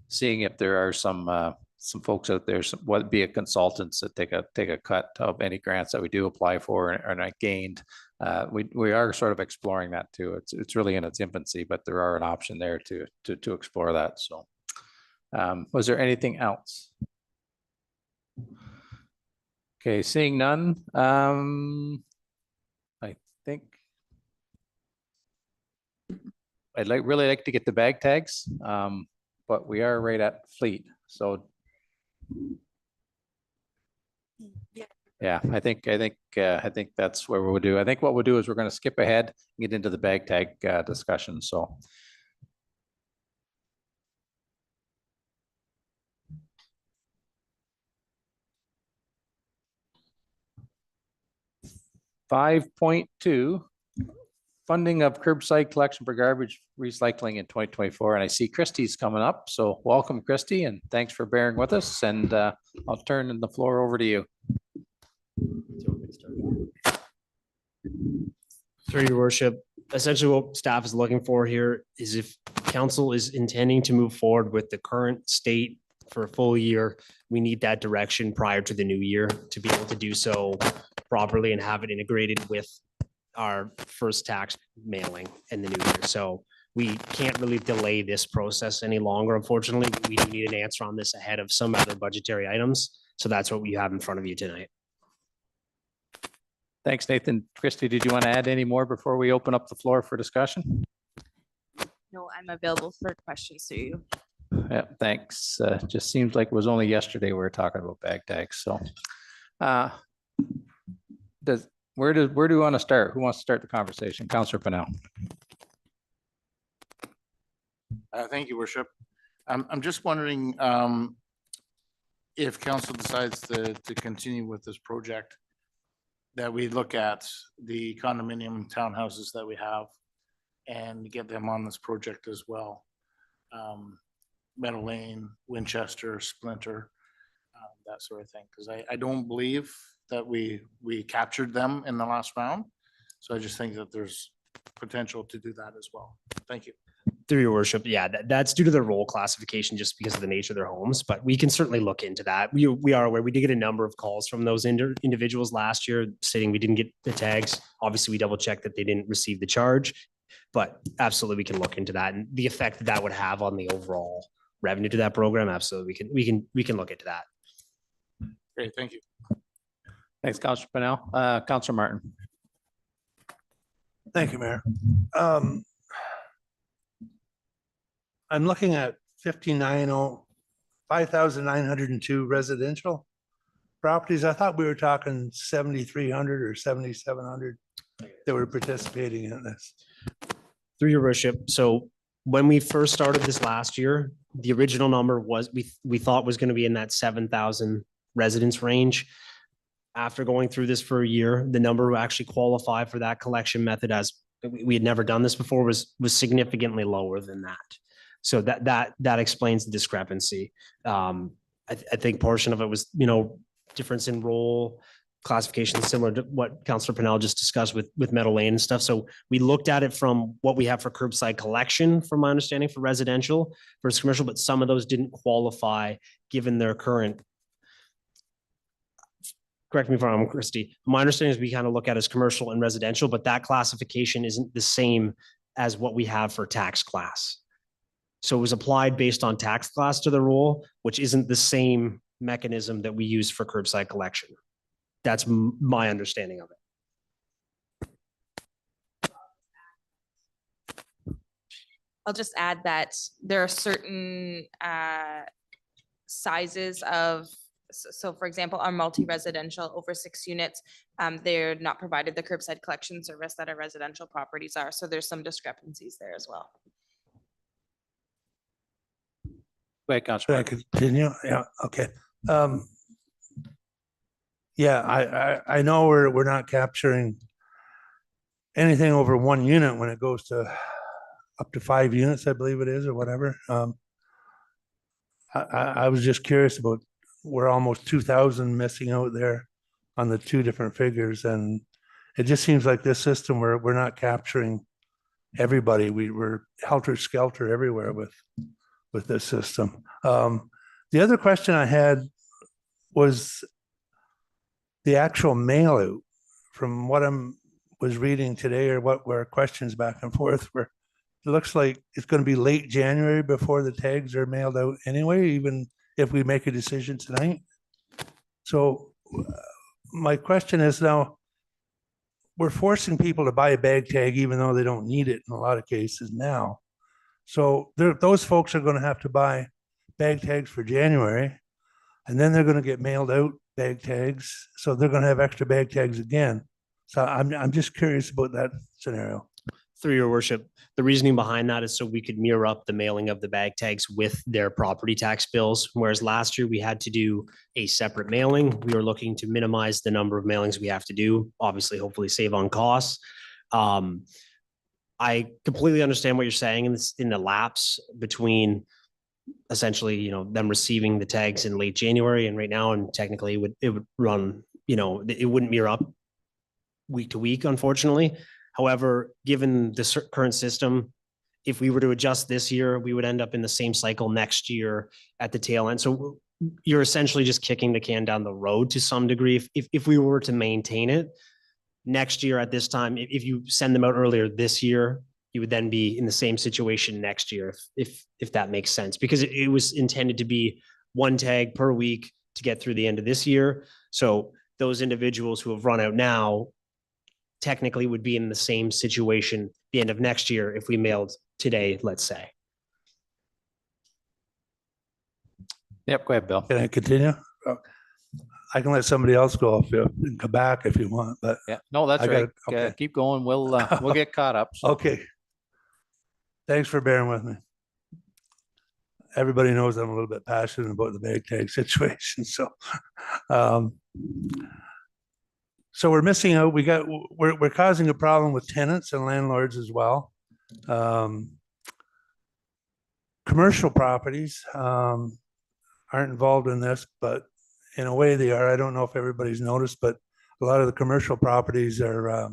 seeing if there are some folks out there, what be a consultants that take a cut of any grants that we do apply for and are not gained. We are sort of exploring that too. It's really in its infancy, but there are an option there to explore that. So, was there anything else? Okay, seeing none. I think I'd really like to get the bag tags, but we are right at Fleet. So yeah, I think that's where we'll do. I think what we'll do is we're going to skip ahead and get into the bag tag discussion. So. 5.2, funding of curbside collection for garbage recycling in 2024. And I see Christie's coming up. So welcome, Christie, and thanks for bearing with us. And I'll turn the floor over to you. Through your worship, essentially what staff is looking for here is if council is intending to move forward with the current state for a full year, we need that direction prior to the new year to be able to do so properly and have it integrated with our first tax mailing in the new year. So we can't really delay this process any longer. Unfortunately, we do need an answer on this ahead of some other budgetary items. So that's what we have in front of you tonight. Thanks, Nathan. Christie, did you want to add any more before we open up the floor for discussion? No, I'm available for questions to you. Yeah, thanks. Just seems like it was only yesterday we were talking about bag tags. So where do we want to start? Who wants to start the conversation? Councillor Pennell. Thank you, Worship. I'm just wondering if council decides to continue with this project, that we look at the condominium townhouses that we have and get them on this project as well. Meadow Lane, Winchester, Splinter, that sort of thing. Because I don't believe that we captured them in the last round. So I just think that there's potential to do that as well. Thank you. Through your worship, yeah, that's due to their role classification just because of the nature of their homes, but we can certainly look into that. We are aware, we did get a number of calls from those individuals last year stating we didn't get the tags. Obviously, we double checked that they didn't receive the charge, but absolutely we can look into that and the effect that would have on the overall revenue to that program. Absolutely, we can look into that. Great, thank you. Thanks, Councillor Pennell. Councillor Martin. Thank you, Mayor. I'm looking at 5,902 residential properties. I thought we were talking 7,300 or 7,700 that were participating in this. Through your worship, so when we first started this last year, the original number was we thought was going to be in that 7,000 residents range. After going through this for a year, the number who actually qualify for that collection method, as we had never done this before, was significantly lower than that. So that explains the discrepancy. I think portion of it was, difference in role classification, similar to what Councillor Pennell just discussed with Meadow Lane and stuff. So we looked at it from what we have for curbside collection, from my understanding, for residential versus commercial, but some of those didn't qualify given their current. Correct me if I'm wrong, Christie. My understanding is we kind of look at it as commercial and residential, but that classification isn't the same as what we have for tax class. So it was applied based on tax class to the rule, which isn't the same mechanism that we use for curbside collection. That's my understanding of it. I'll just add that there are certain sizes of, so for example, our multi-residential over 6 units, they're not provided the curbside collection service that our residential properties are. So there's some discrepancies there as well. Wait, Councillor. Can I continue? Yeah, okay. Yeah, I know we're not capturing anything over 1 unit when it goes to up to 5 units, I believe it is, or whatever. I was just curious about, we're almost 2,000 missing out there on the 2 different figures, and it just seems like this system we're not capturing everybody. We're helter-skelter everywhere with this system. The other question I had was the actual mail out. From what was reading today, or what were questions back and forth, where it looks like it's going to be late January before the tags are mailed out anyway, even if we make a decision tonight. So my question is, now we're forcing people to buy a bag tag even though they don't need it in a lot of cases now. So those folks are going to have to buy bag tags for January, and then they're going to get mailed out bag tags. So they're going to have extra bag tags again. So I'm just curious about that scenario. Through your worship, the reasoning behind that is so we could mirror up the mailing of the bag tags with their property tax bills. Whereas last year we had to do a separate mailing. We were looking to minimize the number of mailings we have to do, obviously, hopefully save on costs. I completely understand what you're saying in the lapse between essentially, them receiving the tags in late January and right now, and technically it would run, it wouldn't mirror up week to week, unfortunately. However, given the current system, if we were to adjust this year, we would end up in the same cycle next year at the tail end. So you're essentially just kicking the can down the road to some degree. If we were to maintain it next year at this time, if you send them out earlier this year, you would then be in the same situation next year, if that makes sense, because it was intended to be one tag per week to get through the end of this year. So those individuals who have run out now technically would be in the same situation the end of next year if we mailed today, let's say. Yep, go ahead, Bill. Can I continue? I can let somebody else go if you come back if you want, but. Yeah, no, that's I right. gotta- okay. Keep going. We'll get caught up. So. Okay. Thanks for bearing with me. Everybody knows I'm a little bit passionate about the bag tag situation, so. So we're missing out. We're causing a problem with tenants and landlords as well. Commercial properties aren't involved in this, but in a way they are. I don't know if everybody's noticed, but a lot of the commercial properties are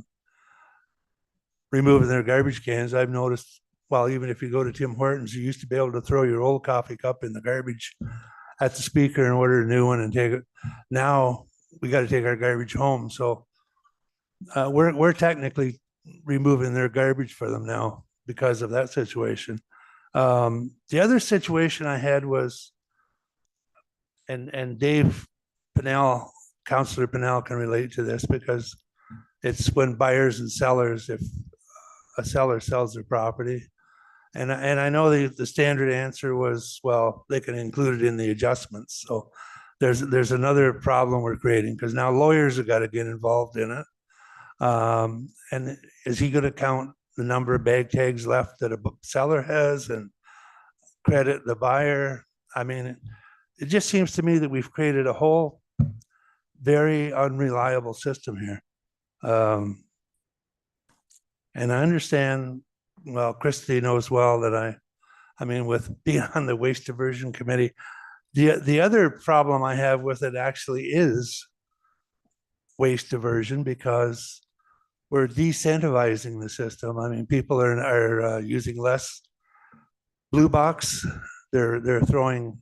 removing their garbage cans. I've noticed, well, even if you go to Tim Hortons, you used to be able to throw your old coffee cup in the garbage at the speaker and order a new one and take it. Now we got to take our garbage home. So we're technically removing their garbage for them now because of that situation. The other situation I had was, and Dave Pennell, Councillor Pennell can relate to this because it's when buyers and sellers, if a seller sells their property. And I know the standard answer was, well, they can include it in the adjustments. So there's another problem we're creating because now lawyers have got to get involved in it. And is he going to count the number of bag tags left that a seller has and credit the buyer? I mean, it just seems to me that we've created a whole very unreliable system here. And I understand, well, Christy knows well that I mean, with being on the waste diversion committee, the other problem I have with it actually is waste diversion because we're decentralizing the system. I mean, people are using less blue box. They're throwing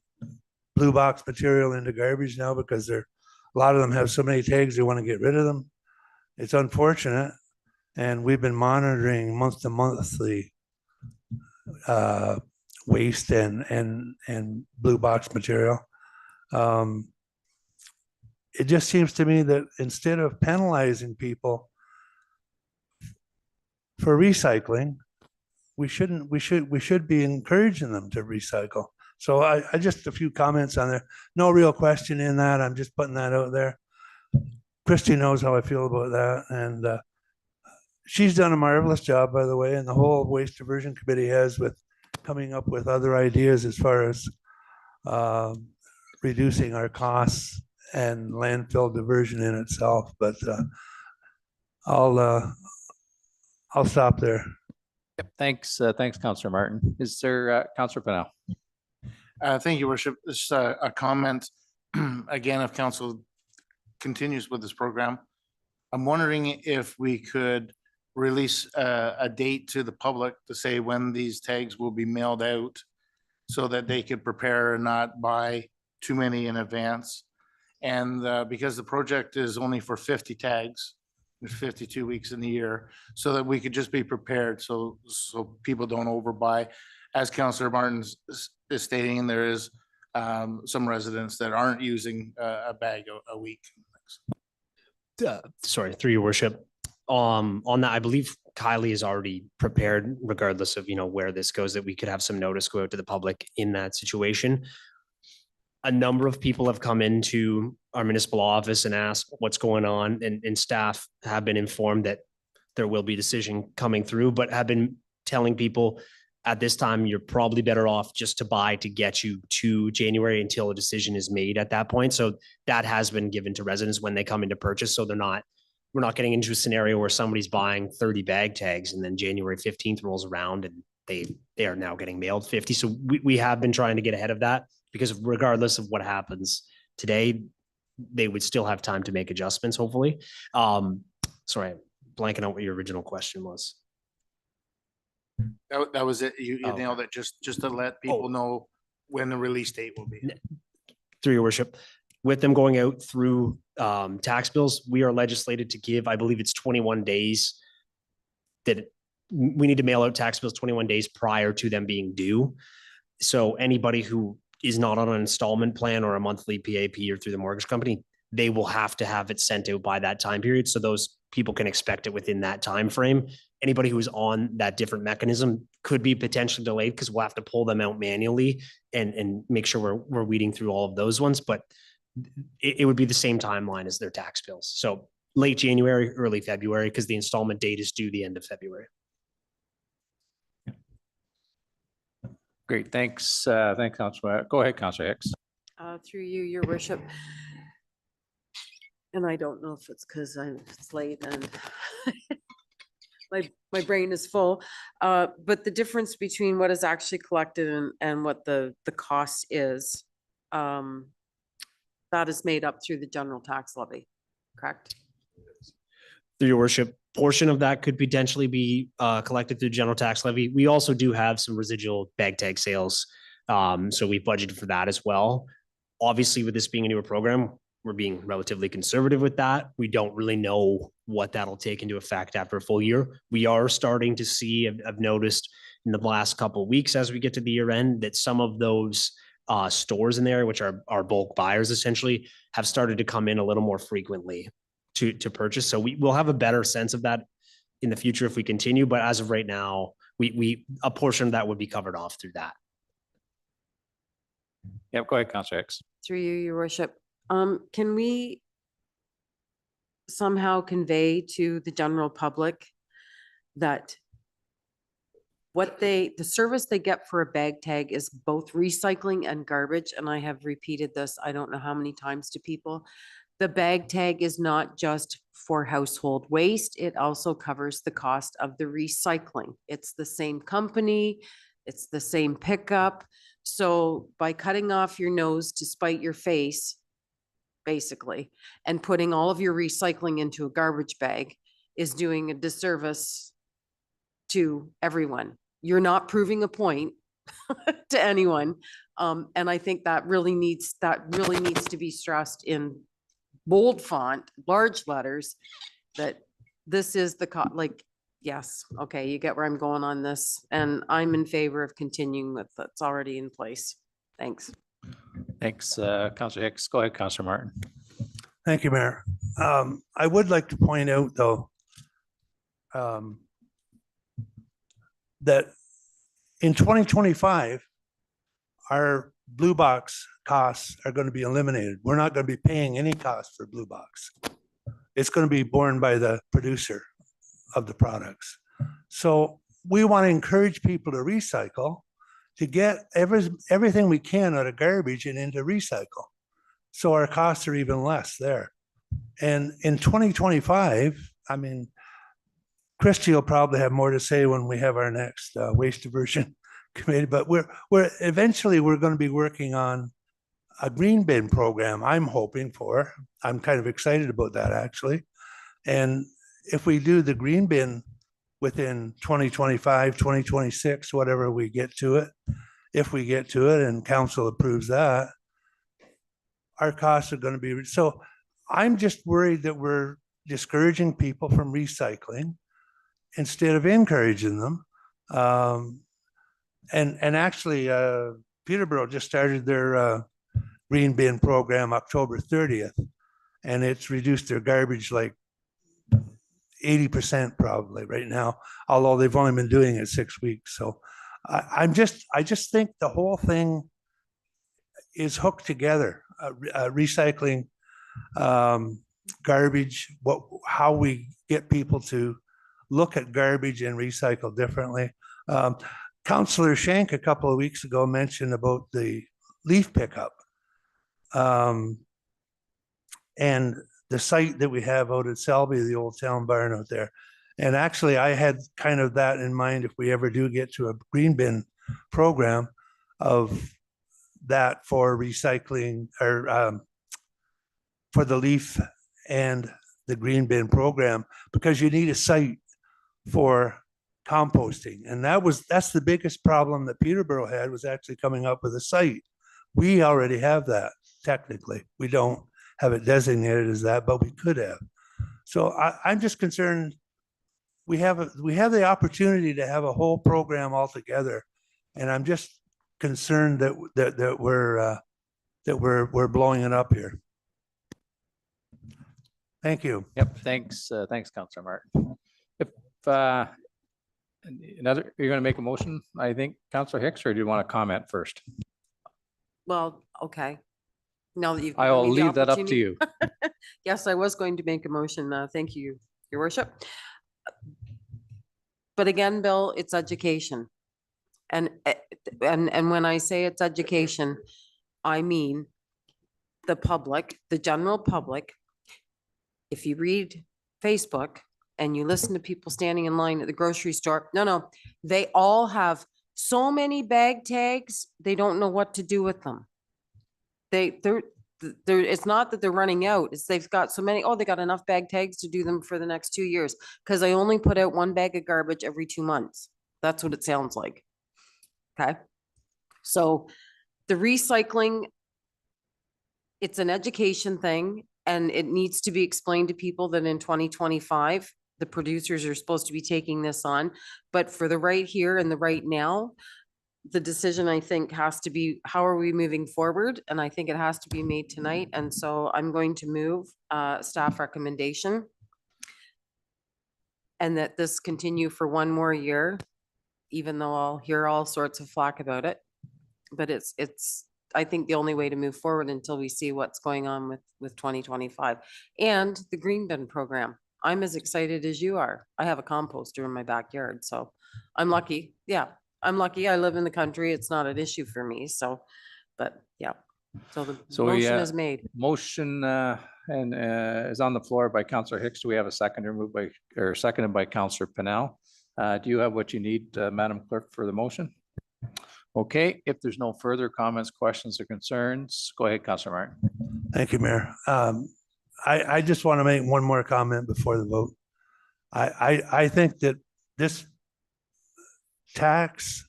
blue box material into garbage now because a lot of them have so many tags they want to get rid of them. It's unfortunate, and we've been monitoring month to month the waste and blue box material. It just seems to me that instead of penalizing people for recycling, we should be encouraging them to recycle. So I just a few comments on there. No real question in that. I'm just putting that out there. Christy knows how I feel about that, and she's done a marvelous job, by the way, and the whole waste diversion committee has with coming up with other ideas as far as reducing our costs and landfill diversion in itself. But I'll stop there. Yep. Thanks, Councillor Martin. Is there Councillor Pennell? Thank you, Worship. This a comment. Again, if council continues with this program, I'm wondering if we could release a date to the public to say when these tags will be mailed out so that they could prepare and not buy too many in advance. And because the project is only for 50 tags, there's 52 weeks in the year, so that we could just be prepared so people don't overbuy. As Councillor Martin is stating, there is some residents that aren't using a bag a week. Sorry, through your worship. On that, I believe Kylie is already prepared, regardless of where this goes, that we could have some notice go out to the public in that situation. A number of people have come into our municipal office and asked what's going on, and staff have been informed that there will be a decision coming through, but have been telling people at this time, you're probably better off just to buy to get you to January until a decision is made at that point. So that has been given to residents when they come in to purchase. So we're not getting into a scenario where somebody's buying 30 bag tags and then January 15th rolls around and they are now getting mailed 50. So we have been trying to get ahead of that, because regardless of what happens today, they would still have time to make adjustments, hopefully. Sorry, I'm blanking out what your original question was. That was it. You Oh, nailed it. Just to let people know when the release date will be. Through your worship, with them going out through tax bills, we are legislated to give, I believe it's 21 days that we need to mail out tax bills 21 days prior to them being due. So anybody who is not on an installment plan or a monthly PAP or through the mortgage company, they will have to have it sent out by that time period. So those people can expect it within that time frame. Anybody who is on that different mechanism could be potentially delayed, because we'll have to pull them out manually and make sure we're weeding through all of those ones. But it would be the same timeline as their tax bills. So late January, early February, because the installment date is due the end of February. Great, thanks. Thanks, Councilor. Go ahead, Councilor Hicks. Through you, your worship. And I don't know if it's because it's late and my brain is full. But the difference between what is actually collected and what the cost is, that is made up through the general tax levy, correct? Through your worship, portion of that could potentially be collected through general tax levy. We also do have some residual bag tag sales. So we budgeted for that as well. Obviously, with this being a newer program, we're being relatively conservative with that. We don't really know what that'll take into effect after a full year. We are starting to see, I've noticed in the last couple of weeks as we get to the year end, that some of those stores in there, which are bulk buyers essentially, have started to come in a little more frequently to purchase. So we will have a better sense of that in the future if we continue. But as of right now, a portion of that would be covered off through that. Yep, go ahead, Councilor Hicks. Through you, your worship. Can we somehow convey to the general public that the service they get for a bag tag is both recycling and garbage? And I have repeated this, I don't know how many times to people. The bag tag is not just for household waste. It also covers the cost of the recycling. It's the same company. It's the same pickup. So by cutting off your nose to spite your face, basically, and putting all of your recycling into a garbage bag is doing a disservice to everyone. You're not proving a point to anyone. And I think that really needs to be stressed in bold font, large letters, that this is yes, okay, you get where I'm going on this. And I'm in favor of continuing with that's already in place. Thanks. Thanks, Councilor Hicks. Go ahead, Councilor Martin. Thank you, Mayor. I would like to point out, though, that in 2025, our blue box costs are going to be eliminated. We're not going to be paying any cost for blue box. It's going to be borne by the producer of the products. So we want to encourage people to recycle, to get everything we can out of garbage and into recycle. So our costs are even less there. And in 2025, I mean, Christie will probably have more to say when we have our next waste diversion committee, but we're eventually going to be working on a green bin program. I'm hoping for. I'm kind of excited about that, actually. And if we do the green bin within 2025, 2026, whatever we get to it, if we get to it and council approves that, our costs are going to be, so I'm just worried that we're discouraging people from recycling instead of encouraging them. And actually, Peterborough just started their green bin program October 30th, and it's reduced their garbage like 80% probably right now, although they've only been doing it 6 weeks. So I just think the whole thing is hooked together. Recycling, garbage, how we get people to look at garbage and recycle differently. Councillor Shank a couple of weeks ago mentioned about the leaf pickup. And the site that we have out at Selby, the old town barn out there. And actually, I had kind of that in mind if we ever do get to a green bin program of that for recycling or for the leaf and the green bin program, because you need a site for composting. And that's the biggest problem that Peterborough had, was actually coming up with a site. We already have that technically. We don't have it designated as that, but we could have. So I'm just concerned, we have the opportunity to have a whole program altogether. And I'm just concerned that we're blowing it up here. Thank you. Yep, thanks, thanks, Councillor Martin. If you're gonna make a motion, I think, Councillor Hicks, or do you want to comment first? Well, okay. Now that you've. I given will me the leave that up to opportunity- you. Yes, I was going to make a motion. Thank you, Your Worship. But again, Bill, it's education. And when I say it's education, I mean the public, the general public. If you read Facebook and you listen to people standing in line at the grocery store, no, they all have so many bag tags, they don't know what to do with them. It's not that they're running out, it's they've got so many, they got enough bag tags to do them for the next 2 years. Cause I only put out 1 bag of garbage every 2 months. That's what it sounds like. Okay. So the recycling, it's an education thing, and it needs to be explained to people that in 2025, the producers are supposed to be taking this on. But for the right here and the right now, the decision, I think, has to be, how are we moving forward? And I think it has to be made tonight. And so I'm going to move staff recommendation, and that this continue for 1 more year, even though I'll hear all sorts of flack about it. But it's I think the only way to move forward until we see what's going on with 2025 and the green bin program. I'm as excited as you are. I have a composter in my backyard, so I'm lucky. Yeah, I'm lucky. I live in the country. It's not an issue for me. So, but yeah. So the motion is made. Motion and is on the floor by Councillor Hicks. Do we have a seconder seconded by Councillor Pennell? Do you have what you need, Madam Clerk, for the motion? Okay, if there's no further comments, questions, or concerns, go ahead, Councillor Martin. Thank you, Mayor. I just want to make one more comment before the vote. I think that this tax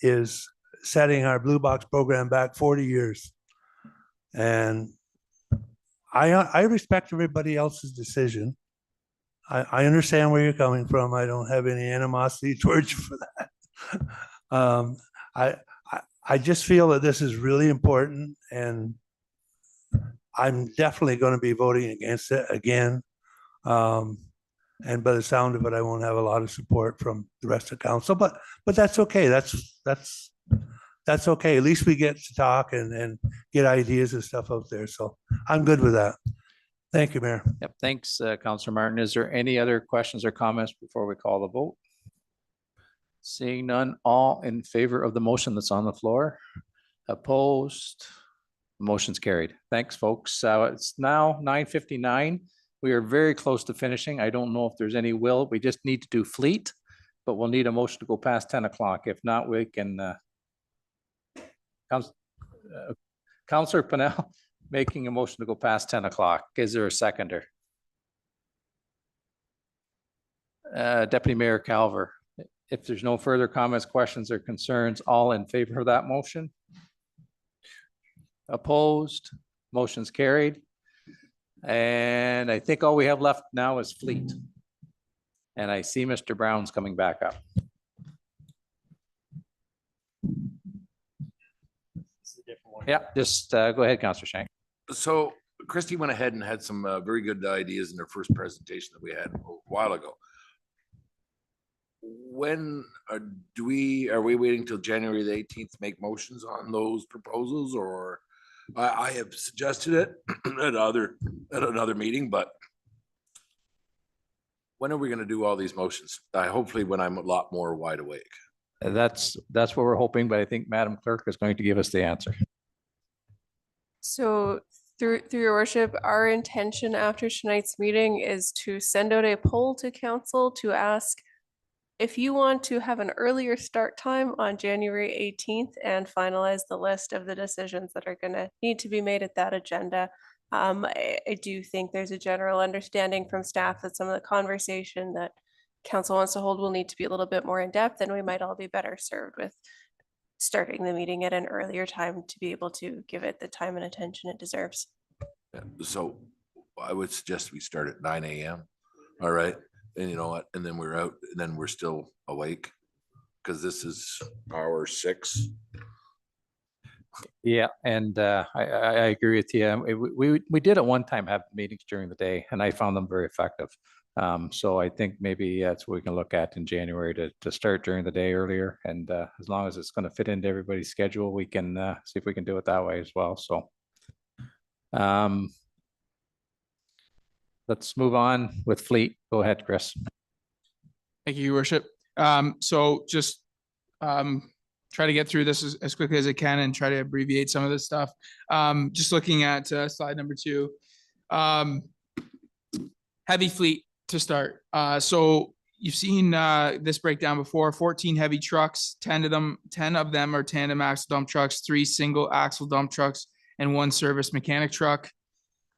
is setting our blue box program back 40 years. And I respect everybody else's decision. I understand where you're coming from. I don't have any animosity towards you for that. I just feel that this is really important, and I'm definitely going to be voting against it again. And by the sound of it, I won't have a lot of support from the rest of council, but that's okay. That's okay. At least we get to talk and get ideas and stuff out there. So I'm good with that. Thank you, Mayor. Yep, thanks, Councillor Martin. Is there any other questions or comments before we call the vote? Seeing none, all in favor of the motion that's on the floor? Opposed? Motion's carried. Thanks, folks. It's now 9:59. We are very close to finishing. I don't know if there's any will. We just need to do fleet, but we'll need a motion to go past 10 o'clock. If not, we can. Councillor Pennell making a motion to go past 10 o'clock. Is there a seconder? Deputy Mayor Calver. If there's no further comments, questions, or concerns, all in favor of that motion? Opposed? Motion's carried. And I think all we have left now is fleet. And I see Mr. Brown's coming back up. Yeah, just go ahead, Councillor Shank. So Christy went ahead and had some very good ideas in her first presentation that we had a while ago. When are we waiting till January the 18th to make motions on those proposals, or I have suggested it at another meeting, but when are we gonna do all these motions? Hopefully when I'm a lot more wide awake. That's what we're hoping, but I think Madam Clerk is going to give us the answer. So through your worship, our intention after tonight's meeting is to send out a poll to council to ask if you want to have an earlier start time on January 18th and finalize the list of the decisions that are gonna need to be made at that agenda. I do think there's a general understanding from staff that some of the conversation that council wants to hold will need to be a little bit more in depth, and we might all be better served with starting the meeting at an earlier time to be able to give it the time and attention it deserves. Yeah, so I would suggest we start at 9 AM. All right, and you know what, and then we're out, and then we're still awake. Cause this is hour 6. Yeah, and I agree with you. We did at one time have meetings during the day, and I found them very effective. So I think maybe that's what we can look at in January to start during the day earlier. And as long as it's going to fit into everybody's schedule, we can see if we can do it that way as well. So let's move on with fleet. Go ahead, Chris. Thank you, Your Worship. So just try to get through this as quickly as I can and try to abbreviate some of this stuff. Just looking at slide number 2. Heavy fleet to start. So you've seen this breakdown before. 14 heavy trucks, 10 of them are tandem axle dump trucks, 3 single axle dump trucks, and 1 service mechanic truck.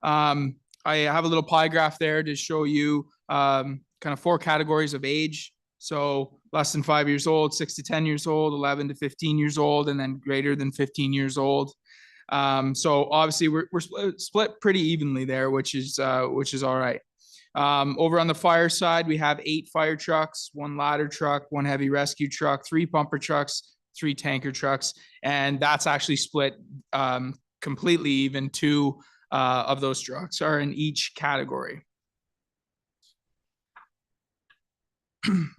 I have a little pie graph there to show you kind of 4 categories of age. So less than 5 years old, 6 to 10 years old, 11 to 15 years old, and then greater than 15 years old. So obviously we're split pretty evenly there, which is all right. Over on the fire side, we have 8 fire trucks, 1 ladder truck, 1 heavy rescue truck, 3 pumper trucks, 3 tanker trucks, and that's actually split completely even. 2 of those trucks are in each category.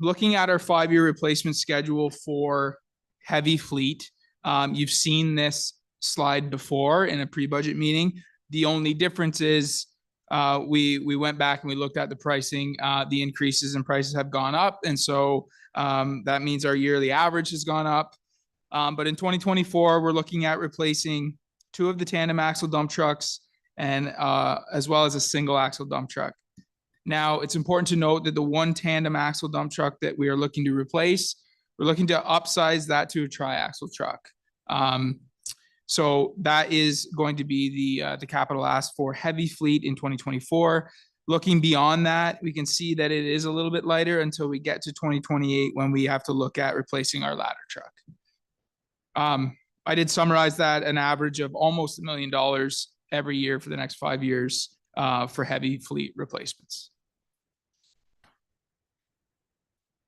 Looking at our 5-year replacement schedule for heavy fleet, you've seen this slide before in a pre-budget meeting. The only difference is we went back and we looked at the pricing. The increases in prices have gone up, and so that means our yearly average has gone up. But in 2024, we're looking at replacing 2 of the tandem axle dump trucks and as well as a single axle dump truck. Now, it's important to note that the 1 tandem axle dump truck that we are looking to replace, we're looking to upsize that to a tri-axle truck. So that is going to be the capital ask for heavy fleet in 2024. Looking beyond that, we can see that it is a little bit lighter until we get to 2028 when we have to look at replacing our ladder truck. I did summarize that, an average of almost $1 million every year for the next 5 years for heavy fleet replacements.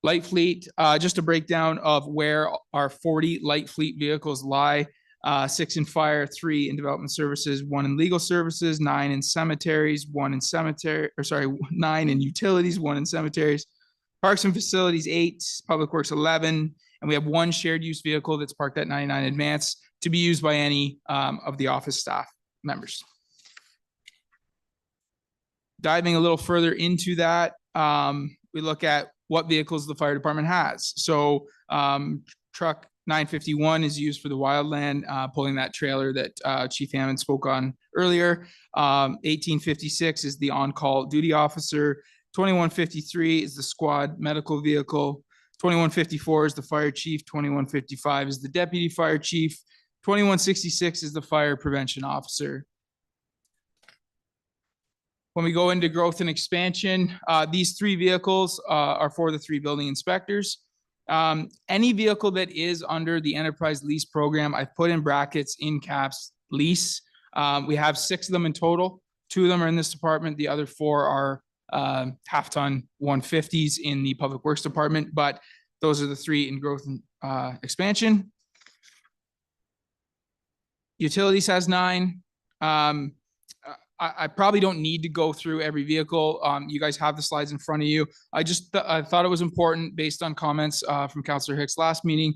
Light fleet, just a breakdown of where our 40 light fleet vehicles lie. 6 in fire, 3 in development services, 1 in legal services, 9 in cemeteries, 9 in utilities, 1 in cemeteries, parks and facilities, 8, public works, 11, and we have 1 shared use vehicle that's parked at 99 Advance to be used by any of the office staff members. Diving a little further into that, we look at what vehicles the fire department has. So truck 951 is used for the wildland, pulling that trailer that Chief Hammond spoke on earlier. 1856 is the on-call duty officer. 2153 is the squad medical vehicle. 2154 is the fire chief. 2155 is the deputy fire chief. 2166 is the fire prevention officer. When we go into growth and expansion, these 3 vehicles are for the 3 building inspectors. Any vehicle that is under the enterprise lease program, I've put in brackets in caps lease. We have 6 of them in total. 2 of them are in this department. The other 4 are half-ton 150s in the public works department, but those are the 3 in growth and expansion. Utilities has 9. I probably don't need to go through every vehicle. You guys have the slides in front of you. I thought it was important based on comments from Councillor Hicks last meeting,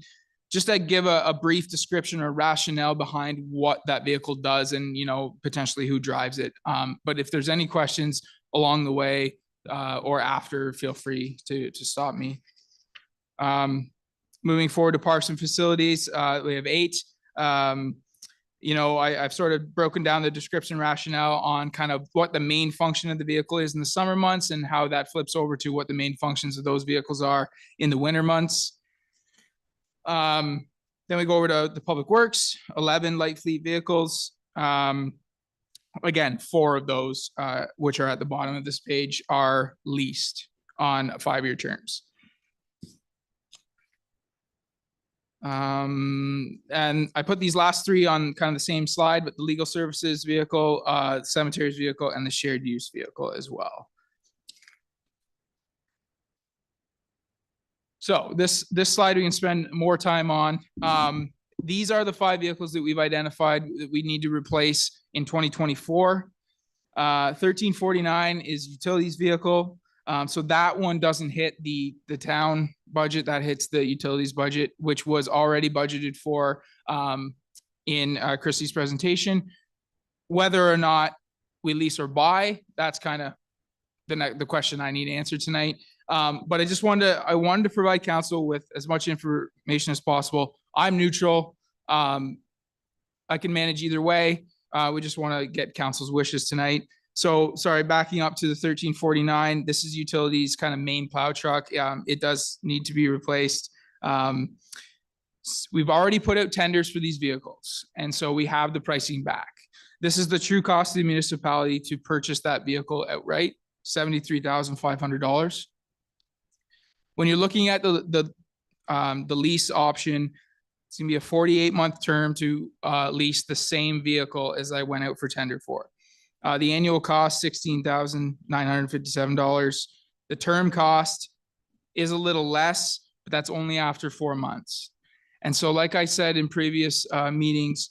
just to give a brief description or rationale behind what that vehicle does and, potentially who drives it. But if there's any questions along the way, or after, feel free to stop me. Moving forward to parks and facilities, we have 8. You know, I've sort of broken down the description rationale on kind of what the main function of the vehicle is in the summer months and how that flips over to what the main functions of those vehicles are in the winter months. Then we go over to the public works, 11 light fleet vehicles. Again, 4 of those, which are at the bottom of this page, are leased on 5-year terms. And I put these last 3 on kind of the same slide, but the legal services vehicle, cemeteries vehicle, and the shared use vehicle as well. So this slide we can spend more time on. These are the 5 vehicles that we've identified that we need to replace in 2024. 1349 is utilities vehicle. So that one doesn't hit the town budget, that hits the utilities budget, which was already budgeted for in Christie's presentation. Whether or not we lease or buy, that's kind of the question I need answered tonight. But I wanted to provide council with as much information as possible. I'm neutral. I can manage either way. We just want to get council's wishes tonight. So sorry, backing up to the 1349, this is utilities kind of main plow truck. It does need to be replaced. We've already put out tenders for these vehicles, and so we have the pricing back. This is the true cost of the municipality to purchase that vehicle outright, $73,500. When you're looking at the lease option, it's gonna be a 48-month term to lease the same vehicle as I went out for tender for. The annual cost, $16,957. The term cost is a little less, but that's only after 4 months. And so like I said in previous meetings,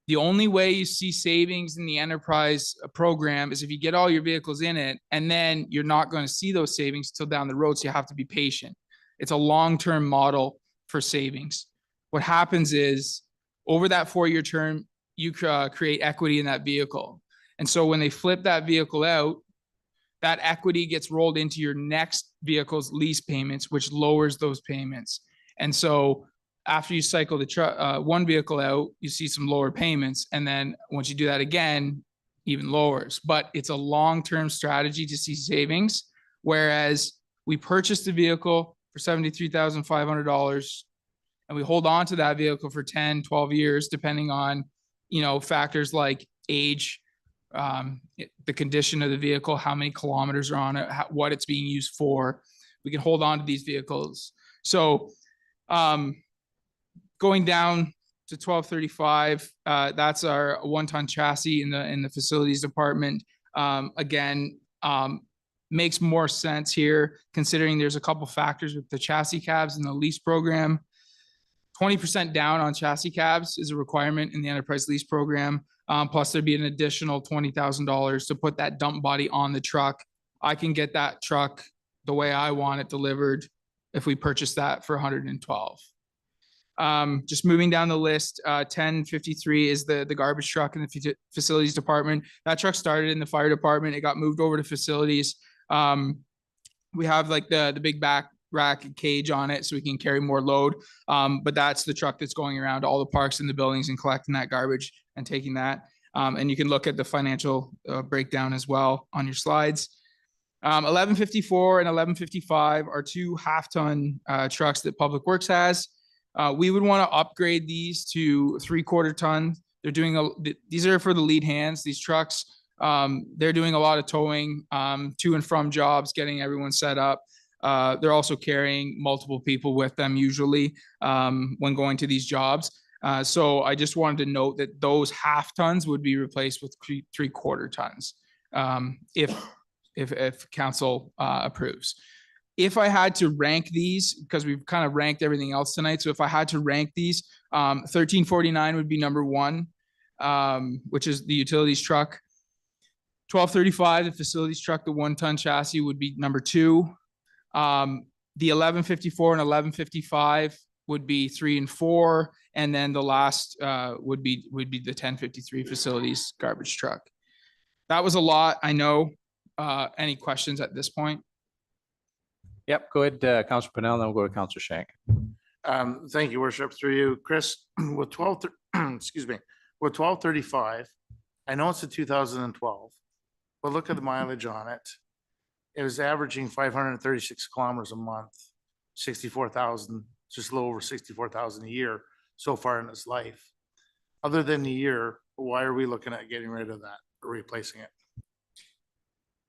the only way you see savings in the enterprise program is if you get all your vehicles in it, and then you're not going to see those savings till down the road. So you have to be patient. It's a long-term model for savings. What happens is over that 4-year term, you create equity in that vehicle. And so when they flip that vehicle out, that equity gets rolled into your next vehicle's lease payments, which lowers those payments. And so after you cycle the one vehicle out, you see some lower payments. And then once you do that again, even lowers. But it's a long-term strategy to see savings. Whereas we purchased the vehicle for $73,500 and we hold on to that vehicle for 10, 12 years, depending on, you know, factors like age, the condition of the vehicle, how many kilometers are on it, what it's being used for. We can hold on to these vehicles. So going down to 1235, that's our 1-ton chassis in the facilities department. Again, makes more sense here considering there's a couple factors with the chassis cabs in the lease program. 20% down on chassis cabs is a requirement in the enterprise lease program. Plus there'd be an additional $20,000 to put that dump body on the truck. I can get that truck the way I want it delivered if we purchase that for $112. Just moving down the list, 1053 is the garbage truck in the facilities department. That truck started in the fire department. It got moved over to facilities. We have like the big back rack cage on it so we can carry more load. But that's the truck that's going around to all the parks and the buildings and collecting that garbage and taking that. And you can look at the financial breakdown as well on your slides. 1154 and 1155 are 2 half-ton trucks that Public Works has. We would want to upgrade these to 3/4 ton. They're doing these are for the lead hands. These trucks, they're doing a lot of towing to and from jobs, getting everyone set up. They're also carrying multiple people with them usually when going to these jobs. So I just wanted to note that those half tons would be replaced with 3/4 tons if council approves. If I had to rank these, because we've kind of ranked everything else tonight, so if I had to rank these, 1349 would be number 1, which is the utilities truck. 1235, the facilities truck, the 1-ton chassis would be number 2. The 1154 and 1155 would be 3 and 4, and then the last would be the 1053 facilities garbage truck. That was a lot, I know. any questions at this point? Yep, go ahead, Councillor Pennell, then we'll go to Councillor Shank. Thank you, worship, through you, Chris, with excuse me, with 1235, I know it's a 2012, but look at the mileage on it. It was averaging 536 kilometers a month, 64,000, just a little over 64,000 a year so far in its life. Other than the year, why are we looking at getting rid of that or replacing it?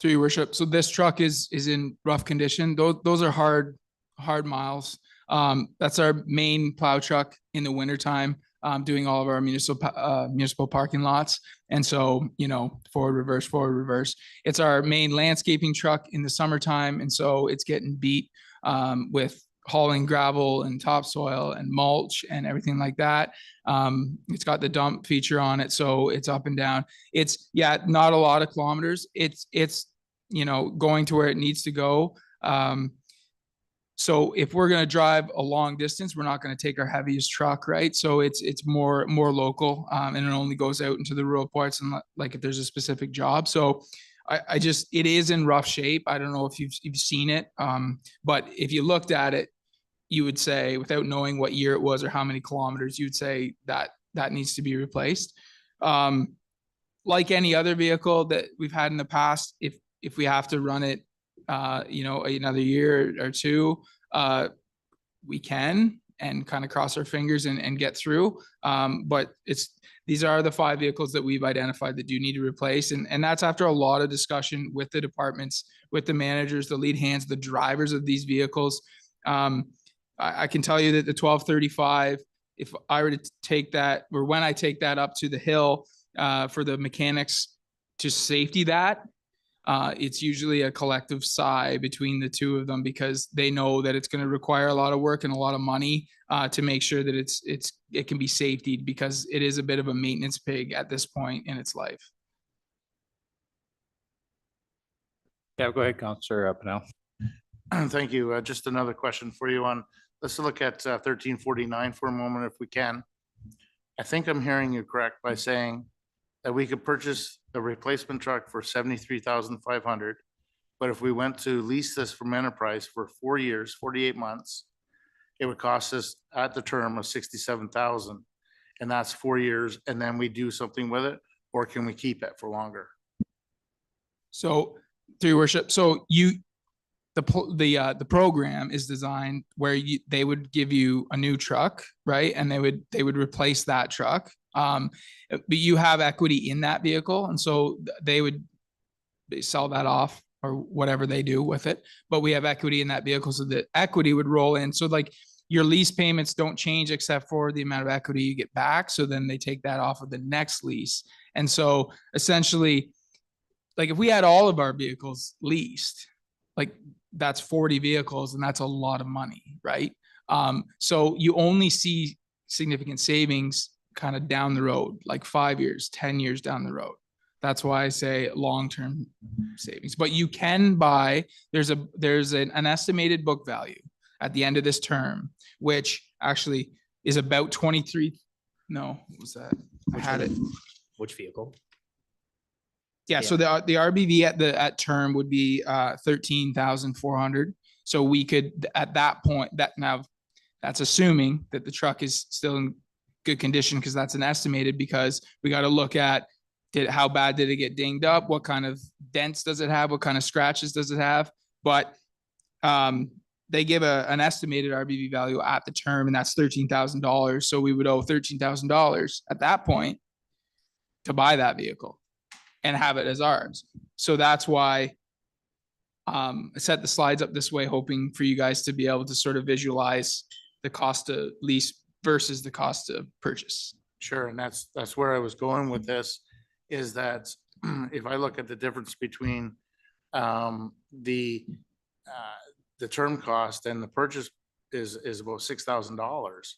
Through your worship. So this truck is in rough condition. Those are hard miles. That's our main plow truck in the wintertime, doing all of our municipal parking lots. And so, you know, forward, reverse. It's our main landscaping truck in the summertime. And so it's getting beat with hauling gravel and topsoil and mulch and everything like that. It's got the dump feature on it, so it's up and down. It's, yeah, not a lot of kilometers. It's you know, going to where it needs to go. So if we're going to drive a long distance, we're not going to take our heaviest truck, right? So it's more local, and it only goes out into the rural parts and like if there's a specific job. So I just, it is in rough shape. I don't know if you've seen it, but if you looked at it, you would say, without knowing what year it was or how many kilometers, you would say that needs to be replaced. Like any other vehicle that we've had in the past, if we have to run it, you know, another year or two, we can, and kind of cross our fingers and get through. But these are the 5 vehicles that we've identified that do need to replace. And that's after a lot of discussion with the departments, with the managers, the lead hands, the drivers of these vehicles. I can tell you that the 1235, if I were to take that, or when I take that up to the hill for the mechanics to safety that, it's usually a collective sigh between the two of them, because they know that it's going to require a lot of work and a lot of money to make sure that it can be safetied, because it is a bit of a maintenance pig at this point in its life. Yeah, go ahead, Councillor Pennell. Thank you. Just another question for you on, let's look at 1349 for a moment, if we can. I think I'm hearing you correct by saying that we could purchase a replacement truck for 73,500. But if we went to lease this from Enterprise for 4 years, 48 months, it would cost us at the term of 67,000. And that's 4 years. And then we do something with it, or can we keep it for longer? So, through your worship, so the program is designed where they would give you a new truck, right? And they would replace that truck. But you have equity in that vehicle, and so they sell that off or whatever they do with it. But we have equity in that vehicle, so the equity would roll in. So like your lease payments don't change except for the amount of equity you get back. So then they take that off of the next lease. And so essentially, like if we had all of our vehicles leased, like that's 40 vehicles, and that's a lot of money, right? So you only see significant savings kind of down the road, like 5 years, 10 years down the road. That's why I say long-term savings. But you can buy, there's an estimated book value at the end of this term, which actually is about 23. No, what was that? I had it. Which vehicle? Yeah, so the RBV at term would be 13,400. So we could, at that point, that's assuming that the truck is still in good condition, because that's an estimated, because we got to look at how bad did it get dinged up, what kind of dents does it have, what kind of scratches does it have. But they give an estimated RBV value at the term, and that's $13,000. So we would owe $13,000 at that point to buy that vehicle and have it as ours. So that's why I set the slides up this way, hoping for you guys to be able to sort of visualize the cost of lease versus the cost of purchase. Sure, and that's where I was going with this, is that if I look at the difference between the term cost and the purchase is about $6,000.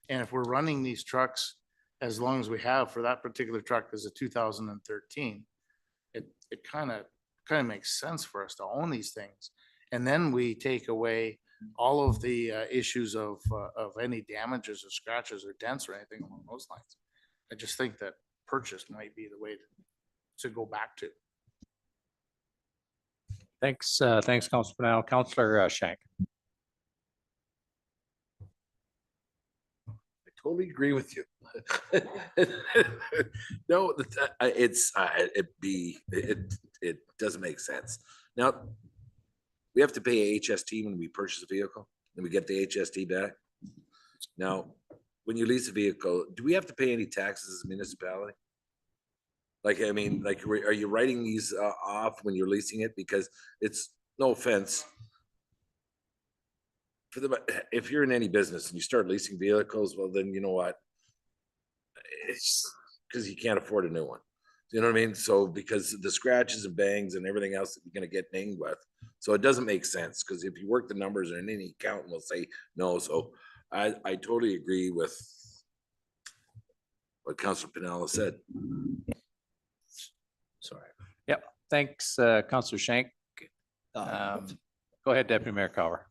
And if we're running these trucks as long as we have for that particular truck as a 2013, it kind of makes sense for us to own these things. And then we take away all of the issues of any damages or scratches or dents or anything along those lines. I just think that purchase might be the way to go back to. Thanks, thanks, Councilor Pinal. Councilor Shank. I totally agree with you. No, it doesn't make sense. Now, we have to pay HST when we purchase a vehicle and we get the HST back. Now, when you lease a vehicle, do we have to pay any taxes as a municipality? Like, I mean, like, are you writing these off when you're leasing it? Because it's, no offense, if you're in any business and you start leasing vehicles, well, then you know what? It's because you can't afford a new one. You know what I mean? So because the scratches and bangs and everything else that you're going to get dinged with. So it doesn't make sense, because if you work the numbers and any accountant will say no. So I totally agree with what Councilor Pinella said. Sorry. Yep. Thanks, Councilor Shank. Go ahead, Deputy Mayor Cower.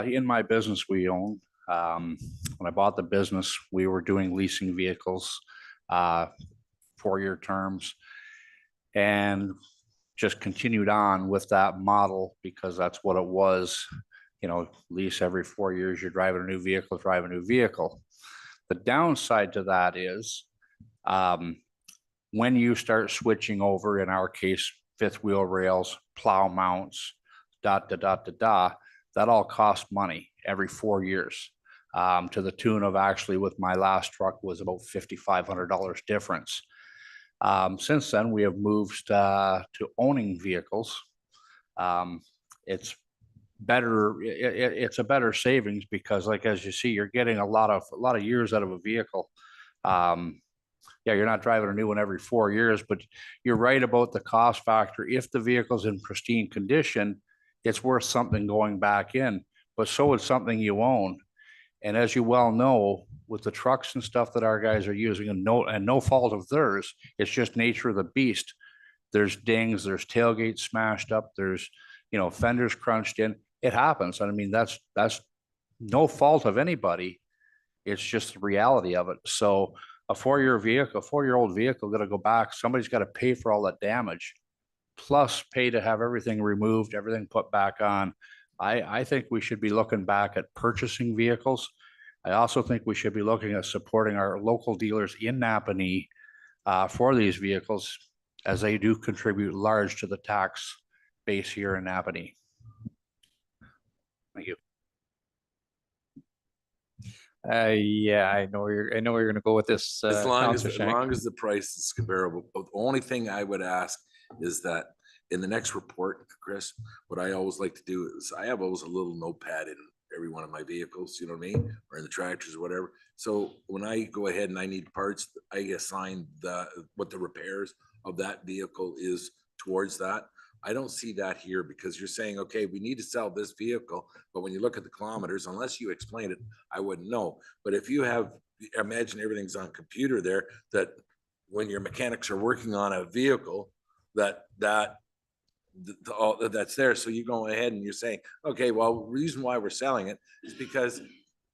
In my business we own, when I bought the business, we were doing leasing vehicles, 4-year terms, and just continued on with that model because that's what it was. You know, lease every 4 years, you're driving a new vehicle, drive a new vehicle. The downside to that is when you start switching over, in our case, fifth wheel rails, plow mounts, that all costs money every 4 years, to the tune of, actually with my last truck was about $5,500 difference. Since then, we have moved to owning vehicles. It's better. It's a better savings because, like, as you see, you're getting a lot of years out of a vehicle. Yeah, you're not driving a new one every 4 years, but you're right about the cost factor. If the vehicle's in pristine condition, it's worth something going back in, but so is something you own. And as you well know, with the trucks and stuff that our guys are using, and no fault of theirs, it's just nature of the beast. There's dings, there's tailgates smashed up, there's, you know, fenders crunched in. It happens. And I mean, that's no fault of anybody. It's just the reality of it. So a 4-year-old vehicle got to go back. Somebody's got to pay for all that damage, plus pay to have everything removed, everything put back on. I think we should be looking back at purchasing vehicles. I also think we should be looking at supporting our local dealers in Napanee for these vehicles, as they do contribute large to the tax base here in Napanee. Thank you. Yeah, I know where you're going to go with this. As long as the price is comparable. But the only thing I would ask is that in the next report, Chris, what I always like to do is I have always a little notepad in every one of my vehicles, you know what I mean? Or in the tractors or whatever. So when I go ahead and I need parts, I assign what the repairs of that vehicle is towards that. I don't see that here, because you're saying, okay, we need to sell this vehicle, but when you look at the kilometers, unless you explain it, I wouldn't know. But if you have, imagine everything's on computer there, that when your mechanics are working on a vehicle, that's there. So you go ahead and you're saying, okay, well, the reason why we're selling it is because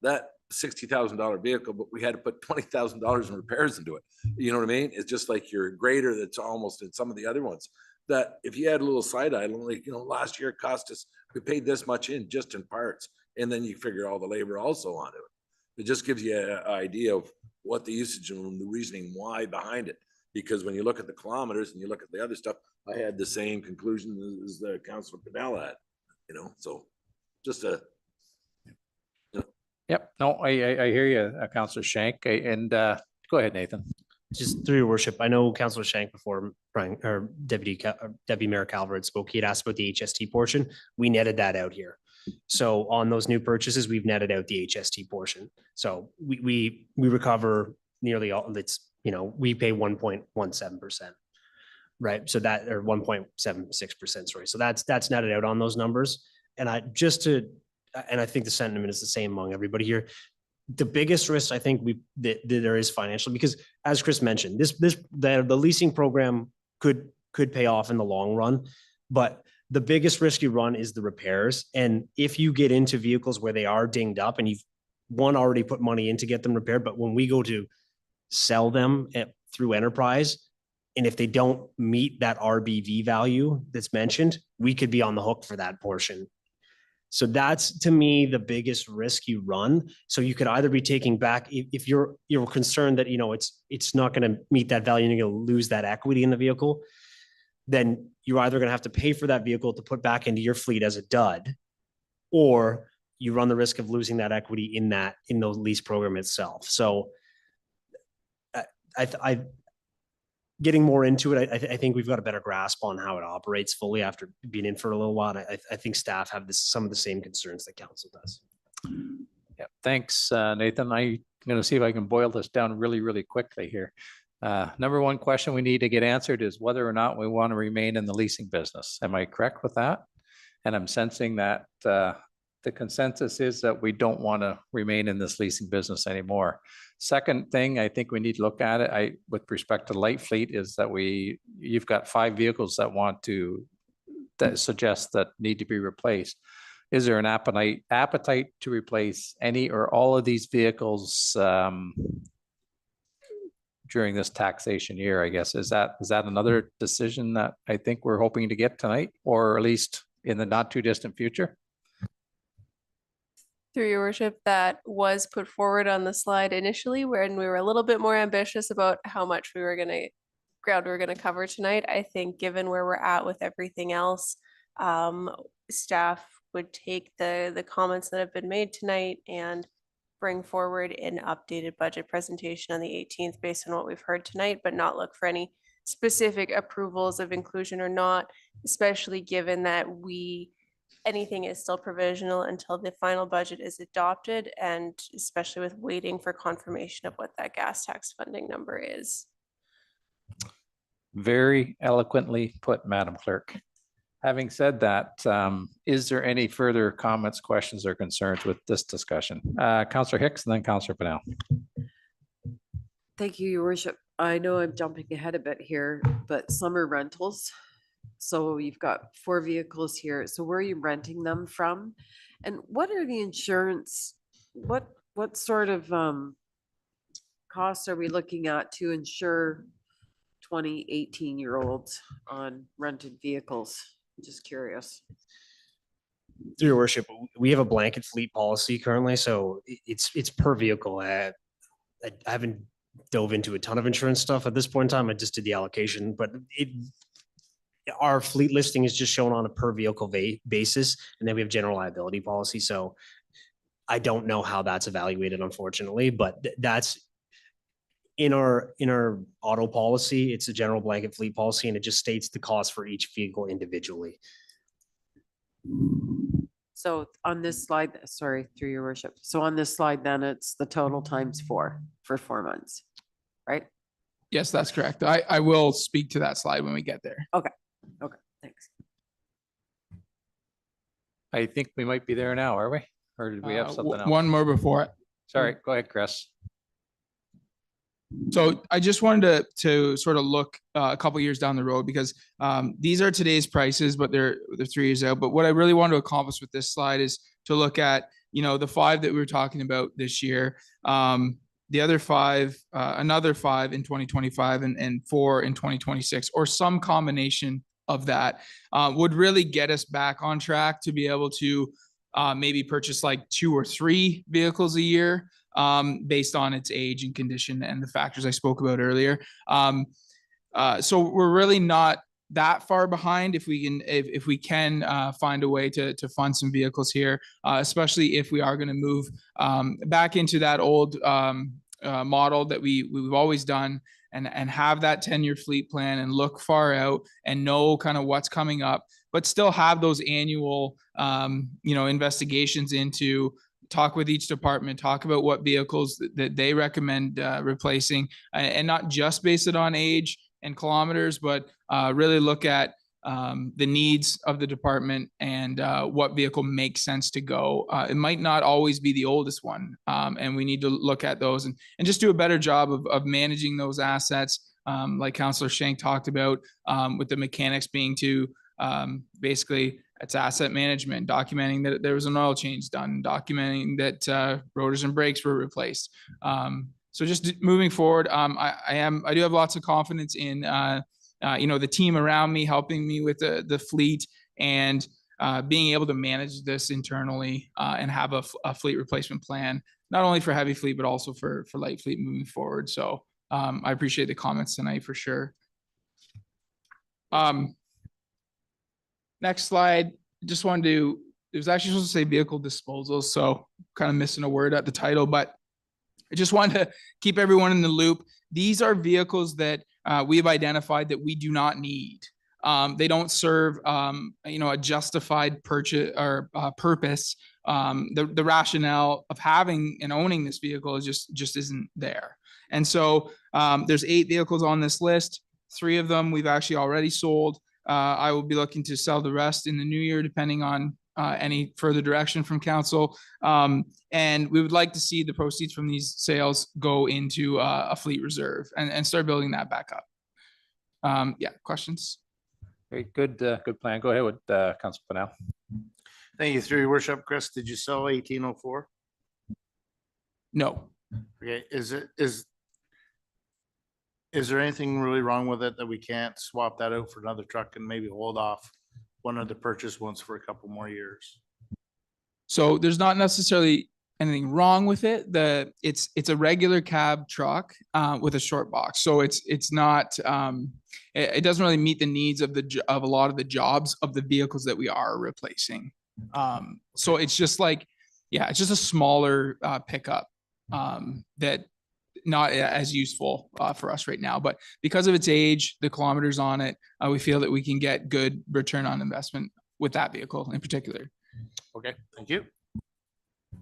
that $60,000 vehicle, but we had to put $20,000 in repairs into it. You know what I mean? It's just like your grader that's almost in some of the other ones, that if you had a little side idle, like, you know, last year it cost us, we paid this much in just in parts, and then you figure all the labor also onto it. It just gives you an idea of what the usage and the reasoning why behind it. Because when you look at the kilometers and you look at the other stuff, I had the same conclusion as the Councilor Pinella had, you know, so just a. Yep. No, I hear you, Councilor Shank. And go ahead, Nathan. Just through your worship, I know Councilor Shank before, or Deputy Mayor Calvert spoke, he had asked about the HST portion. We netted that out here. So on those new purchases, we've netted out the HST portion. So we recover nearly all. It's, you know, we pay 1.17%, right? So that, or 1.76%, sorry. So that's netted out on those numbers. And I think the sentiment is the same among everybody here. The biggest risk I think that there is financial, because as Chris mentioned, the leasing program could pay off in the long run, but the biggest risk you run is the repairs. And if you get into vehicles where they are dinged up and you've already put money in to get them repaired, but when we go to sell them through enterprise, And if they don't meet that RBV value that's mentioned, we could be on the hook for that portion. So that's, to me, the biggest risk you run. So you could either be taking back, if you're concerned that, it's not going to meet that value and you're going to lose that equity in the vehicle, then you're either going to have to pay for that vehicle to put back into your fleet as a dud, or you run the risk of losing that equity in the lease program itself. So getting more into it, I think we've got a better grasp on how it operates fully after being in for a little while. I think staff have some of the same concerns that council does. Yeah, thanks, Nathan. I'm going to see if I can boil this down really, really quickly here. Number one question we need to get answered is whether or not we want to remain in the leasing business. Am I correct with that? And I'm sensing that the consensus is that we don't want to remain in this leasing business anymore. Second thing I think we need to look at it, with respect to light fleet, is that you've got 5 vehicles that suggest that need to be replaced. Is there an appetite to replace any or all of these vehicles during this taxation year, I guess? Is that another decision that I think we're hoping to get tonight, or at least in the not too distant future? Through your worship, that was put forward on the slide initially when we were a little bit more ambitious about how much ground we were gonna cover tonight. I think given where we're at with everything else, staff would take the comments that have been made tonight and bring forward an updated budget presentation on the 18th based on what we've heard tonight, but not look for any specific approvals of inclusion or not, especially given that anything is still provisional until the final budget is adopted, and especially with waiting for confirmation of what that gas tax funding number is. Very eloquently put, Madam Clerk. Having said that, is there any further comments, questions, or concerns with this discussion? Councillor Hicks and then Councillor Pennell. Thank you, Your Worship. I know I'm jumping ahead a bit here, but summer rentals. So you've got 4 vehicles here. So where are you renting them from? And what are the insurance? What sort of costs are we looking at to insure 20, 18-year-olds on rented vehicles? Just curious. Through your worship, we have a blanket fleet policy currently, so it's per vehicle. I haven't dove into a ton of insurance stuff at this point in time. I just did the allocation, but our fleet listing is just shown on a per vehicle basis, and then we have general liability policy. So I don't know how that's evaluated, unfortunately, but that's in our auto policy. It's a general blanket fleet policy, and it just states the cost for each vehicle individually. So on this slide, sorry, through your worship. So on this slide, then it's the total times 4 for 4 months, right? Yes, that's correct. I will speak to that slide when we get there. Okay. Okay, thanks. I think we might be there now, are we? Or did we have something else? One more before it. Sorry, go ahead, Chris. So I just wanted to sort of look a couple years down the road, because these are today's prices, but they're 3 years out. But what I really want to accomplish with this slide is to look at, the 5 that we were talking about this year, the other 5, another 5 in 2025 and 4 in 2026, or some combination of that would really get us back on track to be able to maybe purchase like 2 or 3 vehicles a year based on its age and condition and the factors I spoke about earlier. So we're really not that far behind if we can find a way to fund some vehicles here, especially if we are going to move back into that old model that we've always done, and have that 10-year fleet plan and look far out and know kind of what's coming up, but still have those annual investigations into, talk with each department, talk about what vehicles that they recommend replacing, and not just base it on age and kilometers, but really look at the needs of the department and what vehicle makes sense to go. It might not always be the oldest one, and we need to look at those and just do a better job of managing those assets, like Councillor Shank talked about, with the mechanics being to basically it's asset management, documenting that there was an oil change done, documenting that rotors and brakes were replaced. So just moving forward, I do have lots of confidence in, the team around me, helping me with the fleet and being able to manage this internally and have a fleet replacement plan, not only for heavy fleet, but also for light fleet moving forward. So I appreciate the comments tonight for sure. Next slide, just wanted to, it was actually supposed to say vehicle disposal, so kind of missing a word at the title, but I just wanted to keep everyone in the loop. These are vehicles that we have identified that we do not need. They don't serve, a justified purchase or purpose. The rationale of having and owning this vehicle is just isn't there. And so there's 8 vehicles on this list. 3 of them we've actually already sold. I will be looking to sell the rest in the new year, depending on any further direction from council. And we would like to see the proceeds from these sales go into a fleet reserve and start building that back up. Yeah, questions? Very good, good plan. Go ahead with Council Panel. Thank you, through your worship. Chris, did you sell 1804? No. Okay, is there anything really wrong with it that we can't swap that out for another truck and maybe hold off one of the purchase ones for a couple more years? So there's not necessarily anything wrong with it. It's a regular cab truck with a short box. So it's not it doesn't really meet the needs of a lot of the jobs of the vehicles that we are replacing. So it's just like, yeah, it's just a smaller pickup that not as useful for us right now, but because of its age, the kilometers on it, we feel that we can get good return on investment with that vehicle in particular. Okay, thank you.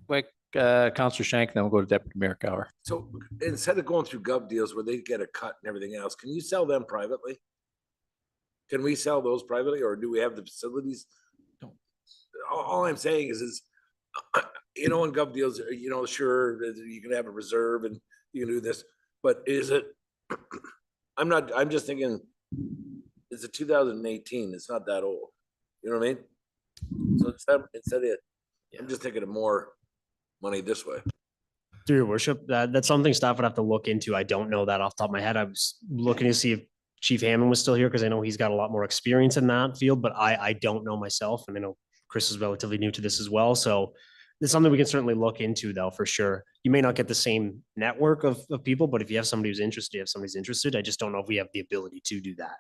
Quick, Councillor Shank, then we'll go to Deputy Mayor Cower. So instead of going through gov deals where they get a cut and everything else, can you sell them privately? Can we sell those privately, or do we have the facilities? All I'm saying is in gov deals, sure, you can have a reserve and you can do this, but is it, I'm just thinking, it's a 2018, it's not that old. You know what I mean? So instead of, I'm just thinking of more money this way. Through your worship, that's something staff would have to look into. I don't know that off the top of my head. I was looking to see if Chief Hammond was still here, because I know he's got a lot more experience in that field, but I don't know myself. And I know Chris is relatively new to this as well. So it's something we can certainly look into, though, for sure. You may not get the same network of people, but if you have somebody who's interested, you have somebody's interested. I just don't know if we have the ability to do that.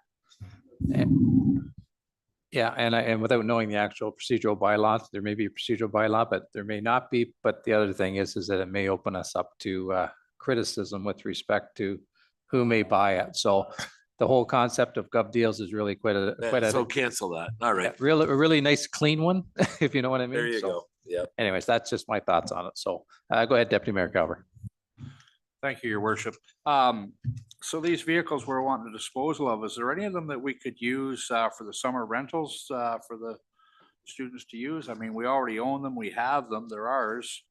Yeah, and without knowing the actual procedural bylaws, there may be a procedural bylaw, but there may not be. But the other thing is that it may open us up to criticism with respect to who may buy it. So the whole concept of gov deals is really quite a So cancel that. All right. a really nice, clean one, if you know what I mean. There you So, go. Yeah. anyways, that's just my thoughts on it. So go ahead, Deputy Mayor Cower. Thank you, your worship. So these vehicles we're wanting to dispose of, is there any of them that we could use for the summer rentals for the students to use? I mean, we already own them, we have them, they're ours.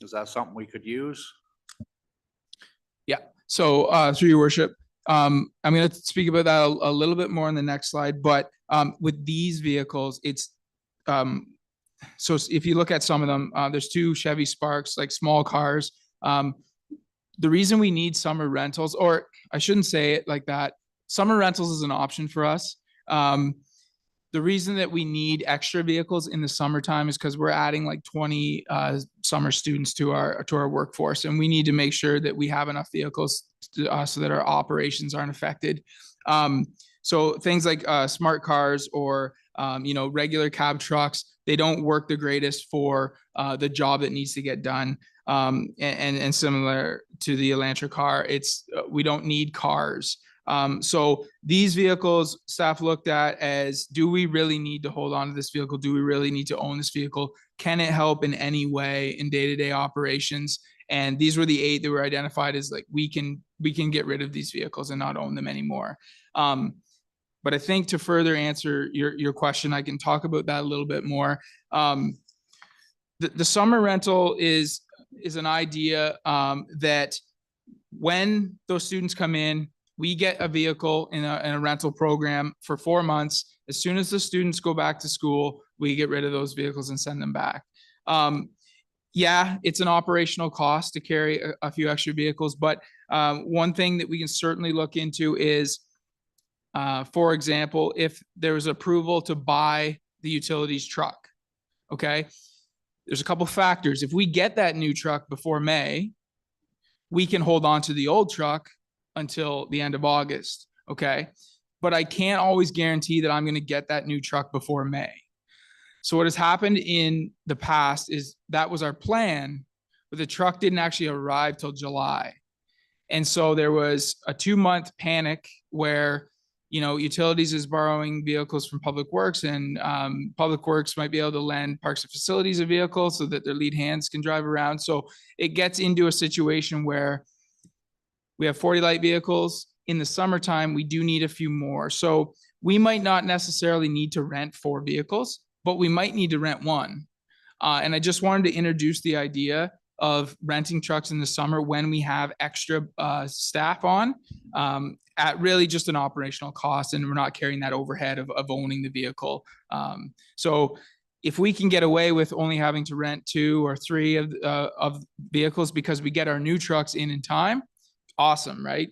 Is that something we could use? Yeah, so through your worship, I'm going to speak about that a little bit more in the next slide, but with these vehicles, it's so if you look at some of them, there's 2 Chevy Sparks, like small cars. The reason we need summer rentals, or I shouldn't say it like that, summer rentals is an option for us. The reason that we need extra vehicles in the summertime is because we're adding like 20 summer students to our workforce, and we need to make sure that we have enough vehicles so that our operations aren't affected. So things like smart cars or regular cab trucks, they don't work the greatest for the job that needs to get done. And similar to the Elantra car, we don't need cars. So these vehicles staff looked at as, do we really need to hold on to this vehicle? Do we really need to own this vehicle? Can it help in any way in day-to-day operations? And these were the 8 that were identified as like, we can get rid of these vehicles and not own them anymore. But I think to further answer your question, I can talk about that a little bit more. The summer rental is an idea that when those students come in, we get a vehicle in a rental program for 4 months. As soon as the students go back to school, we get rid of those vehicles and send them back. yeah, it's an operational cost to carry a few extra vehicles, but one thing that we can certainly look into is, for example, if there was approval to buy the utilities truck, okay? There's a couple factors. If we get that new truck before May, we can hold on to the old truck until the end of August, okay? But I can't always guarantee that I'm going to get that new truck before May. So what has happened in the past is that was our plan, but the truck didn't actually arrive till July. And so there was a 2-month panic where, you know, utilities is borrowing vehicles from Public Works, and Public Works might be able to lend Parks and Facilities a vehicle so that their lead hands can drive around. So it gets into a situation where we have 40 light vehicles. In the summertime, we do need a few more. So we might not necessarily need to rent 4 vehicles, but we might need to rent 1. And I just wanted to introduce the idea of renting trucks in the summer when we have extra staff on, at really just an operational cost, and we're not carrying that overhead of owning the vehicle. So if we can get away with only having to rent 2 or 3 of vehicles because we get our new trucks in time, awesome, right?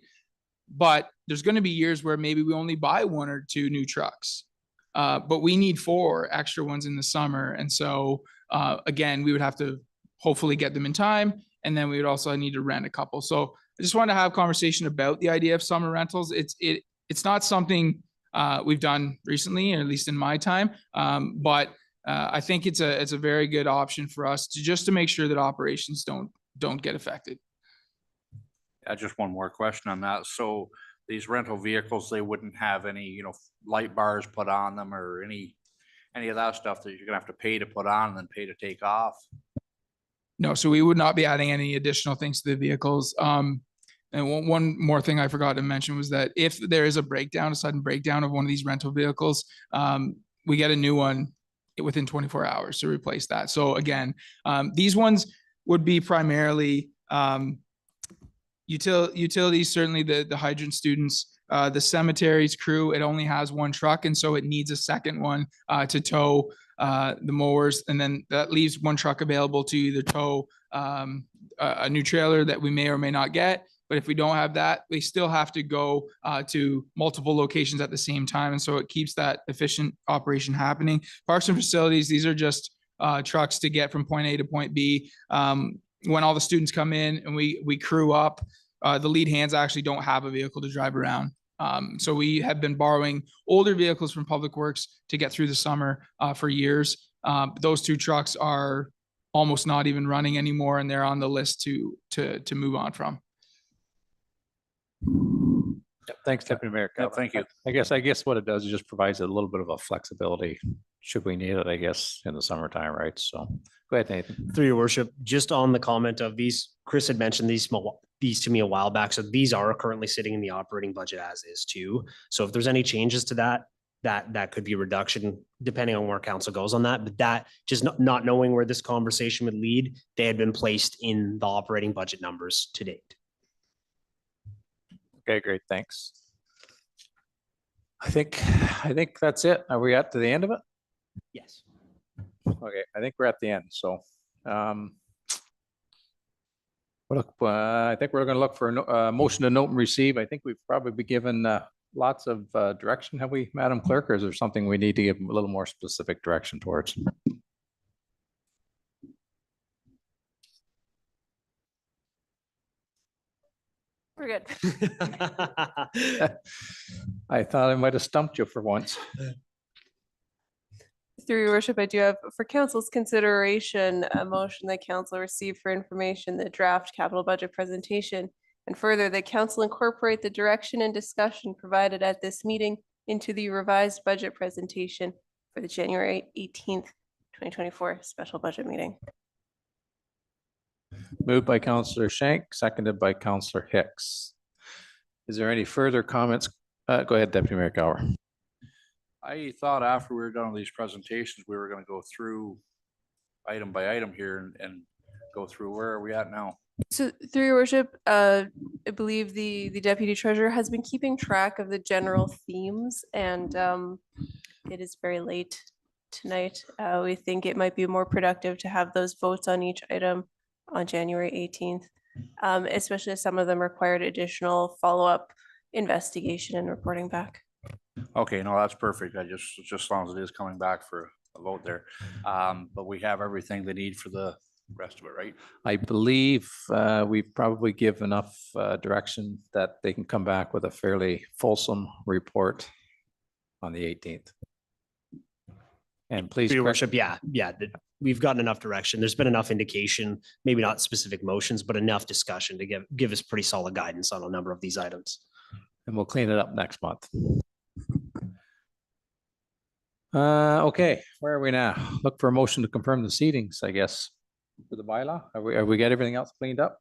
But there's going to be years where maybe we only buy 1 or 2 new trucks, but we need 4 extra ones in the summer. And so again, we would have to hopefully get them in time, and then we would also need to rent a couple. So I just wanted to have a conversation about the idea of summer rentals. It's not something we've done recently, or at least in my time, but I think it's a very good option for us to make sure that operations don't get affected. Just one more question on that. So these rental vehicles, they wouldn't have any, you know, light bars put on them or any of that stuff that you're gonna have to pay to put on and then pay to take off? No, so we would not be adding any additional things to the vehicles. And one more thing I forgot to mention was that if there is a sudden breakdown of one of these rental vehicles, we get a new one within 24 hours to replace that. So again, these ones would be primarily utilities, certainly the hydrant students, the cemeteries crew. It only has 1 truck, and so it needs a second one to tow the mowers, and then that leaves 1 truck available to either tow a new trailer that we may or may not get. But if we don't have that, we still have to go to multiple locations at the same time, and so it keeps that efficient operation happening. Parks and Facilities, these are just trucks to get from point A to point B. When all the students come in and we crew up, the lead hands actually don't have a vehicle to drive around. So we have been borrowing older vehicles from Public Works to get through the summer for years. Those 2 trucks are almost not even running anymore, and they're on the list to move on from. Yep, thanks, Deputy Mayor. Yeah, thank you. I guess what it does is just provides a little bit of a flexibility should we need it, I guess, in the summertime, right? So go ahead, Nathan. Through your worship, just on the comment of these, Chris had mentioned these to me a while back. So these are currently sitting in the operating budget as is too. So if there's any changes to that could be a reduction depending on where council goes on that. But that just not knowing where this conversation would lead, they had been placed in the operating budget numbers to date. Okay, great, thanks. I think that's it. Are we at to the end of it? Yes. Okay, I think we're at the end. So, I think we're going to look for a motion to note and receive. I think we've probably been given lots of direction, have we, Madam Clerk, or is there something we need to give a little more specific direction towards? We're good. I thought I might have stumped you for once. Through your worship, I do have for council's consideration a motion that council receive for information the draft capital budget presentation, and further that council incorporate the direction and discussion provided at this meeting into the revised budget presentation for the January 18th, 2024 special budget meeting. Moved by Councillor Shank, seconded by Councillor Hicks. Is there any further comments? Go ahead, Deputy Mayor Gower. I thought after we were done with these presentations, we were gonna go through item by item here and go through where are we at now? So through your worship, I believe the deputy treasurer has been keeping track of the general themes, and it is very late tonight. We think it might be more productive to have those votes on each item on January 18th, especially as some of them required additional follow-up investigation and reporting back. Okay, no, that's perfect. Just as long as it is coming back for a vote there. But we have everything they need for the rest of it, right? I believe we probably give enough direction that they can come back with a fairly fulsome report on the 18th. And please. Your correct- worship, we've gotten enough direction. There's been enough indication, maybe not specific motions, but enough discussion to give us pretty solid guidance on a number of these items. And we'll clean it up next month. Okay, where are we now? Look for a motion to confirm the seatings, I guess, for the bylaw. Have we got everything else cleaned up?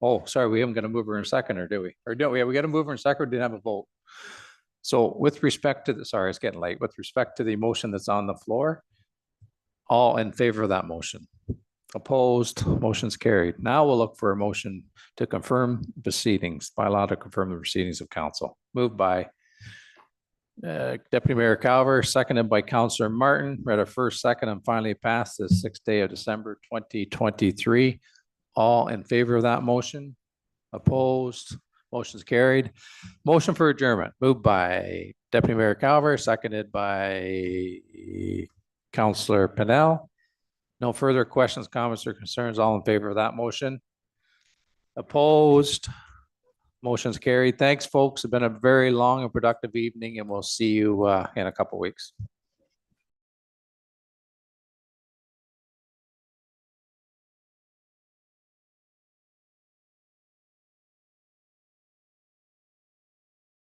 Oh, sorry, we haven't got a mover and seconder, do we? Or don't we? We got a mover and seconder, didn't have a vote. So with respect to the, sorry, it's getting late. With respect to the motion that's on the floor, all in favor of that motion? Opposed, motion's carried. Now we'll look for a motion to confirm proceedings, bylaw to confirm the proceedings of council. Moved by Deputy Mayor Calver, seconded by Councillor Martin, read a first, second, and finally passed the 6th day of December 2023. All in favor of that motion? Opposed? Motion's carried. Motion for adjournment, moved by Deputy Mayor Calver, seconded by Councillor Pennell. No further questions, comments, or concerns. All in favor of that motion? Opposed? Motion's carried. Thanks, folks. It's been a very long and productive evening, and we'll see you in a couple weeks.